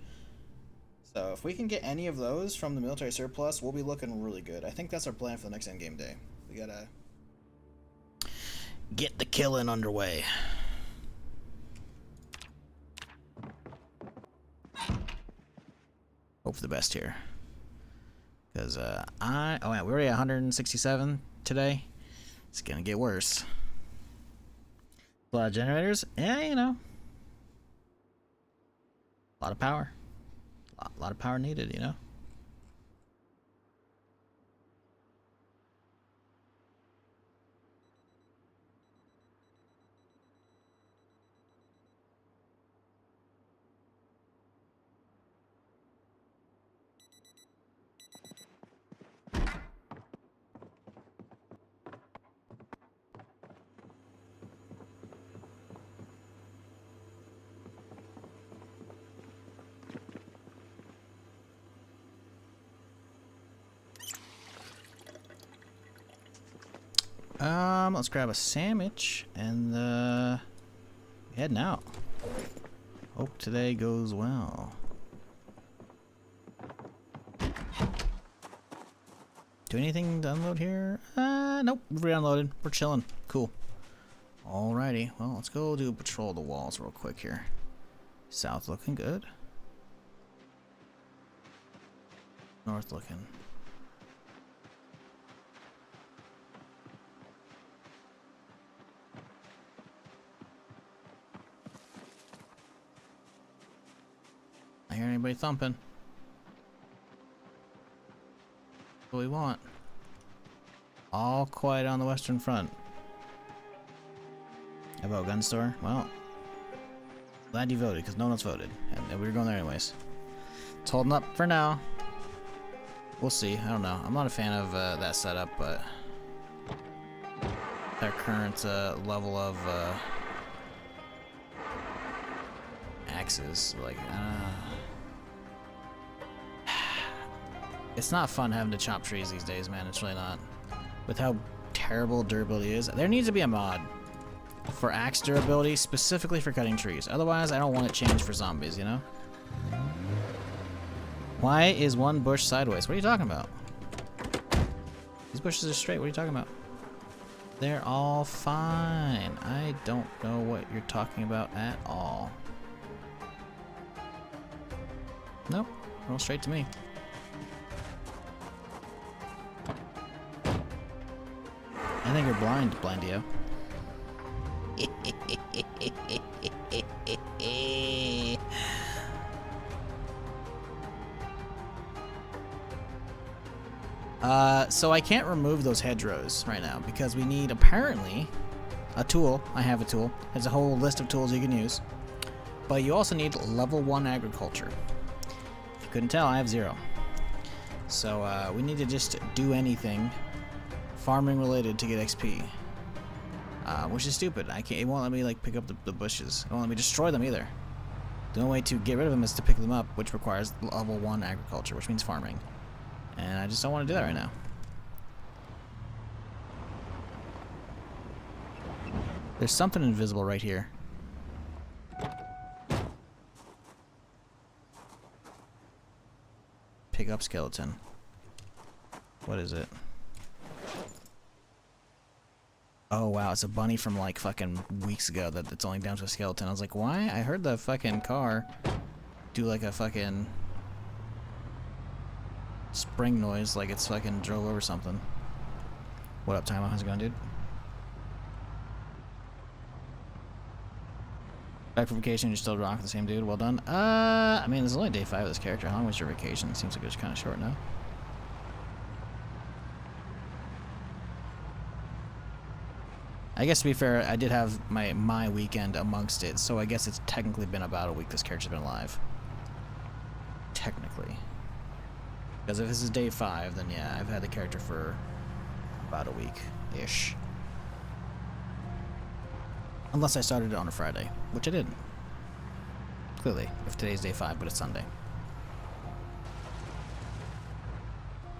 So if we can get any of those from the military surplus, we'll be looking really good. I think that's our plan for the next endgame day. We gotta get the killing underway. Hope for the best here. Because, oh yeah, we're already at 167 today. It's gonna get worse. A lot of generators. Yeah, you know. A lot of power. A lot of power needed, you know. Let's grab a sandwich and heading out. Hope today goes well. Do anything to unload here? Nope. We're unloaded. We're chilling. Cool. Alrighty. Well, let's go do a patrol of the walls real quick here. South looking good. North looking. I hear anybody thumping. What we want. All quiet on the western front. How about gun store? Well, glad you voted because no one else voted, and we were going there anyways. It's holding up for now. We'll see. I don't know. I'm not a fan of that setup, but their current level of axes, like, it's not fun having to chop trees these days, man. It's really not. With how terrible durability is, there needs to be a mod for axe durability specifically for cutting trees. Otherwise, I don't want it changed for zombies, you know? Why is one bush sideways? What are you talking about? These bushes are straight. What are you talking about? They're all fine. I don't know what you're talking about at all. Nope. Roll straight to me. I think you're blind, Blandio. So I can't remove those hedgerows right now because we need apparently a tool. I have a tool. There's a whole list of tools you can use. But you also need level 1 agriculture. If you couldn't tell, I have 0. So we need to just do anything farming related to get XP. Which is stupid. It won't let me like pick up the bushes. It won't let me destroy them either. The only way to get rid of them is to pick them up, which requires level 1 agriculture, which means farming. And I just don't want to do that right now. There's something invisible right here. Pick up skeleton. What is it? Oh wow, it's a bunny from like fucking weeks ago that's only down to a skeleton. I was like, why? I heard the fucking car do like a fucking spring noise, like it's fucking drove over something. What up, Timo? How's it going, dude? Back from vacation, you're still rocking the same dude. Well done. I mean, it's only day 5 of this character. How long was your vacation? Seems like it was kind of short now. I guess to be fair, I did have my weekend amongst it, so I guess it's technically been about a week this character's been alive. Technically. Because if this is day 5, then yeah, I've had the character for about a week-ish. Unless I started it on a Friday, which I didn't. Clearly, if today's day 5, but it's Sunday.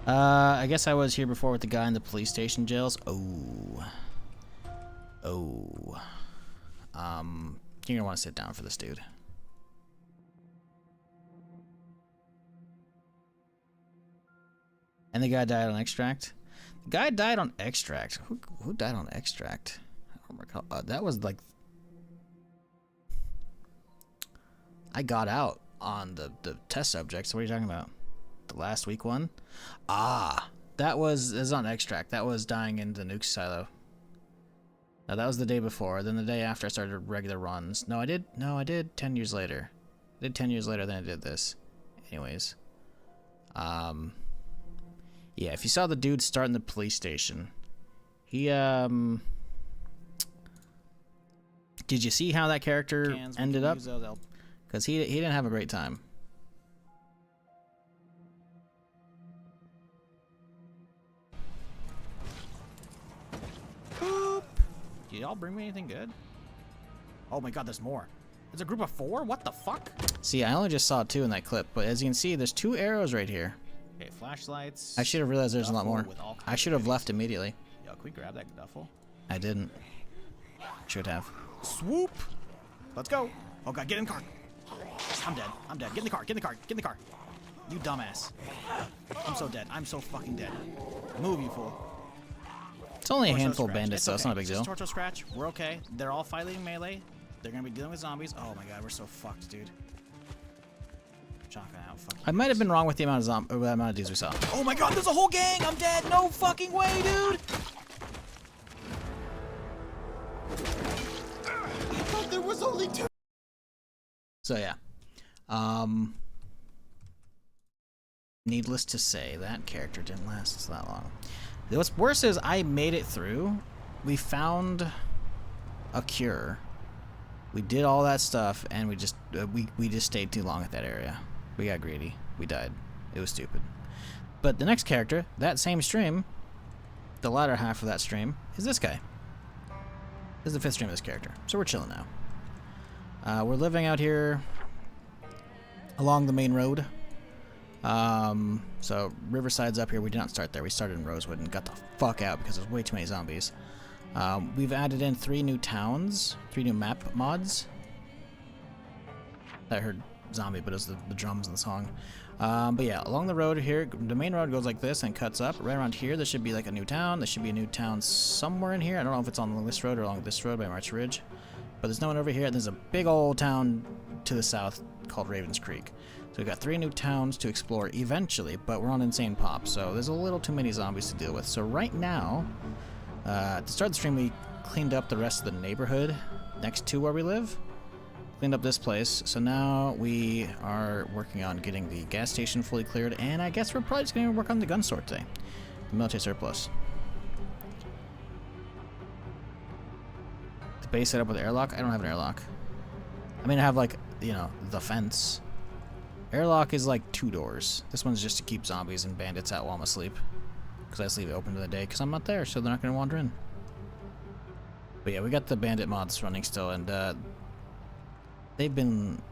I guess I was here before with the guy in the police station jails. Oh. You're gonna want to sit down for this dude. And the guy died on extract? The guy died on extract? Who died on extract? I don't recall. That was like... I got out on the test subject, so what are you talking about? The last week one? Ah! That was on extract. That was dying in the nuke silo. Now that was the day before. Then the day after I started regular runs. No, I did 10 years later. I did 10 years later than I did this. Anyways. Yeah, if you saw the dude start in the police station, he, did you see how that character ended up? Because he didn't have a great time. Did y'all bring me anything good? Oh my god, there's more. There's a group of 4? What the fuck? See, I only just saw 2 in that clip, but as you can see, there's 2 arrows right here. Okay, flashlights. I should have realized there's a lot more. I should have left immediately. Yo, can we grab that duffel? I didn't. Should have. Swoop. Let's go. Oh god, get in the car. I'm dead. I'm dead. Get in the car. Get in the car. Get in the car. You dumbass. I'm so dead. I'm so fucking dead. Move, you fool. It's only a handful of bandits, so it's not a big deal. It's Torso Scratch. We're okay. They're all fighting melee. They're gonna be dealing with zombies. Oh my god, we're so fucked, dude. Shotgun out. Fuck. I might have been wrong with the amount of dudes we saw. Oh my god, there's a whole gang. I'm dead. No fucking way, dude. I thought there was only 2. So yeah. Needless to say, that character didn't last that long. What's worse is I made it through. We found a cure. We did all that stuff, and we just stayed too long at that area. We got greedy. We died. It was stupid. But the next character, that same stream, the latter half of that stream, is this guy. This is the 5th stream of this character. So we're chilling now. We're living out here along the main road. So Riverside's up here. We did not start there. We started in Rosewood and got the fuck out because there's way too many zombies. We've added in 3 new towns, 3 new map mods. I heard zombie, but it was the drums in the song. But yeah, along the road here, the main road goes like this and cuts up. Right around here, there should be like a new town. There should be a new town somewhere in here. I don't know if it's on this road or along this road by March Ridge. But there's no one over here. There's a big old town to the south called Ravens Creek. So we've got 3 new towns to explore eventually, but we're on Insane Pop, so there's a little too many zombies to deal with. So right now, to start the stream, we cleaned up the rest of the neighborhood next to where we live. Cleaned up this place, so now we are working on getting the gas station fully cleared, and I guess we're probably just going to work on the gun store today. The military surplus. The base set up with airlock? I don't have an airlock. I mean, I have like, you know, the fence. Airlock is like 2 doors. This one's just to keep zombies and bandits out while I'm asleep. Because I just leave it open to the day because I'm not there, so they're not going to wander in. But yeah, we got the bandit mods running still, and they've been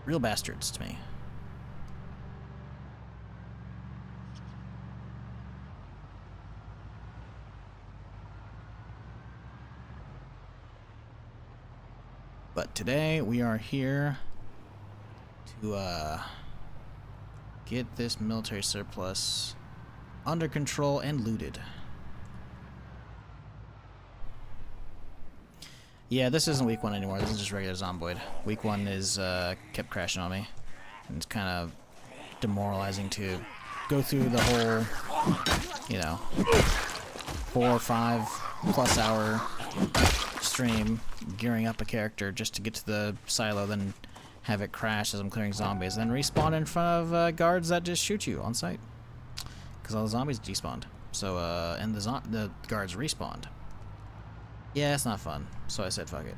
real bastards to me. But today we are here to get this military surplus under control and looted. Yeah, this isn't week 1 anymore. This is just regular Zomboid. Week 1 is kept crashing on me, and it's kind of demoralizing to go through the whole, you know, 4 or 5 plus hour stream gearing up a character just to get to the silo, then have it crash as I'm clearing zombies, then respawn in front of guards that just shoot you on sight. Because all the zombies despawned. So, and the guards respawned. Yeah, it's not fun. So I said, fuck it.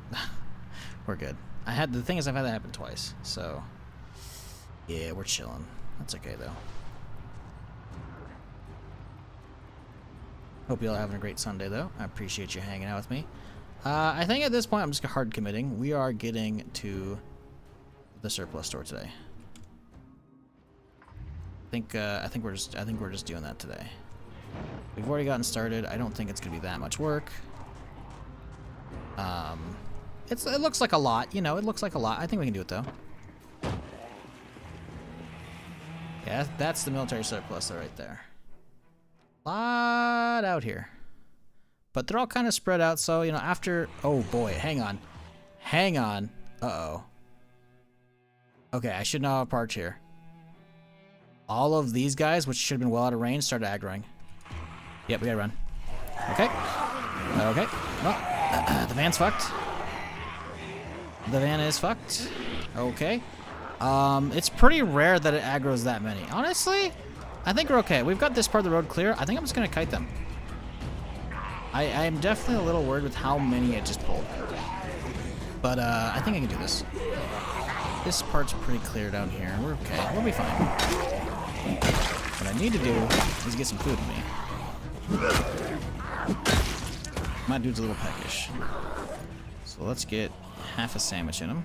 We're good. The thing is, I've had that happen twice. So, yeah, we're chilling. That's okay, though. Hope y'all are having a great Sunday, though. I appreciate you hanging out with me. I think at this point, I'm just hard committing. We are getting to the surplus store today. I think we're just doing that today. We've already gotten started. I don't think it's gonna be that much work. It looks like a lot, you know. It looks like a lot. I think we can do it though. Yeah, that's the military surplus right there. Lot out here, but they're all kind of spread out. So you know, after oh boy, hang on. Uh-oh. Okay, I should not have parked here. All of these guys, which should have been well out of range, started aggroing. Yep, we gotta run. Okay. Okay. Well, the van's fucked. The van is fucked. Okay. It's pretty rare that it aggroes that many. Honestly, I think we're okay. We've got this part of the road clear. I think I'm just gonna kite them. I am definitely a little worried with how many it just pulled. But I think I can do this. This part's pretty clear down here. We're okay. We'll be fine. What I need to do is get some food in me. My dude's a little peckish. So let's get half a sandwich in him.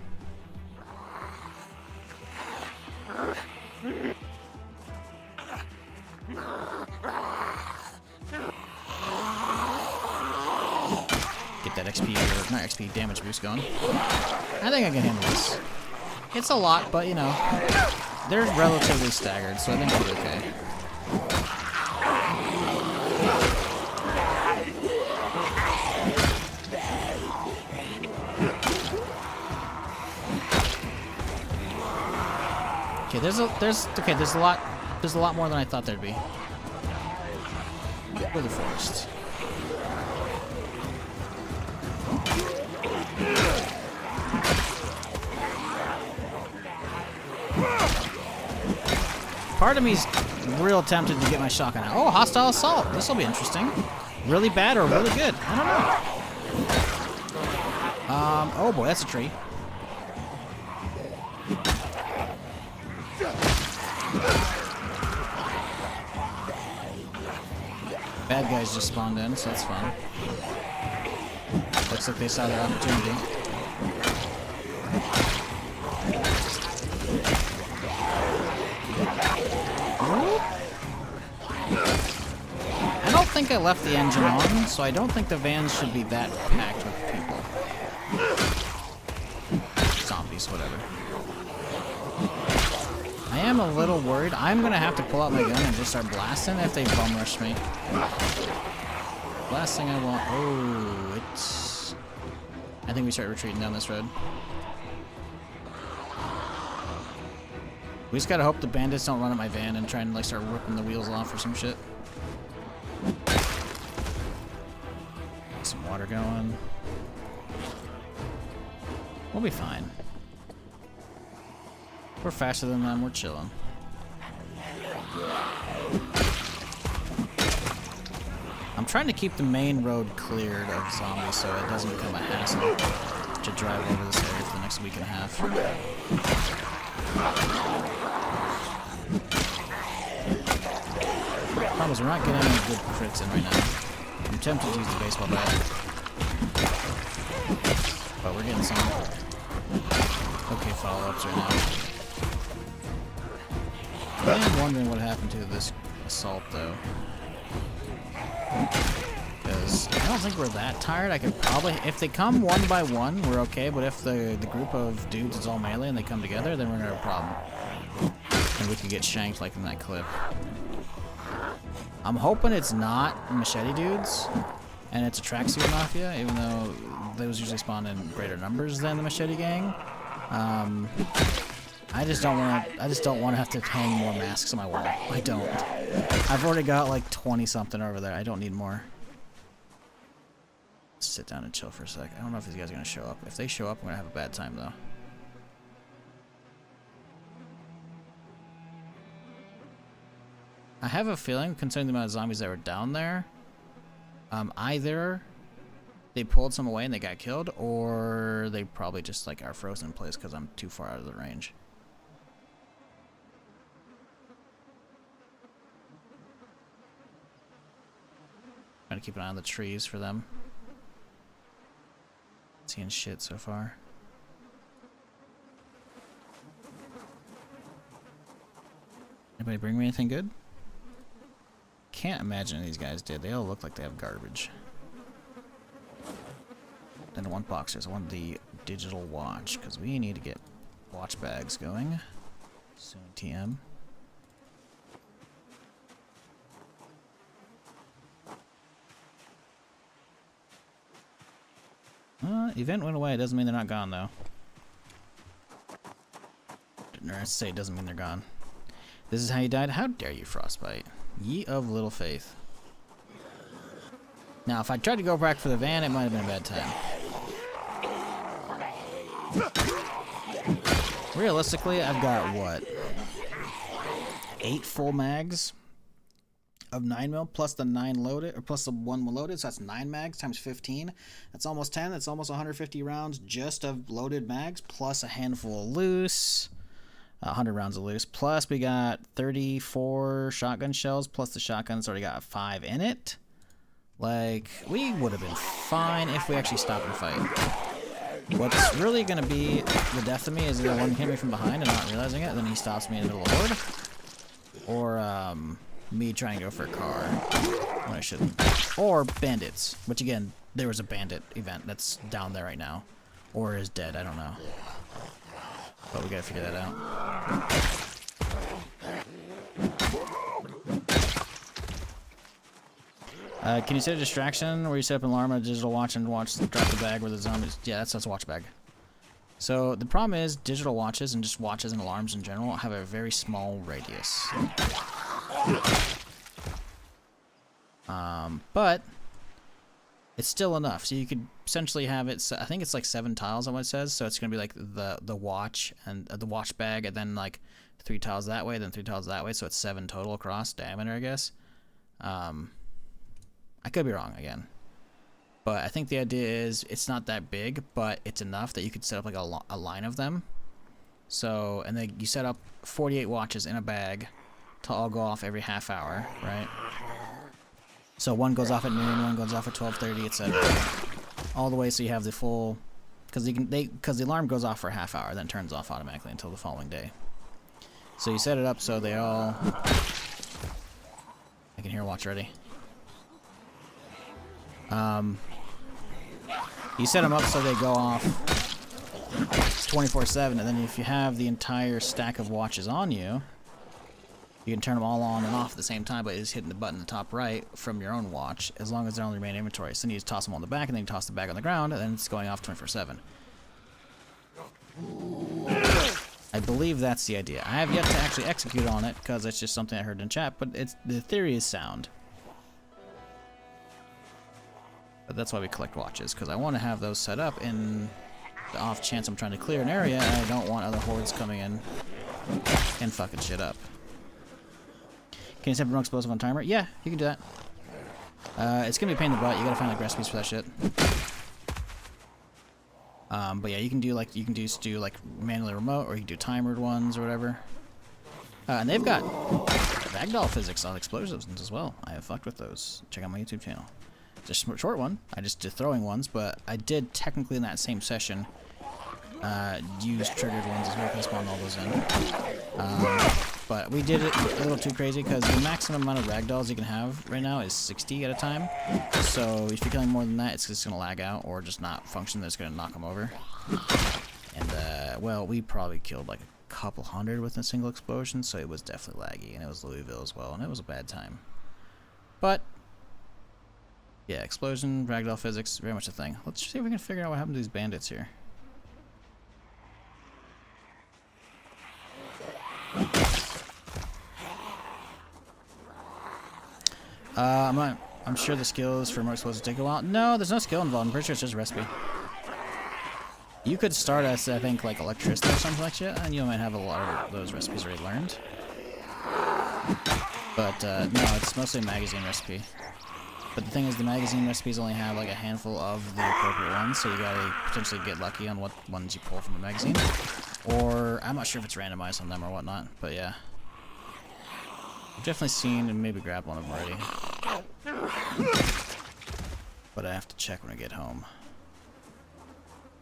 that XP, or not XP, damage boost going. I think I can handle this. It's a lot, but you know, they're relatively staggered, so I think I'll be okay. Okay, there's a lot more than I thought there'd be. For the forest. Part of me's real tempted to get my shotgun out. Oh, hostile assault. This will be interesting. Really bad or really good? I don't know. Oh boy, that's a tree. Bad guys just spawned in, so that's fun. Looks like they saw their opportunity. I don't think I left the engine on, so I don't think the vans should be that packed with people. Zombies, whatever. I am a little worried. I'm gonna have to pull out my gun and just start blasting if they bum rush me. Last thing I want. Oh, it's. I think we start retreating down this road. We just gotta hope the bandits don't run at my van and try and like start ripping the wheels off or some shit. Get some water going. We'll be fine. We're faster than them, we're chilling. I'm trying to keep the main road cleared of zombies so it doesn't become a hassle to drive over this area for the next week and a half. Problem is we're not getting any good crits in right now. I'm tempted to use the baseball bat. But we're getting some okay follow-ups right now. I am wondering what happened to this assault, though. Because I don't think we're that tired. I could probably... If they come one by one, we're okay. But if the group of dudes is all melee and they come together, then we're gonna have a problem. And we could get shanked like in that clip. I'm hoping it's not machete dudes, and it's a tracksuit mafia, even though those usually spawn in greater numbers than the machete gang. I just don't want to have to hang more masks on my wall. I don't. I've already got like 20 something over there. I don't need more. Let's sit down and chill for a sec. I don't know if these guys are gonna show up. If they show up, I'm gonna have a bad time though. I have a feeling, considering the amount of zombies that were down there, either they pulled some away and they got killed, or they probably just like are frozen in place because I'm too far out of the range. Trying to keep an eye on the trees for them. Seeing shit so far. Anybody bring me anything good? Can't imagine these guys did. They all look like they have garbage. And I want boxers. I want the digital watch because we need to get watch bags going soon. TM. Event went away. Doesn't mean they're not gone though. Or say it doesn't mean they're gone. This is how you died? How dare you, Frostbite? Ye of little faith. Now, if I tried to go back for the van, it might have been a bad time. Realistically, I've got, what? 8 full mags of 9mm plus the 9 loaded, or plus the 1 loaded, so that's 9 mags times 15. That's almost 10. That's almost 150 rounds just of loaded mags, plus a handful of loose. 100 rounds of loose, plus we got 34 shotgun shells, plus the shotgun's already got 5 in it. Like, we would have been fine if we actually stopped and fight. What's really going to be the death of me is either one hit me from behind and not realizing it, and then he stops me in the middle of the horde, or me trying to go for a car when I shouldn't. Or bandits, which again, there was a bandit event that's down there right now. Or is dead, I don't know. But we gotta figure that out. Can you set a distraction where you set up an alarm on a digital watch and drop the bag where the zombies... Yeah, that's a watch bag. So the problem is digital watches and just watches and alarms in general have a very small radius. But it's still enough. So you could essentially have it, I think it's like 7 tiles on what it says. So it's going to be like the watch and the watch bag and then like 3 tiles that way, then 3 tiles that way. So it's 7 total across diameter, I guess. I could be wrong again. But I think the idea is it's not that big, but it's enough that you could set up like a line of them. So, and then you set up 48 watches in a bag to all go off every half hour, right? So one goes off at noon, one goes off at 12:30, etc. All the way so you have the full, because the alarm goes off for a half hour, then turns off automatically until the following day. So you set it up so they all. I can hear watch already. You set them up so they go off 24/7, and then if you have the entire stack of watches on you, you can turn them all on and off at the same time by just hitting the button in the top right from your own watch, as long as they're on the main inventory. So then you just toss them on the back, and then you toss the bag on the ground, and then it's going off 24/7. I believe that's the idea. I have yet to actually execute on it, because it's just something I heard in chat, but the theory is sound. But that's why we collect watches, because I want to have those set up in the off chance I'm trying to clear an area, and I don't want other hordes coming in and fucking shit up. Can you set an explosive on timer? Yeah, you can do that. It's gonna be a pain in the butt. You gotta find like recipes for that shit. But yeah, you can do like manually remote, or you can do timered ones or whatever. And they've got ragdoll physics on explosives as well. I have fucked with those. Check out my YouTube channel. Just a short one. I just did throwing ones, but I did technically in that same session use triggered ones as well. I spawned all those in. But we did it a little too crazy because the maximum amount of ragdolls you can have right now is 60 at a time. So if you're killing more than that, it's just gonna lag out or just not function. That's gonna knock them over. And well, we probably killed like a couple hundred with a single explosion, so it was definitely laggy, and it was Louisville as well, and it was a bad time. But yeah, explosion, ragdoll physics, very much a thing. Let's see if we can figure out what happened to these bandits here. I'm sure the skills for more explosives take a while. No, there's no skill involved. I'm pretty sure it's just a recipe. You could start as, I think, like electricity or something like that, and you might have a lot of those recipes already learned. But no, it's mostly a magazine recipe. But the thing is, the magazine recipes only have like a handful of the appropriate ones, so you gotta potentially get lucky on what ones you pull from the magazine. Or, I'm not sure if it's randomized on them or whatnot, but yeah. I've definitely seen and maybe grabbed one of them already. But I have to check when I get home.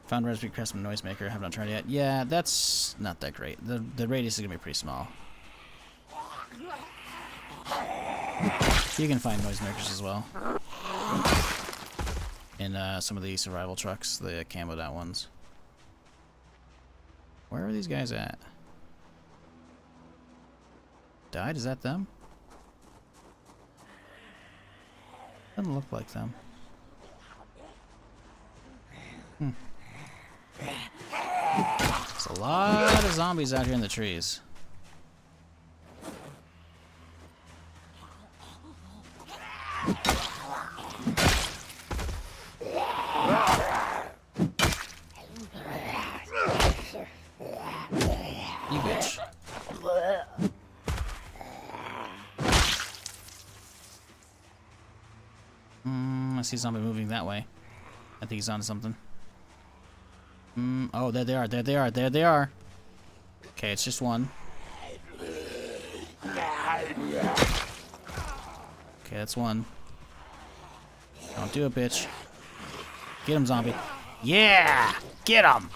Found recipe craftsman noisemaker, have not tried it yet. Yeah, that's not that great. The radius is gonna be pretty small. You can find noisemakers as well. In some of the survival trucks, the camoed out ones. Where are these guys at? Died? Is that them? Doesn't look like them. There's a lot of zombies out here in the trees. You bitch. I see zombie moving that way. I think he's onto something. Oh, there they are, there they are, there they are. Okay, it's just one. Okay, that's one. Don't do it, bitch. Get him, zombie. Yeah! Get him!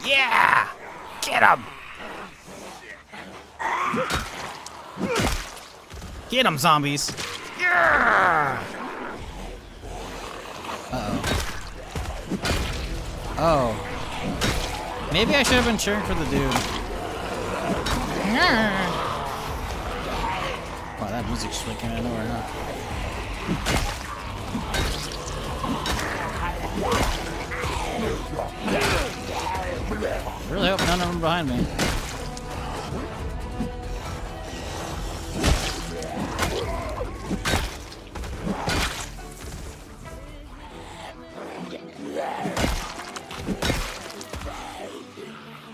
Yeah! Get him! Get him, zombies! Yeah! Oh. Maybe I should have been cheering for the dude. Wow, that music's just came out of nowhere, huh? I really hope none of them are behind me.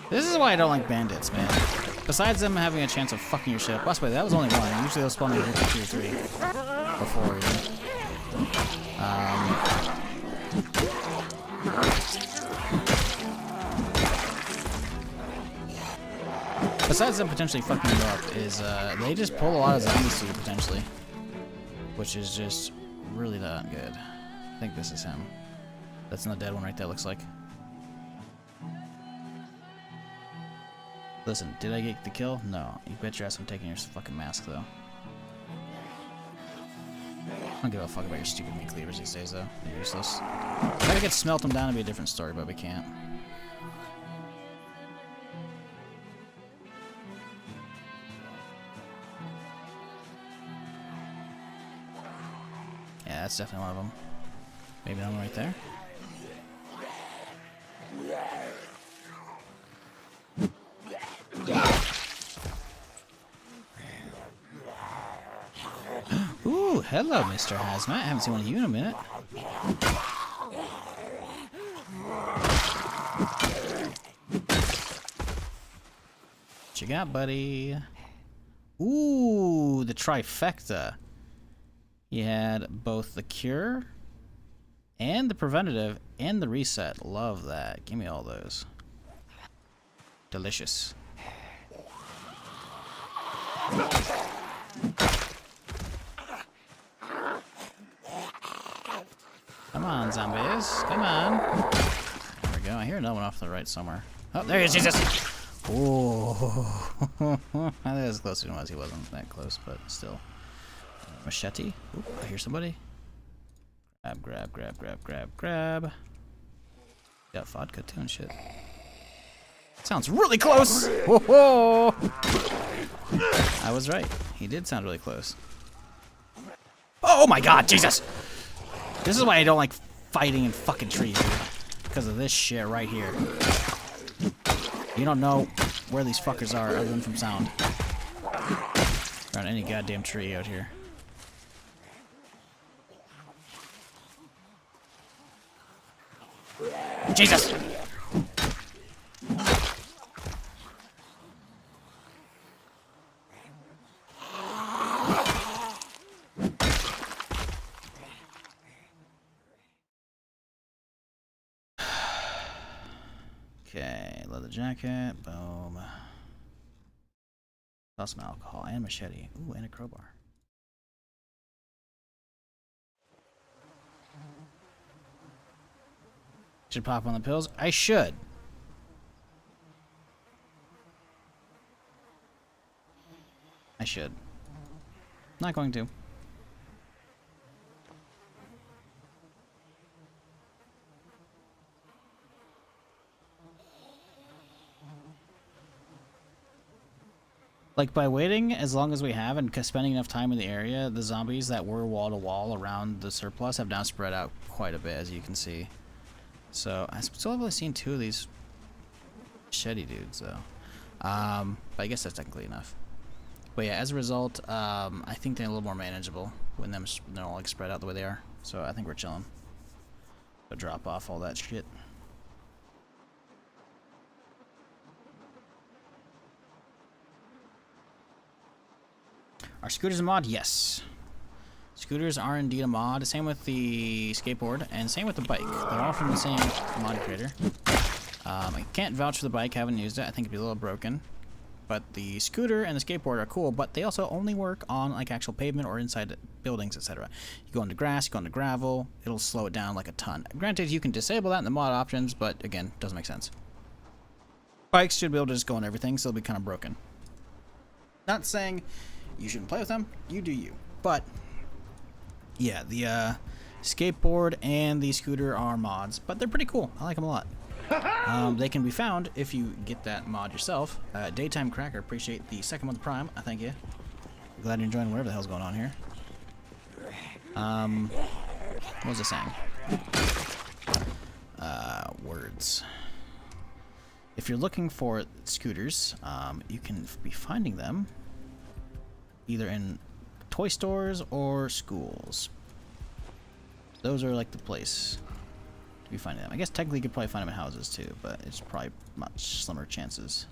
This is why I don't like bandits, man. Besides them having a chance of fucking your shit up. By the way, that was only one. Usually they'll spawn in 2 or 3. Or 4 even. Besides them potentially fucking you up is, they just pull a lot of zombies to you potentially. Which is just really not good. I think this is him. That's not the dead one right there, looks like. Listen, did I get the kill? No. You bet your ass I'm taking your fucking mask, though. I don't give a fuck about your stupid meat cleavers these days, though. They're useless. If I could smelt them down, it'd be a different story, but we can't. Yeah, that's definitely one of them. Maybe that one right there. Ooh, hello, Mr. Hazmat. I haven't seen one of you in a minute. What you got, buddy? Ooh, the trifecta. You had both the cure and the preventative and the reset. Love that. Give me all those. Delicious. Come on, zombies. Come on. There we go. I hear another one off to the right somewhere. Oh, there he is, Jesus! Ooh. I think it was closer than it was. He wasn't that close, but still. Machete. Ooh, I hear somebody. Grab, grab, grab, grab, grab, grab. Got vodka too and shit. Sounds really close! Whoa! I was right. He did sound really close. Oh my god, Jesus! This is why I don't like fighting in fucking trees, dude. Because of this shit right here. You don't know where these fuckers are other than from sound. Around any goddamn tree out here. Jesus! Okay, leather jacket, boom. Saw some alcohol and machete. Ooh, and a crowbar. Should pop on the pills? I should. I should. Not going to. Like, by waiting as long as we have and spending enough time in the area, the zombies that were wall-to-wall around the surplus have now spread out quite a bit, as you can see. So, I still have only seen 2 of these machete dudes, though. But I guess that's technically enough. But yeah, as a result, I think they're a little more manageable when they're all like spread out the way they are. So I think we're chilling. So drop off all that shit. Are scooters a mod? Yes. Scooters are indeed a mod. Same with the skateboard, and same with the bike. They're all from the same mod creator. I can't vouch for the bike. Haven't used it. I think it'd be a little broken. But the scooter and the skateboard are cool, but they also only work on like actual pavement or inside buildings, etc. You go into grass, you go into gravel, it'll slow it down like a ton. Granted, you can disable that in the mod options, but again, doesn't make sense. Bikes should be able to just go on everything, so they'll be kind of broken. Not saying you shouldn't play with them, you do you. But yeah, the skateboard and the scooter are mods, but they're pretty cool. I like them a lot. They can be found if you get that mod yourself. Daytime Cracker, appreciate the second month Prime. I thank you. Glad you're enjoying whatever the hell's going on here. What was I saying? Words. If you're looking for scooters, you can be finding them either in toy stores or schools. Those are like the place to be finding them. I guess technically you could probably find them in houses too, but it's probably much slimmer chances.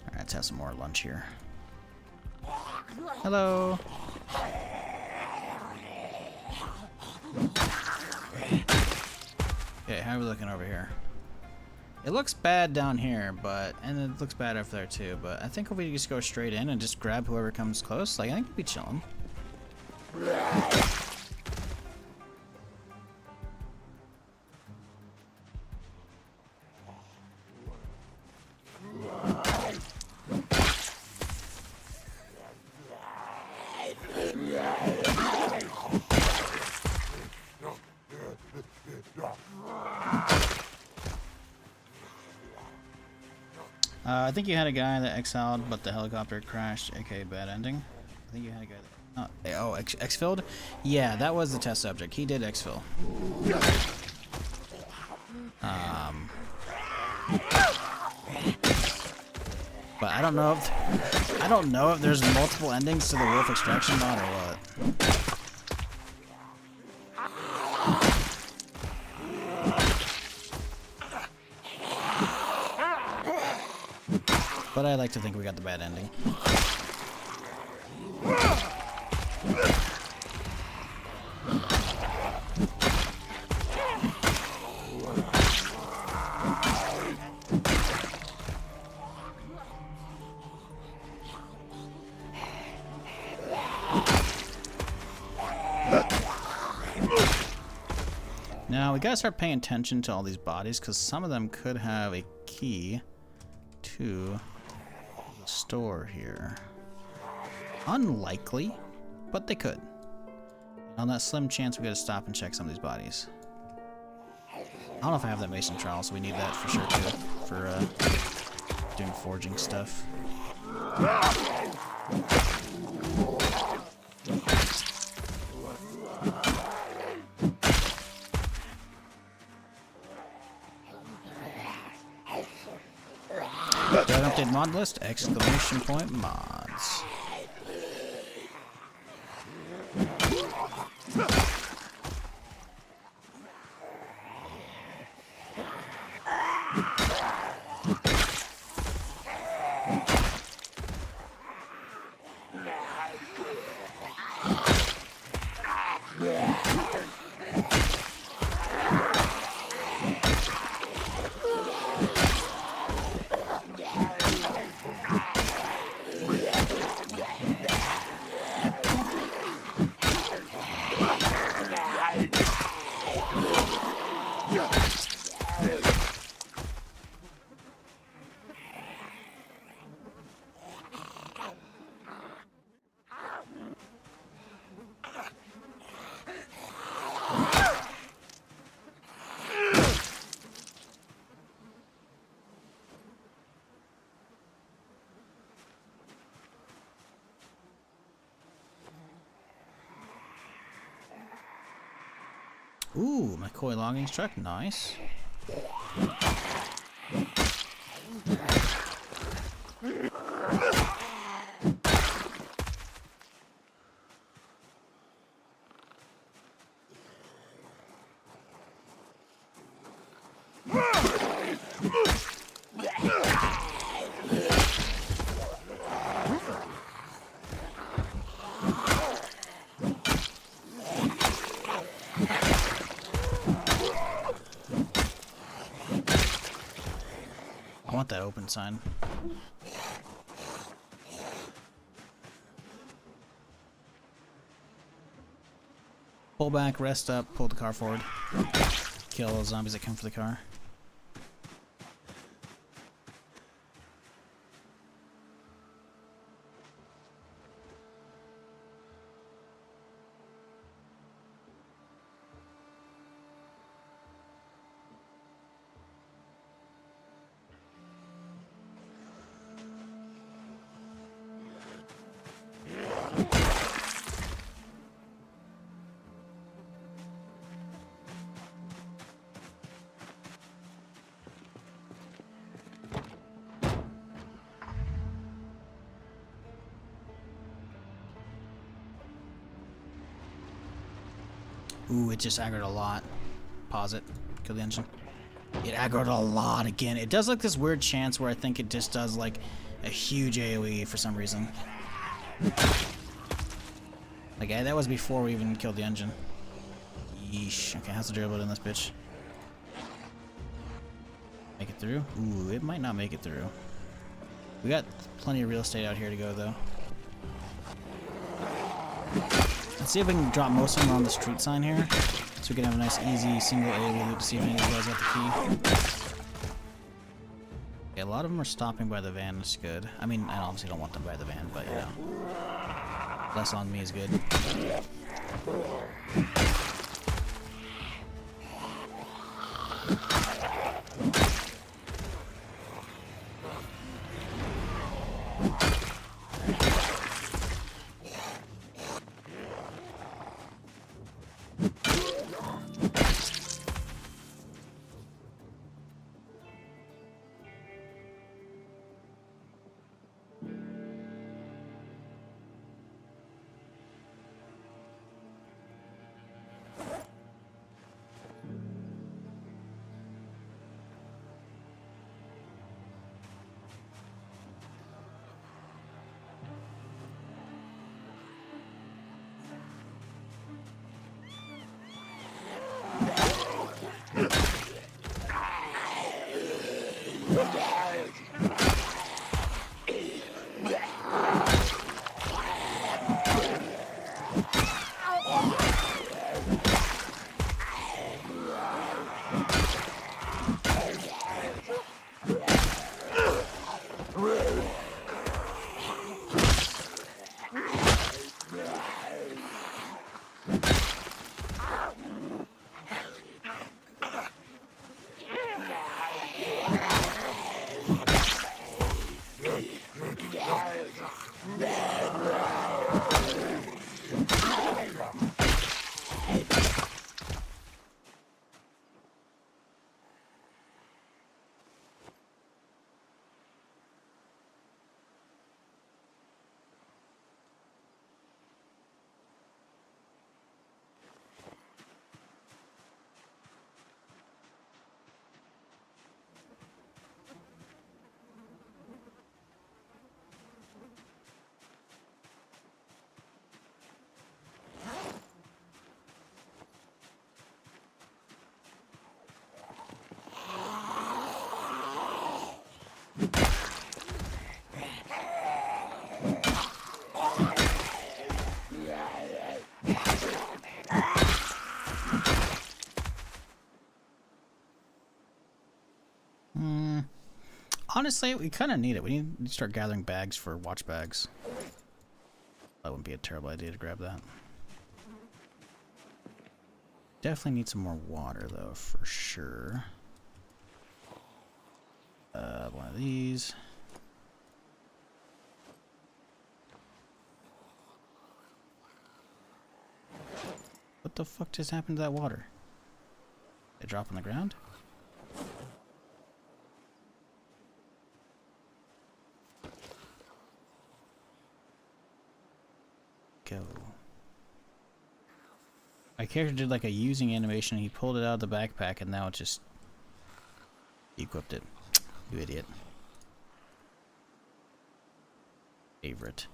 Alright, let's have some more lunch here. Hello. Okay, how are we looking over here? It looks bad down here, and it looks bad up there too, but I think if we just go straight in and just grab whoever comes close, like, I think we'd be chilling. I think you had a guy that exiled, but the helicopter crashed, aka bad ending. I think you had a guy that... Oh, exfilled? Yeah, that was the test subject. He did exfil. But I don't know if there's multiple endings to the wolf extraction mod or what. But I like to think we got the bad ending. Now we gotta start paying attention to all these bodies, because some of them could have a key to the store here. Unlikely, but they could. On that slim chance, we gotta stop and check some of these bodies. I don't know if I have that mason trowel, so we need that for sure too, for doing forging stuff. Update mod list, exclamation point mods. Ooh, McCoy logging truck, nice. I want that open sign. Pull back, rest up, pull the car forward. Kill those zombies that come for the car. Ooh, it just aggroed a lot. Pause it. Kill the engine. It aggroed a lot again. It does like this weird chance where I think it just does like a huge AoE for some reason. Like, that was before we even killed the engine. Yeesh. Okay, how's the durability in this bitch? Make it through? Ooh, it might not make it through. We got plenty of real estate out here to go, though. Let's see if we can drop most of them on the street sign here. So we can have a nice, easy, single AoE loop to see if any of you guys got the key. Yeah, a lot of them are stopping by the van. That's good. I mean, I obviously don't want them by the van, but, you know. Less on me is good. Honestly, we kind of need it. We need to start gathering bags for watch bags. That wouldn't be a terrible idea to grab that. Definitely need some more water, though, for sure. One of these. What the fuck just happened to that water? Did it drop on the ground? Go. My character did like a using animation. He pulled it out of the backpack and now it just equipped it. You idiot. Favorite.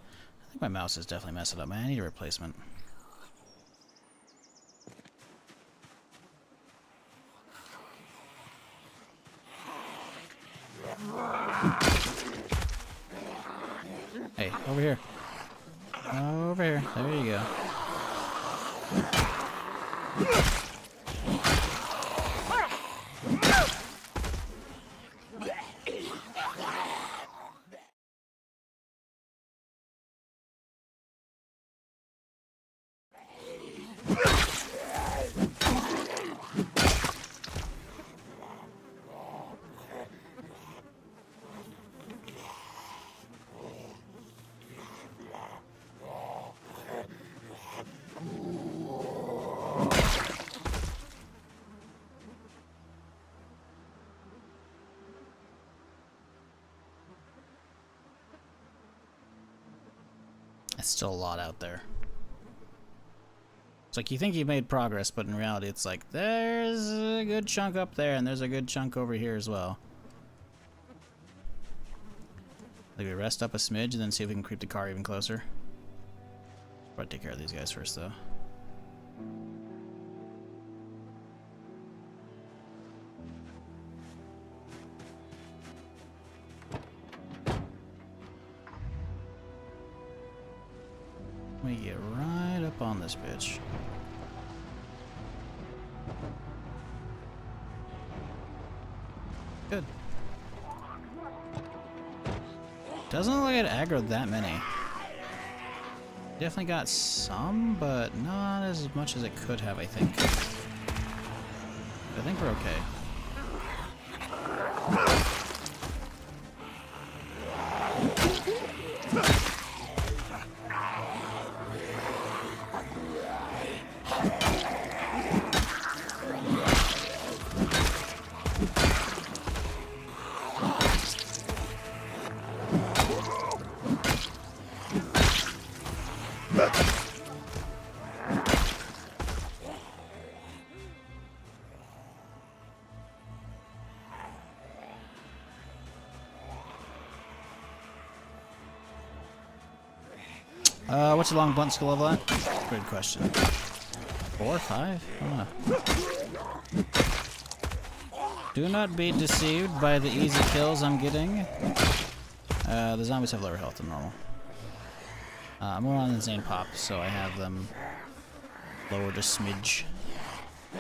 I think my mouse is definitely messing up, man. I need a replacement. Hey, over here. Over here. There you go. It's still a lot out there. It's like you think you've made progress, but in reality it's like there's a good chunk up there and there's a good chunk over here as well. Like we rest up a smidge and then see if we can creep the car even closer. Probably take care of these guys first though. We get right up on this bitch. Good. Doesn't look like it aggroed that many. Definitely got some, but not as much as it could have, I think. I think we're okay. What's the long blunt skill level at? Good question. 4 or 5? I don't know. Do not be deceived by the easy kills I'm getting. The zombies have lower health than normal. I'm on insane pop, so I have them lowered a smidge.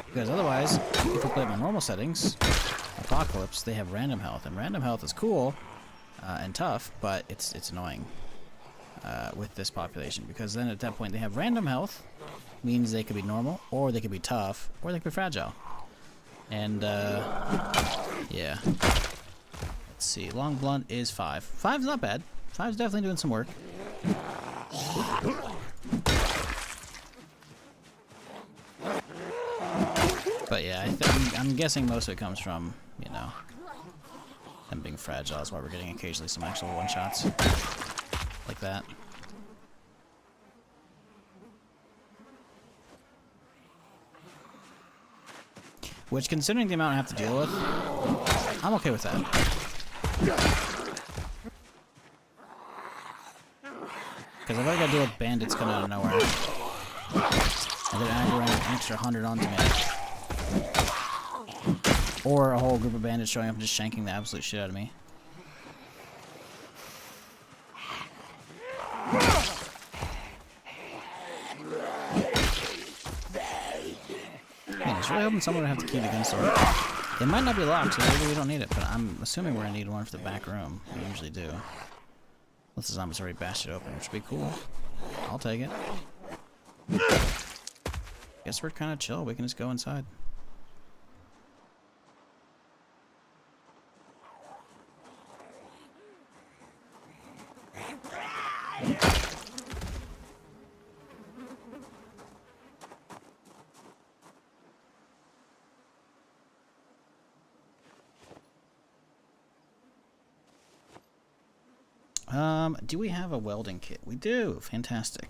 Because otherwise, if we play them in normal settings, Apocalypse, they have random health, and random health is cool and tough, but it's annoying. With this population, because then at that point they have random health, means they could be normal, or they could be tough, or they could be fragile. And yeah. Let's see, long blunt is 5. 5's not bad. 5's definitely doing some work. But yeah, I'm guessing most of it comes from, you know, them being fragile. That's why we're getting occasionally some actual one-shots. Like that. Which, considering the amount I have to deal with, I'm okay with that. Because I've already got to deal with bandits coming out of nowhere. And they're aggroing an extra 100 onto me. Or a whole group of bandits showing up and just shanking the absolute shit out of me. Man, I was really hoping someone would have the key to the gun store. It might not be locked, so maybe we don't need it, but I'm assuming we're gonna need one for the back room. We usually do. Unless the zombies already bashed it open, which would be cool. I'll take it. Guess we're kind of chill. We can just go inside. Do we have a welding kit? We do. Fantastic.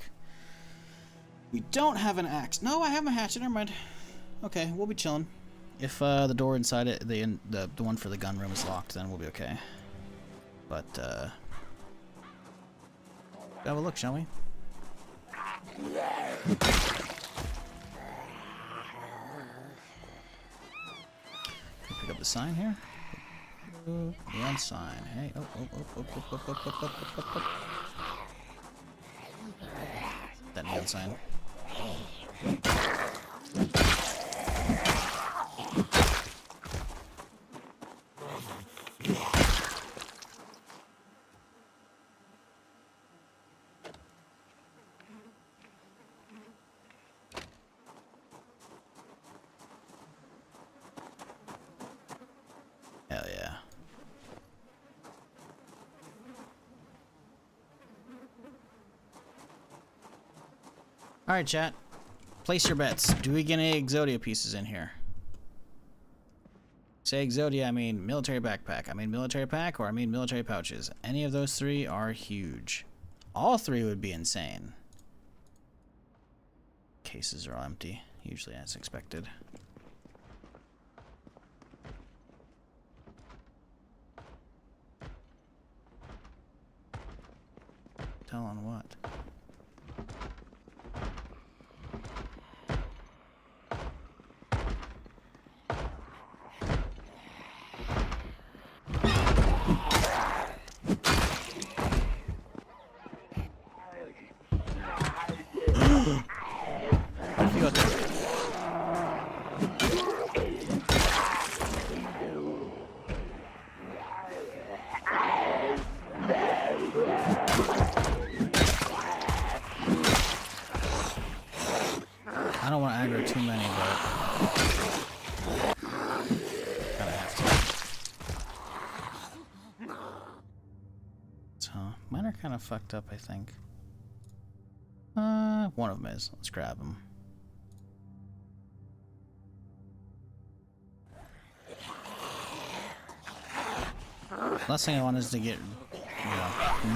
We don't have an axe. No, I have a hatchet. Never mind. Okay, we'll be chilling. If the door inside it, the one for the gun room is locked, then we'll be okay. But have a look, shall we? Can we pick up the sign here? Neon sign. Hey, that neon sign. Hell yeah. Alright, chat. Place your bets. Do we get any Exodia pieces in here? Say Exodia, I mean military backpack. I mean military pack, or I mean military pouches. Any of those three are huge. All three would be insane. cases are all empty, usually as expected. Tell on what? What if you got there? I don't want to aggro too many, but kinda have to. So, mine are kind of fucked up, I think. One of them is. Let's grab them. Last thing I want is to get,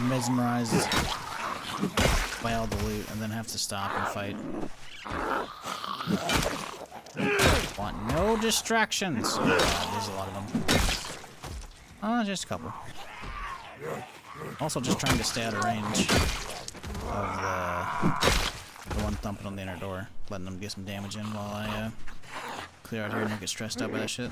mesmerized by all the loot and then have to stop and fight. Want no distractions. Oh God, there's a lot of them. Just a couple. Also, just trying to stay out of range of the one thumping on the inner door, letting them get some damage in while I clear out here and don't get stressed out by that shit.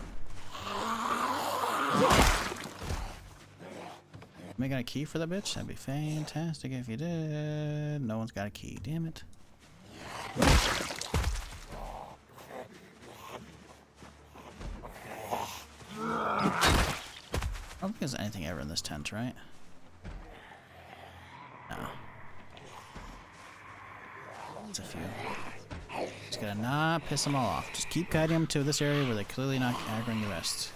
Am I got a key for that bitch? That'd be fantastic if you did. No one's got a key, damn it. I don't think there's anything ever in this tent, right? No. It's a few. Just gotta not piss them all off. Just keep guiding them to this area where they're clearly not aggroing the rest.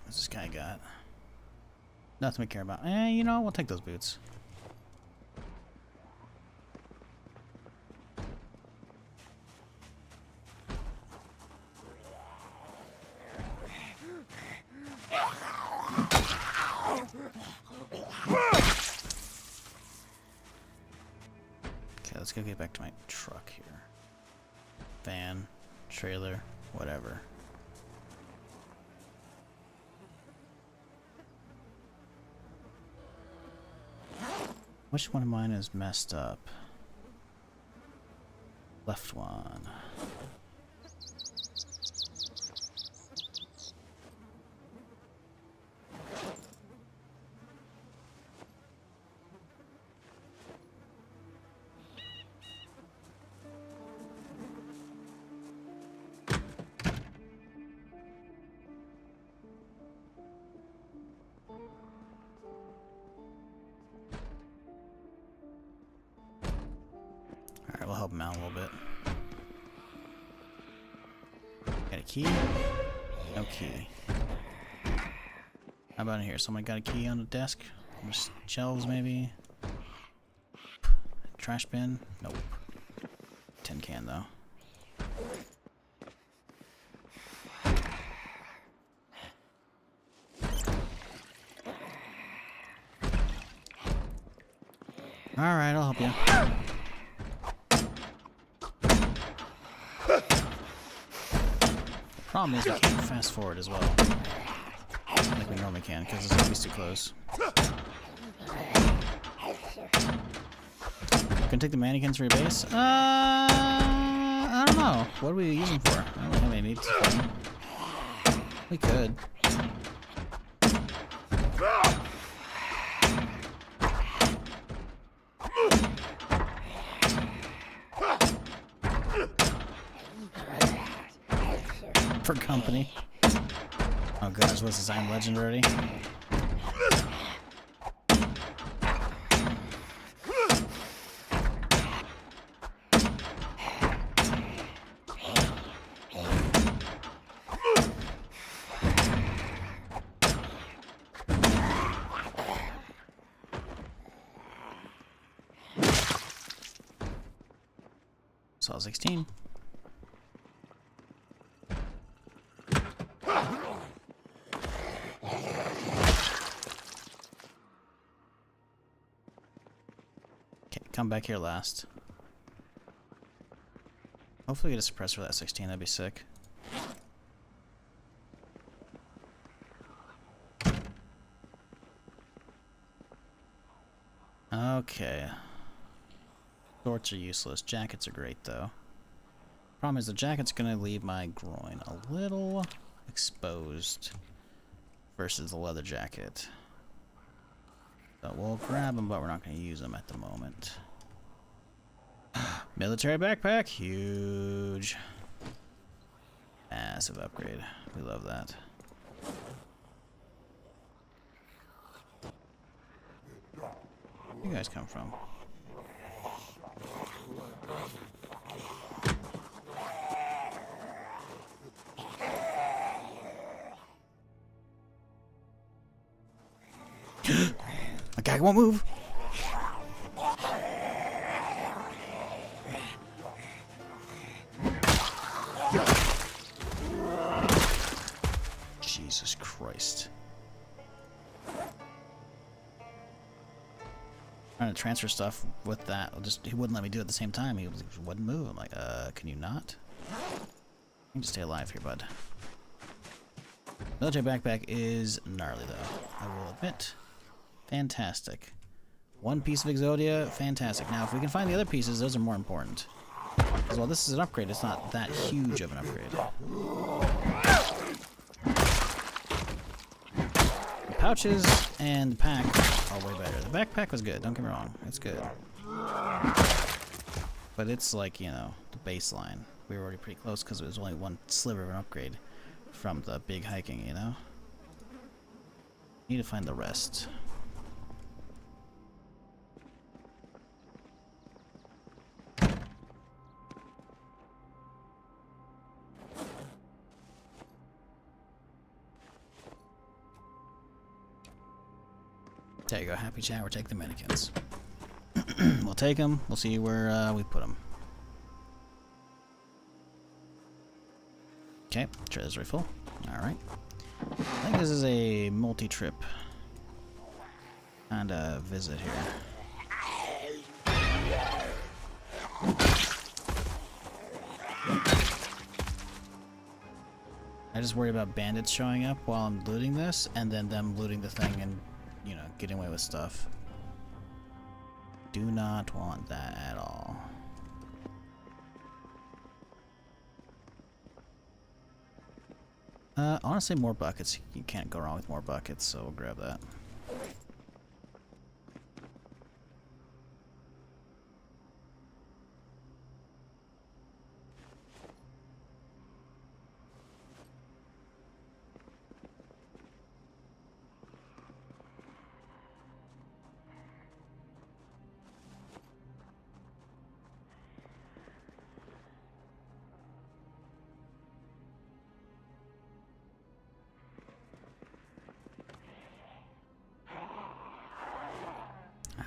What's this guy got? Nothing we care about. You know, we'll take those boots. Okay, let's go get back to my truck here. Van, trailer, whatever. Which one of mine is messed up? Left one. Alright, we'll help him out a little bit. Got a key? No key. How about in here? Someone got a key on the desk? On the shelves, maybe? Trash bin? Nope. Tin can, though. Alright, I'll help you. Problem is we can't fast forward as well, like we normally can, because the zombie's too close. Gonna take the mannequins for your base? I don't know. What are we using for? I don't have any needs for them. We could. For company. Oh gosh, what's this? I'm Legend already? saw 16. Okay, come back here last. Hopefully we get a suppressor for that 16, that'd be sick. Okay. Shorts are useless. Jackets are great, though. Problem is, the jacket's gonna leave my groin a little exposed versus the leather jacket. So we'll grab them, but we're not gonna use them at the moment. Military backpack, huge. Massive upgrade. We love that. Where you guys come from? My guy won't move. Jesus Christ. Trying to transfer stuff with that. He wouldn't let me do it at the same time. He wouldn't move. I'm like, can you not? You can just stay alive here, bud. Military backpack is gnarly, though. I will admit. Fantastic. One piece of Exodia, fantastic. Now, if we can find the other pieces, those are more important. As well, this is an upgrade. It's not that huge of an upgrade. The pouches and the pack are way better. The backpack was good. Don't get me wrong. It's good. But it's like, you know, the baseline. We were already pretty close because it was only one sliver of an upgrade from the big hiking, you know? Need to find the rest. There you go, happy chat. We'll take the mannequins. We'll take them. We'll see where we put them. Okay, treasury full. All right. I think this is a multi-trip kind of visit here. I just worry about bandits showing up while I'm looting this, and then them looting the thing and, you know, getting away with stuff. Do not want that at all. Honestly, more buckets. You can't go wrong with more buckets, so we'll grab that.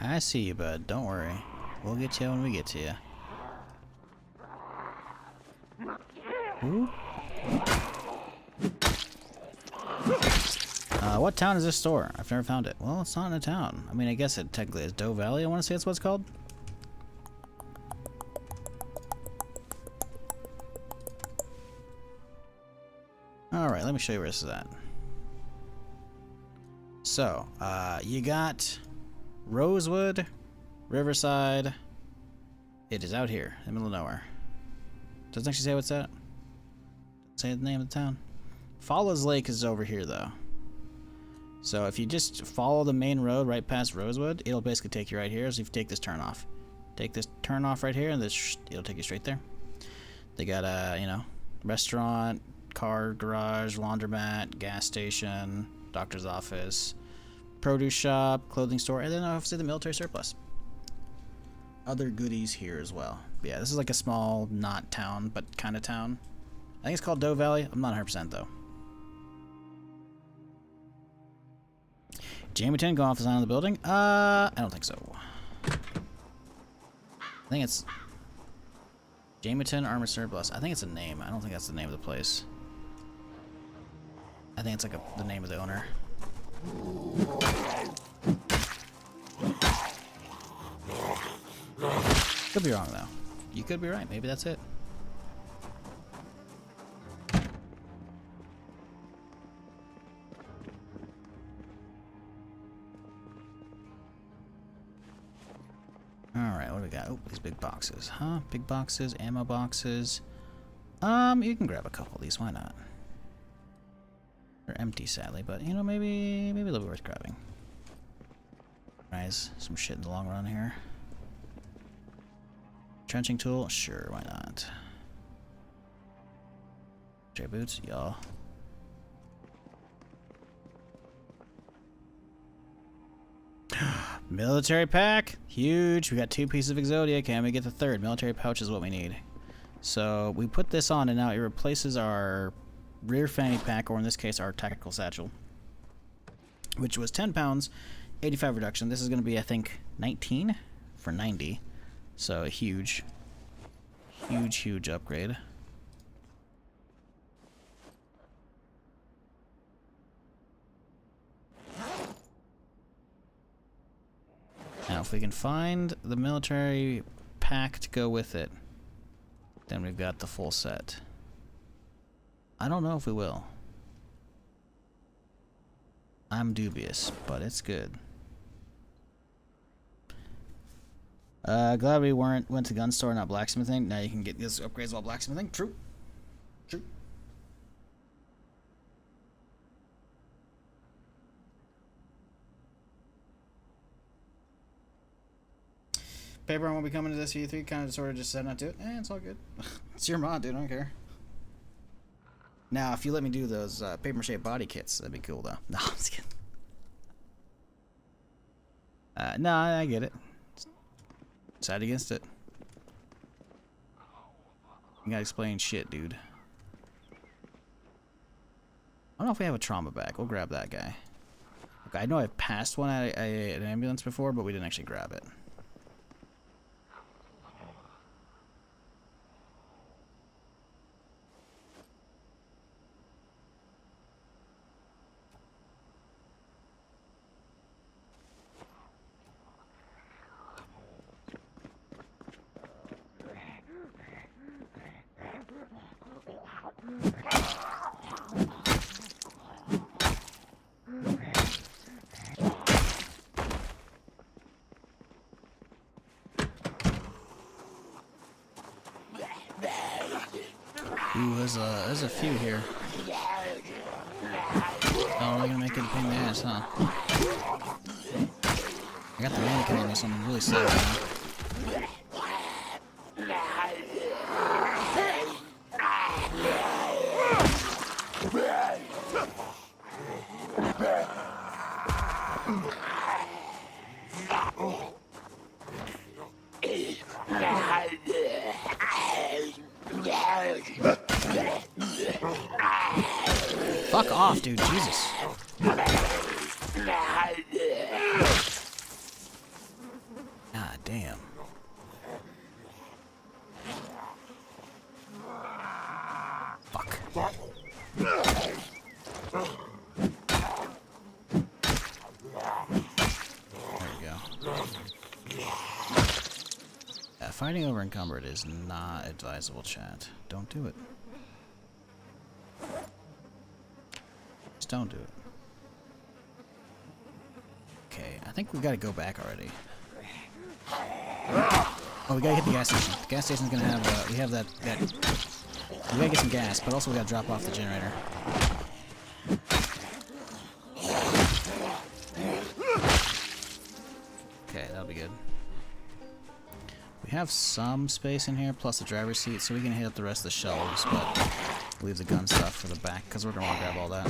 I see you, bud. Don't worry. We'll get you when we get to you. Ooh. What town is this store? I've never found it. Well, it's not in a town. I mean, I guess it technically is Doe Valley. I want to say that's what it's called. Alright, let me show you where this is at. So, you got Rosewood, Riverside. It is out here in the middle of nowhere. Doesn't actually say what's at. Doesn't say the name of the town. Fallow's Lake is over here, though. So if you just follow the main road right past Rosewood, it'll basically take you right here. So if you take this turn off, take this turn off right here, and this it'll take you straight there. They got a you know, restaurant, car garage, laundromat, gas station, doctor's office, produce shop, clothing store, and then obviously the military surplus. Other goodies here as well. But yeah, this is like a small, not town, but kind of town. I think it's called Doe Valley. I'm not 100% though. Jamie 10 going off the sign of the building? I don't think so. I think it's... Jameton Armor Surplus. I think it's a name. I don't think that's the name of the place. I think it's like the name of the owner. Could be wrong though. You could be right. Maybe that's it. Alright, what do we got? Oh, these big boxes. Huh? Big boxes, ammo boxes. You can grab a couple of these, why not? They're empty, sadly, but you know, maybe a little worth grabbing. Nice, some shit in the long run here. Trenching tool? Sure, why not? J boots? Y'all. Military pack, huge. We got 2 pieces of Exodia. Can we get the 3rd? Military pouch is what we need. So we put this on, and now it replaces our rear fanny pack, or in this case, our tactical satchel, which was 10 pounds, 85 reduction. This is going to be, I think, 19 for 90. So a huge upgrade. Now, if we can find the military pack to go with it, then we've got the full set. I don't know if we will. I'm dubious, but it's good. Glad we went to gun store, not blacksmithing. Now you can get these upgrades while blacksmithing. True. True. Paper won't be coming to this V3, kind of sort of just said not to it. It's all good. It's your mod, dude. I don't care. Now, if you let me do those paper mache body kits, that'd be cool, though. No, I'm just kidding. No, I get it. Side against it. You gotta explain shit, dude. I don't know if we have a trauma bag. We'll grab that guy. Okay, I know I've passed one at an ambulance before, but we didn't actually grab it. Ooh, there's a few here. Oh, we're gonna make it a pain in the ass, huh? I got the mannequin on me, so I'm really slow right now. Fuck off, dude. Jesus. God damn. Fuck. There we go. Fighting over encumbered is not advisable, chat. Don't do it. Just don't do it. Okay, I think we gotta go back already. Oh, we gotta hit the gas station. The gas station's gonna have, we have that, we gotta get some gas, but also we gotta drop off the generator. Okay, that'll be good. We have some space in here, plus the driver's seat, so we can hit up the rest of the shelves, but leave the gun stuff for the back, because we're gonna want to grab all that.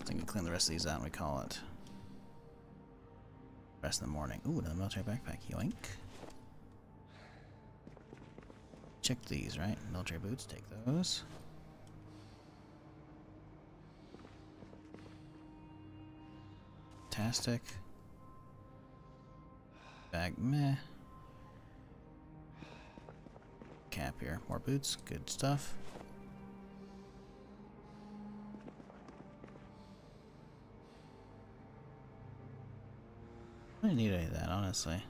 I think we clean the rest of these out and we call it rest in the morning. Ooh, another military backpack. Yoink. Check these, right? Military boots, take those. fantastic. Bag, meh. Cap here. More boots. Good stuff. I don't need any of that, honestly.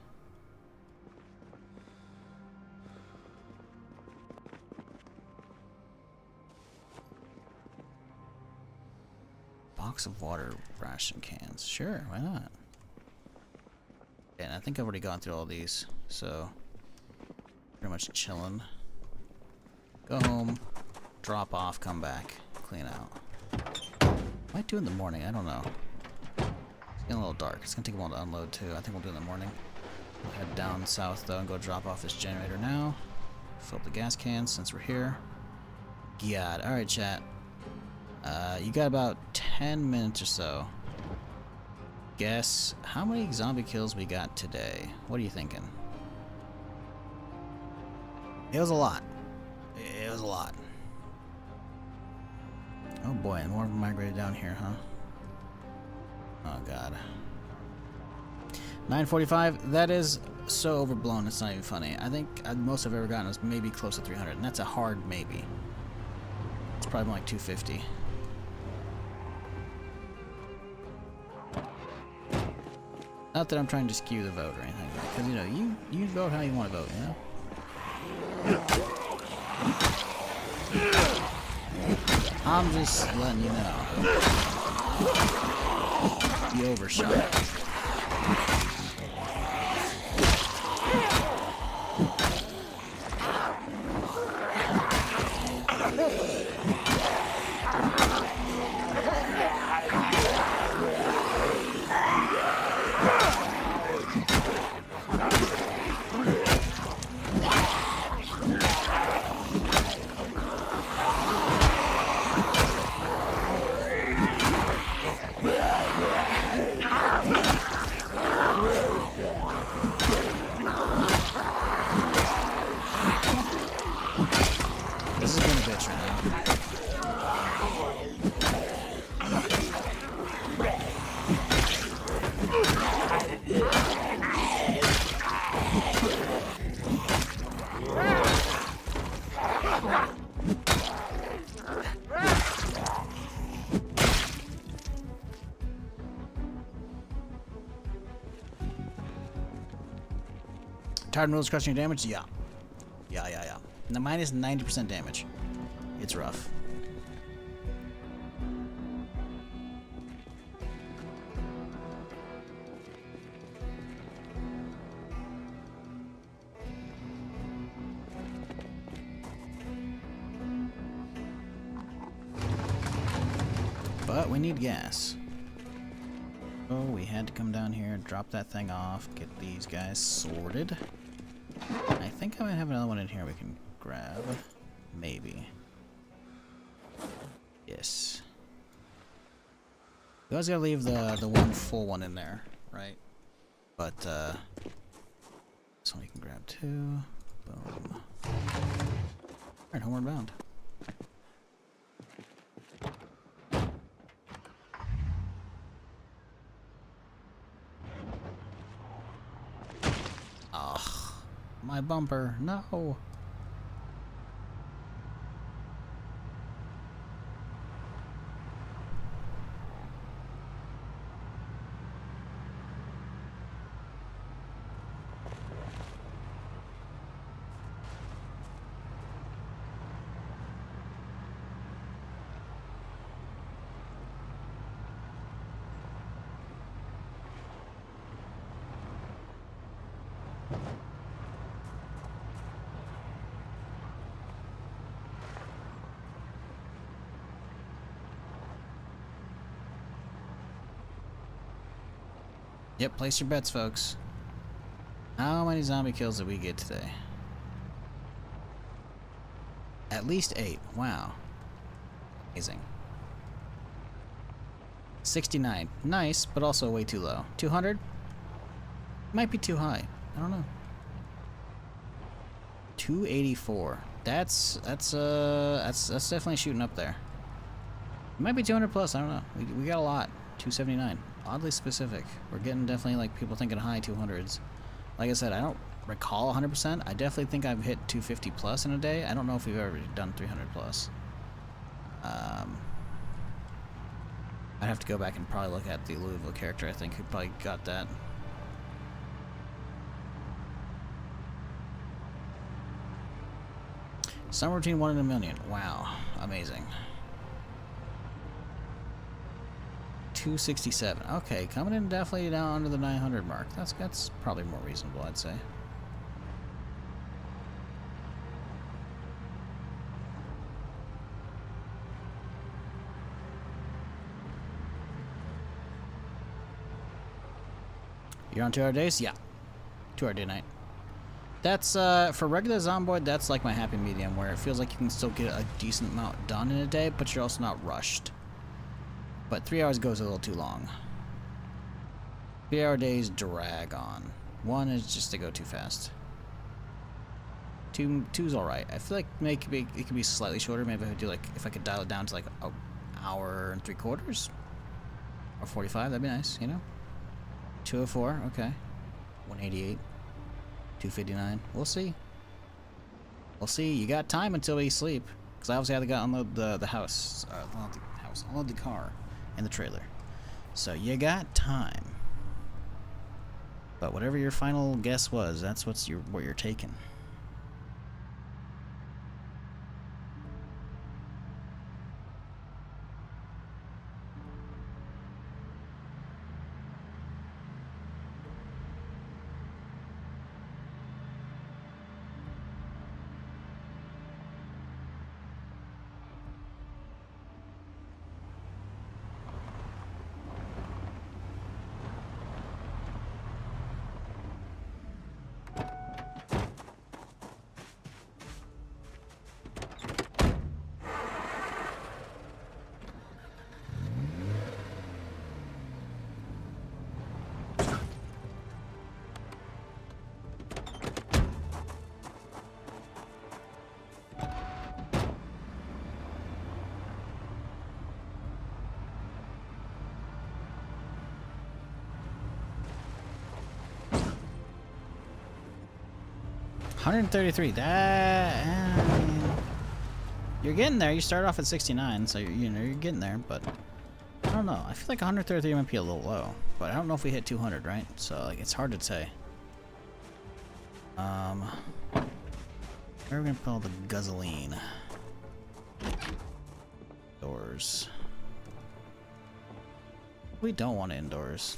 Box of water ration cans. Sure, why not? And I think I've already gone through all these, so pretty much chilling. Go home, drop off, come back, clean out. Might do in the morning, I don't know. It's getting a little dark. It's gonna take a while to unload too. I think we'll do it in the morning. We'll head down south though and go drop off this generator now. Fill up the gas cans since we're here. God, alright chat. You got about 10 minutes or so. Guess how many zombie kills we got today? What are you thinking? It was a lot. It was a lot. Oh boy, and more of them migrated down here, huh? Oh god. 945, that is so overblown, it's not even funny. I think the most I've ever gotten was maybe close to 300, and that's a hard maybe. It's probably more like 250. Not that I'm trying to skew the vote or anything, because, you know, you vote how you want to vote, you know? I'm just letting you know. You overshot. This is gonna bitch right now. Tired noodles crushing your damage? Yeah. Yeah. Now mine is 90% damage. It's rough. But we need gas. So we had to come down here, drop that thing off, get these guys sorted. I think I might have another one in here we can grab. Maybe. Yes. You always gotta leave the one full one in there, right? But this one we can grab too. Boom. Alright, homeward bound. Ugh. My bumper. No. Yep, place your bets, folks. How many zombie kills did we get today? At least 8. Wow. Amazing. 69. Nice, but also way too low. 200? Might be too high. I don't know. 284. That's definitely shooting up there. It might be 200 plus. I don't know. We got a lot. 279. Oddly specific. We're getting definitely like people thinking high 200s. Like I said, I don't recall 100%. I definitely think I've hit 250 plus in a day. I don't know if we've ever done 300 plus. I'd have to go back and probably look at the Louisville character. I think who probably got that. Somewhere between 1 in a million. Wow, amazing. 267. Okay, coming in definitely down under the 900 mark. That's probably more reasonable, I'd say. You're on 2-hour days? Yeah. 2-hour day night. That's, for regular Zomboid, that's like my happy medium, where it feels like you can still get a decent amount done in a day, but you're also not rushed. But 3 hours goes a little too long. 3-hour days drag on. 1 is just to go too fast. 2's alright. I feel like maybe it could be slightly shorter. Maybe if I could dial it down to like an hour and 3/4 or 45, that'd be nice, you know? 204, okay. 188. 259. We'll see. We'll see. You got time until we sleep. Because I obviously had to go unload the house. Not the house. Unload the car and the trailer. So you got time. But whatever your final guess was, that's what you're taking. $133. You're getting there. You start off at 69, so you're getting there. But I don't know. I feel like 133 might be a little low, but I don't know if we hit 200, right? So like it's hard to say. Where are we gonna put all the gasoline? Doors. We don't want it indoors.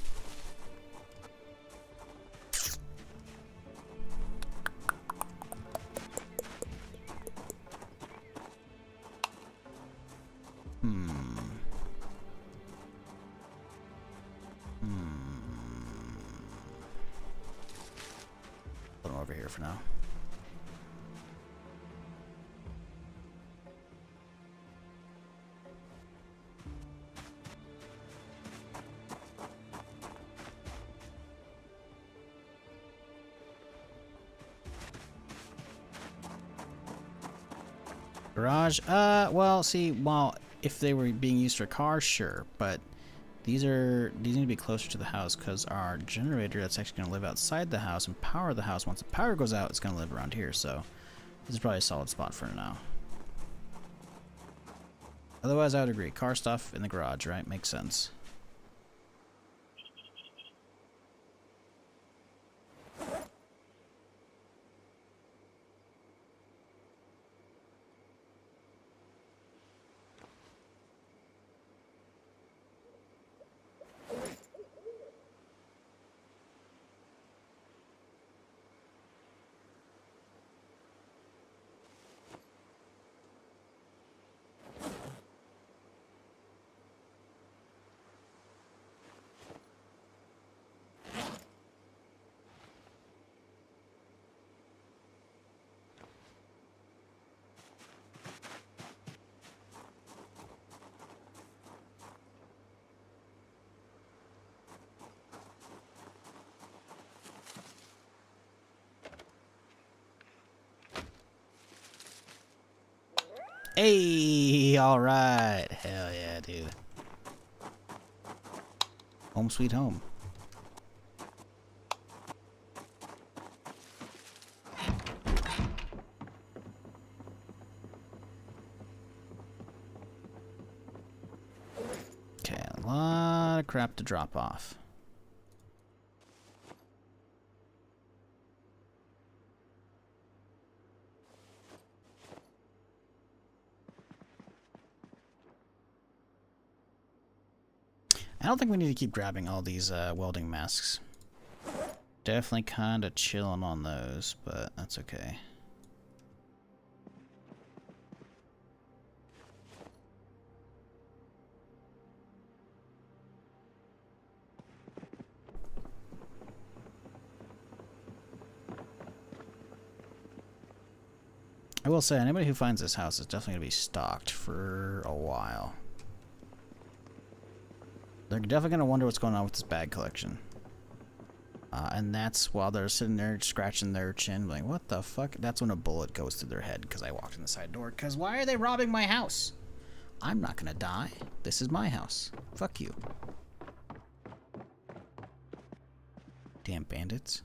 Put them over here for now. Garage? Well, see, if they were being used for cars, sure, but these need to be closer to the house because our generator that's actually going to live outside the house and power the house, once the power goes out, it's going to live around here, so this is probably a solid spot for now. Otherwise, I would agree. Car stuff in the garage, right? Makes sense. Hey, all right. Hell yeah, dude. Home sweet home. Okay, a lot of crap to drop off. I don't think we need to keep grabbing all these welding masks. Definitely kind of chilling on those, but that's okay. I will say, anybody who finds this house is definitely going to be stocked for a while. They're definitely going to wonder what's going on with this bag collection. And that's while they're sitting there scratching their chin, like, what the fuck? That's when a bullet goes through their head because I walked in the side door. Because why are they robbing my house? I'm not going to die. This is my house. Fuck you. Damn bandits.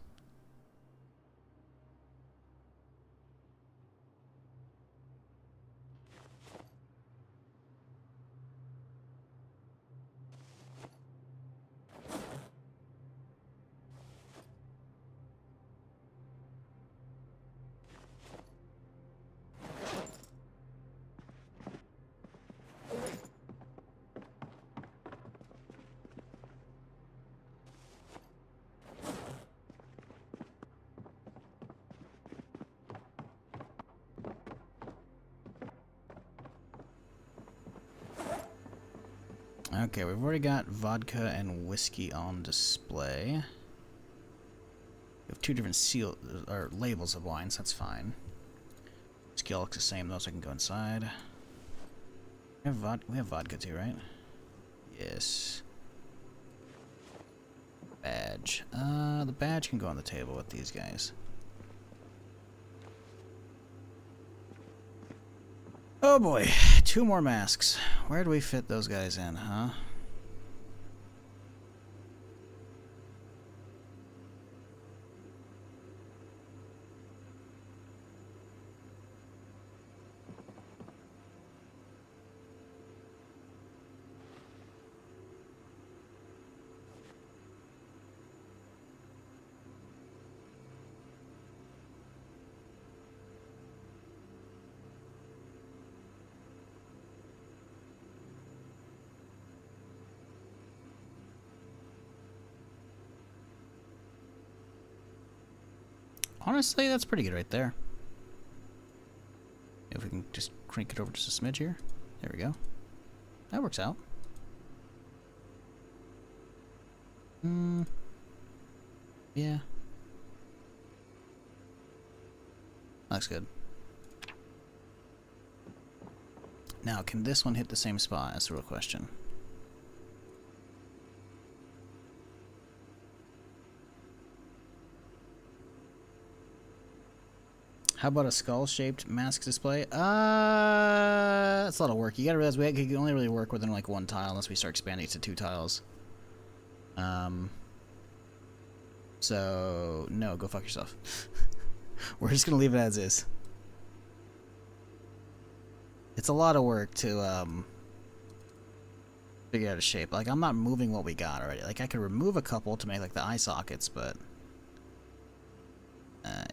Okay, we've already got vodka and whiskey on display. We have two different or labels of wines, that's fine. Whiskey all looks the same though, so I can go inside. We have vodka too, right? Yes. Badge. The badge can go on the table with these guys. Oh boy, 2 more masks. Where do we fit those guys in, huh? Honestly, that's pretty good right there. If we can just crank it over just a smidge here. There we go. That works out. Yeah. Looks good. Now, can this one hit the same spot? That's the real question. How about a skull-shaped mask display? That's a lot of work. You gotta realize we can only really work within like 1 tile unless we start expanding it to 2 tiles. So no, go fuck yourself. We're just gonna leave it as is. It's a lot of work to figure out a shape. Like, I'm not moving what we got already. Like, I could remove a couple to make like the eye sockets, but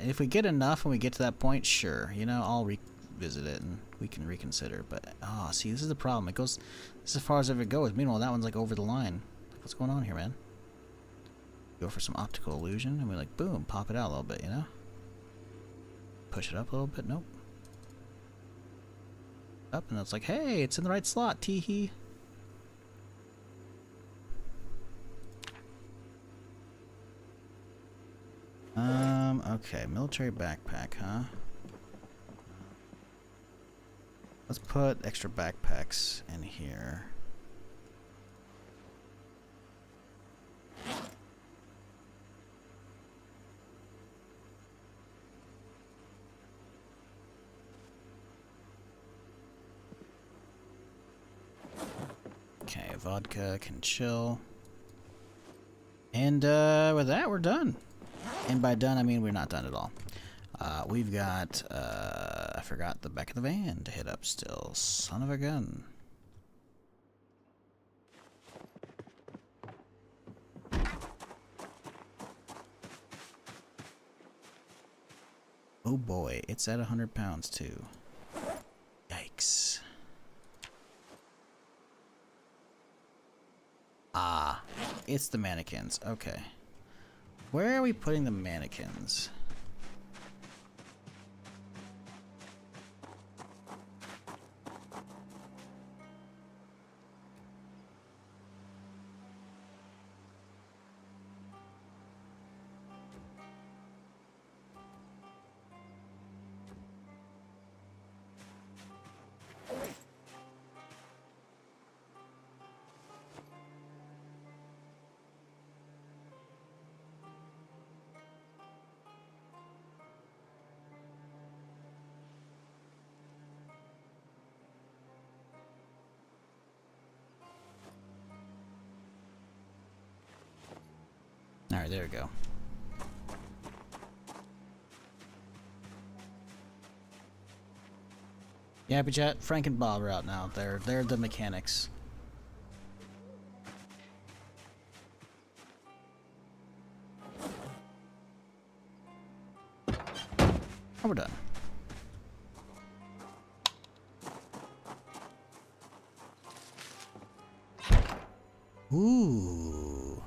if we get enough and we get to that point, sure, you know, I'll revisit it and we can reconsider. But see, this is the problem. It goes this is as far as ever it goes. Meanwhile, that one's like over the line. What's going on here, man? Go for some optical illusion and we like boom, pop it out a little bit, you know? Push it up a little bit. Nope. Up and it's like, hey, it's in the right slot. Tee hee. Okay, military backpack, huh? Let's put extra backpacks in here. Okay, vodka can chill. And with that, we're done. And by done, I mean we're not done at all. We've got, I forgot the back of the van to hit up still. Son of a gun. Oh boy, it's at 100 pounds too. Yikes. Ah, it's the mannequins. Okay. Where are we putting the mannequins? Alright, there we go. Yeah, but Jet, Frank and Bob are out now. They're the mechanics. Oh, we're done. Ooh.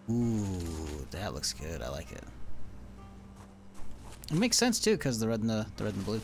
Ooh, that looks good. I like it. It makes sense too, because the red and the red and blue.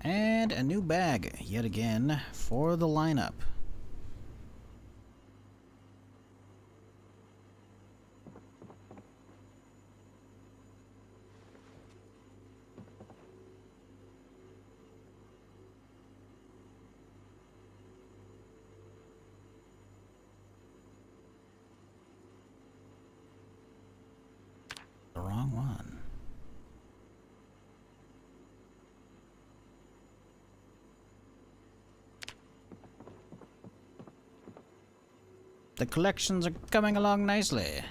And a new bag, yet again, for the lineup. The wrong one. The collections are coming along nicely.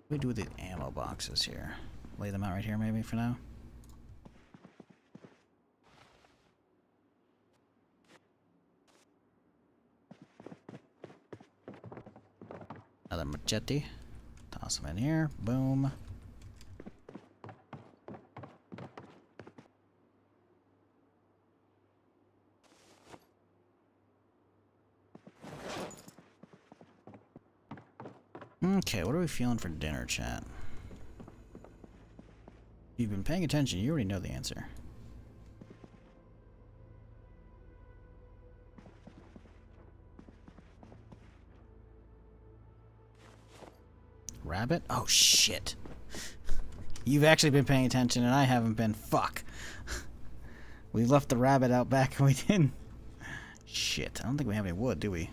What do we do with the ammo boxes here? Lay them out right here maybe for now? Another machete. Toss them in here. Boom. Okay, what are we feeling for dinner, chat? If you've been paying attention, you already know the answer. Rabbit? Oh, shit. You've actually been paying attention and I haven't been. Fuck. We left the rabbit out back and we didn't. Shit. I don't think we have any wood, do we?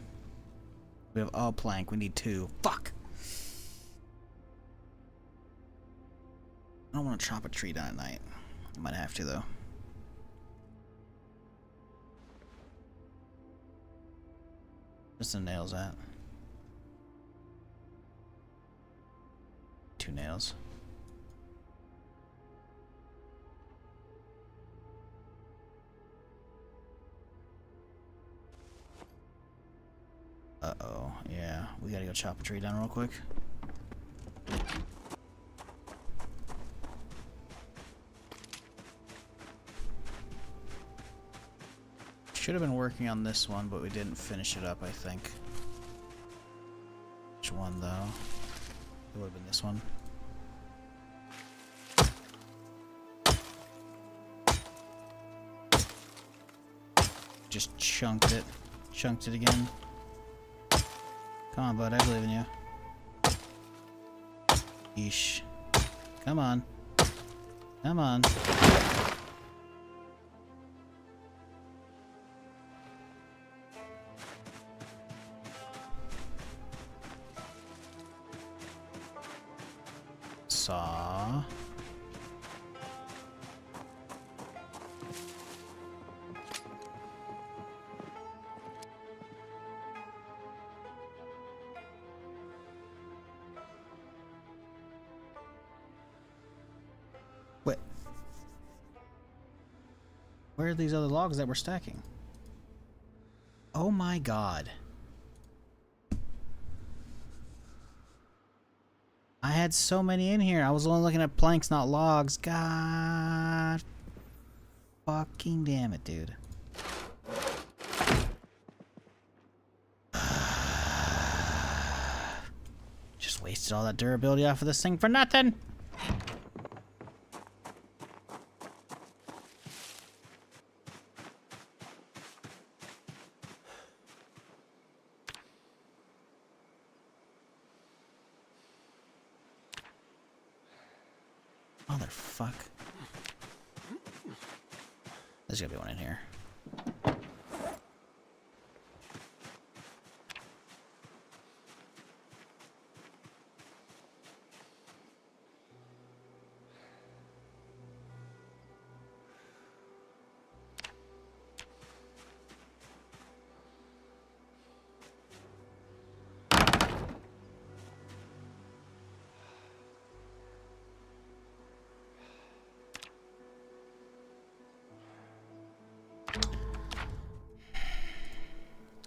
We have all plank. We need 2. Fuck. I don't want to chop a tree down at night. I might have to, though. Where's the nails at? 2 nails. Uh-oh. Yeah, we gotta go chop a tree down real quick. Should have been working on this one, but we didn't finish it up, I think. Which one, though? It would have been this one. Just chunked it. Chunked it again. Come on, bud, I believe in you. Yeesh. Come on. Come on. Saw. Wait. Where are these other logs that we're stacking? Oh my god. I had so many in here. I was only looking at planks, not logs. God fucking damn it, dude. Just wasted all that durability off of this thing for nothing. Motherfuck. There's gotta be one in here.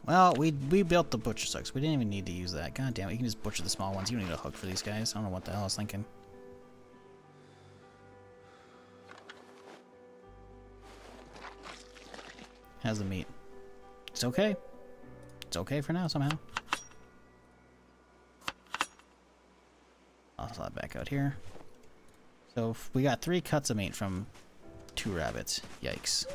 Well, we built the butcher sucks. We didn't even need to use that. God damn it, you can just butcher the small ones. You don't need a hook for these guys. I don't know what the hell I was thinking. How's the meat? It's okay. It's okay for now, somehow. I'll slide back out here. So, we got 3 cuts of meat from 2 rabbits. Yikes.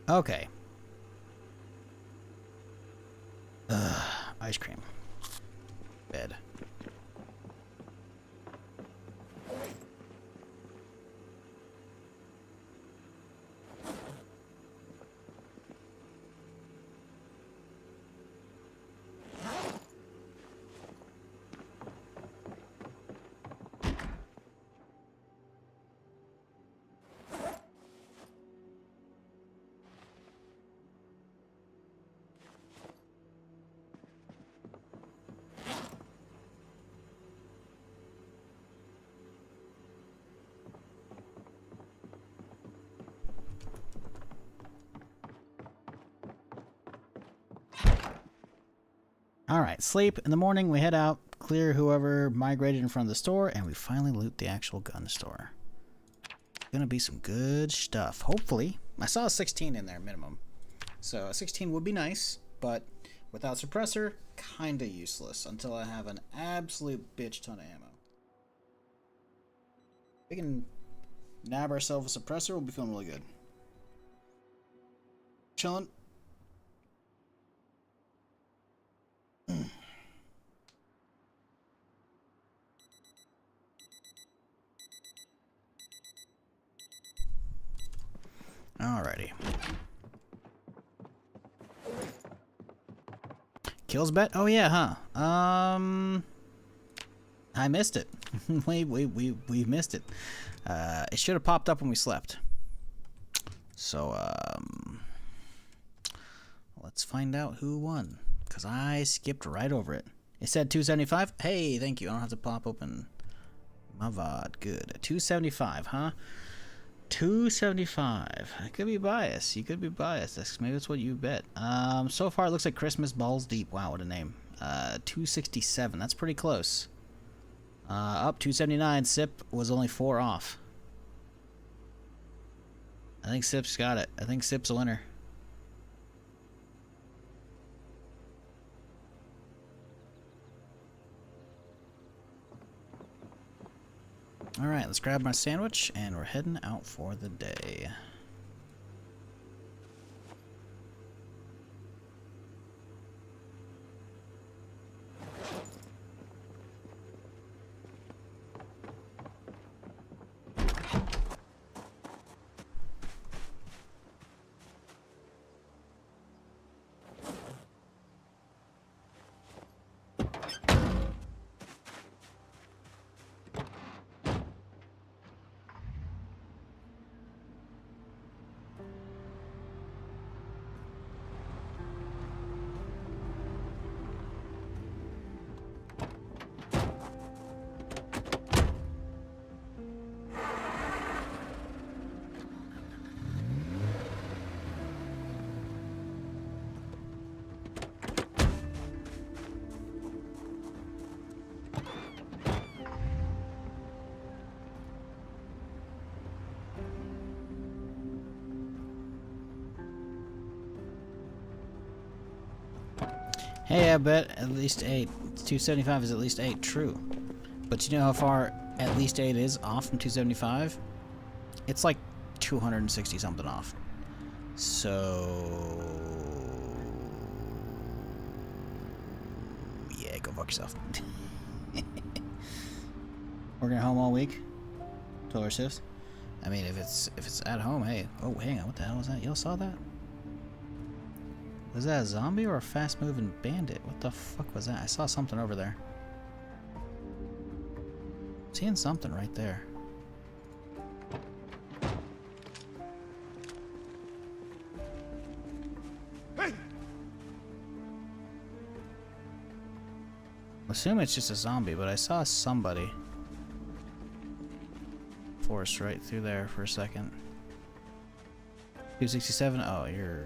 Okay. Ice cream. Bed. Alright, sleep. In the morning, we head out, clear whoever migrated in front of the store, and we finally loot the actual gun store. Gonna be some good stuff. Hopefully. I saw a 16 in there, minimum. So a 16 would be nice, but without suppressor, kinda useless until I have an absolute bitch ton of ammo. If we can nab ourselves a suppressor, we'll be feeling really good. Chilling. Alrighty. Kills bet? Oh yeah, huh? I missed it. we missed it. It should have popped up when we slept. So let's find out who won, cause I skipped right over it. It said 275. Hey, thank you. I don't have to pop open my VOD. Good. 275, huh? $2.75. I could be biased. You could be biased. Maybe that's what you bet. So far it looks like Christmas Balls Deep. Wow, what a name. $2.67. That's pretty close. Up $2.79. Sip was only 4 off. I think Sip's got it. I think Sip's a winner. Alright, let's grab my sandwich and we're heading out for the day. Hey, I bet at least 8. 275 is at least 8. True. But you know how far at least 8 is off from 275? It's like 260 something off. So... yeah, go fuck yourself. Working at home all week? 12-hour shifts? I mean, if it's at home, hey. Oh, hang on. What the hell was that? Y'all saw that? Was that a zombie or a fast-moving bandit? What the fuck was that? I saw something over there. Seeing something right there. Hey! Assume it's just a zombie, but I saw somebody forced right through there for a second. 267? Oh, you're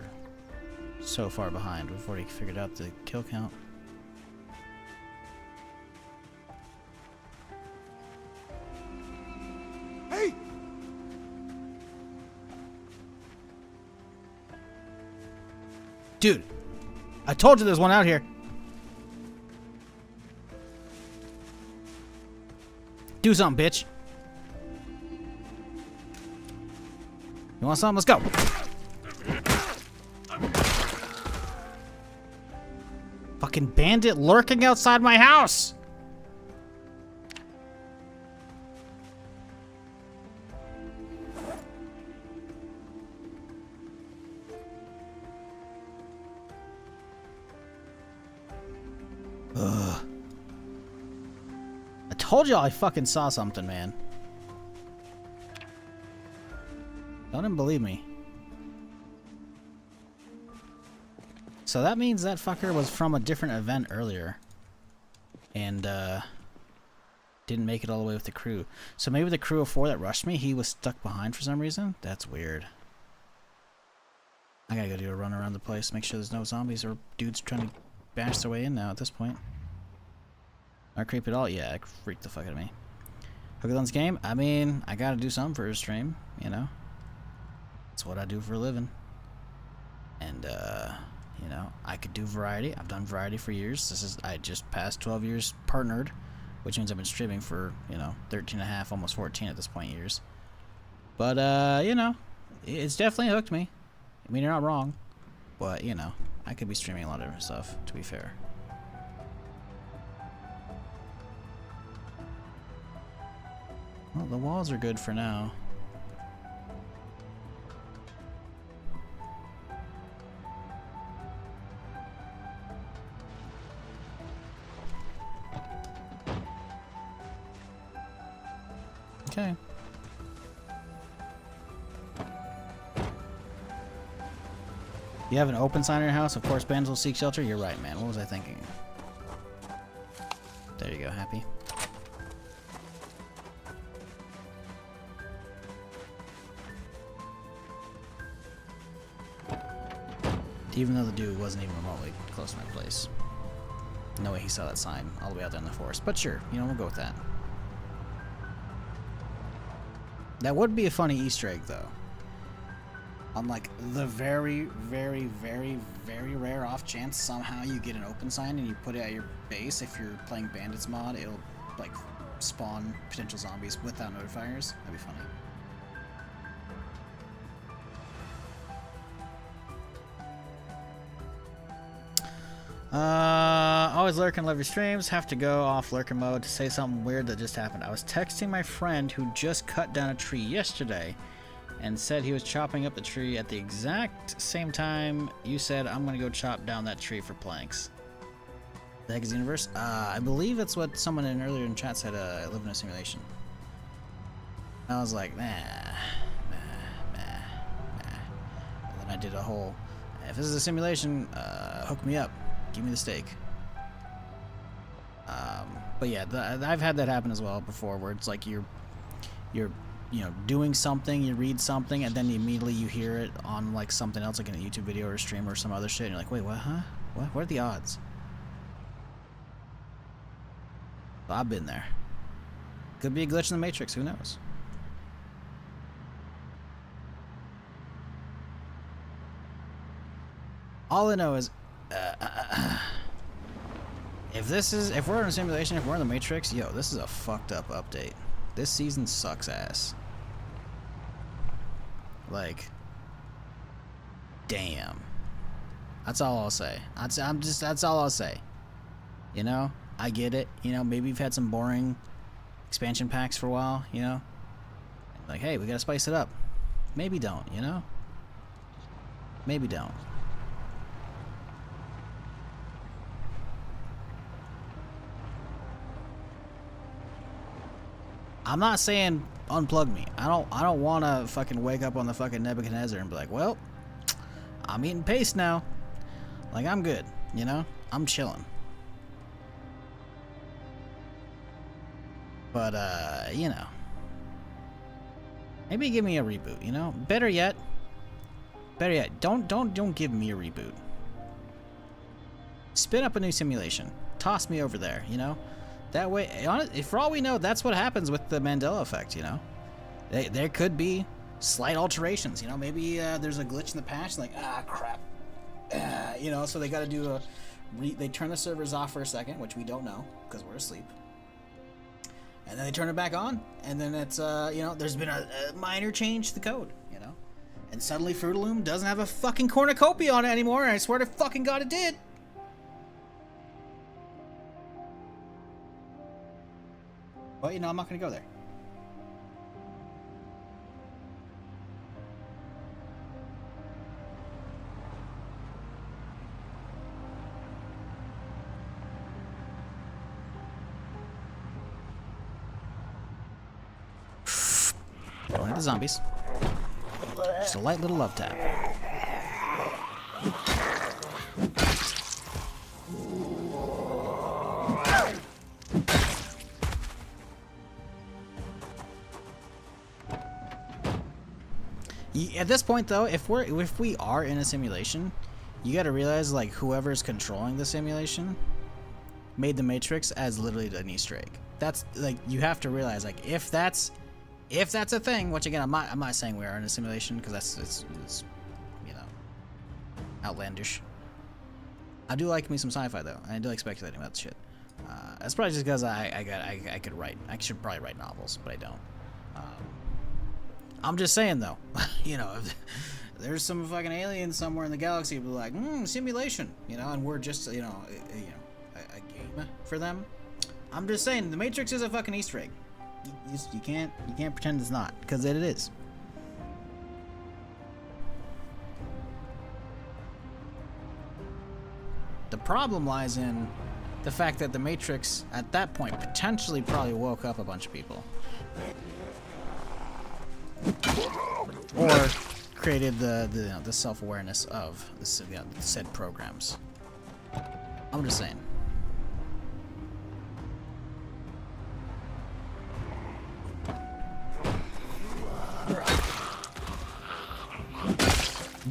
so far behind. We've already figured out the kill count. Hey! Dude, I told you there's one out here. Do something, bitch. You want something? Let's go. Fucking bandit lurking outside my house. Ugh. I told y'all I fucking saw something, man. Don't even believe me. So that means that fucker was from a different event earlier. And, didn't make it all the way with the crew. So maybe the crew of 4 that rushed me, he was stuck behind for some reason? That's weird. I gotta go do a run around the place, make sure there's no zombies or dudes trying to bash their way in now at this point. Not creep at all? Yeah, it freaked the fuck out of me. Hookathon's game? I mean, I gotta do something for his stream, you know? That's what I do for a living. And, you know, I could do variety. I've done variety for years. I just passed 12 years partnered, which means I've been streaming for, you know, 13 and a half, almost 14 at this point years. But, you know, it's definitely hooked me. I mean, you're not wrong. But, you know, I could be streaming a lot of different stuff, to be fair. Well, the walls are good for now. Okay. You have an open sign in your house? Of course, bands will seek shelter? You're right, man. What was I thinking? There you go. Happy? Even though the dude wasn't even remotely close to my place. No way he saw that sign all the way out there in the forest. But sure, you know, we'll go with that. That would be a funny Easter egg, though. On, like, the very, very, very, very rare off chance somehow you get an open sign and you put it at your base, if you're playing Bandits mod, it'll, like, spawn potential zombies without notifiers. That'd be funny. Always lurking, love your streams. Have to go off lurker mode to say something weird that just happened. I was texting my friend who just cut down a tree yesterday and said he was chopping up the tree at the exact same time you said I'm gonna go chop down that tree for planks. The heck is the universe? I believe that's what someone earlier in chat said, I live in a simulation. I was like, nah. And then I did a whole, if this is a simulation, hook me up. Give me the steak. But yeah, I've had that happen as well before, where it's like you're you know, doing something, you read something, and then immediately you hear it on like something else, like in a YouTube video or a stream or some other shit, and you're like, wait, what, huh? What are the odds? Well, I've been there. Could be a glitch in the Matrix, who knows? All I know is, if we're in a simulation, if we're in the Matrix, yo, this is a fucked up update. This season sucks ass. Like, damn. That's all I'll say. That's all I'll say. You know, I get it. You know, maybe you've had some boring expansion packs for a while, you know? Like, hey, we gotta spice it up. Maybe don't, you know? Maybe don't. I'm not saying unplug me. I don't want to fucking wake up on the fucking Nebuchadnezzar and be like, well, I'm eating paste now. Like, I'm good, you know? I'm chilling. But, you know. Maybe give me a reboot, you know? Better yet, don't give me a reboot. Spin up a new simulation. Toss me over there, you know? That way, for all we know, that's what happens with the Mandela effect, you know? There could be slight alterations, you know? Maybe there's a glitch in the patch, like, crap. You know, so they gotta do they turn the servers off for a second, which we don't know, because we're asleep. And then they turn it back on, and then it's, you know, there's been a minor change to the code, you know? And suddenly Fruit of Loom doesn't have a fucking cornucopia on it anymore, and I swear to fucking God it did! Well, you know, I'm not gonna go there. Don't hit the zombies. Just a light little love tap. At this point, though, if we are in a simulation, you got to realize, like, whoever's controlling the simulation made the Matrix as literally an Easter egg. That's, like, you have to realize, like, if that's a thing, which again, I'm not saying we are in a simulation, because it's you know, outlandish. I do like me some sci-fi though, and I do like speculating about shit. That's probably just because I could write. I should probably write novels, but I don't. I'm just saying though, you know, if there's some fucking alien somewhere in the galaxy, be like, simulation, you know, and we're just, you know, a game for them. I'm just saying, the Matrix is a fucking Easter egg. You can't pretend it's not, because it is. The problem lies in the fact that the Matrix, at that point, potentially probably woke up a bunch of people. Or created the self-awareness of the said programs. I'm just saying.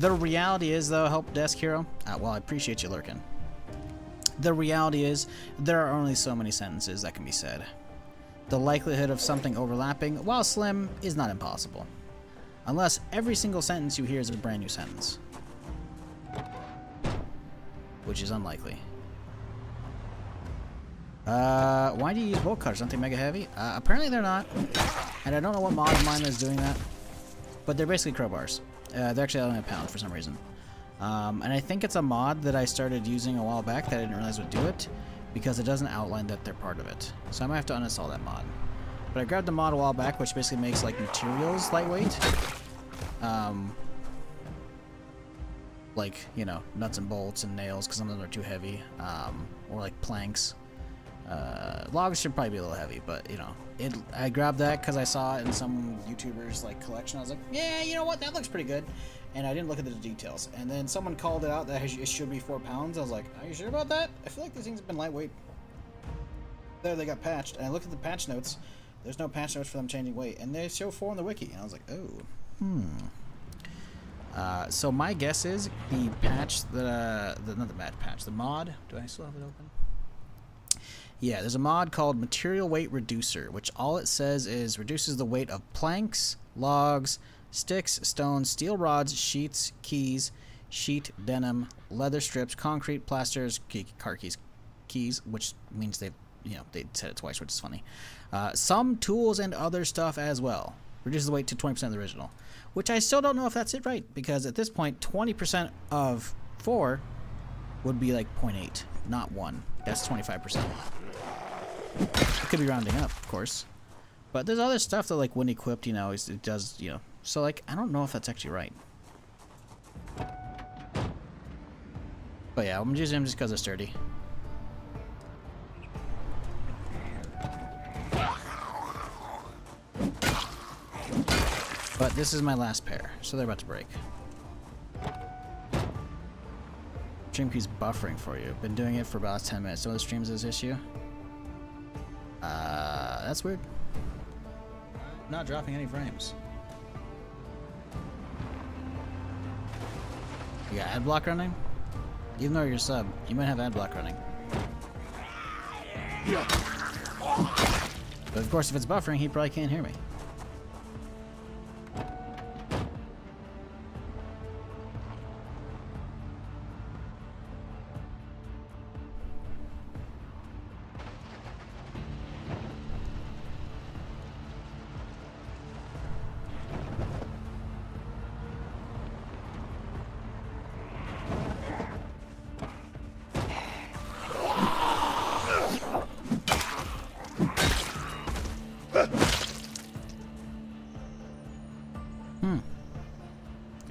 The reality is, though, help desk hero. Well, I appreciate you lurking. The reality is, there are only so many sentences that can be said. The likelihood of something overlapping, while slim, is not impossible. Unless every single sentence you hear is a brand new sentence. Which is unlikely. Why do you use bolt cutters? Aren't they mega heavy? Apparently they're not. And I don't know what mod of mine is doing that. But they're basically crowbars. They're actually only a pound for some reason. And I think it's a mod that I started using a while back that I didn't realize would do it, because it doesn't outline that they're part of it. So I might have to uninstall that mod. But I grabbed the mod a while back, which basically makes like materials lightweight. Like, you know, nuts and bolts and nails, because some of them are too heavy. Or like planks. Logs should probably be a little heavy, but you know, I grabbed that because I saw it in some YouTubers like collection. I was like, yeah, you know what, that looks pretty good, and I didn't look at the details. And then someone called it out that it should be 4 pounds. I was like, are you sure about that? I feel like these things have been lightweight. There, they got patched, and I looked at the patch notes. There's no patch notes for them changing weight, and they show 4 on the wiki. And I was like, oh, so my guess is the patch that not the bad patch, the mod. Do I still have it open? Yeah, there's a mod called Material Weight Reducer, which all it says is reduces the weight of planks, logs, sticks, stones, steel rods, sheets, keys, sheet, denim, leather strips, concrete, plasters, car keys, which means they said it twice, which is funny. Some tools and other stuff as well. Reduces the weight to 20% of the original, which I still don't know if that's it right, because at this point, 20% of 4 would be like 0.8, not 1. That's 25%. It could be rounding up, of course. But there's other stuff that, like, when equipped, you know, it does, you know. So, like, I don't know if that's actually right. But yeah, I'm using them just because they're sturdy. But this is my last pair, so they're about to break. Stream keeps buffering for you. Been doing it for about 10 minutes. Some of the streams this issue. That's weird. Not dropping any frames. You got ad block running? Even though you're sub, you might have ad block running. But of course, if it's buffering, he probably can't hear me.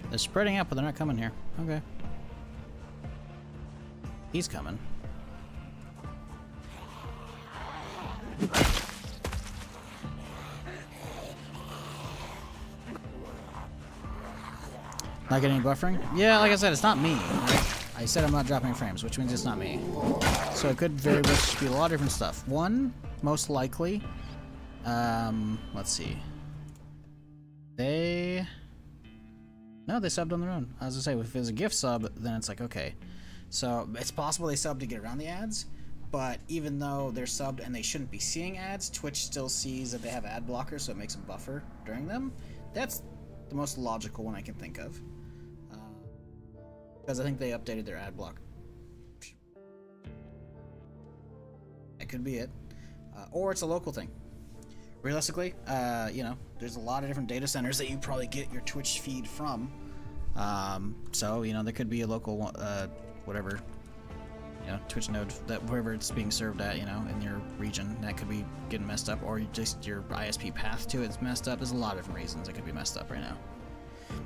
They're spreading out, but they're not coming here. Okay. He's coming. Not getting any buffering? Yeah, like I said, it's not me. Right? I said I'm not dropping frames, which means it's not me. So it could very much be a lot of different stuff. One, most likely, let's see. No, they subbed on their own. I was gonna say, if it was a gift sub, then it's like, okay. So it's possible they subbed to get around the ads, but even though they're subbed and they shouldn't be seeing ads, Twitch still sees that they have ad blockers, so it makes them buffer during them. That's the most logical one I can think of. Because I think they updated their ad block. That could be it. Or it's a local thing. Realistically, you know, there's a lot of different data centers that you probably get your Twitch feed from. So, you know, there could be a local, whatever, you know, Twitch node that wherever it's being served at, you know, in your region, that could be getting messed up, or just your ISP path to it's messed up. There's a lot of different reasons it could be messed up right now.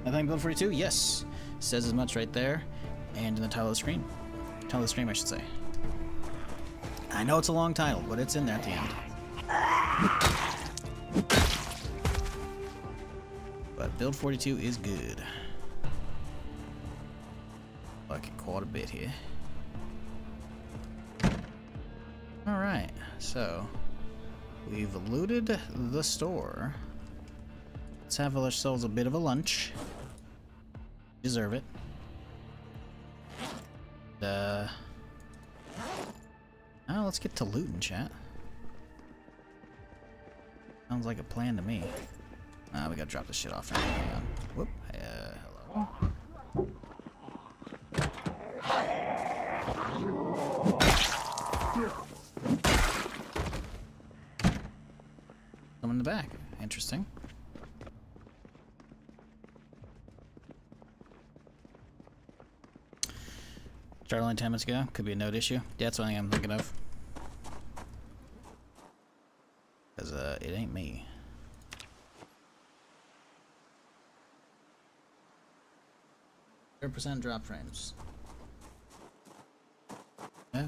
Nothing build 42? Yes. Says as much right there, and in the title of the screen. Title of the stream, I should say. I know it's a long title, but it's in there at the end. But build 42 is good. Like it quite a bit here. Alright, so we've looted the store. Let's have ourselves a bit of a lunch. Deserve it. Oh, let's get to looting, chat. Sounds like a plan to me. We gotta drop this shit off. Hang on. Whoop. Hello. Someone in the back. Interesting. Started only 10 minutes ago. Could be a node issue. Yeah, that's one thing I'm thinking of. Because, it ain't me. % drop frames. Yeah.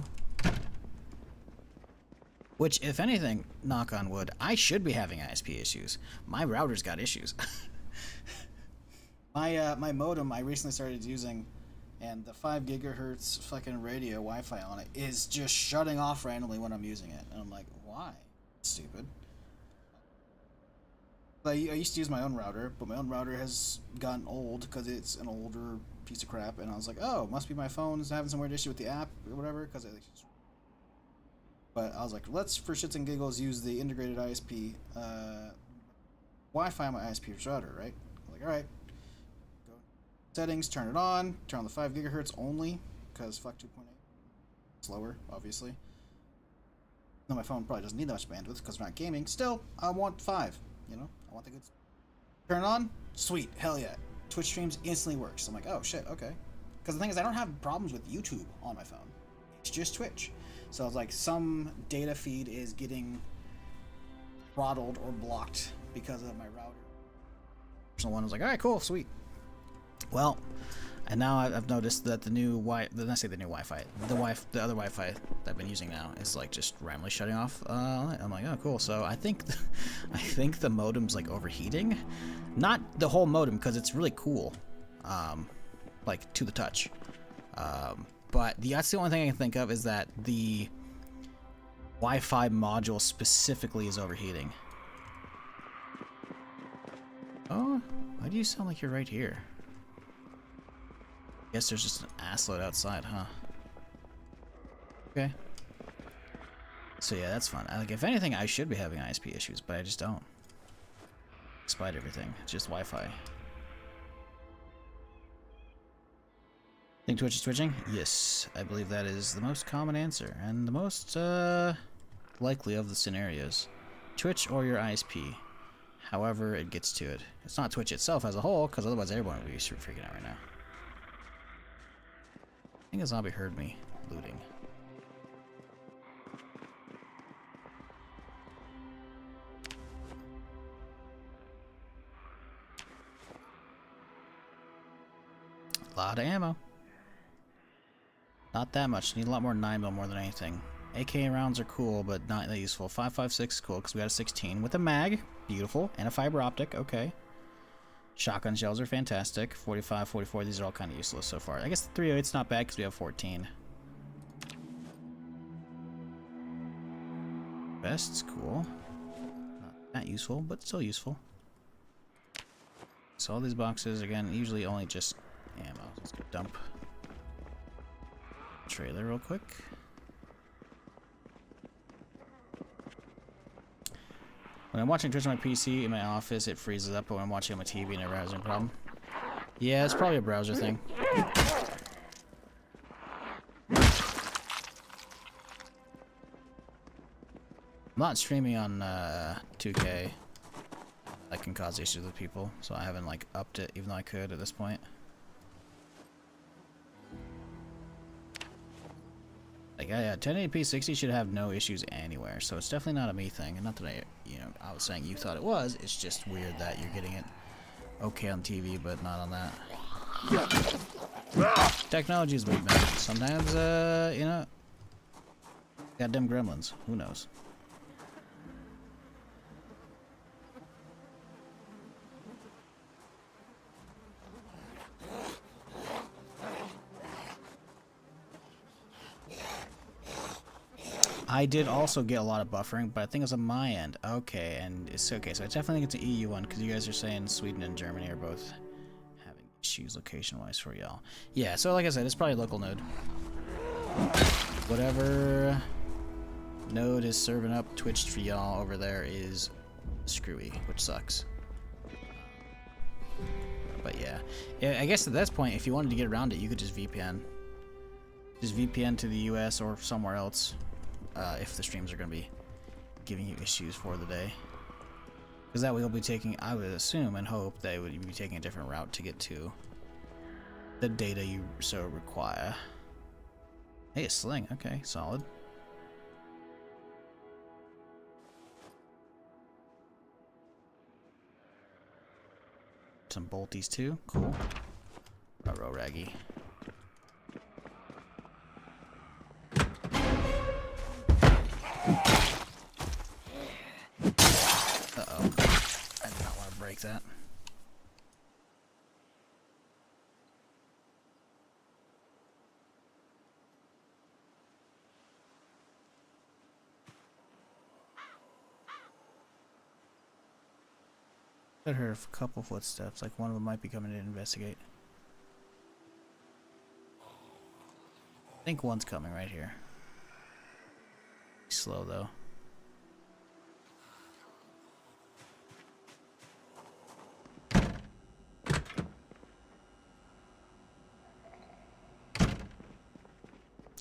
Which, if anything, knock on wood, I should be having ISP issues. My router's got issues. My modem I recently started using, and the 5 gigahertz fucking radio Wi-Fi on it is just shutting off randomly when I'm using it, and I'm like, why? Stupid. I used to use my own router, but my own router has gotten old because it's an older piece of crap, and I was like, oh, must be my phone's having some weird issue with the app or whatever, because but I was like, let's, for shits and giggles, use the integrated ISP Wi-Fi on my ISP router, right? I was like, alright. Go settings, turn it on the 5 gigahertz only, because fuck 2.8. Slower, obviously. No, my phone probably doesn't need that much bandwidth because we're not gaming. Still, I want 5, you know? I want the good. Turn it on, sweet, hell yeah. Twitch streams instantly works. I'm like, oh shit, okay. Because the thing is, I don't have problems with YouTube on my phone. It's just Twitch. So it's like some data feed is getting throttled or blocked because of my router. So one was like, all right, cool, sweet. Well, and now I've noticed that the new Wi-Fi, the other Wi-Fi that I've been using now is like just randomly shutting off. I'm like, oh, cool. So I think the modem's like overheating. Not the whole modem, because it's really cool, like to the touch. But that's the only thing I can think of, is that the Wi-Fi module specifically is overheating. Oh, why do you sound like you're right here? Guess there's just an assload outside, huh? Okay. So yeah, that's fun. Like, if anything, I should be having ISP issues, but I just don't. Despite everything, it's just Wi-Fi. Think Twitch is twitching? Yes, I believe that is the most common answer, and the most likely of the scenarios. Twitch or your ISP, however it gets to it. It's not Twitch itself as a whole, because otherwise everyone would be super freaking out right now. I think a zombie heard me looting. A lot of ammo. Not that much. Need a lot more 9mm more than anything. AK rounds are cool, but not that useful. 5.56 is cool because we got a 16 with a mag. Beautiful. And a fiber optic. Okay. Shotgun shells are fantastic. 45, 44. These are all kind of useless so far. I guess the 308's not bad because we have 14. Vest's cool. Not that useful, but still useful. So all these boxes, again, usually only just ammo. Let's go dump trailer real quick. When I'm watching Twitch on my PC in my office, it freezes up, but when I'm watching on my TV, it never has any problem. Yeah, it's probably a browser thing. I'm not streaming on 2K. That can cause issues with people, so I haven't like upped it, even though I could at this point. Like, yeah, 1080p 60 should have no issues anywhere, so it's definitely not a me thing. And not that I was saying you thought it was. It's just weird that you're getting it okay on TV, but not on that. Technology is weird, man. Sometimes, goddamn gremlins. Who knows? I did also get a lot of buffering, but I think it's on my end. Okay, and it's okay. So I definitely think it's an EU one, because you guys are saying Sweden and Germany are both having Choose location-wise for y'all. Yeah, so like I said, it's probably local node. Whatever node is serving up Twitch for y'all over there is screwy, which sucks. But yeah, I guess at this point, if you wanted to get around it, you could just VPN. Just VPN to the US or somewhere else if the streams are going to be giving you issues for the day. Because that way you'll be taking, I would assume and hope that would be taking a different route to get to the data you so require. Hey, a sling. Okay, solid. Some bolties too. Cool. Ruh-roh raggy. Uh-oh. I did not want to break that. I heard a couple footsteps, like one of them might be coming to investigate. I think one's coming right here. Slow though.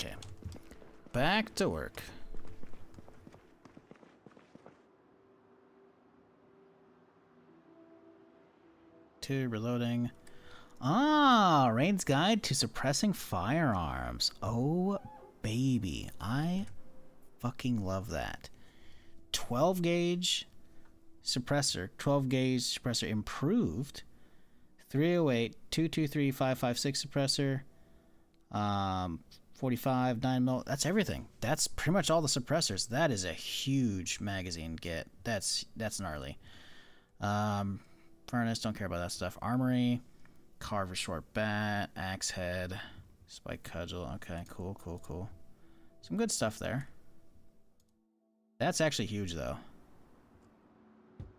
Okay. Back to work. Reloading. Ah, Raid's Guide to Suppressing Firearms. Oh, baby. I fucking love that. 12 gauge suppressor. 12 gauge suppressor improved. 308, 223, 556 suppressor. 45, 9mm. That's everything. That's pretty much all the suppressors. That is a huge magazine get. That's gnarly. Furnace, don't care about that stuff. Armory, carver short bat, axe head, spike cudgel. Okay, cool, cool, cool. Some good stuff there. That's actually huge, though.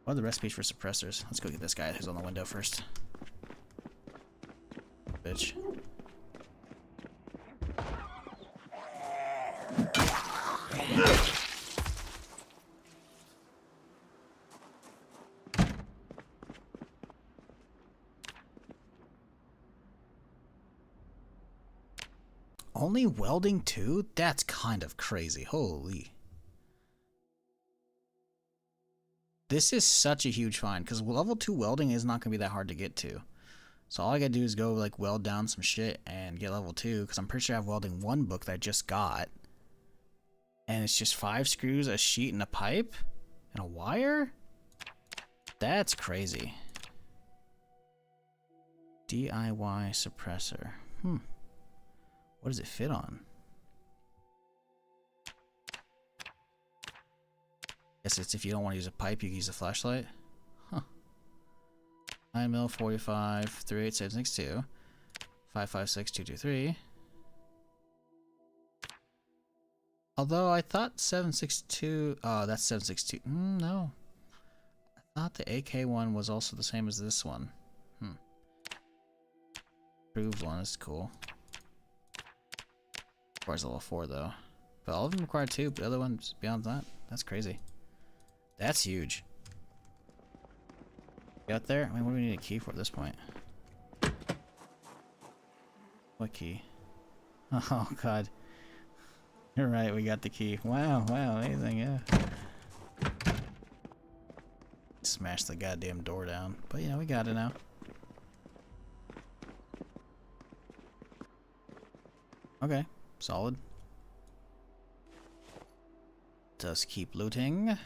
What are the recipes for suppressors? Let's go get this guy who's on the window first. Bitch. Only welding 2? That's kind of crazy. Holy. This is such a huge find, because level 2 welding is not going to be that hard to get to. So all I gotta do is go like weld down some shit and get level 2, because I'm pretty sure I have welding 1 book that I just got. And it's just 5 screws, a sheet, and a pipe? And a wire? That's crazy. DIY suppressor. What does it fit on? Guess it's if you don't want to use a pipe, you can use a flashlight. Huh. 9mm, 45, 38762, 556, 223. Although I thought 762. Oh, that's 762. No. I thought the AK one was also the same as this one. Approved one is cool. Requires level 4 though. But all of them require 2, but the other ones beyond that. That's crazy. That's huge. Got there? I mean, what do we need a key for at this point? What key? Oh god. You're right, we got the key. Wow, wow, amazing, yeah. Smash the goddamn door down. But yeah, we got it now. Okay. Solid. Just keep looting.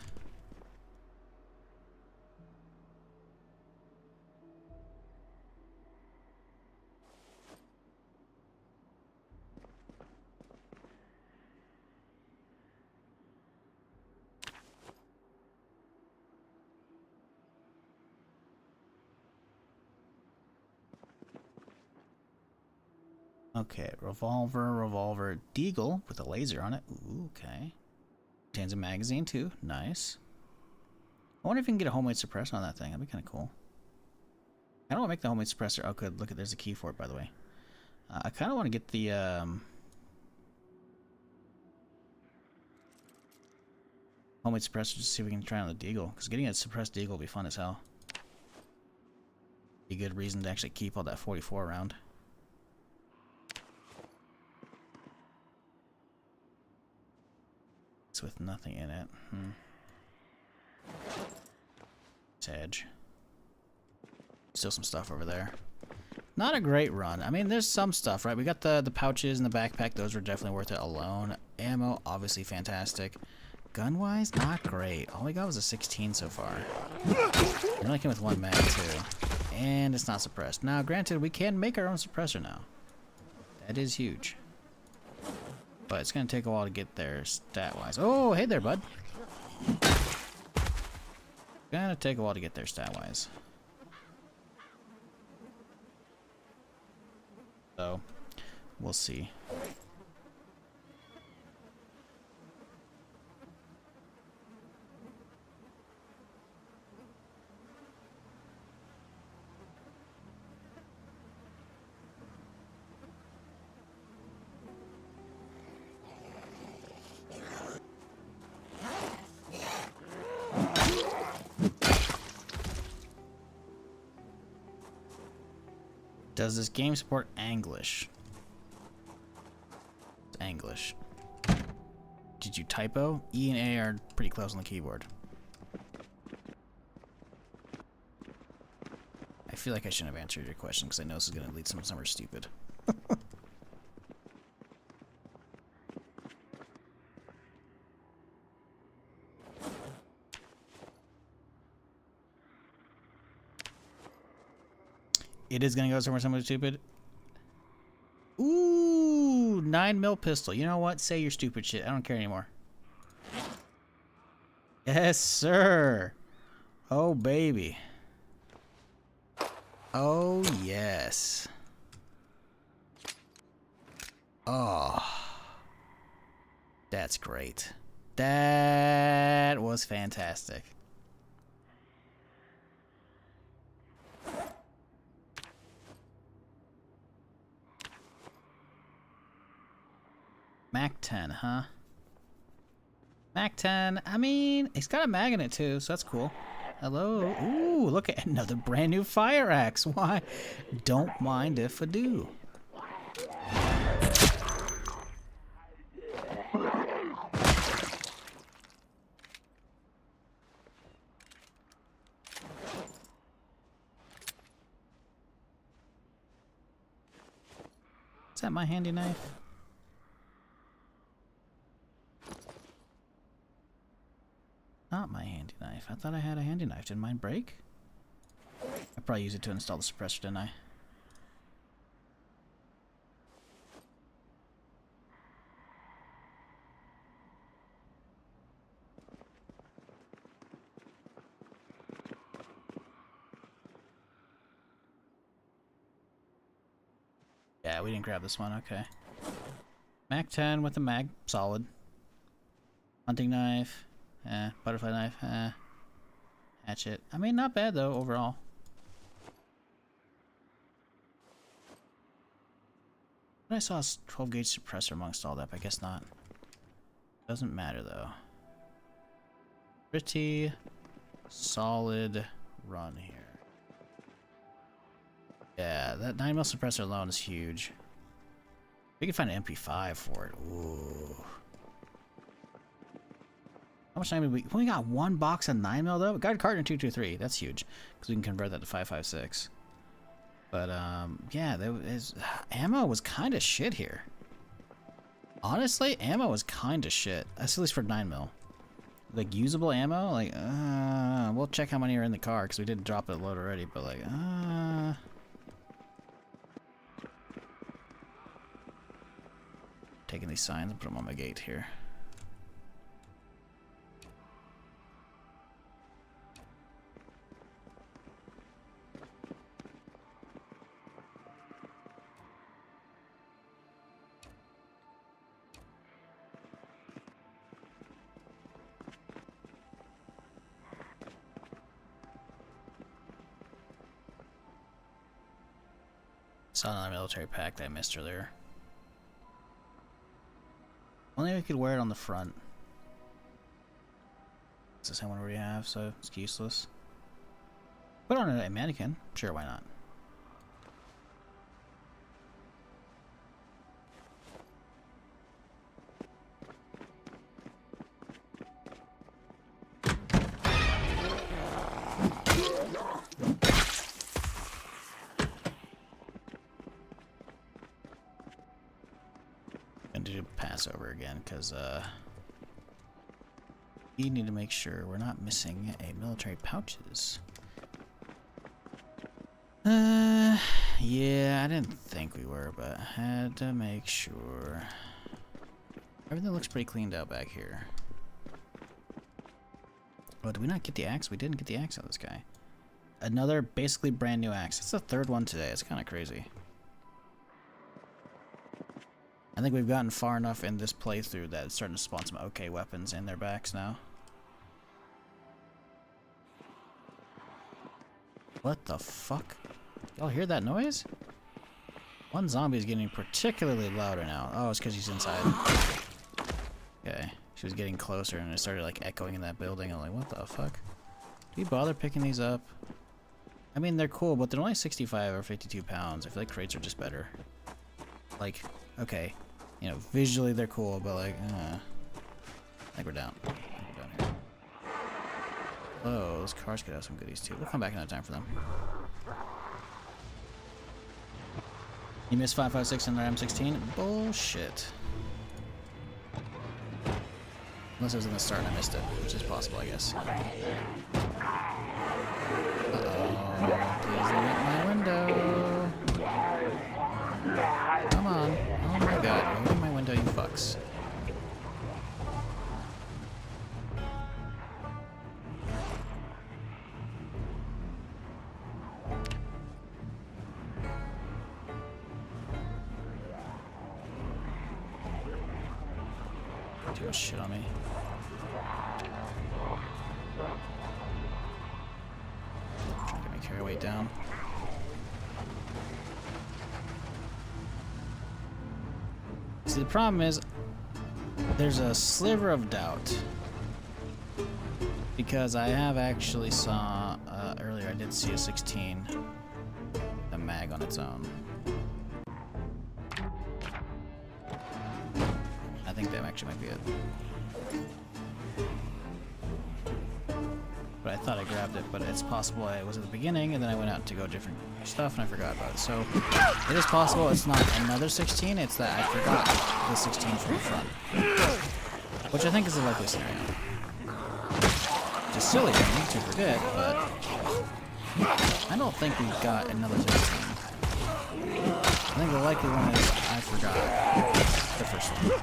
Okay, revolver, deagle with a laser on it. Ooh, okay. Contains a magazine too. Nice. I wonder if you can get a homemade suppressor on that thing. That'd be kind of cool. I don't want to make the homemade suppressor. Oh, good. Look, there's a key for it, by the way. I kind of want to get the homemade suppressor just to see if we can try on the deagle. Because getting a suppressed deagle will be fun as hell. Be a good reason to actually keep all that 44 around. It's with nothing in it. Edge. Still some stuff over there. Not a great run. I mean, there's some stuff, right? We got the pouches and the backpack. Those were definitely worth it alone. Ammo, obviously fantastic. Gun-wise, not great. All we got was a 16 so far. It only came with one mag, too. And it's not suppressed. Now, granted, we can make our own suppressor now. That is huge. But it's going to take a while to get there stat-wise. Oh, hey there, bud. Gonna take a while to get there stat-wise. So, we'll see. Does this game support Anglish? It's Anglish. Did you typo? E and A are pretty close on the keyboard. I feel like I shouldn't have answered your question because I know this is going to lead somewhere stupid. It is going to go somewhere stupid. Ooh, 9mm pistol. You know what? Say your stupid shit. I don't care anymore. Yes, sir. Oh, baby. Oh, yes. Oh. That's great. That was fantastic. Mac 10, huh? Mac 10, I mean, it's got a mag in it too, so that's cool. Hello? Ooh, look at another brand new fire axe. Why? Don't mind if I do. Is that my handy knife? Not my handy knife. I thought I had a handy knife. Did mine break? I probably used it to install the suppressor, didn't I? Yeah, we didn't grab this one. Okay. Mac 10 with the mag. Solid. Hunting knife. Butterfly knife. Hatchet. I mean, not bad though, overall. I saw a 12 gauge suppressor amongst all that, but I guess not. Doesn't matter though. Pretty solid run here. Yeah, that 9mm suppressor alone is huge. We can find an MP5 for it. Ooh. How much time did we only got one box of 9mm though? We got a carton 223. That's huge because we can convert that to 5.56. But yeah, ammo was kind of shit here. Honestly, ammo was kind of shit. That's at least for 9mm. Like usable ammo, like we'll check how many are in the car because we did drop it load already. But like taking these signs and put them on my gate here. Saw another military pack that I missed earlier. Only we could wear it on the front. It's the same one we have, so it's useless. Put on a mannequin. Sure, why not? And do pass over again, because we need to make sure we're not missing a military pouches. Yeah, I didn't think we were, but I had to make sure. Everything looks pretty cleaned out back here. Oh, did we not get the axe? We didn't get the axe out of this guy. Another basically brand new axe. It's the third one today. It's kind of crazy. I think we've gotten far enough in this playthrough that it's starting to spawn some okay weapons in their backs now. What the fuck? Y'all hear that noise? One zombie is getting particularly louder now. Oh, it's because he's inside. Okay. She was getting closer and it started like echoing in that building. I'm like, what the fuck? Do you bother picking these up? I mean, they're cool, but they're only 65 or 52 pounds. I feel like crates are just better. Like, okay. You know, visually they're cool, but like, I think we're down. I think we're down here. Oh, those cars could have some goodies too. We'll come back another time for them. You missed 556 in their M16? Bullshit. Unless it was in the start and I missed it, which is possible, I guess. Uh-oh. Please limit my window. Come on. Oh my god. Open my window, you fucks. Too much shit on me. Trying to get me carry weight down. See, the problem is there's a sliver of doubt because I have actually saw earlier. I did see a 16, a mag on its own. I think that actually might be it. But I thought I grabbed it, but it's possible I was at the beginning and then I went out to go different stuff and I forgot about it. So it is possible it's not another 16, it's that I forgot the 16 from the front. Which I think is the likely scenario. Which is silly of me to forget, but I don't think we got another 16. I think the likely one is I forgot the first one.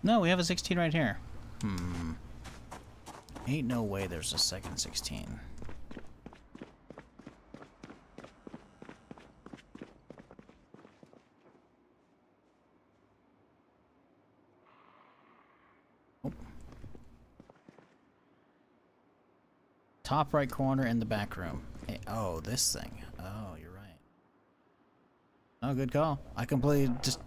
No, we have a 16 right here. Ain't no way there's a second 16. Oh. Top right corner in the back room. Hey, oh, this thing. Oh, you're right. Oh, good call. I completely just...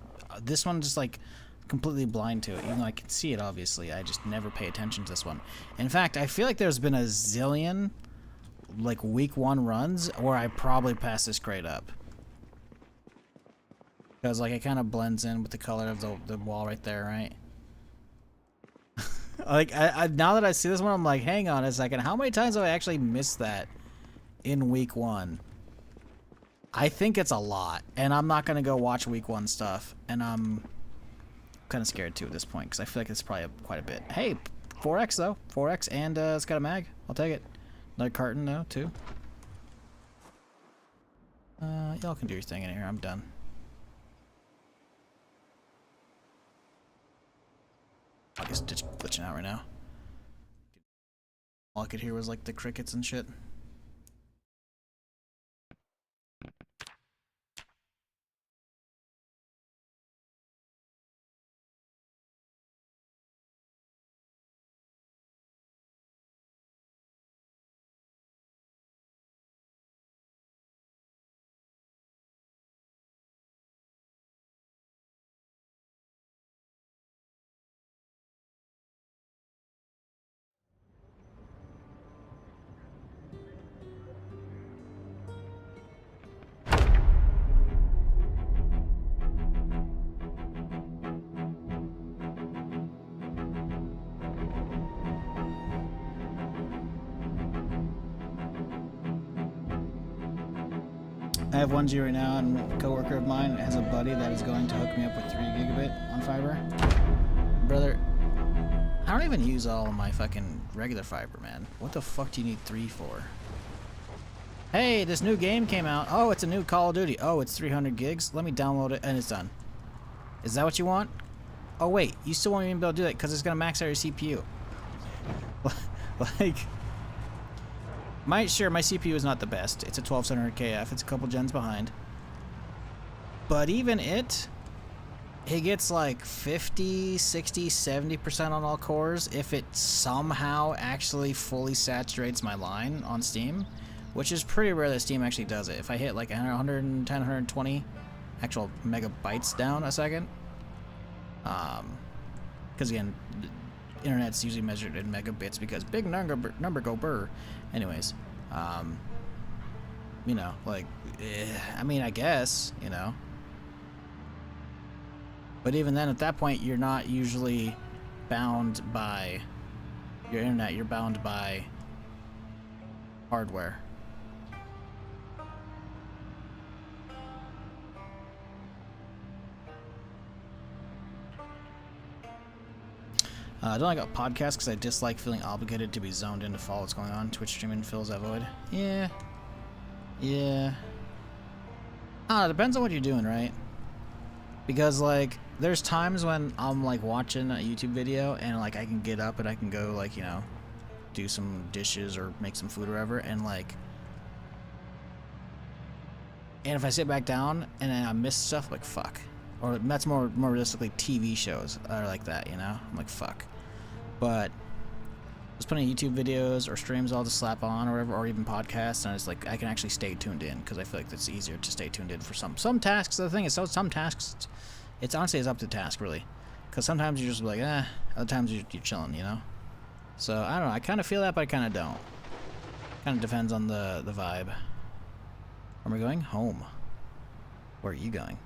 this one just like... completely blind to it, even though I can see it obviously. I just never pay attention to this one. In fact, I feel like there's been a zillion like week 1 runs where I probably passed this grade up. Because, like, it kind of blends in with the color of the wall right there, right? Like, I now that I see this one, I'm like, hang on a second. How many times have I actually missed that in week 1? I think it's a lot. And I'm not going to go watch week 1 stuff. And I'm kind of scared, too, at this point. Because I feel like it's probably quite a bit. Hey, 4X, though. 4X, and it's got a mag. I'll take it. Another carton, though, too. Y'all can do your thing in here. I'm done. I guess it's glitching out right now. All I could hear was like the crickets and shit. I have 1G right now, and a coworker of mine has a buddy that is going to hook me up with 3 gigabit on fiber. Brother, I don't even use all of my fucking regular fiber, man. What the fuck do you need 3 for? Hey, this new game came out. Oh, it's a new Call of Duty. Oh, it's 300 gigs. Let me download it, and it's done. Is that what you want? Oh, wait. You still won't even be able to do that because it's going to max out your CPU. Like... my CPU is not the best. It's a 1200 KF. It's a couple gens behind. But even it gets like 50, 60, 70% on all cores if it somehow actually fully saturates my line on Steam, which is pretty rare that Steam actually does it. If I hit like 110, 120 actual megabytes down a second, because again, the internet's usually measured in megabits because big number go burr. Anyways, you know, like, I mean, I guess, you know. But even then, at that point, you're not usually bound by your internet. You're bound by hardware. I don't like podcasts because I dislike feeling obligated to be zoned in to follow what's going on. Twitch streaming fills that void. Yeah. Yeah. It depends on what you're doing, right? Because, like, there's times when I'm, like, watching a YouTube video and, like, I can get up and I can go, like, you know, do some dishes or make some food or whatever, and, like... and if I sit back down and then I miss stuff, like, fuck. Or that's more realistically TV shows are like that, you know? I'm like, fuck. But just putting YouTube videos or streams I'll just slap on or whatever, or even podcasts, and it's like I can actually stay tuned in because I feel like it's easier to stay tuned in for some tasks. The thing is, some tasks, it's honestly up to the task really, because sometimes you're just like, other times you're chilling, you know. So I don't know. I kind of feel that, but I kind of don't. Kind of depends on the vibe. Where am I going? Home. Where are you going?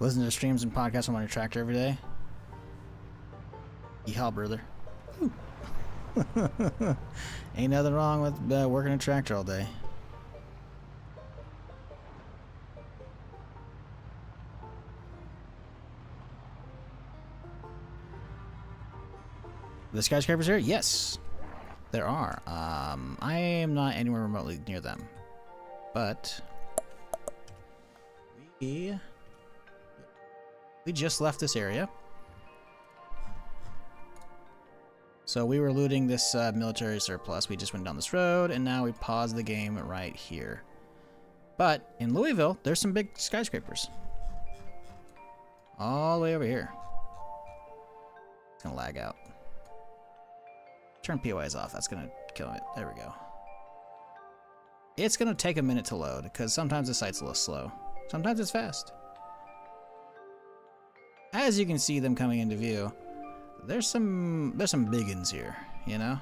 Listen to streams and podcasts on my tractor every day. Yeehaw, brother. Ain't nothing wrong with working a tractor all day. The skyscrapers here? Yes, there are. I am not anywhere remotely near them, but we just left this area. So we were looting this military surplus. We just went down this road, and now we paused the game right here. But in Louisville, there's some big skyscrapers. All the way over here. It's gonna lag out. Turn POIs off. That's gonna kill it. There we go. It's gonna take a minute to load because sometimes the site's a little slow. Sometimes it's fast. As you can see them coming into view, there's some biggins here, you know?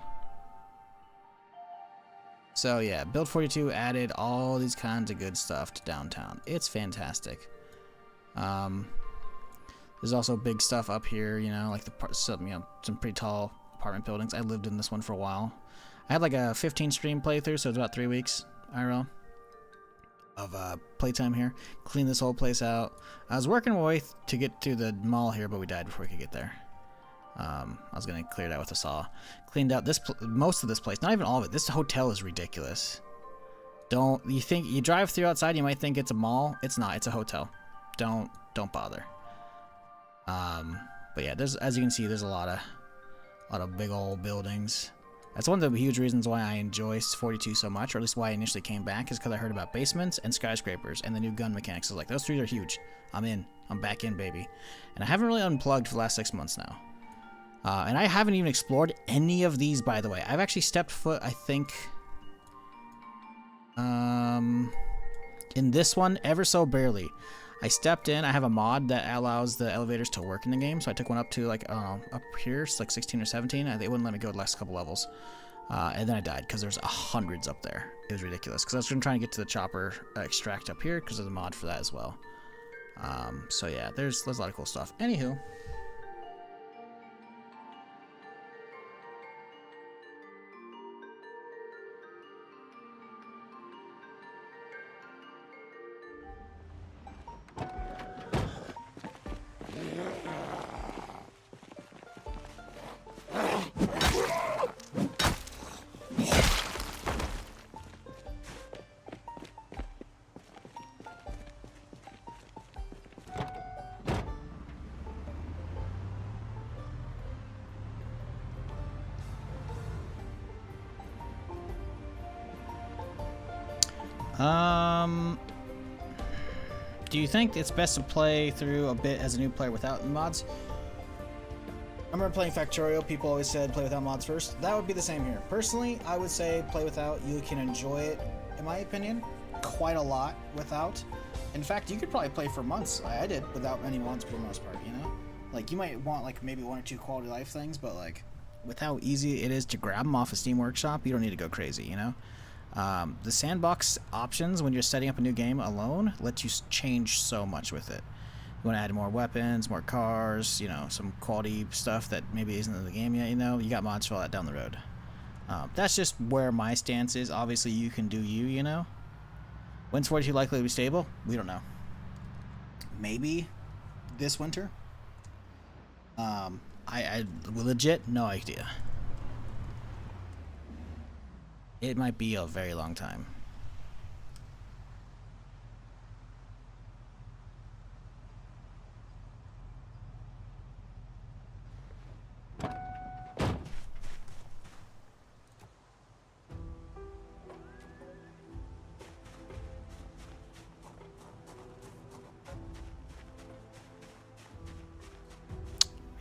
So yeah, Build 42 added all these kinds of good stuff to downtown. It's fantastic. There's also big stuff up here, you know, like some pretty tall apartment buildings. I lived in this one for a while. I had like a 15 stream playthrough, so it's about 3 weeks IRL of playtime here. Clean this whole place out. I was working my way to get to the mall here, but we died before we could get there. I was gonna clear it out with a saw. Cleaned out most of this place, not even all of it. This hotel is ridiculous. You drive through outside, you might think it's a mall. It's not. It's a hotel. Don't bother. But yeah, as you can see, there's a lot of big old buildings. That's one of the huge reasons why I enjoy 42 so much, or at least why I initially came back, is because I heard about basements and skyscrapers and the new gun mechanics. I was like, those three are huge. I'm in. I'm back in, baby. And I haven't really unplugged for the last 6 months now. And I haven't even explored any of these, by the way. I've actually stepped foot, I think, in this one ever so barely. I stepped in. I have a mod that allows the elevators to work in the game, so I took one up to like up here, it's like 16 or 17. They wouldn't let me go the last couple levels, and then I died because there's hundreds up there. It was ridiculous because I was trying to get to the chopper extract up here because there's a mod for that as well. So yeah, there's a lot of cool stuff. Anywho. Do you think it's best to play through a bit as a new player without mods? I remember playing Factorio, people always said play without mods first. That would be the same here. Personally, I would say play without. You can enjoy it, in my opinion, quite a lot without. In fact, you could probably play for months. I did without any mods for the most part, you know? Like, you might want like maybe 1 or 2 quality life things, but like, with how easy it is to grab them off a Steam Workshop, you don't need to go crazy, you know? The sandbox options when you're setting up a new game alone let you change so much with it. You want to add more weapons, more cars, you know, some quality stuff that maybe isn't in the game yet, you know? You got mods for all that down the road. That's just where my stance is. Obviously, you can do you know? When's 42 likely to be stable? We don't know. Maybe this winter? I legit no idea. It might be a very long time. Are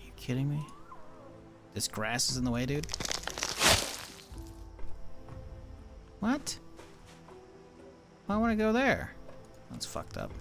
you kidding me? This grass is in the way, dude? What? I want to go there. That's fucked up.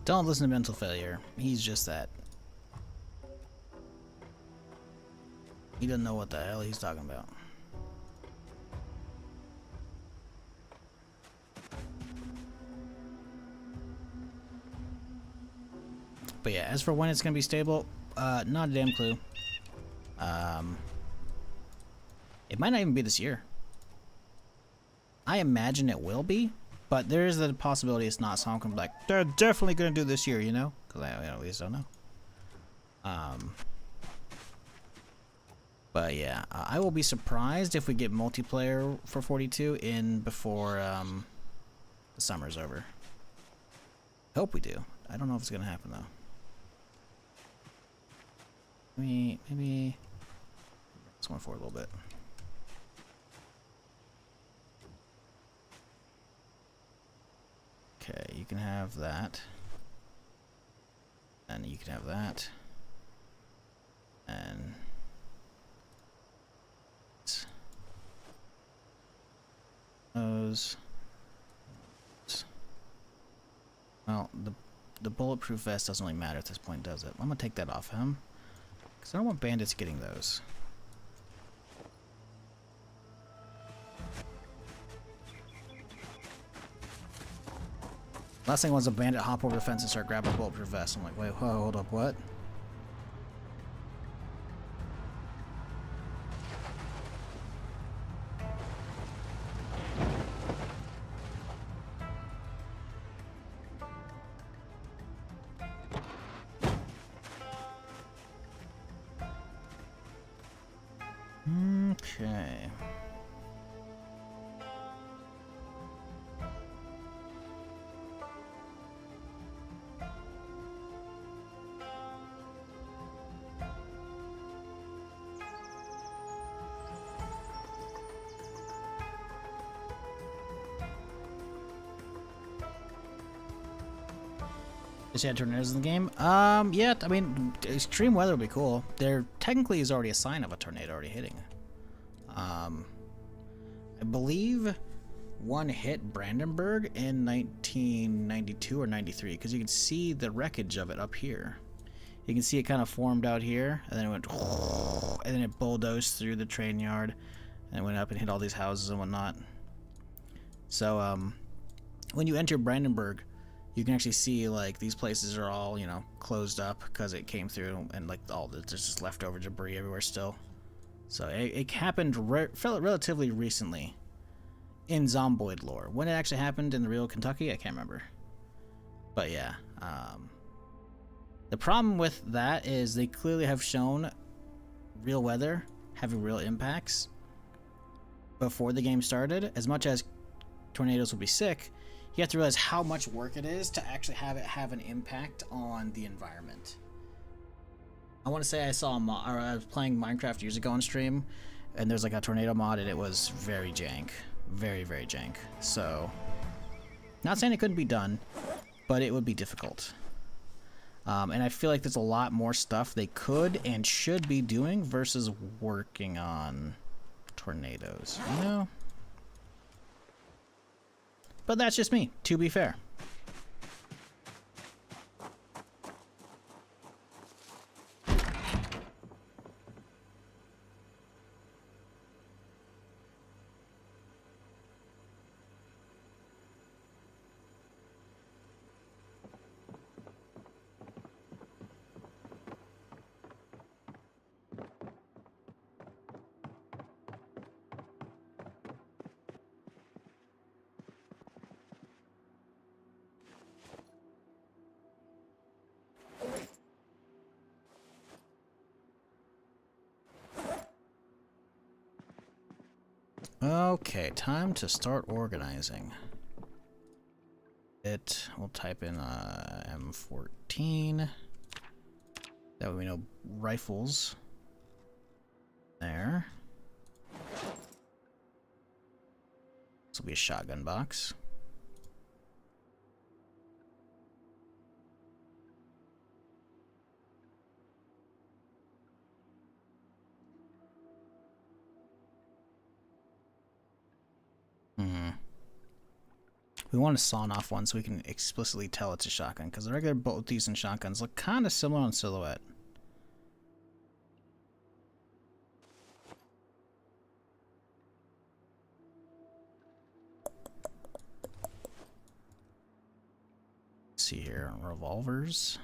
Don't listen to Mental Failure. He's just that. He doesn't know what the hell he's talking about. But yeah, as for when it's gonna be stable, not a damn clue. It might not even be this year. I imagine it will be, but there is the possibility it's not. So I'm gonna be like, they're definitely gonna do this year, you know? Because we just don't know. But yeah, I will be surprised if we get multiplayer for 42 in before the summer's over. Hope we do. I don't know if it's gonna happen though. Maybe let's go forward a little bit. Okay, you can have that, and you can have that, and those. Well, the bulletproof vest doesn't really matter at this point, does it? I'm gonna take that off him, because I don't want bandits getting those. Last thing was a bandit hop over the fence and start grabbing a bulletproof vest. I'm like, wait, whoa, hold up, what? Okay. Is there tornadoes in the game? Yeah, I mean, extreme weather would be cool. There technically is already a sign of a tornado already hitting. I believe one hit Brandenburg in 1992 or 93, because you can see the wreckage of it up here. You can see it kind of formed out here, and then it went, and then it bulldozed through the train yard, and it went up and hit all these houses and whatnot. So, when you enter Brandenburg, you can actually see like these places are all, you know, closed up because it came through, and like there's just leftover debris everywhere still. So it happened relatively recently in Zomboid lore. When it actually happened in the real Kentucky, I can't remember. But yeah, the problem with that is they clearly have shown real weather having real impacts before the game started. As much as tornadoes would be sick, you have to realize how much work it is to actually have it have an impact on the environment. I want to say I saw a mod, or I was playing Minecraft years ago on stream, and there's like a tornado mod, and it was very jank. Very, very jank. So, not saying it couldn't be done, but it would be difficult. And I feel like there's a lot more stuff they could and should be doing versus working on tornadoes, you know? But that's just me, to be fair. Okay, time to start organizing. We'll type in M14. That way we know rifles. There. This will be a shotgun box. We want a sawn-off one so we can explicitly tell it's a shotgun, because the regular bolt-use and shotguns look kind of similar on silhouette. Let's see here, revolvers.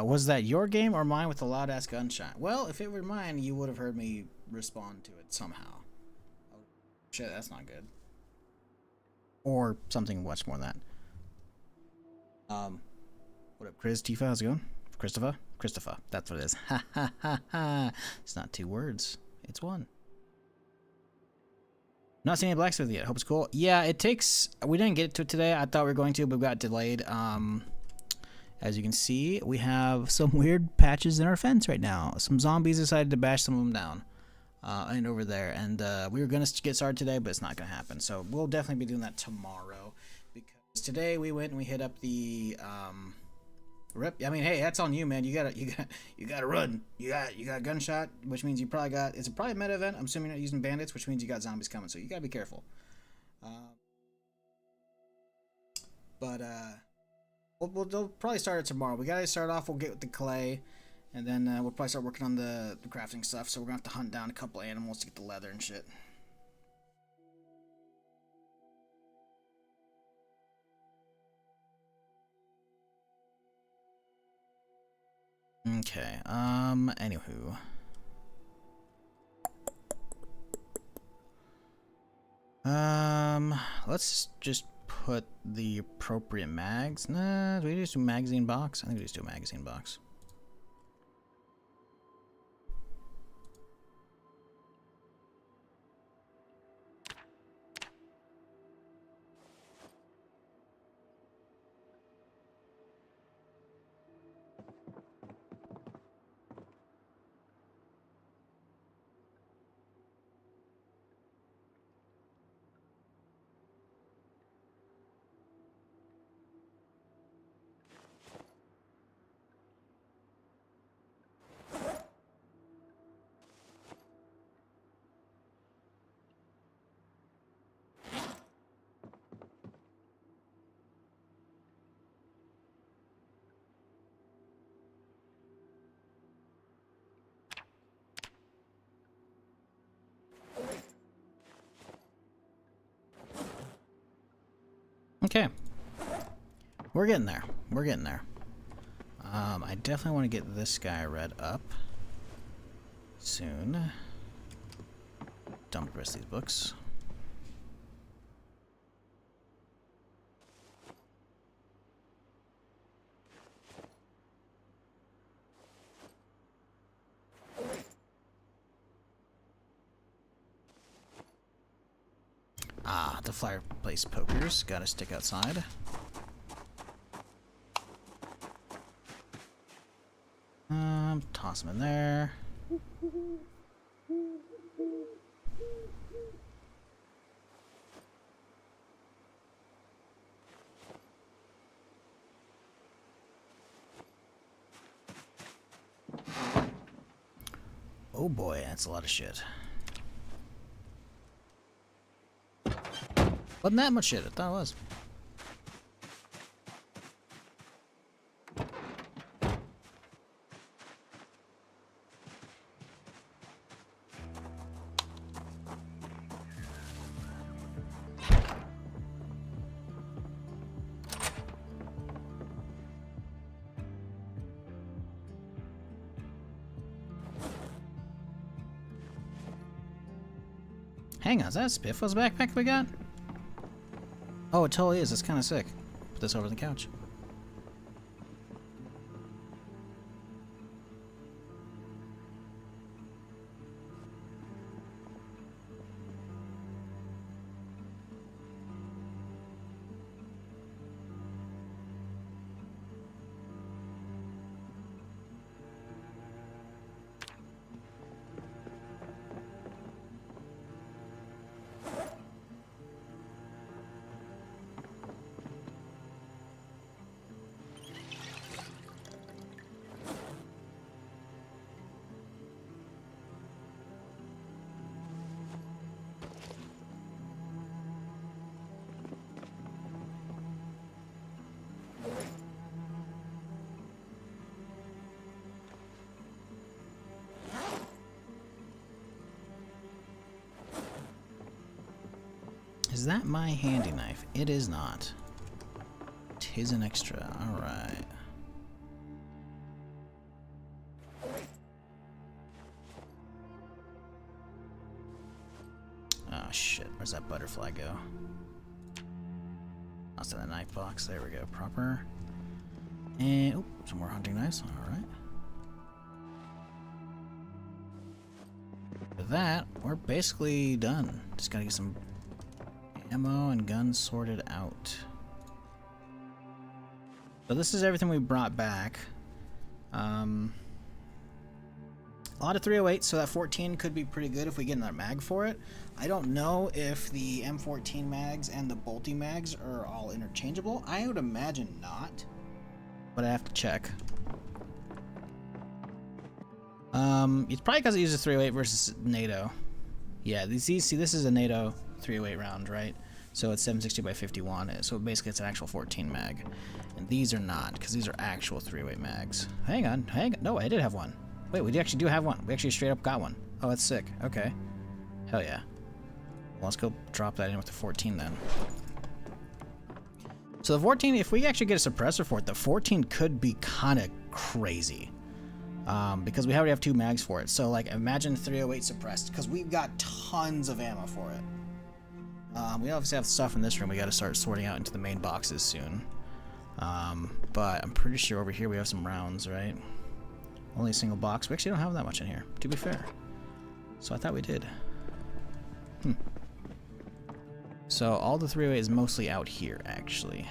Was that your game or mine with the loud ass gunshot? Well, if it were mine, you would have heard me respond to it somehow. Oh, shit, that's not good. Or something much more than that. What up, Chris? Tifa, how's it going? Christopher? Christopher, that's what it is. Ha ha ha ha. It's not 2 words, it's 1. Not seeing any blacksmith yet. Hope it's cool. Yeah, it takes. We didn't get to it today. I thought we were going to, but we got delayed. As you can see, we have some weird patches in our fence right now. Some zombies decided to bash some of them down. And over there. And we were going to get started today, but it's not going to happen. So we'll definitely be doing that tomorrow. Because today we went and we hit up the rip. I mean, hey, that's on you, man. You gotta run. You got gunshot, which means you probably got. It's probably a meta event. I'm assuming you're not using bandits, which means you got zombies coming. So you gotta be careful. We'll probably start it tomorrow. We gotta start off. We'll get with the clay, and then we'll probably start working on the crafting stuff. So we're gonna have to hunt down a couple animals to get the leather and shit. Okay. Anywho. Let's just put the appropriate mags. Nah, do we just do a magazine box? I think we just do a magazine box. Okay. We're getting there. We're getting there. I definitely want to get this guy read up soon. Dump the rest of these books. Ah, the fireplace pokers. Gotta stick outside. Toss them in there. Oh boy, that's a lot of shit. Wasn't that much shit? I thought it was. Hang on, is that Spiffle's backpack we got? Oh, it totally is. It's kind of sick. Put this over the couch. Is that my handy knife? It is not. Tis an extra. Alright. Oh shit, where's that butterfly go? That's in the knife box. There we go. Proper. And oh, some more hunting knives. Alright. With that, we're basically done. Just gotta get some ammo and guns sorted out. So this is everything we brought back. A lot of 308, so that 14 could be pretty good if we get another mag for it. I don't know if the M14 mags and the bolty mags are all interchangeable. I would imagine not, but I have to check. It's probably because it uses 308 versus NATO. Yeah, see, this is a NATO 308 round, right? So it's 760 by 51, so basically it's an actual 14 mag. And these are not, because these are actual 308 mags. Hang on. No, I did have one. Wait, we actually do have one. We actually straight up got one. Oh, that's sick. Okay. Hell yeah. Well, let's go drop that in with the 14 then. So the 14, if we actually get a suppressor for it, the 14 could be kind of crazy. Because we already have 2 mags for it. So, like, imagine 308 suppressed, because we've got tons of ammo for it. We obviously have stuff in this room we got to start sorting out into the main boxes soon. But I'm pretty sure over here we have some rounds, right? Only a single box. We actually don't have that much in here, to be fair. So I thought we did. So all the 308 is mostly out here, actually.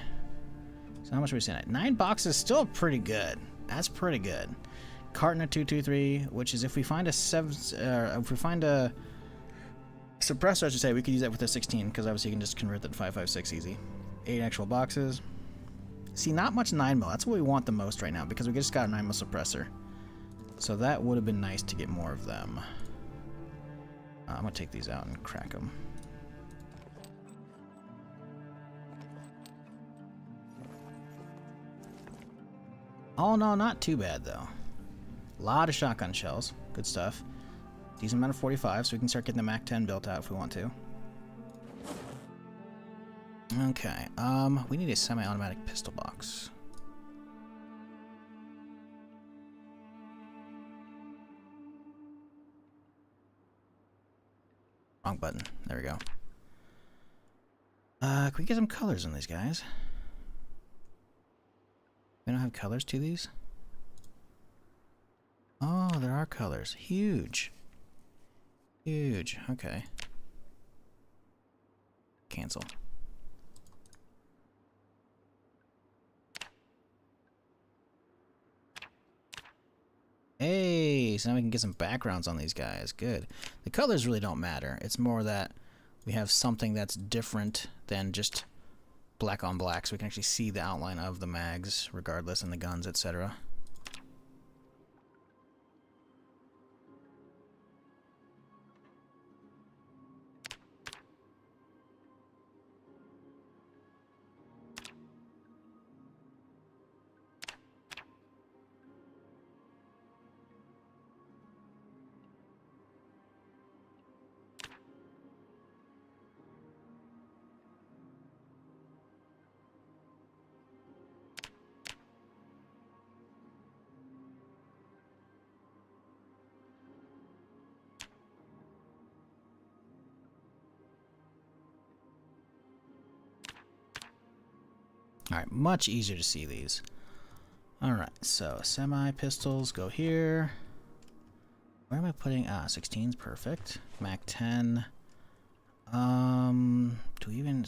So how much are we seeing at? 9 boxes, still pretty good. That's pretty good. Carton of 223, which is if we find a if we find a suppressor, I should say, we could use that with a 16, because obviously you can just convert that to 5.56 easy. 8 actual boxes. See, not much 9mm. That's what we want the most right now, because we just got a 9mm suppressor. So that would have been nice to get more of them. I'm going to take these out and crack them. Oh no, not too bad though. A lot of shotgun shells. Good stuff. Decent amount of 45, so we can start getting the MAC 10 built out if we want to. Okay, we need a semi-automatic pistol box. Wrong button. There we go. Can we get some colors on these guys? We don't have colors to these? Oh, there are colors. Huge. Huge. Okay. Cancel. Hey, so now we can get some backgrounds on these guys. Good. The colors really don't matter. It's more that we have something that's different than just black on black, so we can actually see the outline of the mags regardless, and the guns, etc. Alright, much easier to see these. Alright, so semi-pistols go here. Where am I putting? 16's perfect. MAC 10. Do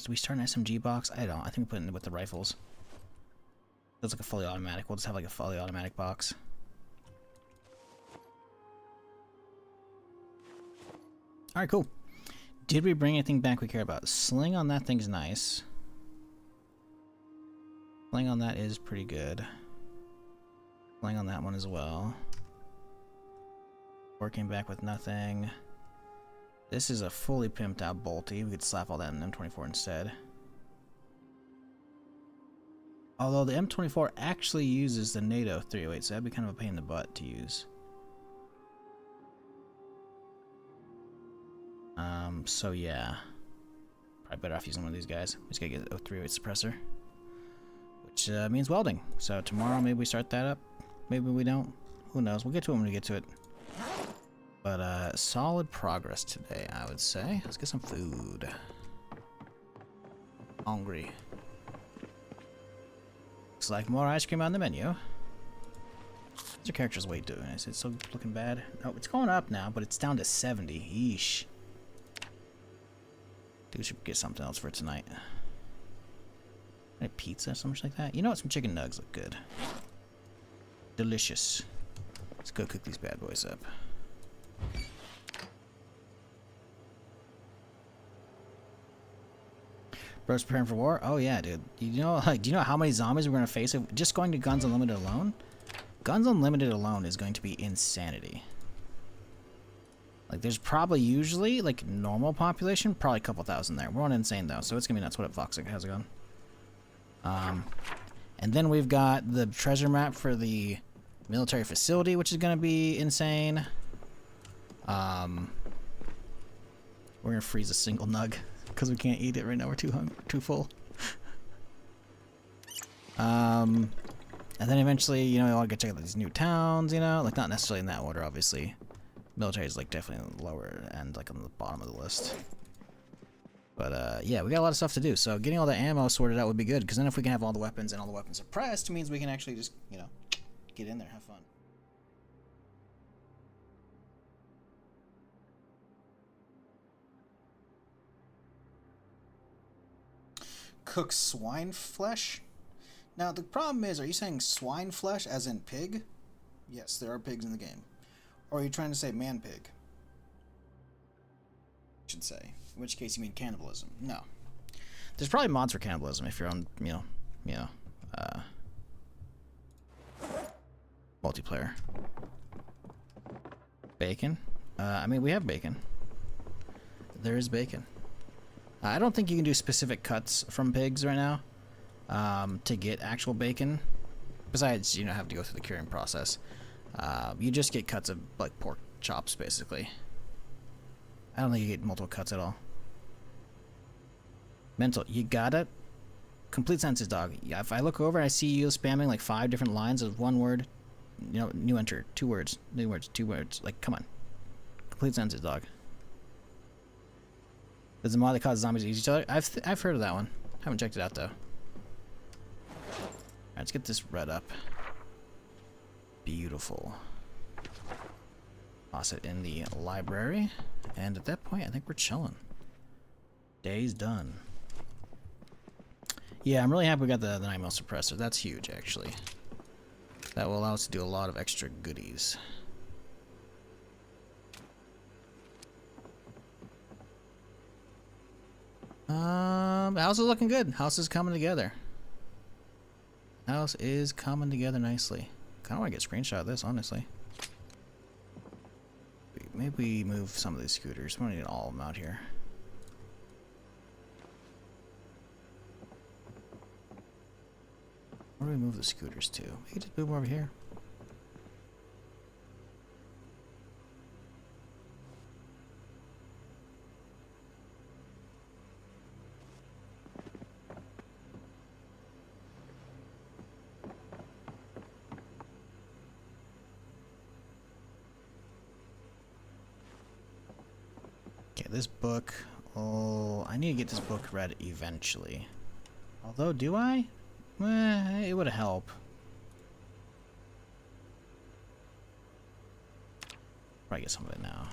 we start an SMG box? I don't. I think we put it with the rifles. It's like a fully automatic. We'll just have like a fully automatic box. Alright, cool. Did we bring anything back we care about? Sling on that thing's nice. Sling on that is pretty good. Sling on that one as well. Came back with nothing. This is a fully pimped out bolty. We could slap all that in M24 instead. Although the M24 actually uses the NATO 308, so that'd be kind of a pain in the butt to use. So yeah. I better off using one of these guys. Just gotta get a 308 suppressor, which means welding. So tomorrow maybe we start that up. Maybe we don't. Who knows? We'll get to it when we get to it. But solid progress today, I would say. Let's get some food. Hungry. Looks like more ice cream on the menu. What's your character's weight doing? Is it still looking bad? Oh, it's going up now, but it's down to 70. Yeesh. Dude, we should get something else for tonight. A pizza, something like that. You know what? Some chicken nugs look good. Delicious. Let's go cook these bad boys up. Bro's preparing for war? Oh yeah, dude. You know, like, do you know how many zombies we're gonna face if just going to Guns Unlimited alone? Guns Unlimited alone is going to be insanity. Like, there's probably usually, like, normal population, probably a couple thousand there. We're on insane, though, so it's gonna be nuts. What up, Fox? How's it going? And then we've got the treasure map for the military facility, which is gonna be insane. We're gonna freeze a single nug because we can't eat it right now. We're too hungry, too full. And then eventually, you know, I'll get check out these new towns, you know, like not necessarily in that order, obviously. Military is like definitely on the lower end, like on the bottom of the list. But yeah, we got a lot of stuff to do. So getting all the ammo sorted out would be good, because then if we can have all the weapons and all the weapons suppressed, means we can actually just, you know, get in there, have fun. Cook swine flesh? Now, the problem is, are you saying swine flesh as in pig? Yes, there are pigs in the game. Or are you trying to say man-pig? I should say. In which case you mean cannibalism. No. There's probably mods for cannibalism if you're on, multiplayer. Bacon? I mean, we have bacon. There is bacon. I don't think you can do specific cuts from pigs right now. To get actual bacon, besides, you know, have to go through the curing process. You just get cuts of, like, pork chops, basically. I don't think you get multiple cuts at all. Mental, you got it. Complete senses, dog. Yeah, if I look over and I see you spamming, like, 5 different lines of one word, you know, new enter, 2 words, new words, 2 words. Like, come on. Complete senses, dog. Does the mod that causes zombies to eat each other? I've heard of that one. Haven't checked it out, though. Alright, let's get this red up. Beautiful. Toss it in the library. And at that point, I think we're chilling. Day's done. Yeah, I'm really happy we got the 9mm suppressor. That's huge, actually. That will allow us to do a lot of extra goodies. House is looking good. House is coming together. House is coming together nicely. Kind of want to get a screenshot of this, honestly. Maybe we move some of these scooters. We don't need all of them out here. Where do we move the scooters to? We can just move them over here. This book, oh, I need to get this book read eventually. Although, do I? It would help. Probably get some of it now.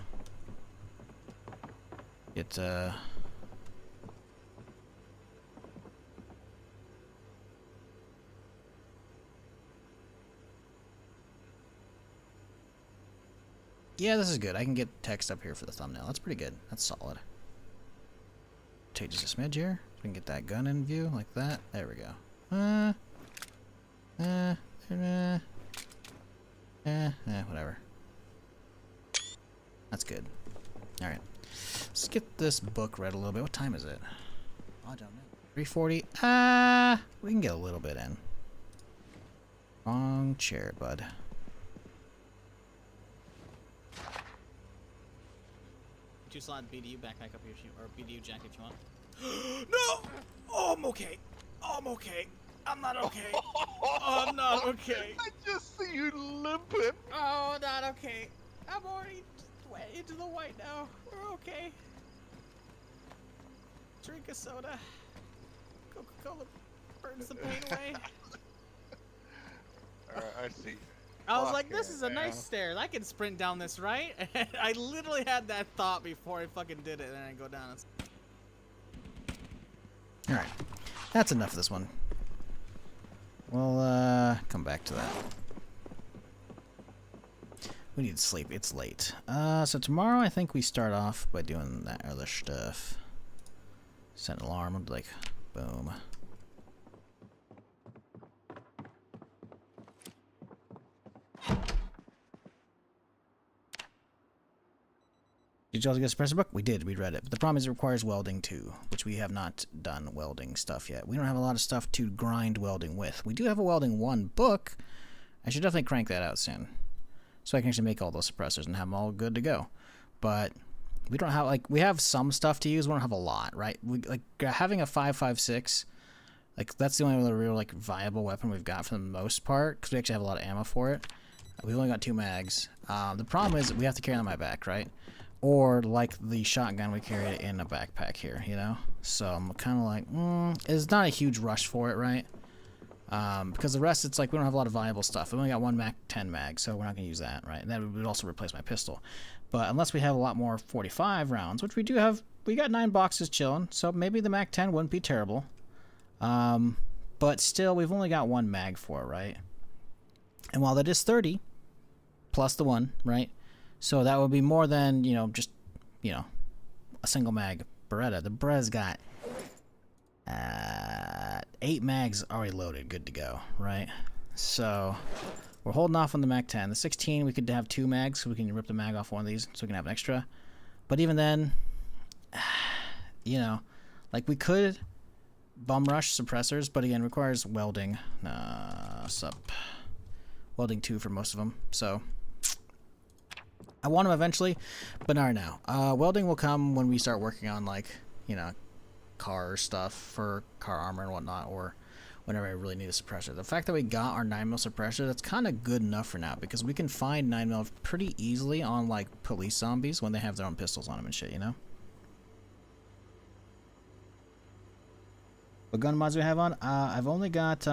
Yeah, this is good. I can get text up here for the thumbnail. That's pretty good. That's solid. Take just a smidge here. We can get that gun in view like that. There we go. Whatever. That's good. Alright. Let's get this book read a little bit. What time is it? I don't know. 3:40. We can get a little bit in. Wrong chair, bud. 2-slot BDU backpack up here, or BDU jacket if you want. No! Oh, I'm okay. Oh, I'm okay. I'm not okay. Oh, I'm not okay. I just see you limping. Oh, not okay. I'm already way into the white now. We're okay. Drink a soda. Coca-Cola burns the pain away. Alright, I see. I was like, this Fucking is a nice hell. stairs. I can sprint down this, right? And I literally had that thought before I fucking did it, and then I go down. Alright. That's enough of this one. We'll, come back to that. We need to sleep. It's late. So tomorrow I think we start off by doing that other stuff. Set an alarm. I'll be like, boom. Did y'all get a suppressor book? We did. We read it. But the problem is it requires welding too, which we have not done welding stuff yet. We don't have a lot of stuff to grind welding with. We do have a welding 1 book. I should definitely crank that out soon, so I can actually make all those suppressors and have them all good to go. But we don't have, like, we have some stuff to use. We don't have a lot, right? We, like, having a 5.56, like, that's the only other real, like, viable weapon we've got for the most part, because we actually have a lot of ammo for it. We've only got 2 mags. The problem is we have to carry it on my back, right? Or, like, the shotgun, we carry it in a backpack here, you know? So I'm kind of like, it's not a huge rush for it, right? Because the rest, it's like we don't have a lot of viable stuff. We only got 1 Mac 10 mag, so we're not going to use that, right? And that would also replace my pistol. But unless we have a lot more 45 rounds, which we do have, we got 9 boxes chilling, so maybe the Mac 10 wouldn't be terrible. But still, we've only got 1 mag for it, right? And while that is 30, plus the 1, right? So that would be more than, you know, just, you know, a single mag Beretta. The Beretta's got 8 mags already loaded, good to go, right? So we're holding off on the Mac 10. The 16, we could have 2 mags, so we can rip the mag off one of these, so we can have an extra. But even then, you know, like, we could bum rush suppressors, but again, requires welding. Welding 2 for most of them, so I want them eventually, but not right now. Welding will come when we start working on, like, you know, car stuff for car armor and whatnot, or whenever I really need a suppressor. The fact that we got our 9mm suppressor, that's kind of good enough for now, because we can find 9mm pretty easily on, like, police zombies when they have their own pistols on them and shit, you know? What gun mods do we have on? I've only got,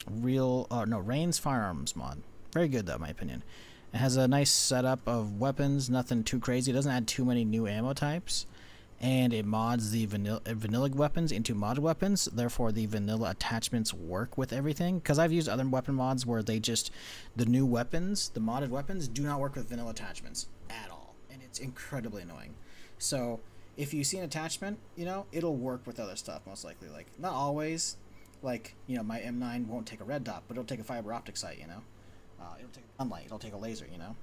Rain's Firearms mod. Very good, though, in my opinion. It has a nice setup of weapons, nothing too crazy. It doesn't add too many new ammo types. And it mods the vanilla weapons into modded weapons. Therefore, the vanilla attachments work with everything. Because I've used other weapon mods where they just, the new weapons, the modded weapons, do not work with vanilla attachments at all. And it's incredibly annoying. So, if you see an attachment, you know, it'll work with other stuff, most likely. Like, not always. Like, you know, my M9 won't take a red dot, but it'll take a fiber optic sight, you know? It'll take a gunlight, it'll take a laser, you know?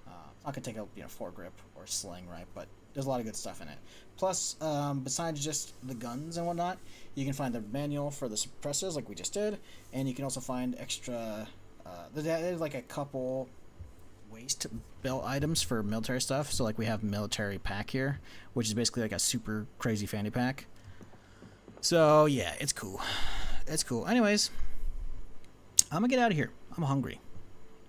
It's not going to take a, you know, foregrip or sling, right? But there's a lot of good stuff in it. Plus, besides just the guns and whatnot, you can find the manual for the suppressors, like we just did, and you can also find extra, there's like a couple waist belt items for military stuff. So, like, we have military pack here, which is basically like a super crazy fanny pack. So, yeah, it's cool. It's cool. Anyways, I'm going to get out of here. I'm hungry.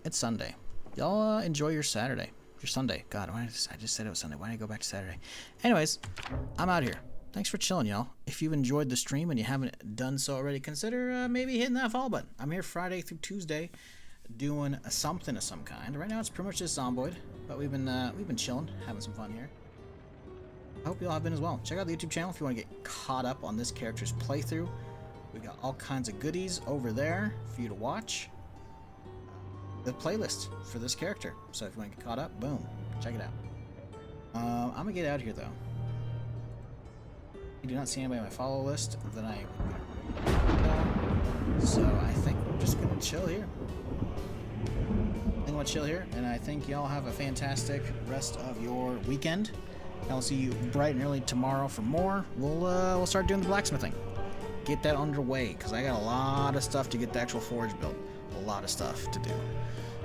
It's Sunday. Y'all enjoy your Saturday. Your Sunday. God, I just said it was Sunday. Why did I go back to Saturday? Anyways, I'm out here. Thanks for chilling, y'all. If you've enjoyed the stream and you haven't done so already, consider maybe hitting that follow button. I'm here Friday through Tuesday doing something of some kind. Right now it's pretty much just Zomboid, but we've been chilling, having some fun here. I hope y'all have been as well. Check out the YouTube channel if you want to get caught up on this character's playthrough. We got all kinds of goodies over there for you to watch. The playlist for this character. So if you want to get caught up, boom, check it out. I'm gonna get out of here though. You do not see anybody on my follow list that I. So I think we're just gonna chill here. I'm gonna chill here, and I think y'all have a fantastic rest of your weekend. I'll see you bright and early tomorrow for more. We'll start doing the blacksmithing. Get that underway, because I got a lot of stuff to get the actual forge built. A lot of stuff to do.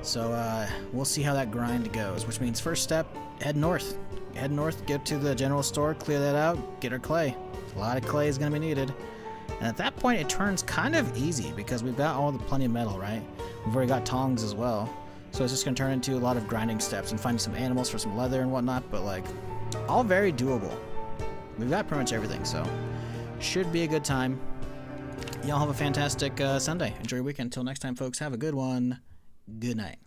So we'll see how that grind goes, which means first step, head north. head north, get to the general store, clear that out, get our clay. A lot of clay is going to be needed. And at that point, it turns kind of easy because we've got all the plenty of metal, right? We've already got tongs as well. So it's just going to turn into a lot of grinding steps and finding some animals for some leather and whatnot, but like, all very doable. We've got pretty much everything, so should be a good time. Y'all have a fantastic Sunday. Enjoy your weekend. Until next time, folks, have a good one. Good night.